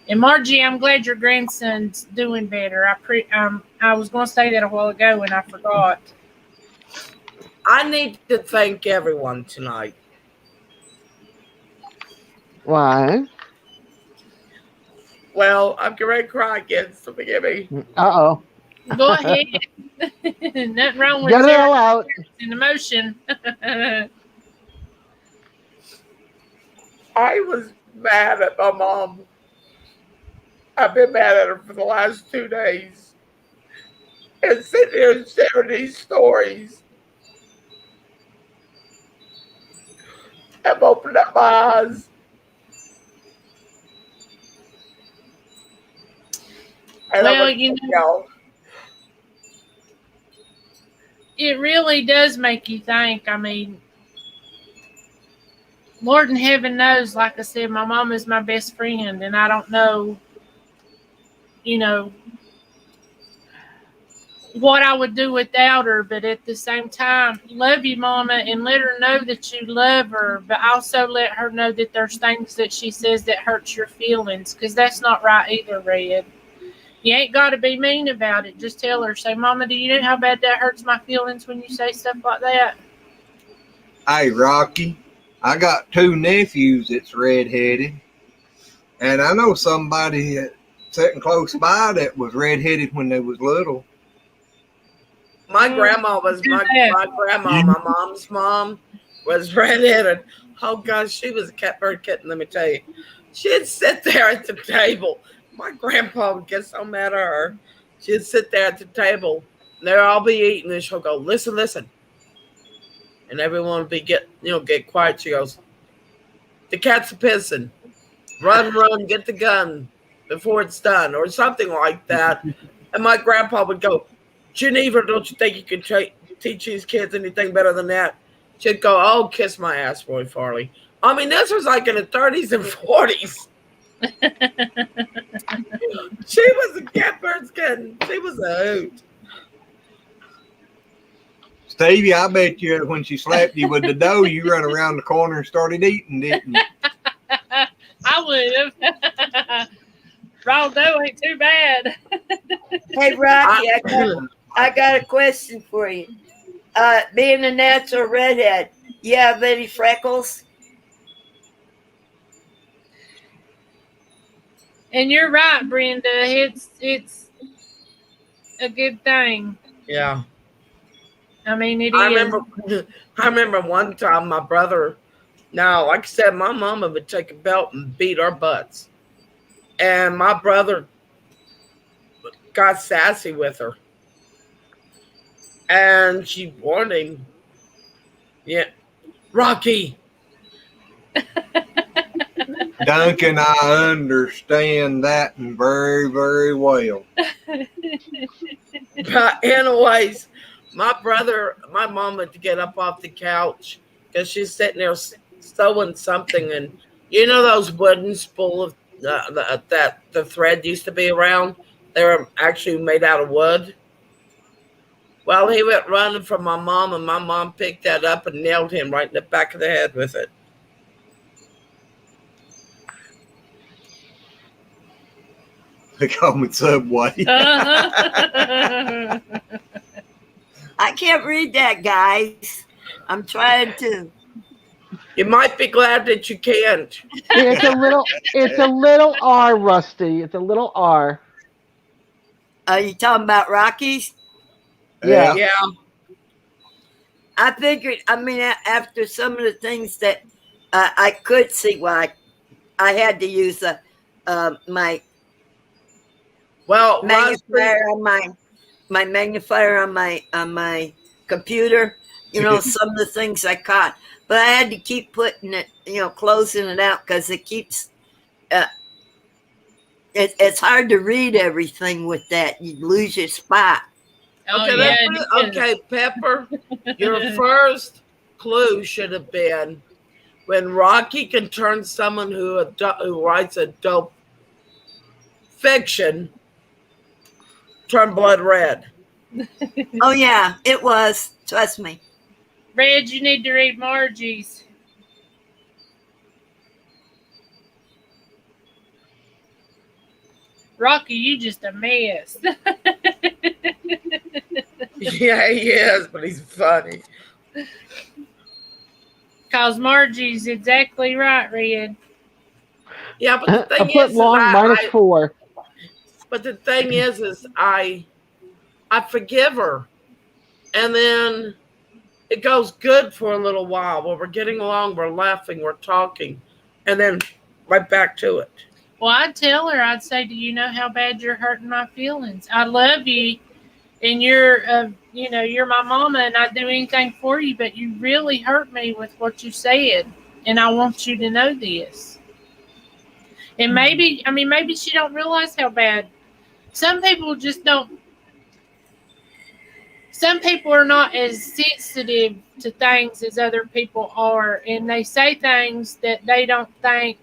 [SPEAKER 1] And Margie, I'm glad your grandson's doing better. I was going to say that a while ago, and I forgot.
[SPEAKER 7] I need to thank everyone tonight.
[SPEAKER 5] Why?
[SPEAKER 7] Well, I'm getting ready to cry again, so forgive me.
[SPEAKER 5] Uh oh.
[SPEAKER 1] Go ahead. Nothing wrong with
[SPEAKER 5] Get it all out.
[SPEAKER 1] an emotion.
[SPEAKER 7] I was mad at my mom. I've been mad at her for the last 2 days. And sitting here and sharing these stories. I've opened up my eyes. And
[SPEAKER 1] Well,
[SPEAKER 7] you know,
[SPEAKER 1] it really does make you think. I mean, Lord in heaven knows, like I said, my mom is my best friend, and I don't know, what I would do without her. But at the same time, love you, Mama, and let her know that you love her, but also let her know that there's things that she says that hurts your feelings, because that's not right either, Red. You ain't got to be mean about it. Just tell her, say, Mama, do you know how bad that hurts my feelings when you say stuff like that?
[SPEAKER 2] Hey, Rocky, I got 2 nephews that's redheaded, and I know somebody sitting close by that was redheaded when they was little.
[SPEAKER 7] my grandma was my grandma, my mom's mom was redheaded. Oh gosh, she was a catbird kitten, let me tell you. She'd sit there at the table. My grandpa would get so mad at her. She'd sit there at the table and they'd all be eating and she'll go, listen, listen. And everyone would be get quiet. She goes, the cats are pissing. Run, get the gun before it's done, or something like that. And my grandpa would go, Geneva, don't you think you can teach these kids anything better than that? She'd go, oh, kiss my ass, Roy Farley. I mean, this was like in the 30s and 40s. She was a catbird kitten. She was a hoot.
[SPEAKER 2] Stevie, I bet you when she slapped you with the dough, you run around the corner and started eating, didn't you?
[SPEAKER 1] I would have. Raw dough ain't too bad.
[SPEAKER 11] Hey, Rocky, I got a question for you. Being a natural redhead, you have any freckles?
[SPEAKER 1] And you're right, Brenda. It's a good thing.
[SPEAKER 7] Yeah.
[SPEAKER 1] I mean, it
[SPEAKER 7] is. I remember one time my brother, now, like I said, my mama would take a belt and beat our butts. And my brother got sassy with her. And she warned him, yeah, Rocky.
[SPEAKER 2] Duncan, I understand that very, very well.
[SPEAKER 7] But anyways, my mom would get up off the couch because she's sitting there sewing something, and you know those wooden spool of that the thread used to be around. They were actually made out of wood. Well, he went running from my mom, and my mom picked that up and nailed him right in the back of the head with it.
[SPEAKER 2] They call me Subway.
[SPEAKER 11] I can't read that, guys. I'm trying to.
[SPEAKER 7] You might be glad that you can't.
[SPEAKER 5] It's a little R, Rusty. It's a little R.
[SPEAKER 11] Are you talking about Rockies?
[SPEAKER 5] Yeah.
[SPEAKER 7] Yeah.
[SPEAKER 11] I figured, I mean, after some of the things that I could see why I had to use my magnifier on my magnifier on my computer. You know, some of the things I caught, but I had to keep putting it, closing it out because it keeps. It's hard to read everything with that. You lose your spot.
[SPEAKER 7] Okay, Pepper, your first clue should have been when Rocky can turn someone who writes adult fiction turn blood red.
[SPEAKER 11] Oh yeah, it was. Trust me.
[SPEAKER 1] Red, you need to read Margie's. Rocky, you just a mess.
[SPEAKER 7] Yeah, he is, but he's funny.
[SPEAKER 1] Cause Margie's exactly right, Red.
[SPEAKER 7] Yeah, but the
[SPEAKER 5] I
[SPEAKER 7] thing
[SPEAKER 5] put
[SPEAKER 7] is
[SPEAKER 5] long -4.
[SPEAKER 7] but the thing is I forgive her, and then it goes good for a little while. Well, we're getting along, we're laughing, we're talking, and then right back to it.
[SPEAKER 1] Well, I'd tell her, I'd say, do you know how bad you're hurting my feelings? I love you, and you're my mama, and I'd do anything for you, but you really hurt me with what you said, and I want you to know this. And maybe she don't realize how bad. Some people just don't. Some people are not as sensitive to things as other people are, and they say things that they don't think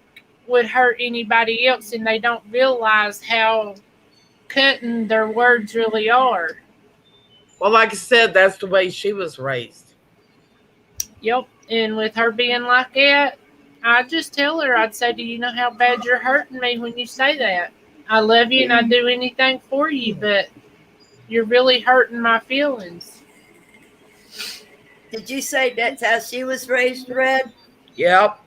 [SPEAKER 1] would hurt anybody else, and they don't realize how cutting their words really are.
[SPEAKER 7] Well, like I said, that's the way she was raised.
[SPEAKER 1] Yep. And with her being like that, I just tell her, I'd say, do you know how bad you're hurting me when you say that? I love you and I'd do anything for you, but you're really hurting my feelings.
[SPEAKER 11] Did you say that's how she was raised, Red?
[SPEAKER 7] Yep.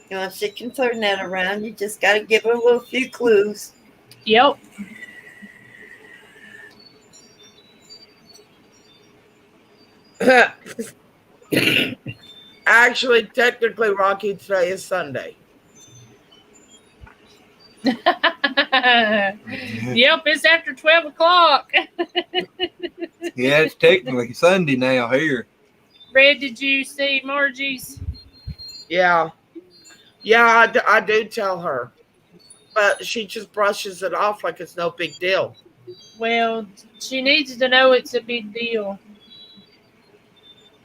[SPEAKER 11] You know, she can turn that around. You just got to give her a little few clues.
[SPEAKER 1] Yep.
[SPEAKER 7] Actually, technically, Rocky, today is Sunday.
[SPEAKER 1] Yep, it's after 12 o'clock.
[SPEAKER 2] Yeah, it's technically Sunday now here.
[SPEAKER 1] Red, did you see Margie's?
[SPEAKER 7] Yeah. Yeah, I do tell her. But she just brushes it off like it's no big deal.
[SPEAKER 1] Well, she needs to know it's a big deal.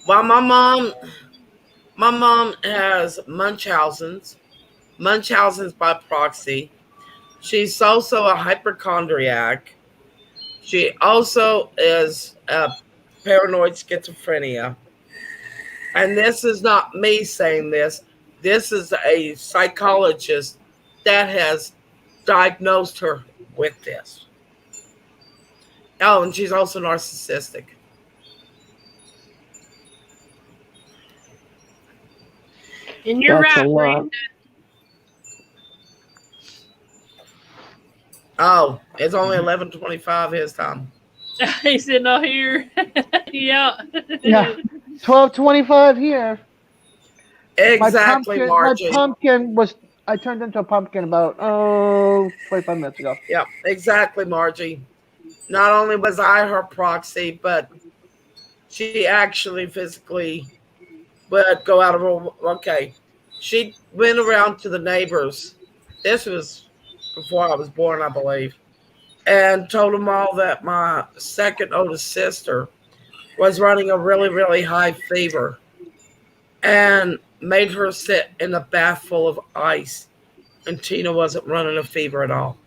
[SPEAKER 7] Well, my mom has Munchausen's by proxy. She's also a hypochondriac. She also is a paranoid schizophrenia. And this is not me saying this. This is a psychologist that has diagnosed her with this. Oh, and she's also narcissistic.
[SPEAKER 1] And you're
[SPEAKER 5] That's
[SPEAKER 1] right,
[SPEAKER 5] a lot.
[SPEAKER 1] Brenda.
[SPEAKER 7] Oh, it's only 11:25 his time.
[SPEAKER 1] He's in here. Yeah.
[SPEAKER 5] Yeah, 12:25 here.
[SPEAKER 7] Exactly,
[SPEAKER 5] My
[SPEAKER 7] Margie.
[SPEAKER 5] pumpkin was. I turned into a pumpkin about 25 minutes ago.
[SPEAKER 7] Yep, exactly, Margie. Not only was I her proxy, but she actually physically would go out of her. Okay, she went around to the neighbors. This was before I was born, I believe, and told them all that my second oldest sister was running a really, really high fever, and made her sit in a bath full of ice. And Tina wasn't running a fever at all.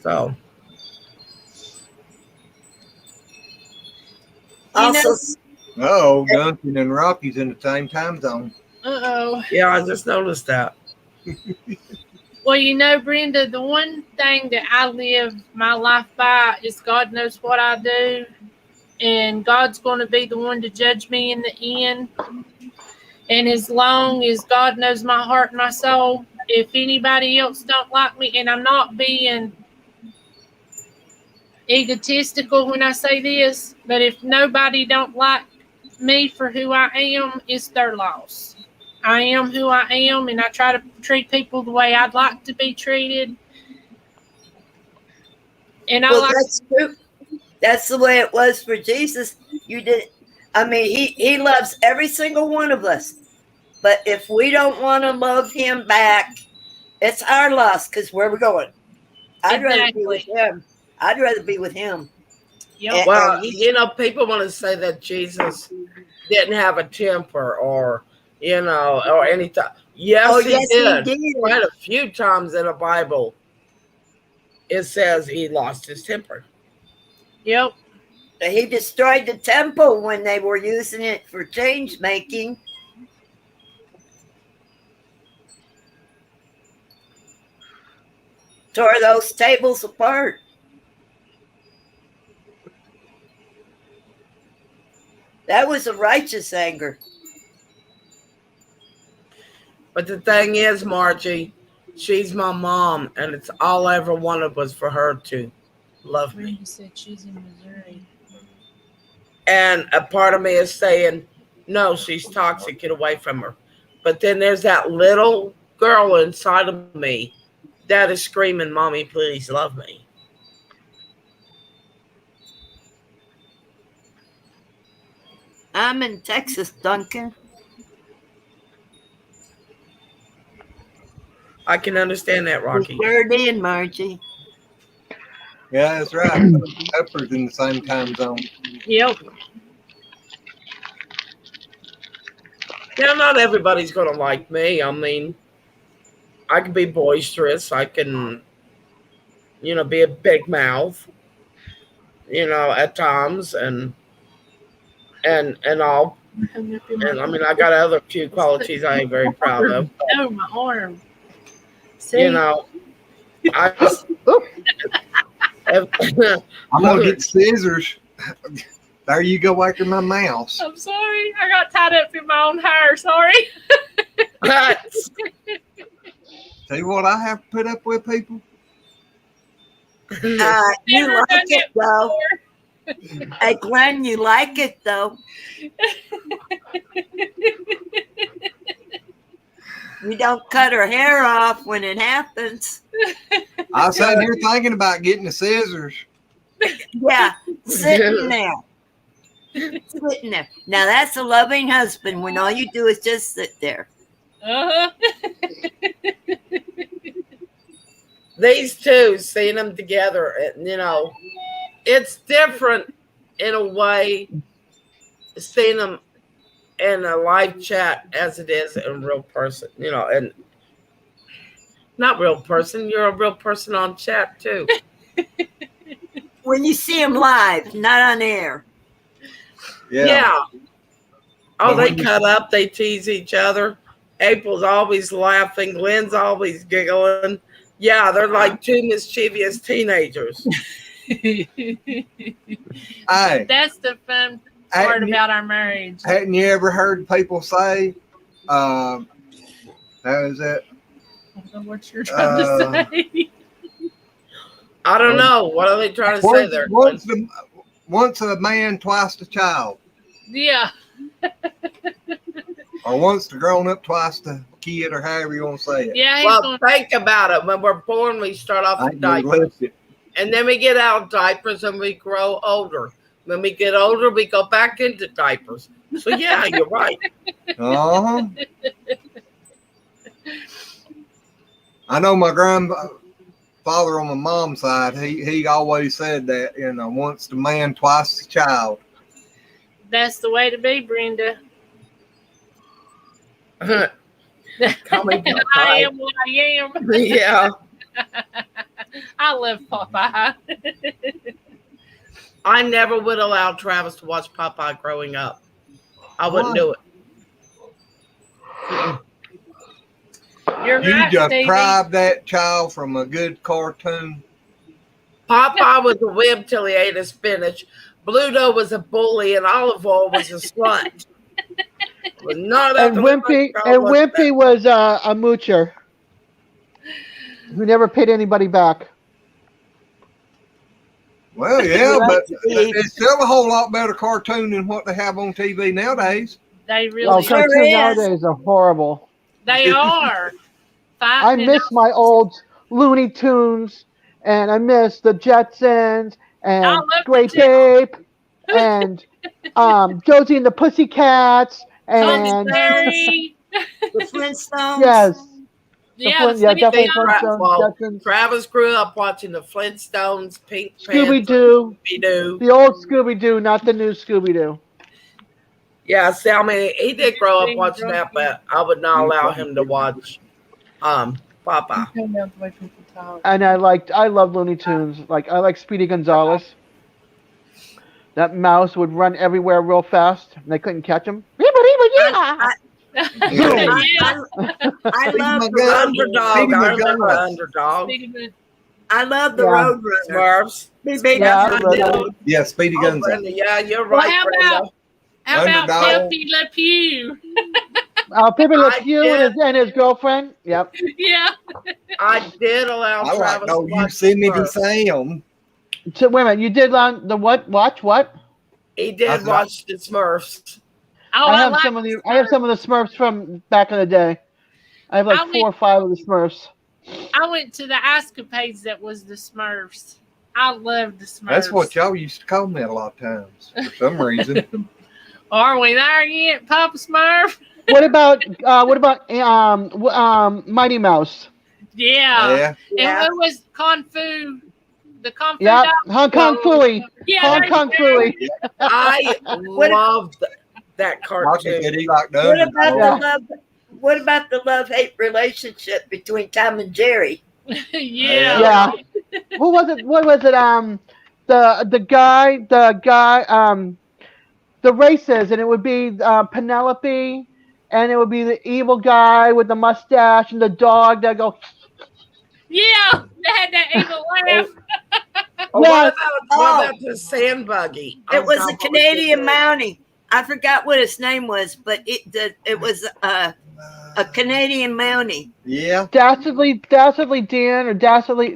[SPEAKER 7] So,
[SPEAKER 11] Also,
[SPEAKER 2] Oh, Duncan and Rocky's in the same time zone.
[SPEAKER 1] Uh-oh.
[SPEAKER 7] yeah, I just noticed that.
[SPEAKER 1] Well, Brenda, the one thing that I live my life by is God knows what I do, and God's going to be the one to judge me in the end. And as long as God knows my heart and my soul, if anybody else don't like me, and I'm not being egotistical when I say this, but if nobody don't like me for who I am, it's their loss. I am who I am, and I try to treat people the way I'd like to be treated. And
[SPEAKER 11] that's true. That's the way it was for Jesus. You did. I mean, he loves every single one of us. But if we don't want to love him back, it's our loss because where we're going. I'd rather be with him. I'd rather be with him.
[SPEAKER 1] Yep.
[SPEAKER 7] Well, you know, people want to say that Jesus didn't have a temper or, you know, or anything. Yes,
[SPEAKER 11] Oh,
[SPEAKER 7] he
[SPEAKER 11] yes,
[SPEAKER 7] did.
[SPEAKER 11] he did.
[SPEAKER 7] Quite a few times in the Bible, it says he lost his temper.
[SPEAKER 1] Yep.
[SPEAKER 11] He destroyed the temple when they were using it for change making. Tore those tables apart. That was a righteous anger.
[SPEAKER 7] But the thing is, Margie, she's my mom, and it's all I ever wanted was for her to love me.
[SPEAKER 1] Brenda said she's in Missouri.
[SPEAKER 7] And a part of me is saying, no, she's toxic, get away from her. But then there's that little girl inside of me that is screaming, Mommy, please love me.
[SPEAKER 11] I'm in Texas, Duncan.
[SPEAKER 7] I can understand that, Rocky.
[SPEAKER 11] Sure did, Margie.
[SPEAKER 2] Yeah, that's right. Pepper's in the same time zone.
[SPEAKER 1] Yep.
[SPEAKER 7] Now, not everybody's going to like me. I mean, I can be boisterous. I can, you know, be a big mouth, you know, at times, and all. And I mean, I got other few qualities I ain't very proud of.
[SPEAKER 1] Oh, my arm. See?
[SPEAKER 7] You know, I just,
[SPEAKER 2] I'm gonna get scissors. There you go after my mouse.
[SPEAKER 1] I'm sorry. I got tied up in my own hair. Sorry.
[SPEAKER 2] See what I have to put up with, people?
[SPEAKER 11] You
[SPEAKER 1] Never
[SPEAKER 11] like
[SPEAKER 1] done
[SPEAKER 11] it,
[SPEAKER 1] it
[SPEAKER 11] though. Hey, Glenn, you like it, though. You don't cut her hair off when it happens.
[SPEAKER 2] I was sitting here thinking about getting the scissors.
[SPEAKER 11] Yeah, sitting there. Sitting there. Now, that's a loving husband when all you do is just sit there.
[SPEAKER 1] Uh-huh.
[SPEAKER 7] These two, seeing them together, you know, it's different in a way seeing them in a live chat as it is in real person, you know, and not real person. You're a real person on chat too.
[SPEAKER 11] When you see them live, not on air.
[SPEAKER 7] Yeah. Oh, they cut up. They tease each other. April's always laughing. Lynn's always giggling. Yeah, they're like two mischievous teenagers.
[SPEAKER 2] Hey,
[SPEAKER 1] That's the fun part about our marriage.
[SPEAKER 2] Hadn't you ever heard people say, how is that?
[SPEAKER 1] I don't know what you're trying to say.
[SPEAKER 7] I don't know. What are they trying to say there?
[SPEAKER 2] Once a man, twice the child.
[SPEAKER 1] Yeah.
[SPEAKER 2] Or once the grown up, twice the kid, or however you want to say it.
[SPEAKER 1] Yeah.
[SPEAKER 7] Well, think about it. When we're born, we start off with diapers. And then we get out of diapers and we grow older. When we get older, we go back into diapers. So, yeah, you're right.
[SPEAKER 2] Uh-huh. I know my grandfather on my mom's side, he always said that, you know, once the man, twice the child.
[SPEAKER 1] That's the way to be, Brenda.
[SPEAKER 7] Call me Popeye.
[SPEAKER 1] I am what I am.
[SPEAKER 7] Yeah.
[SPEAKER 1] I love Popeye.
[SPEAKER 7] I never would allow Travis to watch Popeye growing up. I wouldn't do it.
[SPEAKER 1] You're
[SPEAKER 2] You
[SPEAKER 1] right,
[SPEAKER 2] just
[SPEAKER 1] Stevie.
[SPEAKER 2] deprived that child from a good cartoon.
[SPEAKER 7] Popeye was a wimp till he ate his spinach. Bluto was a bully, and Olive Oil was a slut. Was not
[SPEAKER 5] And Wimpy was a moocher who never paid anybody back.
[SPEAKER 2] Well, yeah, but it's still a whole lot better cartoon than what they have on TV nowadays.
[SPEAKER 1] They really
[SPEAKER 5] Oh, cartoons nowadays are horrible.
[SPEAKER 1] They are.
[SPEAKER 5] I miss my old Looney Tunes, and I miss the Jetsons, and Great Ape, and Josie and the Pussycats, and
[SPEAKER 11] the Flintstones.
[SPEAKER 5] Yes,
[SPEAKER 1] Yeah,
[SPEAKER 5] Yeah, definitely
[SPEAKER 7] Tra-
[SPEAKER 5] Flintstones.
[SPEAKER 7] well,
[SPEAKER 5] Jetsons.
[SPEAKER 7] Travis grew up watching the Flintstones, Pink
[SPEAKER 5] Scooby
[SPEAKER 7] Panther,
[SPEAKER 5] Doo.
[SPEAKER 7] Scooby-Doo.
[SPEAKER 5] The old Scooby Doo, not the new Scooby Doo.
[SPEAKER 7] Yeah, see, I mean, he did grow up watching that, but I would not allow him to watch Papa.
[SPEAKER 5] And I love Looney Tunes. Like I like Speedy Gonzales. That mouse would run everywhere real fast, and they couldn't catch him.
[SPEAKER 11] I,
[SPEAKER 1] Yeah.
[SPEAKER 11] I love the
[SPEAKER 2] gun.
[SPEAKER 7] Underdog.
[SPEAKER 2] Speedy
[SPEAKER 7] I remember
[SPEAKER 2] Gonzales.
[SPEAKER 7] Underdog.
[SPEAKER 11] I love the
[SPEAKER 5] Yeah.
[SPEAKER 11] Roadrunner.
[SPEAKER 7] Smurfs.
[SPEAKER 11] Big
[SPEAKER 5] Yeah,
[SPEAKER 11] Big
[SPEAKER 5] I love
[SPEAKER 11] Dog.
[SPEAKER 5] it.
[SPEAKER 2] Yeah, Speedy
[SPEAKER 7] Oh,
[SPEAKER 2] Gonzales.
[SPEAKER 7] Brenda, yeah, you're
[SPEAKER 1] Well,
[SPEAKER 7] right, Brenda.
[SPEAKER 1] how about
[SPEAKER 2] Underdog.
[SPEAKER 1] Pepe Le Pew?
[SPEAKER 5] Pepe Le
[SPEAKER 7] I
[SPEAKER 5] Pew
[SPEAKER 7] did.
[SPEAKER 5] and his girlfriend. Yep.
[SPEAKER 1] Yeah.
[SPEAKER 7] I did allow
[SPEAKER 2] I like
[SPEAKER 7] Travis
[SPEAKER 2] no
[SPEAKER 7] to watch
[SPEAKER 2] Yosemite
[SPEAKER 7] Smurfs.
[SPEAKER 2] Sam.
[SPEAKER 5] So wait a minute, you did learn the what? Watch what?
[SPEAKER 7] He did watch the Smurfs.
[SPEAKER 1] Oh,
[SPEAKER 5] I have
[SPEAKER 1] like
[SPEAKER 5] some of the Smurfs from back in the day. I have like 4 or 5 of the Smurfs.
[SPEAKER 1] I went to the Escapades that was the Smurfs. I love the Smurfs.
[SPEAKER 2] That's what y'all used to call me a lot of times for some reason.
[SPEAKER 1] Are we there yet, Papa Smurf?
[SPEAKER 5] What about Mighty Mouse?
[SPEAKER 1] Yeah.
[SPEAKER 2] Yeah.
[SPEAKER 1] And who was Kung Fu? The Kung Fu
[SPEAKER 5] Yeah,
[SPEAKER 1] dog?
[SPEAKER 5] Hong Kong Phooey.
[SPEAKER 1] Yeah,
[SPEAKER 5] Hong
[SPEAKER 1] there
[SPEAKER 5] Kong
[SPEAKER 1] you go.
[SPEAKER 5] Phooey.
[SPEAKER 7] I loved that
[SPEAKER 2] Rocky
[SPEAKER 7] cartoon.
[SPEAKER 2] said he liked the
[SPEAKER 11] What about
[SPEAKER 2] Underdog.
[SPEAKER 11] the love? What about the love-hate relationship between Tom and Jerry?
[SPEAKER 1] Yeah.
[SPEAKER 5] Yeah. Who was it? What was it? The guy, the races, and it would be Penelope, and it would be the evil guy with the mustache and the dog that go.
[SPEAKER 1] Yeah. They had that evil laugh.
[SPEAKER 7] Oh,
[SPEAKER 5] Yes.
[SPEAKER 7] what about the sand buggy?
[SPEAKER 11] It
[SPEAKER 7] Oh,
[SPEAKER 11] was
[SPEAKER 7] God,
[SPEAKER 11] a
[SPEAKER 7] what
[SPEAKER 11] Canadian
[SPEAKER 7] his name?
[SPEAKER 11] Mountie. I forgot what his name was, but it was a Canadian Mountie.
[SPEAKER 2] Yeah.
[SPEAKER 5] Dastardly Dan or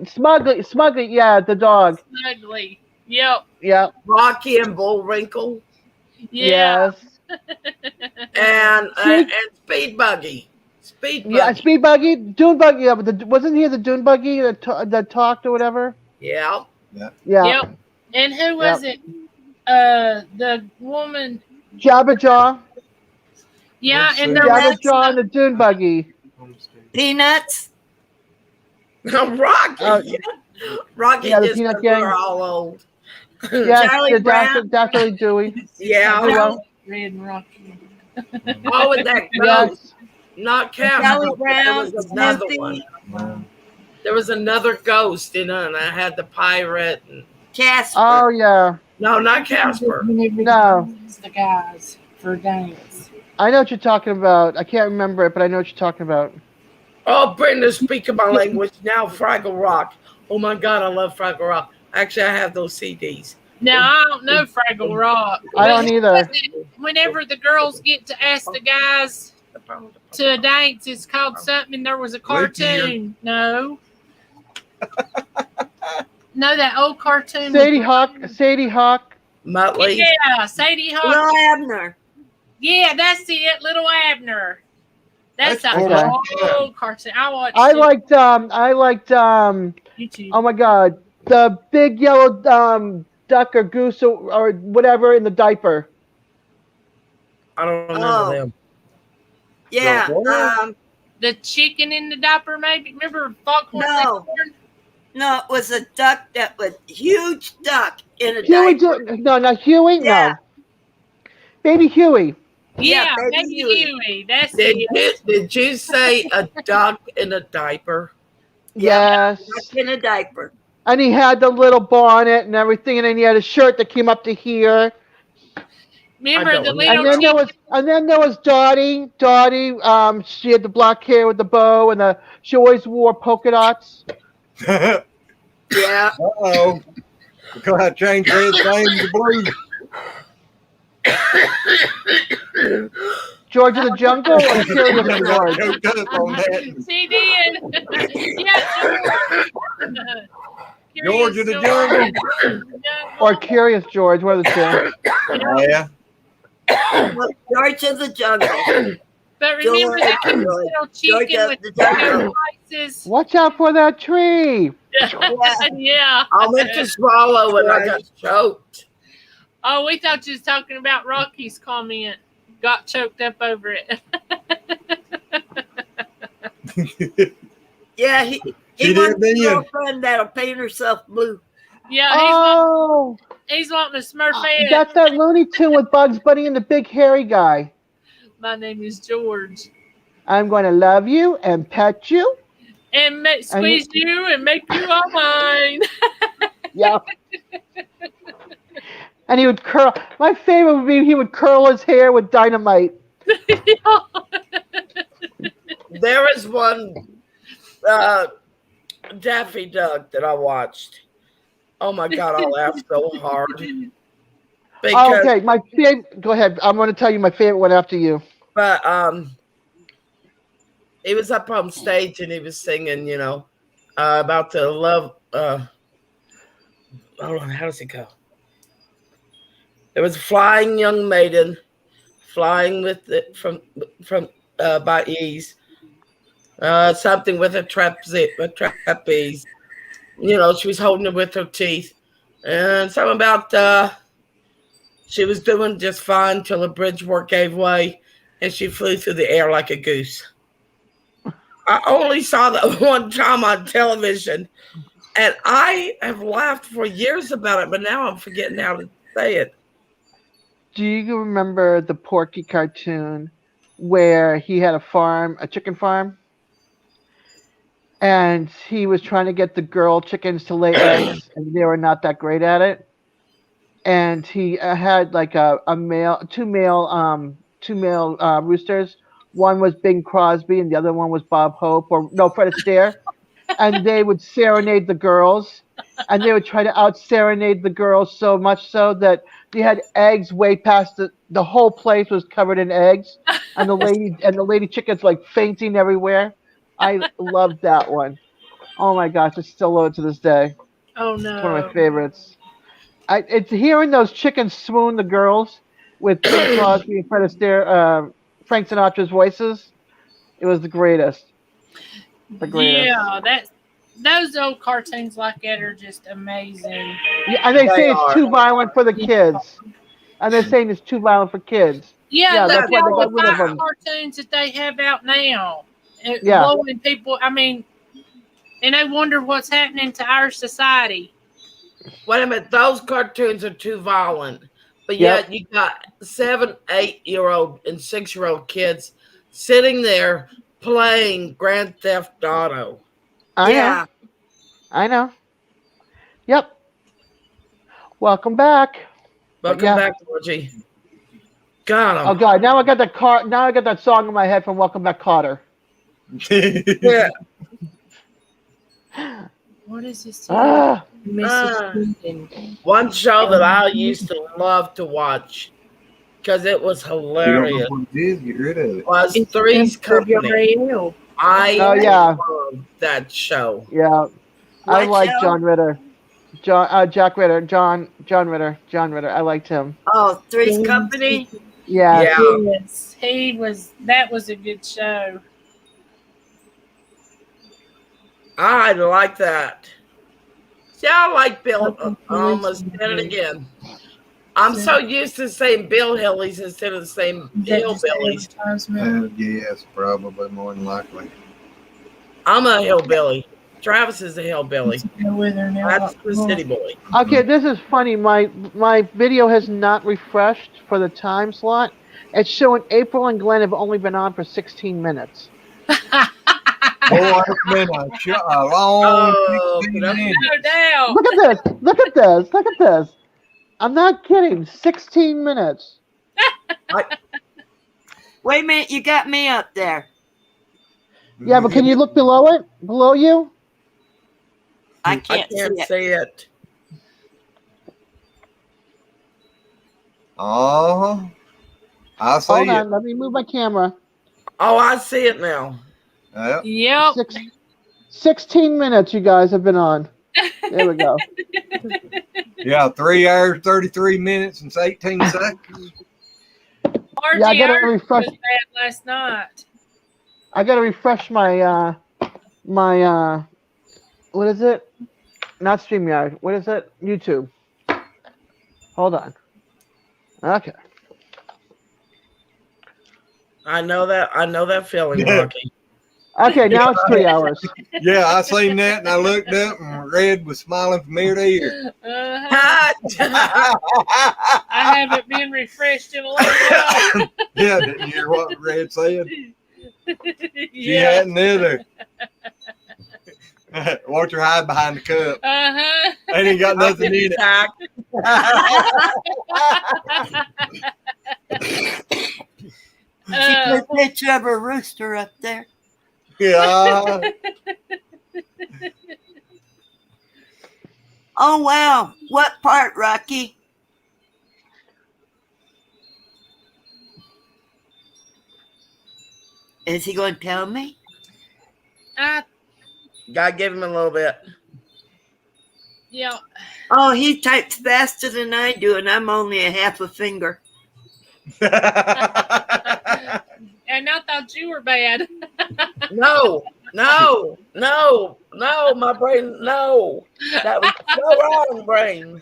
[SPEAKER 5] Smugly, yeah, the dog.
[SPEAKER 1] Ugly. Yep.
[SPEAKER 5] Yeah.
[SPEAKER 7] Rocky and Bullwinkle
[SPEAKER 1] Yeah.
[SPEAKER 5] Yes.
[SPEAKER 7] and
[SPEAKER 5] See?
[SPEAKER 7] Speed Buggy. Speed Buggy.
[SPEAKER 5] Yeah, Speed Buggy, Dune Buggy. Yeah, but wasn't he the Dune Buggy that talked or whatever?
[SPEAKER 7] Yeah.
[SPEAKER 5] Yeah.
[SPEAKER 1] Yep. And who was it? The woman.
[SPEAKER 5] Jabberjaw.
[SPEAKER 1] Yeah, and the
[SPEAKER 5] Jabberjaw and the Dune Buggy.
[SPEAKER 11] Peanuts.
[SPEAKER 7] Rocky. Rocky
[SPEAKER 5] yeah, the
[SPEAKER 7] just
[SPEAKER 5] Peanut
[SPEAKER 7] because
[SPEAKER 5] Gang.
[SPEAKER 7] we're all old.
[SPEAKER 5] Yes,
[SPEAKER 11] Charlie
[SPEAKER 5] the
[SPEAKER 11] Brown.
[SPEAKER 5] Dastardly Dewey.
[SPEAKER 7] Yeah.
[SPEAKER 5] Duo.
[SPEAKER 1] Red Rocky.
[SPEAKER 7] What was that
[SPEAKER 5] Yes.
[SPEAKER 7] ghost? Not Casper.
[SPEAKER 11] Charlie
[SPEAKER 7] There
[SPEAKER 11] Brown.
[SPEAKER 7] was another
[SPEAKER 11] Snoopy.
[SPEAKER 7] one. There was another ghost in it, and I had the pirate. And,
[SPEAKER 11] Casper.
[SPEAKER 5] Oh yeah.
[SPEAKER 7] no, not Casper.
[SPEAKER 5] No.
[SPEAKER 1] It's the guys for dance.
[SPEAKER 5] I know what you're talking about. I can't remember it, but I know what you're talking about.
[SPEAKER 7] Oh, Brenda, speaking my language now. Fraggle Rock. Oh my God, I love Fraggle Rock. Actually, I have those CDs.
[SPEAKER 1] Now, I don't know Fraggle Rock.
[SPEAKER 5] I don't either.
[SPEAKER 1] Whenever the girls get to ask the guys to a dance, it's called something, and there was a cartoon. No. No, that old cartoon.
[SPEAKER 5] Sadie Hawk.
[SPEAKER 7] Muttley.
[SPEAKER 1] Yeah, Sadie Hawk.
[SPEAKER 11] Little Abner.
[SPEAKER 1] Yeah, that's it, Little Abner. That's a
[SPEAKER 5] Okay.
[SPEAKER 1] old cartoon. I watched
[SPEAKER 5] I
[SPEAKER 1] it.
[SPEAKER 5] liked
[SPEAKER 1] YouTube.
[SPEAKER 5] oh my god, the big yellow duck or goose or whatever in the diaper.
[SPEAKER 7] I don't remember
[SPEAKER 11] Oh.
[SPEAKER 7] them.
[SPEAKER 11] Yeah.
[SPEAKER 1] The chicken in the diaper, maybe. Remember Foghorn?
[SPEAKER 11] No.
[SPEAKER 1] Leghorn?
[SPEAKER 11] No, it was a duck that was huge duck in a
[SPEAKER 5] Huey,
[SPEAKER 11] diaper.
[SPEAKER 5] no, not Huey,
[SPEAKER 11] Yeah.
[SPEAKER 5] no. Baby Huey.
[SPEAKER 1] Yeah,
[SPEAKER 11] Baby
[SPEAKER 1] Baby
[SPEAKER 11] Huey.
[SPEAKER 1] Huey. That's
[SPEAKER 7] Did
[SPEAKER 1] it.
[SPEAKER 7] you say a duck in a diaper?
[SPEAKER 11] Yeah.
[SPEAKER 5] Yes.
[SPEAKER 11] Duck in a diaper.
[SPEAKER 5] And he had the little bonnet and everything, and then he had a shirt that came up to here.
[SPEAKER 1] Remember
[SPEAKER 7] I don't
[SPEAKER 1] the
[SPEAKER 7] know.
[SPEAKER 1] little
[SPEAKER 5] And then there was Dottie. Dottie, she had the black hair with the bow, and she always wore polka dots.
[SPEAKER 11] Yeah.
[SPEAKER 2] Uh-oh. Because I changed Red's name to Blue.
[SPEAKER 5] George of the Jungle or Curious George?
[SPEAKER 2] Choked up on that.
[SPEAKER 1] She did. Yeah,
[SPEAKER 2] George of the Jungle.
[SPEAKER 5] Or Curious George, one of the two.
[SPEAKER 2] Yeah.
[SPEAKER 11] George of the Jungle.
[SPEAKER 1] But remember that cute
[SPEAKER 11] George.
[SPEAKER 1] little
[SPEAKER 11] George
[SPEAKER 1] chicken
[SPEAKER 11] of
[SPEAKER 1] with
[SPEAKER 11] the
[SPEAKER 1] the
[SPEAKER 11] Jungle.
[SPEAKER 1] places.
[SPEAKER 5] Watch out for that tree.
[SPEAKER 1] Yeah.
[SPEAKER 7] I went to swallow and I got choked.
[SPEAKER 1] Oh, we thought you was talking about Rocky's comment. Got choked up over it.
[SPEAKER 11] Yeah, he
[SPEAKER 2] She
[SPEAKER 11] wants
[SPEAKER 2] did
[SPEAKER 11] a
[SPEAKER 2] then.
[SPEAKER 11] girlfriend that'll paint herself blue.
[SPEAKER 1] Yeah,
[SPEAKER 5] Oh,
[SPEAKER 1] he's wanting a Smurfette.
[SPEAKER 5] that's that Looney Tune with Bugs Bunny and the big hairy guy.
[SPEAKER 1] My name is George.
[SPEAKER 5] I'm going to love you and pet you.
[SPEAKER 1] And squeeze you and make you all mine.
[SPEAKER 5] Yeah. And he would curl. My favorite would be he would curl his hair with dynamite.
[SPEAKER 7] There was one Daffy Duck that I watched. Oh my God, I laughed so hard. Because,
[SPEAKER 5] Okay, my favorite. Go ahead. I'm going to tell you my favorite one after you.
[SPEAKER 7] but he was up on stage and he was singing, about the love. Hold on, how does it go? There was a flying young maiden, flying with it from by ease. Something with a trapeze. She was holding it with her teeth, and something about she was doing just fine till the bridgework gave way, and she flew through the air like a goose. I only saw that one time on television, and I have laughed for years about it, but now I'm forgetting how to say it.
[SPEAKER 5] Do you remember the Porky cartoon where he had a chicken farm? And he was trying to get the girl chickens to lay eggs, and they were not that great at it. And he had like two male roosters. One was Bing Crosby, and the other one was Bob Hope, or no, Fred Astaire. And they would serenade the girls, and they would try to out serenade the girls so much so that they had eggs way past the whole place was covered in eggs, and the lady chickens like fainting everywhere. I loved that one. Oh my gosh, I still love it to this day.
[SPEAKER 1] Oh no.
[SPEAKER 5] It's one of my favorites. It's hearing those chickens swoon the girls with Bing Crosby and Fred Astaire, Frank Sinatra's voices. It was the greatest. The greatest.
[SPEAKER 1] Yeah, those old cartoons like that are just amazing.
[SPEAKER 5] Yeah, and they say it's too violent for the kids. And they're saying it's too violent for kids.
[SPEAKER 1] Yeah,
[SPEAKER 5] that's why they
[SPEAKER 1] all
[SPEAKER 5] got
[SPEAKER 1] the
[SPEAKER 5] rid of them.
[SPEAKER 1] cartoons that they have out now.
[SPEAKER 5] Yeah.
[SPEAKER 1] Blowing people, and they wonder what's happening to our society.
[SPEAKER 7] Wait a minute, those cartoons are too violent. But yet you got 7, 8-year-old and 6-year-old kids sitting there playing Grand Theft Auto.
[SPEAKER 5] I know. Yep. Welcome back.
[SPEAKER 7] Welcome back, Georgie. Got him.
[SPEAKER 5] Oh God! Now I got that song in my head from Welcome Back, Kotter.
[SPEAKER 7] Yeah.
[SPEAKER 1] What is this?
[SPEAKER 7] One show that I used to love to watch because it was hilarious.
[SPEAKER 2] Get rid of it.
[SPEAKER 7] Was Three's Company. I loved that show.
[SPEAKER 5] Yeah, I like
[SPEAKER 11] show?
[SPEAKER 5] John Ritter. Jack Ritter. John Ritter. I liked him.
[SPEAKER 11] Oh, Three's Company?
[SPEAKER 5] Yeah.
[SPEAKER 1] Yes, that was a good show.
[SPEAKER 7] I like that. See, I like Bill. I almost did it again. I'm so used to saying Bill Hillies instead of saying Hillbillies.
[SPEAKER 2] Yes, probably more than likely.
[SPEAKER 7] I'm a hillbilly. Travis is a hillbilly. That's the city boy.
[SPEAKER 5] Okay, this is funny. My video has not refreshed for the time slot. It's showing April and Glenn have only been on for 16 minutes.
[SPEAKER 2] Boy, it's been a long 16 minutes.
[SPEAKER 1] No doubt.
[SPEAKER 5] Look at this. I'm not kidding. 16 minutes.
[SPEAKER 11] Wait a minute, you got me up there.
[SPEAKER 5] Yeah, but can you look below it? Below you?
[SPEAKER 11] I can't
[SPEAKER 7] see it.
[SPEAKER 2] Oh, I see
[SPEAKER 5] Hold
[SPEAKER 2] it.
[SPEAKER 5] on, let me move my camera.
[SPEAKER 7] Oh, I see it now.
[SPEAKER 1] Yep.
[SPEAKER 5] 16 minutes you guys have been on. There we go.
[SPEAKER 2] Yeah, 3 hours, 33 minutes, and 18 seconds.
[SPEAKER 5] Yeah, I gotta refresh.
[SPEAKER 1] Was bad last night.
[SPEAKER 5] I gotta refresh my what is it? Not StreamYard. What is it? YouTube. Hold on. Okay.
[SPEAKER 7] I know that feeling, Rocky.
[SPEAKER 5] Okay, now it's 3 hours.
[SPEAKER 2] Yeah, I seen that and I looked up and Red was smiling from ear to ear.
[SPEAKER 1] I haven't been refreshed in a long while.
[SPEAKER 2] Yeah, didn't you hear what Red said? She
[SPEAKER 1] Yeah.
[SPEAKER 2] hadn't either. Watch her hide behind the cup. Ain't even got nothing in it.
[SPEAKER 11] She put a picture of a rooster up there.
[SPEAKER 2] Yeah.
[SPEAKER 11] Oh, wow. What part, Rocky? Is he going to tell me?
[SPEAKER 7] Gotta give him a little bit.
[SPEAKER 1] Yeah.
[SPEAKER 11] Oh, he types faster than I do, and I'm only a half a finger.
[SPEAKER 1] And I thought you were bad.
[SPEAKER 7] No, my brain, no. That was so wrong, brain.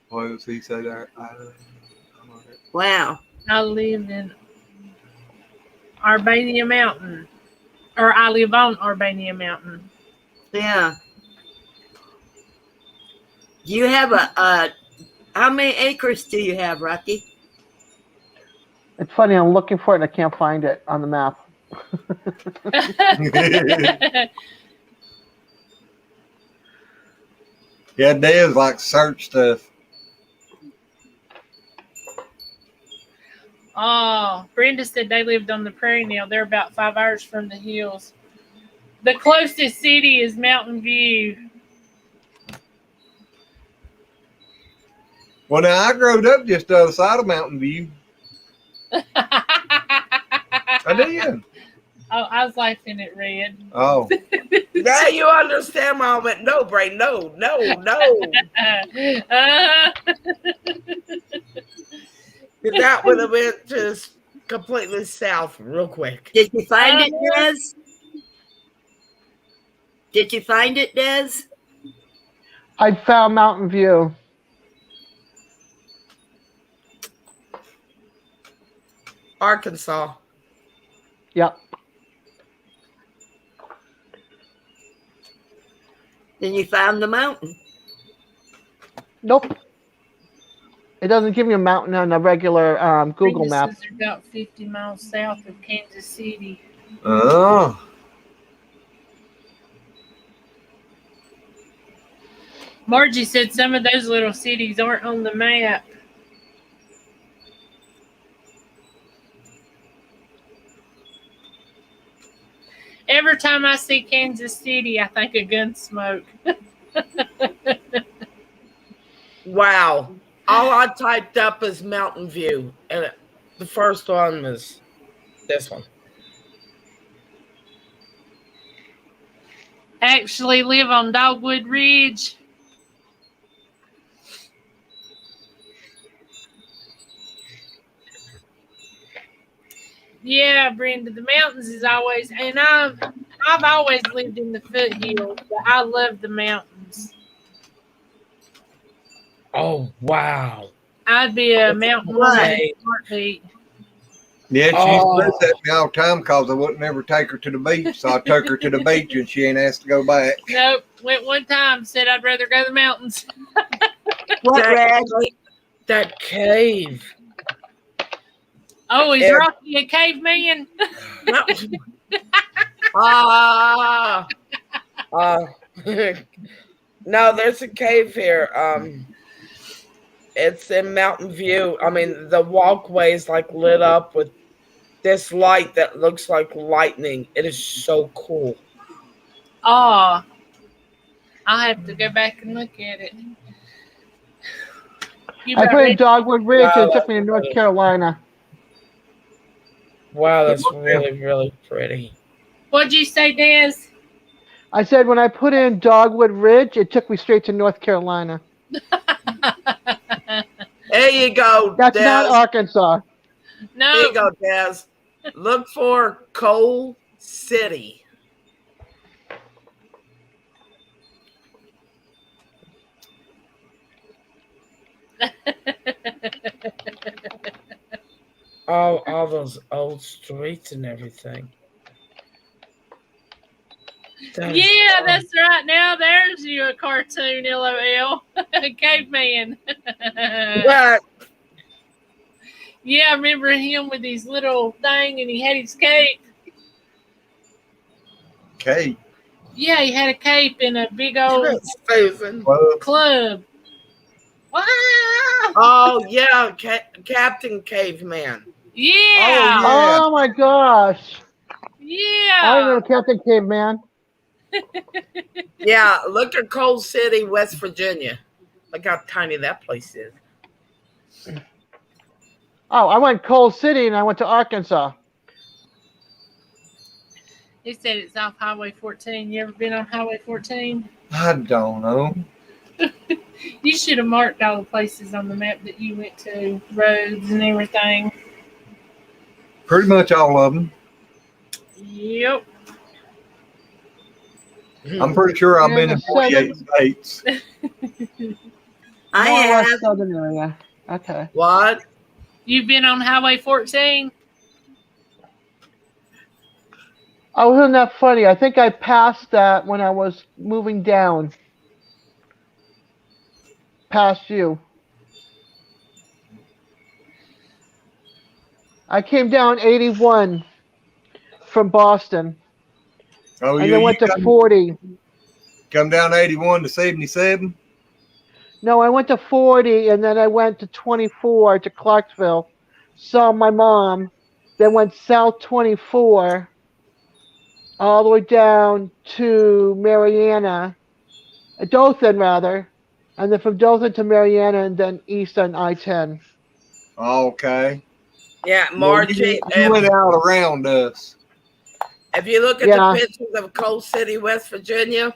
[SPEAKER 2] What does he say there?
[SPEAKER 11] Wow.
[SPEAKER 1] I live in Arbania Mountain. Or I live on Arbania Mountain.
[SPEAKER 11] Yeah. Do you have how many acres do you have, Rocky?
[SPEAKER 5] It's funny, I'm looking for it and I can't find it on the map.
[SPEAKER 2] Yeah, Dad's like search stuff.
[SPEAKER 1] Oh, Brenda said they lived on the prairie now. They're about 5 hours from the hills. The closest city is Mountain View.
[SPEAKER 2] Well, now I grew up just the other side of Mountain View. I did.
[SPEAKER 1] Oh, I was laughing at Red.
[SPEAKER 2] Oh.
[SPEAKER 7] Now you understand why I went, no, brain, no. That would have went just completely south real quick.
[SPEAKER 11] Did you find it, Des? Did you find it, Des?
[SPEAKER 5] I found Mountain View.
[SPEAKER 7] Arkansas.
[SPEAKER 5] Yep.
[SPEAKER 11] Then you found the mountain.
[SPEAKER 5] Nope. It doesn't give me a mountain on a regular Google map.
[SPEAKER 1] They're about 50 miles south of Kansas City.
[SPEAKER 2] Oh.
[SPEAKER 1] Margie said some of those little cities aren't on the map. Every time I see Kansas City, I think of Gunsmoke.
[SPEAKER 7] Wow. All I typed up is Mountain View. And the first one was this one.
[SPEAKER 1] Actually live on Dogwood Ridge. Yeah, Brenda, the mountains is always, and I've always lived in the foothills, but I love the mountains.
[SPEAKER 7] Oh, wow.
[SPEAKER 1] I'd be a mountain woman in a heartbeat.
[SPEAKER 2] Yeah, she used to say at me all the time because I wouldn't ever take her to the beach. So I took her to the beach and she ain't asked to go back.
[SPEAKER 1] Nope. Went one time, said I'd rather go to the mountains.
[SPEAKER 11] What, Red?
[SPEAKER 7] That cave.
[SPEAKER 1] Oh, is Rocky a caveman?
[SPEAKER 7] No, there's a cave here. It's in Mountain View. I mean, the walkway is like lit up with this light that looks like lightning. It is so cool.
[SPEAKER 1] Oh, I'll have to go back and look at it.
[SPEAKER 5] I put in Dogwood Ridge and it took me to North Carolina.
[SPEAKER 7] Wow, that's really, really pretty.
[SPEAKER 1] What'd you say, Des?
[SPEAKER 5] I said when I put in Dogwood Ridge, it took me straight to North Carolina.
[SPEAKER 7] There you go,
[SPEAKER 5] That's
[SPEAKER 7] Des.
[SPEAKER 5] not Arkansas.
[SPEAKER 1] No.
[SPEAKER 7] There you go, Des. Look for Coal City. all those old streets and everything. That is
[SPEAKER 1] Yeah,
[SPEAKER 7] fun.
[SPEAKER 1] that's right. Now there's you a cartoon, LOL. Caveman.
[SPEAKER 7] But
[SPEAKER 1] Yeah, I remember him with his little thing and he had his cape.
[SPEAKER 2] Kate.
[SPEAKER 1] Yeah, he had a cape in a big old
[SPEAKER 7] Susan.
[SPEAKER 1] club. Wow.
[SPEAKER 7] Oh yeah, Captain Caveman.
[SPEAKER 1] Yeah.
[SPEAKER 2] Oh, yeah.
[SPEAKER 5] Oh my gosh. I
[SPEAKER 1] Yeah.
[SPEAKER 5] remember Captain Caveman.
[SPEAKER 7] Yeah, look at Coal City, West Virginia. Look how tiny that place is.
[SPEAKER 5] Oh, I went Coal City and I went to Arkansas.
[SPEAKER 1] He said it's off Highway 14. You ever been on Highway 14?
[SPEAKER 2] I don't know.
[SPEAKER 1] You should have marked all the places on the map that you went to, roads and everything.
[SPEAKER 2] Pretty much all of them.
[SPEAKER 1] Yep.
[SPEAKER 2] I'm pretty sure I've
[SPEAKER 5] Yeah,
[SPEAKER 2] been in
[SPEAKER 5] the
[SPEAKER 2] 48 states.
[SPEAKER 11] I
[SPEAKER 5] More or less
[SPEAKER 11] have.
[SPEAKER 5] southern area. Okay.
[SPEAKER 7] What?
[SPEAKER 1] You've been on Highway 14?
[SPEAKER 5] Oh, isn't that funny? I think I passed that when I was moving down. Past you. I came down 81 from Boston.
[SPEAKER 2] Oh,
[SPEAKER 5] And
[SPEAKER 2] yeah.
[SPEAKER 5] then went
[SPEAKER 2] You
[SPEAKER 5] to 40.
[SPEAKER 2] come down 81 to 77?
[SPEAKER 5] No, I went to 40 and then I went to 24 to Clarksville. Saw my mom. Then went south 24 all the way down to Mariana. Dothan, rather. And then from Dothan to Mariana and then east on I-10.
[SPEAKER 2] Okay.
[SPEAKER 7] Yeah,
[SPEAKER 2] Well,
[SPEAKER 7] Margie.
[SPEAKER 2] you went out around us.
[SPEAKER 7] If you look at
[SPEAKER 5] Yeah.
[SPEAKER 7] the pictures of Coal City, West Virginia,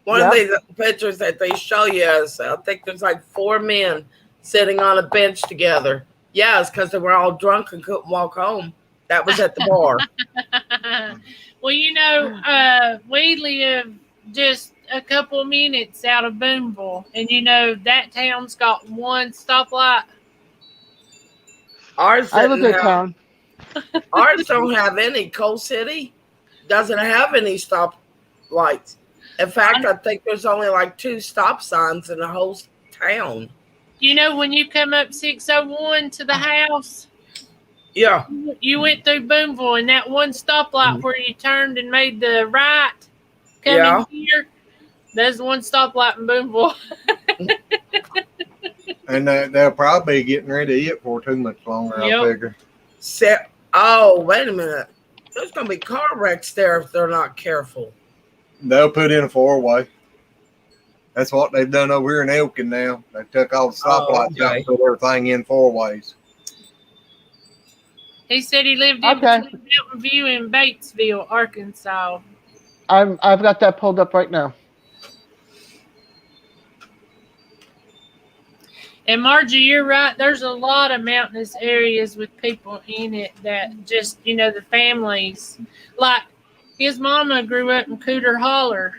[SPEAKER 7] one
[SPEAKER 5] Yep.
[SPEAKER 7] of these pictures that they show you is, I think there's like 4 men sitting on a bench together. Yeah, it's because they were all drunk and couldn't walk home. That was at the bar.
[SPEAKER 1] Well, we live just a couple of minutes out of Boonville, and that town's got one stoplight.
[SPEAKER 7] Ours
[SPEAKER 5] I live
[SPEAKER 7] didn't
[SPEAKER 5] in
[SPEAKER 7] have,
[SPEAKER 5] town.
[SPEAKER 7] ours don't have any. Coal City doesn't have any stop lights. In fact, I think there's only like 2 stop signs in the whole town.
[SPEAKER 1] When you come up 601 to the house,
[SPEAKER 7] Yeah.
[SPEAKER 1] you went through Boonville, and that one stoplight where you turned and made the right coming here, there's one stoplight in Boonville.
[SPEAKER 2] And they'll probably be getting rid of it for too much longer,
[SPEAKER 1] Yep.
[SPEAKER 2] I figure.
[SPEAKER 7] Oh, wait a minute. There's going to be car wrecks there if they're not careful.
[SPEAKER 2] They'll put in a 4-way. That's what they've done over here in Elkin now. They took all the stoplights out and put everything in 4-ways.
[SPEAKER 1] He said he lived in between Mountain View and Batesville, Arkansas.
[SPEAKER 5] I've got that pulled up right now.
[SPEAKER 1] And Margie, you're right. There's a lot of mountainous areas with people in it that just, the families. Like his mama grew up in Cooter Holler.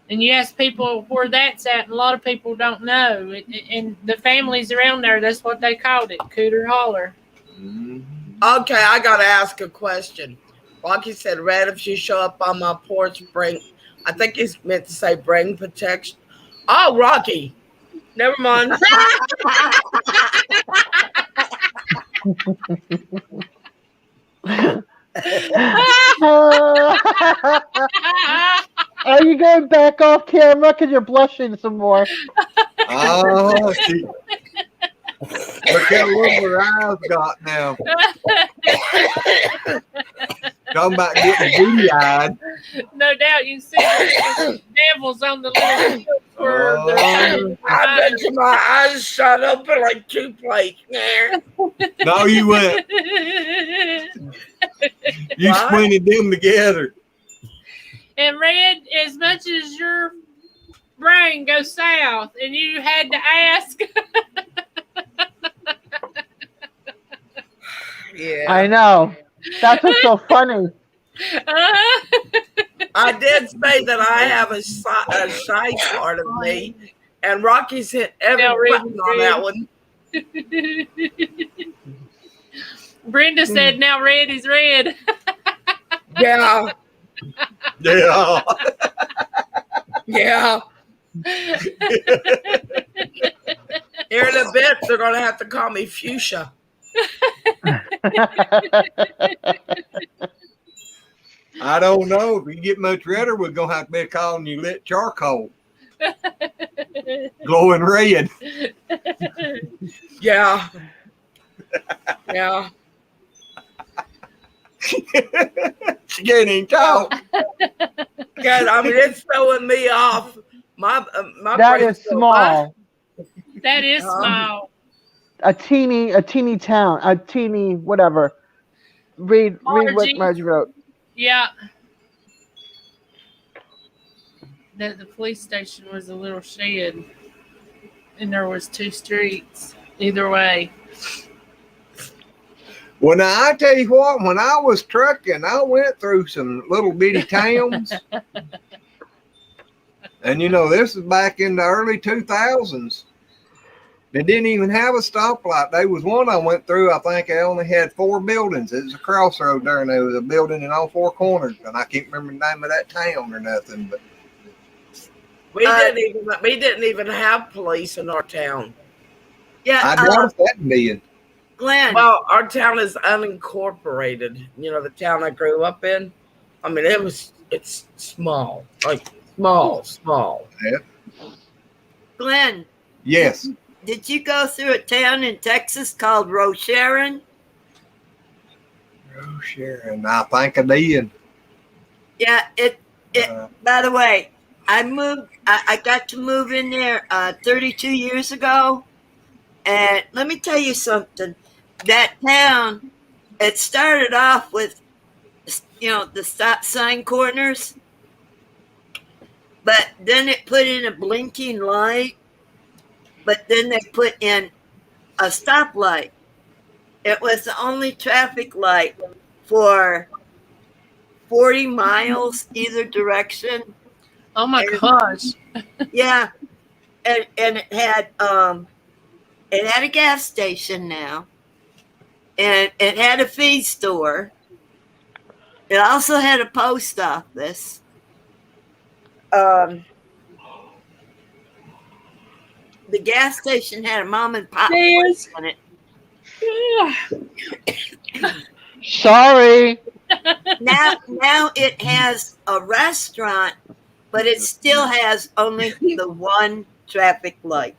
[SPEAKER 1] And you ask people where that's at, and a lot of people don't know. And the families around there, that's what they called it, Cooter Holler.
[SPEAKER 7] Okay, I got to ask a question. Rocky said, Red, if you show up on my porch, I think he's meant to say bring protection. Oh, Rocky. Never mind.
[SPEAKER 5] Are you going back off camera because you're blushing some more?
[SPEAKER 2] Oh, she, look how little her eyes got now. Talking about getting goody-eyed.
[SPEAKER 1] No doubt you see the devils on the little where
[SPEAKER 7] I bet you my eyes shot open like 2 plates.
[SPEAKER 2] No, you went. You squinted them together.
[SPEAKER 1] And Red, as much as your brain goes south and you had to ask.
[SPEAKER 7] Yeah.
[SPEAKER 5] I know. That's what's so funny.
[SPEAKER 7] I did say that I have a shy part of me, and Rocky's hit every button on that one.
[SPEAKER 1] Brenda said, "Now red is red."
[SPEAKER 7] Yeah,
[SPEAKER 2] Yeah.
[SPEAKER 7] yeah. Here in a bit, they're gonna have to call me Fuchsia.
[SPEAKER 2] I don't know. If you get much redder, we're gonna have to be calling you lit charcoal. Glowing red.
[SPEAKER 7] Yeah, yeah.
[SPEAKER 2] She can't even talk.
[SPEAKER 7] God, I mean, it's throwing me off. My
[SPEAKER 5] That
[SPEAKER 7] brain's
[SPEAKER 5] is
[SPEAKER 7] going,
[SPEAKER 5] small.
[SPEAKER 1] That is
[SPEAKER 7] Uh-huh.
[SPEAKER 1] small.
[SPEAKER 5] A teeny town. A teeny whatever. Read what
[SPEAKER 1] Margie.
[SPEAKER 5] Margie wrote.
[SPEAKER 1] Yeah. That the police station was a little shed, and there was 2 streets either way.
[SPEAKER 2] Well, now I tell you what, when I was trucking, I went through some little bitty towns. And you know, this is back in the early 2000s. They didn't even have a stoplight. There was one I went through, I think they only had 4 buildings. It was a crossroad there, and there was a building in all 4 corners. And I can't remember the name of that town or nothing. But
[SPEAKER 7] we didn't even have police in our town.
[SPEAKER 11] Yeah,
[SPEAKER 2] I doubt that being.
[SPEAKER 11] Glenn.
[SPEAKER 7] Well, our town is unincorporated. You know, the town I grew up in. I mean, it's small, like small.
[SPEAKER 2] Yeah.
[SPEAKER 11] Glenn.
[SPEAKER 2] Yes.
[SPEAKER 11] Did you go through a town in Texas called Rocheron?
[SPEAKER 2] Rocheron, I think I did.
[SPEAKER 11] Yeah, by the way, I got to move in there 32 years ago. And let me tell you something. That town, it started off with, the stop sign corners. But then it put in a blinking light. But then they put in a stoplight. It was the only traffic light for 40 miles either direction.
[SPEAKER 1] Oh my gosh.
[SPEAKER 11] Yeah. And it had a gas station now. And it had a feed store. It also had a post office. The gas station had a mom and pop place on it.
[SPEAKER 5] Sorry.
[SPEAKER 11] Now it has a restaurant, but it still has only the one traffic light.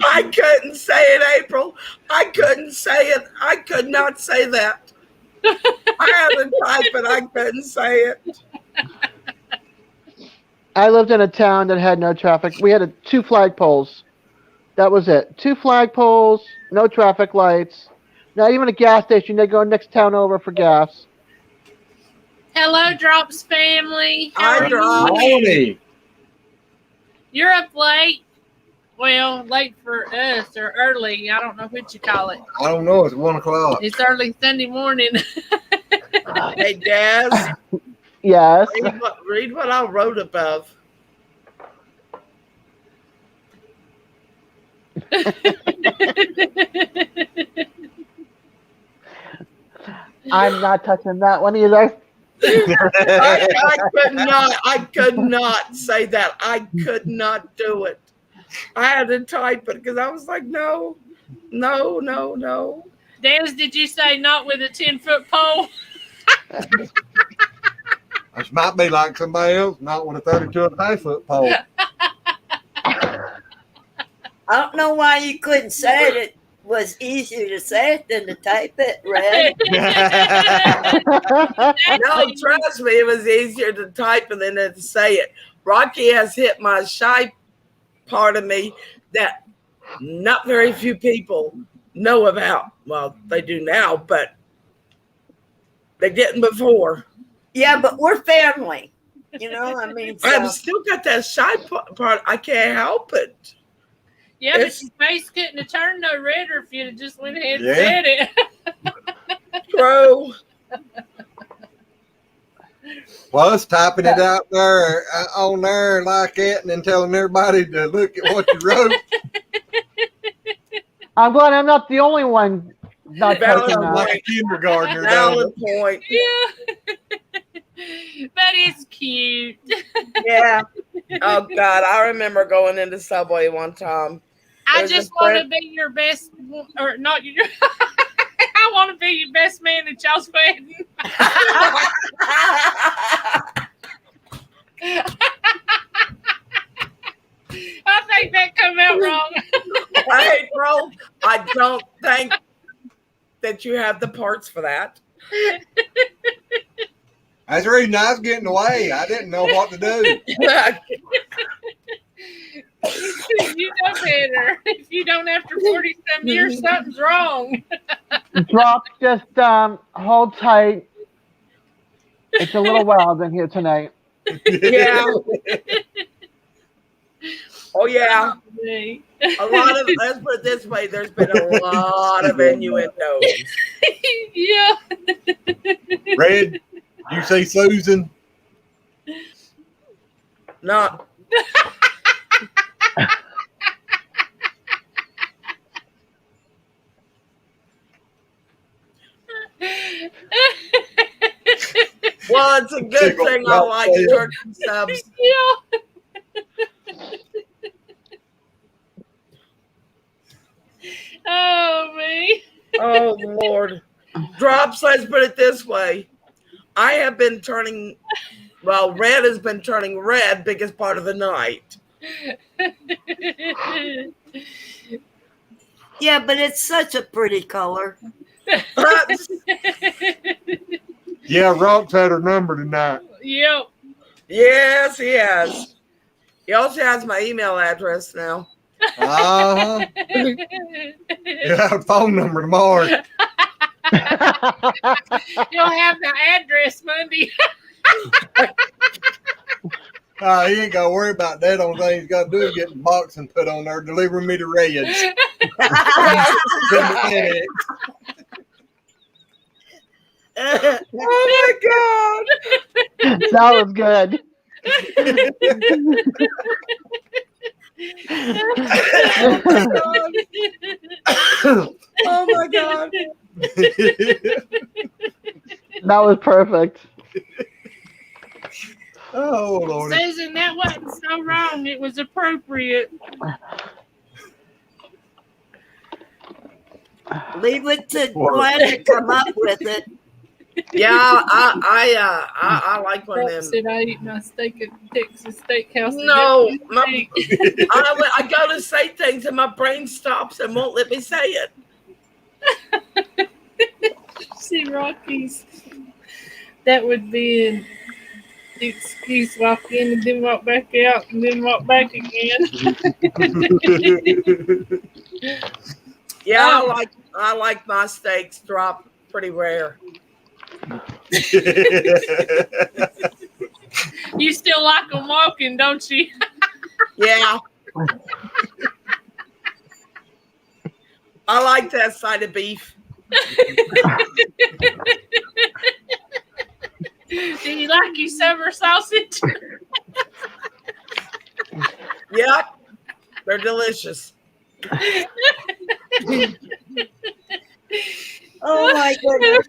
[SPEAKER 7] I couldn't say it, April. I couldn't say it. I could not say that. I had to type it. I couldn't say it.
[SPEAKER 5] I lived in a town that had no traffic. We had 2 flagpoles. That was it. 2 flagpoles, no traffic lights, not even a gas station. They go next town over for gas.
[SPEAKER 1] Hello, Drops family.
[SPEAKER 7] Hi, Drops.
[SPEAKER 2] Morning.
[SPEAKER 1] You're up late. Well, late for us or early. I don't know what you call it.
[SPEAKER 2] I don't know. It's 1 o'clock.
[SPEAKER 1] It's early Sunday morning.
[SPEAKER 7] Hey, Daz.
[SPEAKER 5] Yes.
[SPEAKER 7] Read what I wrote above.
[SPEAKER 5] I'm not touching that one either.
[SPEAKER 7] I could not say that. I could not do it. I had to type it because I was like, no.
[SPEAKER 1] Daz, did you say not with a 10-foot pole?
[SPEAKER 2] This might be like somebody else, not with a 32.5-foot pole.
[SPEAKER 11] I don't know why you couldn't say it. It was easier to say it than to type it, Red.
[SPEAKER 7] No, trust me, it was easier to type and then to say it. Rocky has hit my shy part of me that not very few people know about. Well, they do now, but they didn't before.
[SPEAKER 11] Yeah, but we're family. I mean,
[SPEAKER 7] I've still got that shy part. I can't help it.
[SPEAKER 1] Yeah, but your face couldn't have turned no redder if you'd have just went ahead and said it.
[SPEAKER 7] True.
[SPEAKER 2] Plus, typing it out there on there like that and then telling everybody to look at what you wrote.
[SPEAKER 5] I'm glad I'm not the only one not
[SPEAKER 7] Valid
[SPEAKER 5] taking
[SPEAKER 2] Like
[SPEAKER 5] that.
[SPEAKER 2] a kindergartner, don't
[SPEAKER 7] Valid
[SPEAKER 2] it?
[SPEAKER 7] point.
[SPEAKER 1] Yeah. But it's cute.
[SPEAKER 7] Yeah. Oh God, I remember going into Subway one time.
[SPEAKER 1] I
[SPEAKER 7] There's a
[SPEAKER 1] just want to
[SPEAKER 7] friend-
[SPEAKER 1] be your best, or not your. I want to be your best man at y'all's wedding. I think that come out wrong.
[SPEAKER 7] Hey, bro, I don't think that you have the parts for that.
[SPEAKER 2] That's the reason I was getting away. I didn't know what to do.
[SPEAKER 1] You know better. If you don't after 40-some years, something's wrong.
[SPEAKER 5] Drop, just hold tight. It's a little wild in here tonight.
[SPEAKER 7] Yeah. Oh yeah. A lot of, let's put it this way, there's been a lot of innuendos.
[SPEAKER 1] Yeah.
[SPEAKER 2] Red, you see Susan?
[SPEAKER 7] No. Well, it's a good thing I like turkey subs.
[SPEAKER 1] Yeah. Oh, me.
[SPEAKER 7] Oh, Lord. Drops, let's put it this way. I have been turning, well, red has been turning red biggest part of the night.
[SPEAKER 11] Yeah, but it's such a pretty color.
[SPEAKER 2] Yeah, Rock's had her number tonight.
[SPEAKER 1] Yep.
[SPEAKER 7] Yes, he has. He also has my email address now.
[SPEAKER 2] Uh-huh. Yeah, her phone number tomorrow.
[SPEAKER 1] You'll have the address Monday.
[SPEAKER 2] He ain't got to worry about that. Only thing he's got to do is get the box and put on there, deliver me the Reds.
[SPEAKER 7] Oh my God.
[SPEAKER 5] That was good.
[SPEAKER 7] Oh my God.
[SPEAKER 5] That was perfect.
[SPEAKER 2] Oh, Lord.
[SPEAKER 1] Susan, that wasn't so wrong. It was appropriate.
[SPEAKER 11] Leave it to Glenn to come up with it.
[SPEAKER 7] Yeah, I like one of them.
[SPEAKER 1] Said I eat my steak at Texas Steakhouse.
[SPEAKER 7] No, I go to say things and my brain stops and won't let me say it.
[SPEAKER 1] See Rockies. That would be an excuse. Walk in and then walk back out and then walk back again.
[SPEAKER 7] Yeah, I like my steaks drop pretty rare.
[SPEAKER 1] You still like them walking, don't you?
[SPEAKER 7] Yeah. I like that side of beef.
[SPEAKER 1] Do you like your summer sausage?
[SPEAKER 7] Yep. They're delicious.
[SPEAKER 11] Oh my goodness.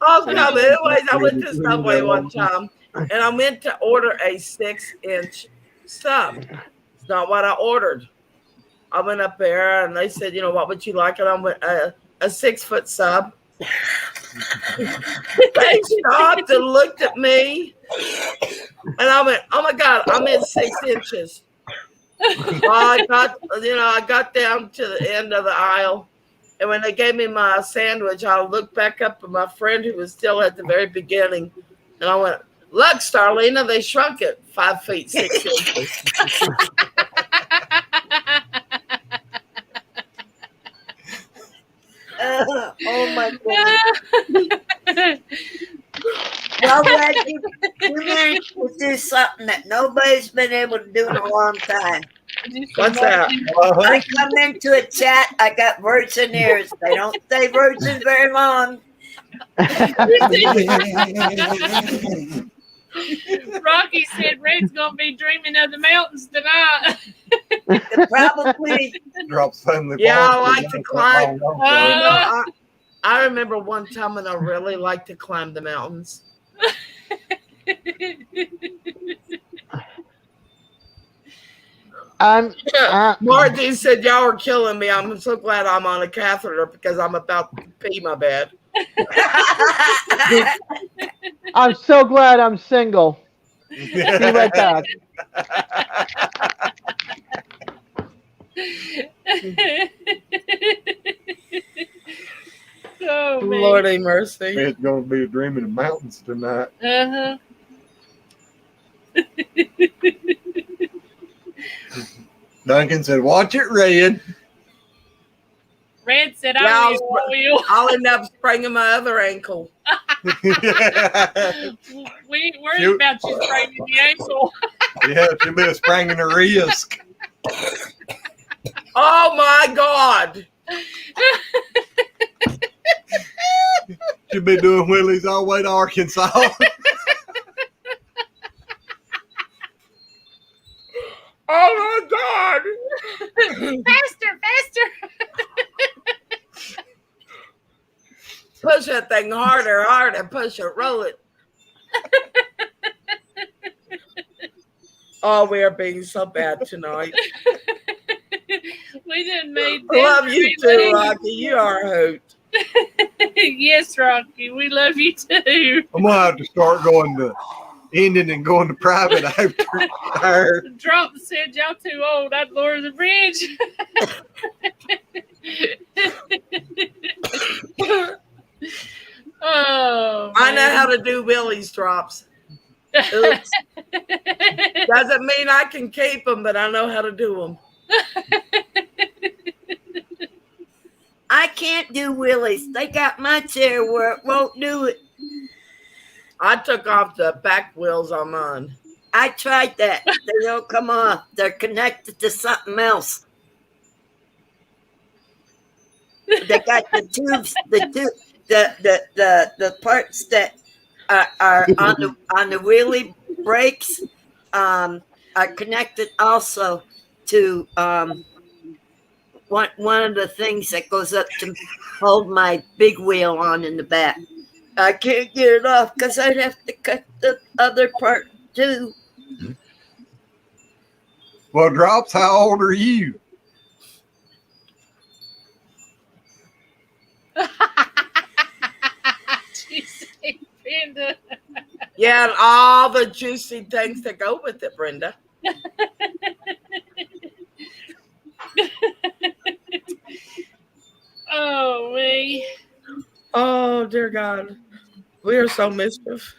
[SPEAKER 7] Oh, no, but anyways, I went to Subway one time and I meant to order a 6-inch sub. It's not what I ordered. I went up there and they said, you know, what would you like? And I went, a 6-foot sub. They stopped and looked at me and I went, oh my God, I'm in 6 inches. Well, I got down to the end of the aisle. And when they gave me my sandwich, I looked back up at my friend who was still at the very beginning. And I went, look, Starlina, they shrunk it 5 feet, 6 inches.
[SPEAKER 11] Oh my goodness. Well, Red, you managed to do something that nobody's been able to do in a long time.
[SPEAKER 7] What's that?
[SPEAKER 11] I come into a chat, I got virgin ears. They don't stay virgin very long.
[SPEAKER 1] Rocky said Red's gonna be dreaming of the mountains tonight.
[SPEAKER 11] Probably.
[SPEAKER 2] Drops family.
[SPEAKER 7] Yeah, I
[SPEAKER 2] parts,
[SPEAKER 7] like to climb. You know,
[SPEAKER 1] Uh,
[SPEAKER 7] I remember one time when I really liked to climb the mountains. Margie said, y'all are killing me. I'm so glad I'm on a catheter because I'm about to pee my bed.
[SPEAKER 5] I'm so glad I'm single. Be right back.
[SPEAKER 1] Oh, man.
[SPEAKER 7] Lordy mercy.
[SPEAKER 2] It's going to be a dreaming of mountains tonight.
[SPEAKER 1] Uh-huh.
[SPEAKER 2] Duncan said, watch it, Red.
[SPEAKER 1] Red said,
[SPEAKER 7] Yeah,
[SPEAKER 1] I will.
[SPEAKER 7] I'll end up spraining my other ankle.
[SPEAKER 1] We ain't worried about you spraining the ankle.
[SPEAKER 2] Yeah, she'll be a spraining her wrist.
[SPEAKER 7] Oh, my God.
[SPEAKER 2] She'll be doing wheelies all the way to Arkansas.
[SPEAKER 7] Oh, my God.
[SPEAKER 1] Faster.
[SPEAKER 7] Push that thing harder. Push it, roll it. Oh, we are being so bad tonight.
[SPEAKER 1] We done made
[SPEAKER 7] I love you too, Rocky. You are a hoot.
[SPEAKER 1] Yes, Rocky. We love you too.
[SPEAKER 2] I'm going to have to start going to Indian and going to private after.
[SPEAKER 1] Drop said y'all too old. I'd lower the bridge. Oh,
[SPEAKER 7] I know how to do Willie's drops. Oops. Doesn't mean I can keep them, but I know how to do them.
[SPEAKER 11] I can't do wheelies. They got my chair where it won't do it.
[SPEAKER 7] I took off the back wheels on mine.
[SPEAKER 11] I tried that. They don't come off. They're connected to something else. They got the tubes, the parts that are on the wheelie brakes are connected also to one of the things that goes up to hold my big wheel on in the back. I can't get it off because I'd have to cut the other part too.
[SPEAKER 2] Well, Drops, how old are you?
[SPEAKER 7] Yeah, and all the juicy things that go with it, Brenda.
[SPEAKER 1] Oh, me.
[SPEAKER 7] Oh, dear God. We are so mischief.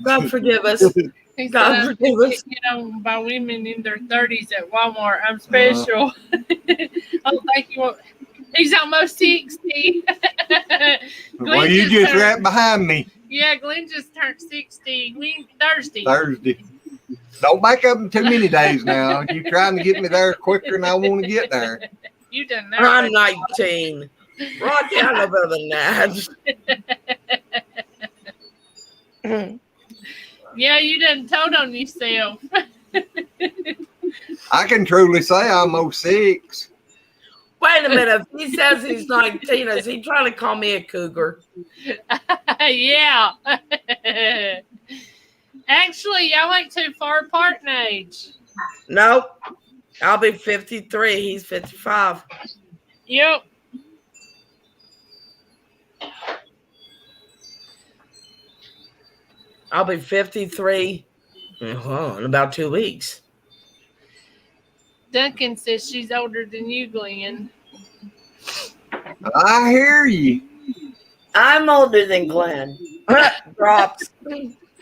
[SPEAKER 7] God forgive us.
[SPEAKER 1] He said,
[SPEAKER 7] God
[SPEAKER 1] I'm
[SPEAKER 7] forgive us.
[SPEAKER 1] you know, by women in their 30s at Walmart. I'm special. Oh, thank you. He's almost 60.
[SPEAKER 2] Well, you just right behind me.
[SPEAKER 1] Yeah, Glenn just turned 60 Thursday.
[SPEAKER 2] Don't back up in too many days now. You're trying to get me there quicker than I want to get there.
[SPEAKER 1] You done that.
[SPEAKER 7] I'm 19. Rocky, I know better than that.
[SPEAKER 1] Yeah, you done told on yourself.
[SPEAKER 2] I can truly say I'm 06.
[SPEAKER 7] Wait a minute. If he says he's 19, is he trying to call me a cougar?
[SPEAKER 1] Yeah. Actually, y'all ain't too far apart in age.
[SPEAKER 7] Nope. I'll be 53. He's 55.
[SPEAKER 1] Yep.
[SPEAKER 7] I'll be 53 in about 2 weeks.
[SPEAKER 1] Duncan says she's older than you, Glenn.
[SPEAKER 2] I hear you.
[SPEAKER 11] I'm older than Glenn.
[SPEAKER 7] Drops.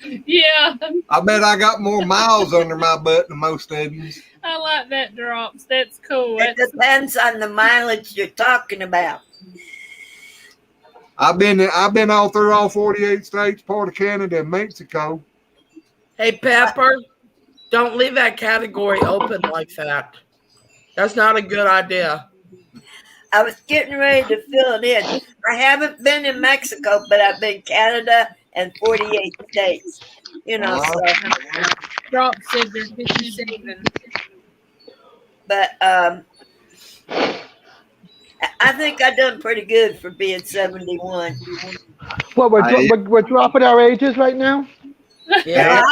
[SPEAKER 1] Yeah.
[SPEAKER 2] I bet I got more miles under my butt than most of you.
[SPEAKER 1] I like that, Drops. That's cool.
[SPEAKER 11] It depends on the mileage you're talking about.
[SPEAKER 2] I've been all through all 48 states, part of Canada, and Mexico.
[SPEAKER 7] Hey, Pepper, don't leave that category open like that. That's not a good idea.
[SPEAKER 11] I was getting ready to fill it in. I haven't been in Mexico, but I've been Canada and 48 states. So.
[SPEAKER 1] Drop said they're 57.
[SPEAKER 11] But I think I done pretty good for being 71.
[SPEAKER 5] Well, we're dropping our ages right now.
[SPEAKER 7] Yeah.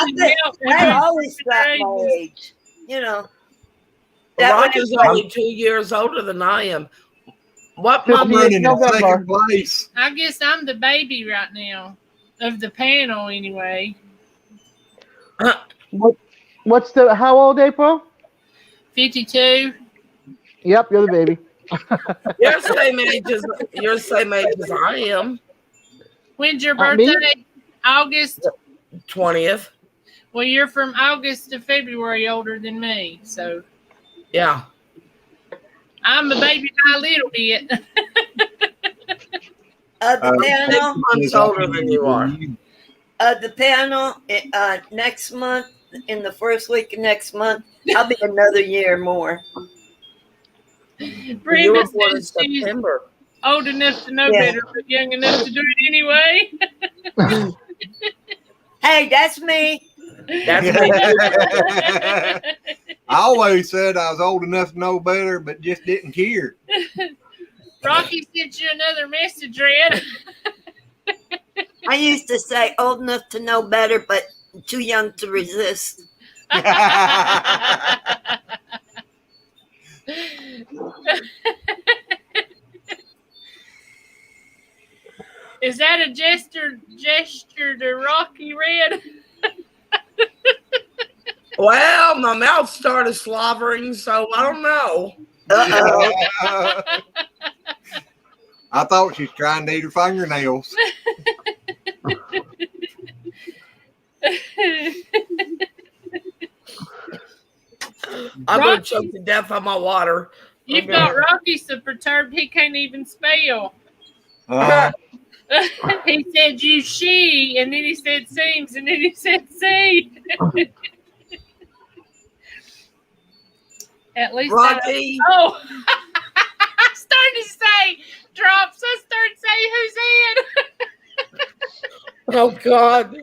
[SPEAKER 11] I always got my age.
[SPEAKER 7] Rock is only 2 years older than I am. What
[SPEAKER 2] I'm
[SPEAKER 7] month?
[SPEAKER 2] running in second place.
[SPEAKER 1] I guess I'm the baby right now of the panel, anyway.
[SPEAKER 5] What's the? How old, April?
[SPEAKER 1] 52.
[SPEAKER 5] Yep, you're the baby.
[SPEAKER 7] You're the same age as I am.
[SPEAKER 1] When's your
[SPEAKER 5] Me?
[SPEAKER 1] birthday? August
[SPEAKER 7] 20th.
[SPEAKER 1] Well, you're from August to February older than me, so
[SPEAKER 7] yeah.
[SPEAKER 1] I'm a baby by a little bit.
[SPEAKER 11] The panel,
[SPEAKER 7] 6 months older than you are.
[SPEAKER 11] The panel next month, in the first week of next month, I'll be another year more.
[SPEAKER 1] Brenda
[SPEAKER 7] born in
[SPEAKER 1] says she's
[SPEAKER 7] September.
[SPEAKER 1] old enough to know better, but young enough to do it anyway.
[SPEAKER 11] Hey, that's me.
[SPEAKER 7] That's me.
[SPEAKER 2] I always said I was old enough to know better, but just didn't care.
[SPEAKER 1] Rocky sent you another message, Red.
[SPEAKER 11] I used to say old enough to know better, but too young to resist.
[SPEAKER 1] Is that a gesture to Rocky, Red?
[SPEAKER 7] Well, my mouth started slobbering, so I don't know.
[SPEAKER 11] Uh-oh.
[SPEAKER 2] I thought she was trying to eat her fingernails.
[SPEAKER 7] I'm going to choke to death on my water.
[SPEAKER 1] You've got Rocky so perturbed he can't even spell. He said you she, and then he said seems, and then he said see. At least
[SPEAKER 7] Rocky.
[SPEAKER 1] Oh, I started to say drops. I started to say who's in.
[SPEAKER 7] Oh God.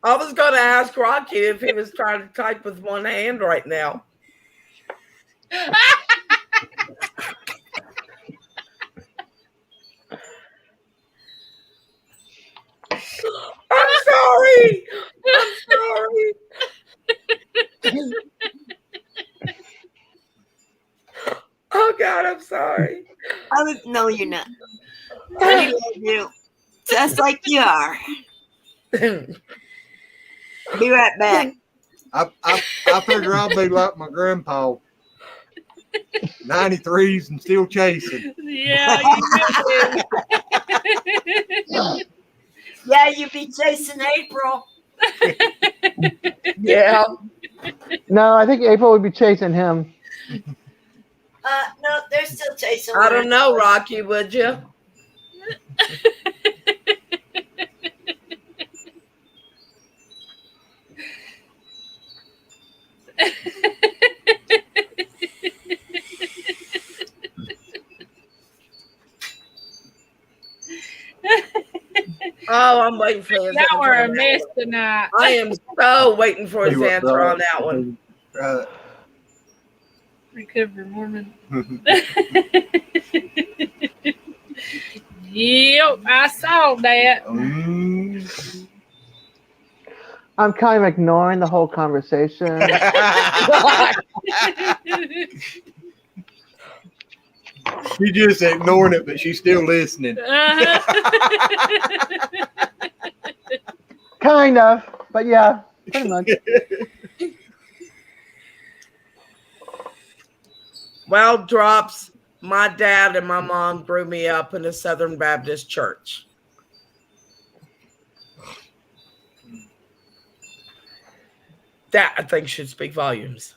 [SPEAKER 7] I was going to ask Rocky if he was trying to type with one hand right now. I'm sorry. I'm sorry. Oh God, I'm sorry.
[SPEAKER 11] No, you're not. I love you. Just like you are. Be right back.
[SPEAKER 2] I figure I'll be like my grandpa. 93s and still chasing.
[SPEAKER 1] Yeah, you
[SPEAKER 11] will. Yeah, you be chasing April.
[SPEAKER 7] Yeah.
[SPEAKER 5] No, I think April would be chasing him.
[SPEAKER 11] No, they're still chasing.
[SPEAKER 7] I don't know, Rocky, would you? Oh, I'm waiting for his
[SPEAKER 1] Y'all
[SPEAKER 7] answer.
[SPEAKER 1] are a mess tonight.
[SPEAKER 7] I am so waiting for his answer on that one.
[SPEAKER 1] Recover Mormon. Yep, I saw that.
[SPEAKER 5] I'm kind of ignoring the whole conversation.
[SPEAKER 2] She's just ignoring it, but she's still listening.
[SPEAKER 5] Kind of, but yeah, pretty much.
[SPEAKER 7] Well, drops. My dad and my mom grew me up in a Southern Baptist church. That, I think, should speak volumes.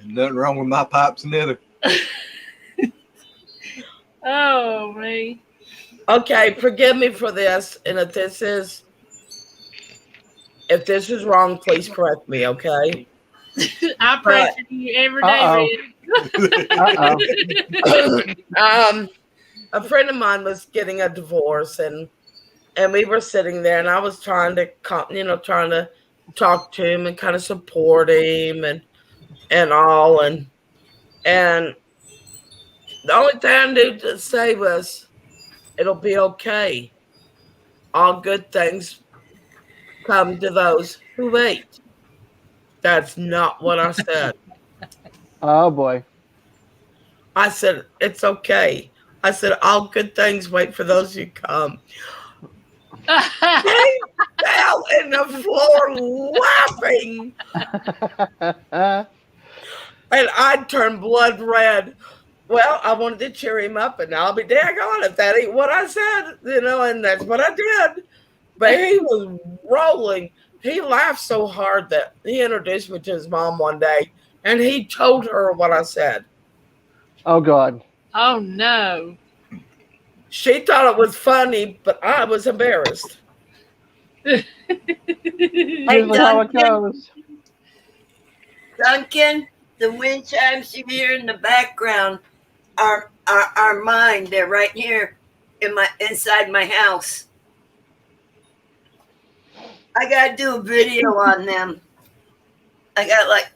[SPEAKER 2] Nothing wrong with my pipes neither.
[SPEAKER 1] Oh, me.
[SPEAKER 7] Okay, forgive me for this. And if this is If this is wrong, please correct me, okay?
[SPEAKER 1] I pray for you every day,
[SPEAKER 5] Uh-oh.
[SPEAKER 7] A friend of mine was getting a divorce, and we were sitting there, and I was trying to talk to him and kind of support him and all, and the only thing I knew to say was, "It'll be okay. All good things come to those who wait." That's not what I said.
[SPEAKER 5] Oh boy.
[SPEAKER 7] I said, "It's okay." I said, "All good things wait for those who come." They fell in the floor laughing. And I turned blood red. Well, I wanted to cheer him up, and I'll be daggone if that ain't what I said, and that's what I did. But he was rolling. He laughed so hard that he introduced me to his mom one day, and he told her what I said.
[SPEAKER 5] Oh God.
[SPEAKER 1] Oh no.
[SPEAKER 7] She thought it was funny, but I was embarrassed.
[SPEAKER 11] Hey,
[SPEAKER 5] Usually how it goes.
[SPEAKER 11] Duncan, the wind chimes you hear in the background are mine. They're right here inside my house. I gotta do a video on them. I got like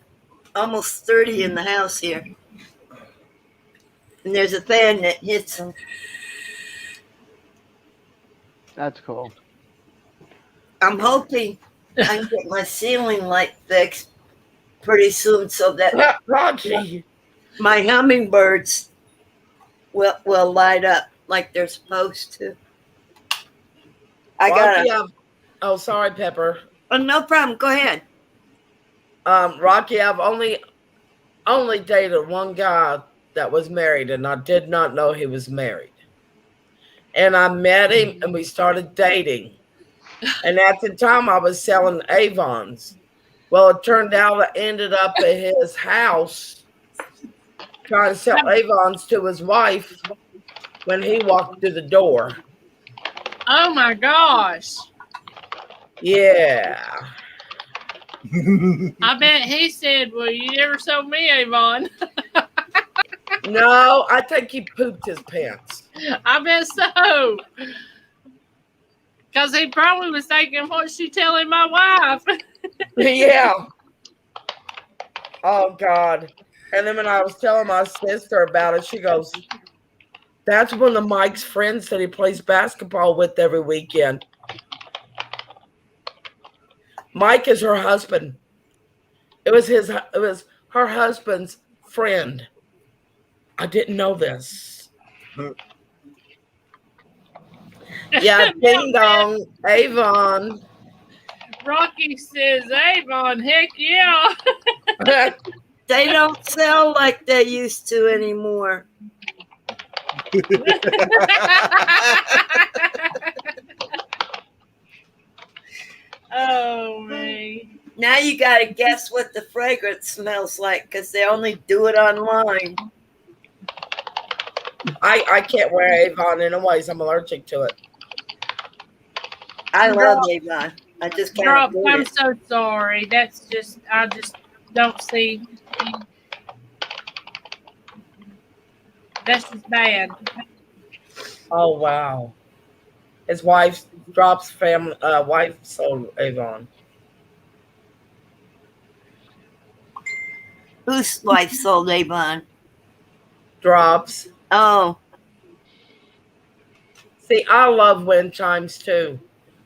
[SPEAKER 11] almost 30 in the house here. And there's a fan that hits them.
[SPEAKER 5] That's cool.
[SPEAKER 11] I'm hoping I can get my ceiling light fixed pretty soon so that my hummingbirds will light up like they're supposed to.
[SPEAKER 7] Oh, sorry, Pepper.
[SPEAKER 11] Oh, no problem. Go ahead.
[SPEAKER 7] Rocky, I've only dated one guy that was married, and I did not know he was married. And I met him, and we started dating. And at the time, I was selling Avons. Well, it turned out I ended up at his house trying to sell Avons to his wife when he walked through the door.
[SPEAKER 1] Oh my gosh.
[SPEAKER 7] Yeah.
[SPEAKER 1] I bet he said, "Well, you never sold me Avon."
[SPEAKER 7] No, I think he pooped his pants.
[SPEAKER 1] I bet so. Because he probably was thinking, "What's she telling my wife?"
[SPEAKER 7] Yeah. Oh, God. And then when I was telling my sister about it, she goes, "That's one of Mike's friends that he plays basketball with every weekend." Mike is her husband. It was her husband's friend. I didn't know this. Yeah, ding dong, Avon.
[SPEAKER 1] Rocky says, "Avon, heck yeah."
[SPEAKER 11] They don't sell like they used to anymore.
[SPEAKER 1] Oh, man.
[SPEAKER 11] Now you got to guess what the fragrance smells like because they only do it online.
[SPEAKER 7] I can't wear Avon anyways. I'm allergic to it.
[SPEAKER 11] I love Avon. I just can't
[SPEAKER 1] Drop,
[SPEAKER 11] afford
[SPEAKER 1] I'm
[SPEAKER 11] it.
[SPEAKER 1] so sorry. I just don't see. That's just bad.
[SPEAKER 7] Oh, wow. His wife's Drop's family wife sold Avon.
[SPEAKER 11] Whose wife sold Avon?
[SPEAKER 7] Drops.
[SPEAKER 11] Oh.
[SPEAKER 7] See, I love wind chimes too.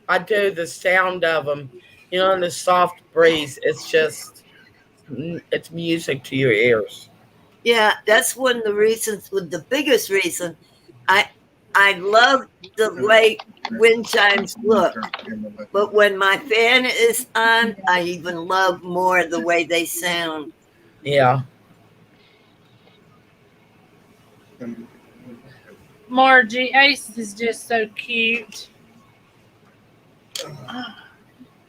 [SPEAKER 7] I do, the sound of them, and the soft breeze. It's music to your ears.
[SPEAKER 11] Yeah, that's one of the reasons, the biggest reason I love the way wind chimes look. But when my fan is on, I even love more the way they sound.
[SPEAKER 7] Yeah.
[SPEAKER 1] Margie, Ace is just so cute.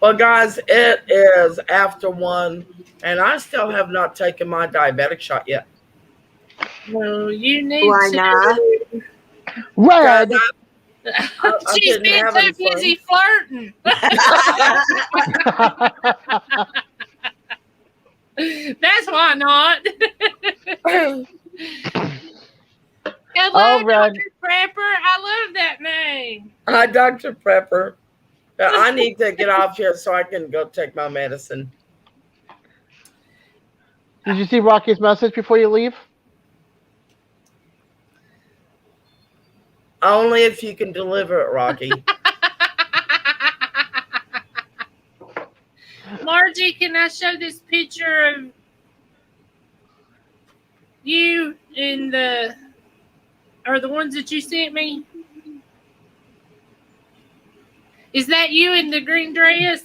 [SPEAKER 7] Well, guys, it is after 1, and I still have not taken my diabetic shot yet.
[SPEAKER 1] Well, you need
[SPEAKER 11] Why
[SPEAKER 1] to.
[SPEAKER 11] not?
[SPEAKER 5] Red.
[SPEAKER 1] She's been too busy flirting. That's why not. Hello,
[SPEAKER 5] All right.
[SPEAKER 1] Dr. Prepper. I love that name.
[SPEAKER 7] Hi, Dr. Prepper. I need to get off here so I can go take my medicine.
[SPEAKER 5] Did you see Rocky's message before you leave?
[SPEAKER 7] Only if you can deliver it, Rocky.
[SPEAKER 1] Margie, can I show this picture of you in the ones that you sent me? Is that you in the green dress?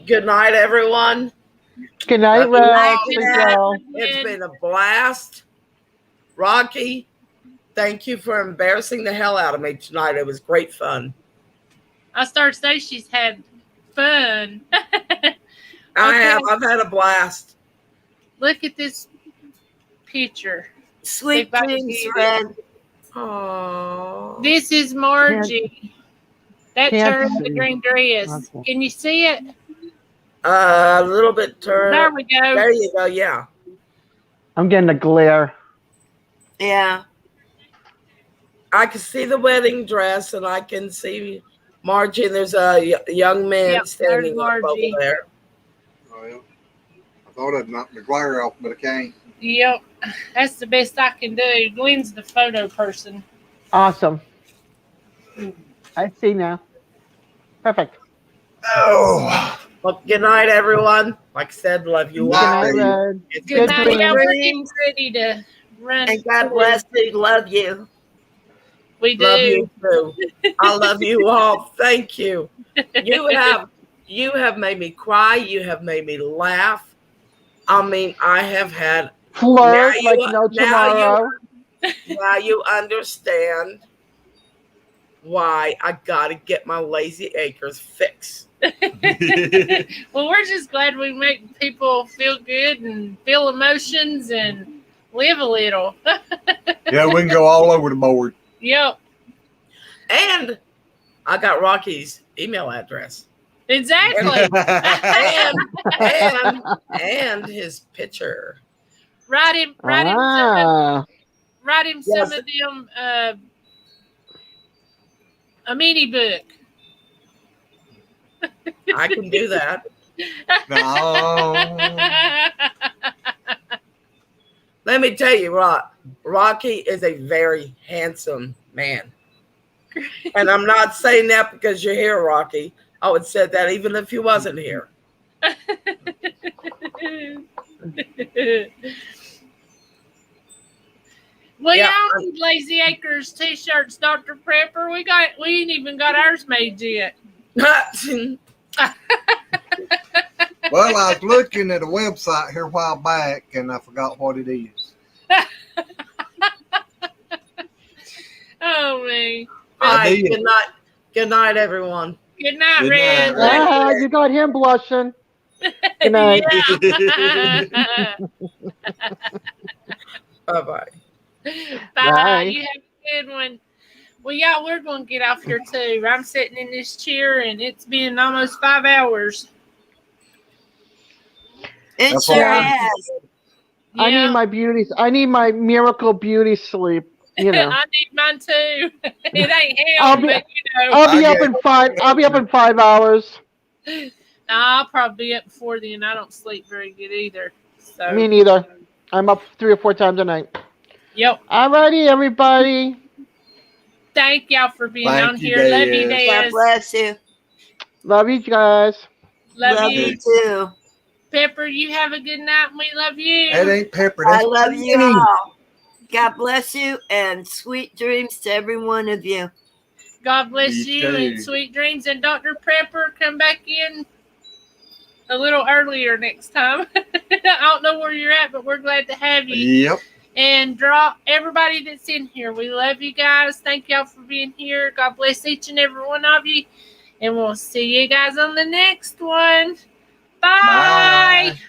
[SPEAKER 7] Good night, everyone.
[SPEAKER 5] Good night,
[SPEAKER 7] Love you
[SPEAKER 5] Red.
[SPEAKER 7] all.
[SPEAKER 5] Sleep well.
[SPEAKER 7] It's been a blast. Rocky, thank you for embarrassing the hell out of me tonight. It was great fun.
[SPEAKER 1] I start to say she's had fun.
[SPEAKER 7] I have. I've had a blast.
[SPEAKER 1] Look at this picture.
[SPEAKER 11] Sweet dreams, Red.
[SPEAKER 7] Oh.
[SPEAKER 1] This is Margie. That's
[SPEAKER 5] Can't
[SPEAKER 1] her in the
[SPEAKER 5] see.
[SPEAKER 1] green dress.
[SPEAKER 5] Okay.
[SPEAKER 1] Can you see it?
[SPEAKER 7] A little bit turned.
[SPEAKER 1] There we go.
[SPEAKER 7] There you go. Yeah.
[SPEAKER 5] I'm getting a glare.
[SPEAKER 11] Yeah.
[SPEAKER 7] I can see the wedding dress, and I can see Margie. And there's a young man
[SPEAKER 1] Yep,
[SPEAKER 7] standing
[SPEAKER 1] there's
[SPEAKER 7] up over
[SPEAKER 1] Margie.
[SPEAKER 7] there.
[SPEAKER 2] Well, I thought I'd knock the glare off, but I can't.
[SPEAKER 1] Yep. That's the best I can do. Gwen's the photo person.
[SPEAKER 5] Awesome. I see now. Perfect.
[SPEAKER 2] Oh,
[SPEAKER 7] Well, good night, everyone. Like I said, love you
[SPEAKER 2] Good
[SPEAKER 5] Good
[SPEAKER 7] all.
[SPEAKER 5] night, Red.
[SPEAKER 7] It's
[SPEAKER 1] Good
[SPEAKER 7] been
[SPEAKER 1] night.
[SPEAKER 5] dreams.
[SPEAKER 1] Yeah, we're getting
[SPEAKER 7] dreams.
[SPEAKER 1] ready to run.
[SPEAKER 11] And God bless you. Love you.
[SPEAKER 1] We do.
[SPEAKER 7] Love you too. I love you all. Thank you. You have made me cry. You have made me laugh. I mean, I have had.
[SPEAKER 5] Flirt
[SPEAKER 7] Now
[SPEAKER 5] like
[SPEAKER 7] you-
[SPEAKER 5] no
[SPEAKER 7] now you-
[SPEAKER 5] tomorrow.
[SPEAKER 7] Now you understand why I gotta get my lazy acres fixed.
[SPEAKER 1] Well, we're just glad we make people feel good and feel emotions and live a little.
[SPEAKER 2] yeah, we can go all over the board.
[SPEAKER 1] Yep.
[SPEAKER 7] And I got Rocky's email address.
[SPEAKER 1] Exactly.
[SPEAKER 7] and his picture.
[SPEAKER 1] Write him some of,
[SPEAKER 5] Ah.
[SPEAKER 1] write him
[SPEAKER 7] Yes.
[SPEAKER 1] some of them a mini book.
[SPEAKER 7] I can do that.
[SPEAKER 2] No.
[SPEAKER 7] Let me tell you, Rocky is a very handsome man. And I'm not saying that because you're here, Rocky. I would say that even if you wasn't here.
[SPEAKER 1] Well,
[SPEAKER 7] Yeah,
[SPEAKER 1] y'all need Lazy Acres t-shirts, Dr. Prepper. We ain't even got ours made yet.
[SPEAKER 2] Well, I was looking at a website here a while back, and I forgot what it is.
[SPEAKER 1] Oh man.
[SPEAKER 7] All right,
[SPEAKER 2] did.
[SPEAKER 7] good night. Good night, everyone.
[SPEAKER 1] Good night,
[SPEAKER 2] Good
[SPEAKER 1] Red.
[SPEAKER 2] night, Red.
[SPEAKER 5] Ah, you got him blushing. Good night.
[SPEAKER 1] Yeah.
[SPEAKER 7] Bye-bye.
[SPEAKER 1] Bye.
[SPEAKER 5] Bye.
[SPEAKER 1] You have a good one. Well, y'all, we're going to get off here too. I'm sitting in this chair, and it's been almost 5 hours.
[SPEAKER 11] It
[SPEAKER 2] That's
[SPEAKER 11] sure
[SPEAKER 2] all.
[SPEAKER 11] has.
[SPEAKER 5] I need my beauty. I need my miracle beauty sleep. You know.
[SPEAKER 1] I need mine too. It ain't
[SPEAKER 5] I'll
[SPEAKER 1] hell,
[SPEAKER 5] be-
[SPEAKER 1] but you know.
[SPEAKER 5] I'll be
[SPEAKER 2] I
[SPEAKER 5] up
[SPEAKER 2] get
[SPEAKER 5] in 5. I'll be up in 5 hours.
[SPEAKER 1] I'll probably be up before then. I don't sleep very good either. So,
[SPEAKER 5] Me neither. I'm up 3 or 4 times a night.
[SPEAKER 1] yep.
[SPEAKER 5] Alrighty, everybody.
[SPEAKER 1] Thank y'all for being
[SPEAKER 2] Thank
[SPEAKER 1] on
[SPEAKER 2] you,
[SPEAKER 1] here. Love you,
[SPEAKER 2] Daz.
[SPEAKER 11] God
[SPEAKER 1] Daz.
[SPEAKER 11] bless you.
[SPEAKER 5] Love you guys.
[SPEAKER 1] Love you.
[SPEAKER 11] you too.
[SPEAKER 1] Pepper, you have a good night, and we love you.
[SPEAKER 2] That ain't pepper.
[SPEAKER 11] I
[SPEAKER 2] That's
[SPEAKER 11] love you
[SPEAKER 2] Penny.
[SPEAKER 11] all. God bless you and sweet dreams to every one of you.
[SPEAKER 1] God bless
[SPEAKER 2] You
[SPEAKER 1] you
[SPEAKER 2] too.
[SPEAKER 1] and sweet dreams. And Dr. Prepper, come back in a little earlier next time. I don't know where you're at, but we're glad to have you.
[SPEAKER 2] Yep.
[SPEAKER 1] And draw everybody that's in here. We love you guys. Thank y'all for being here. God bless each and every one of you. And we'll see you guys on the next one. Bye.
[SPEAKER 2] Bye.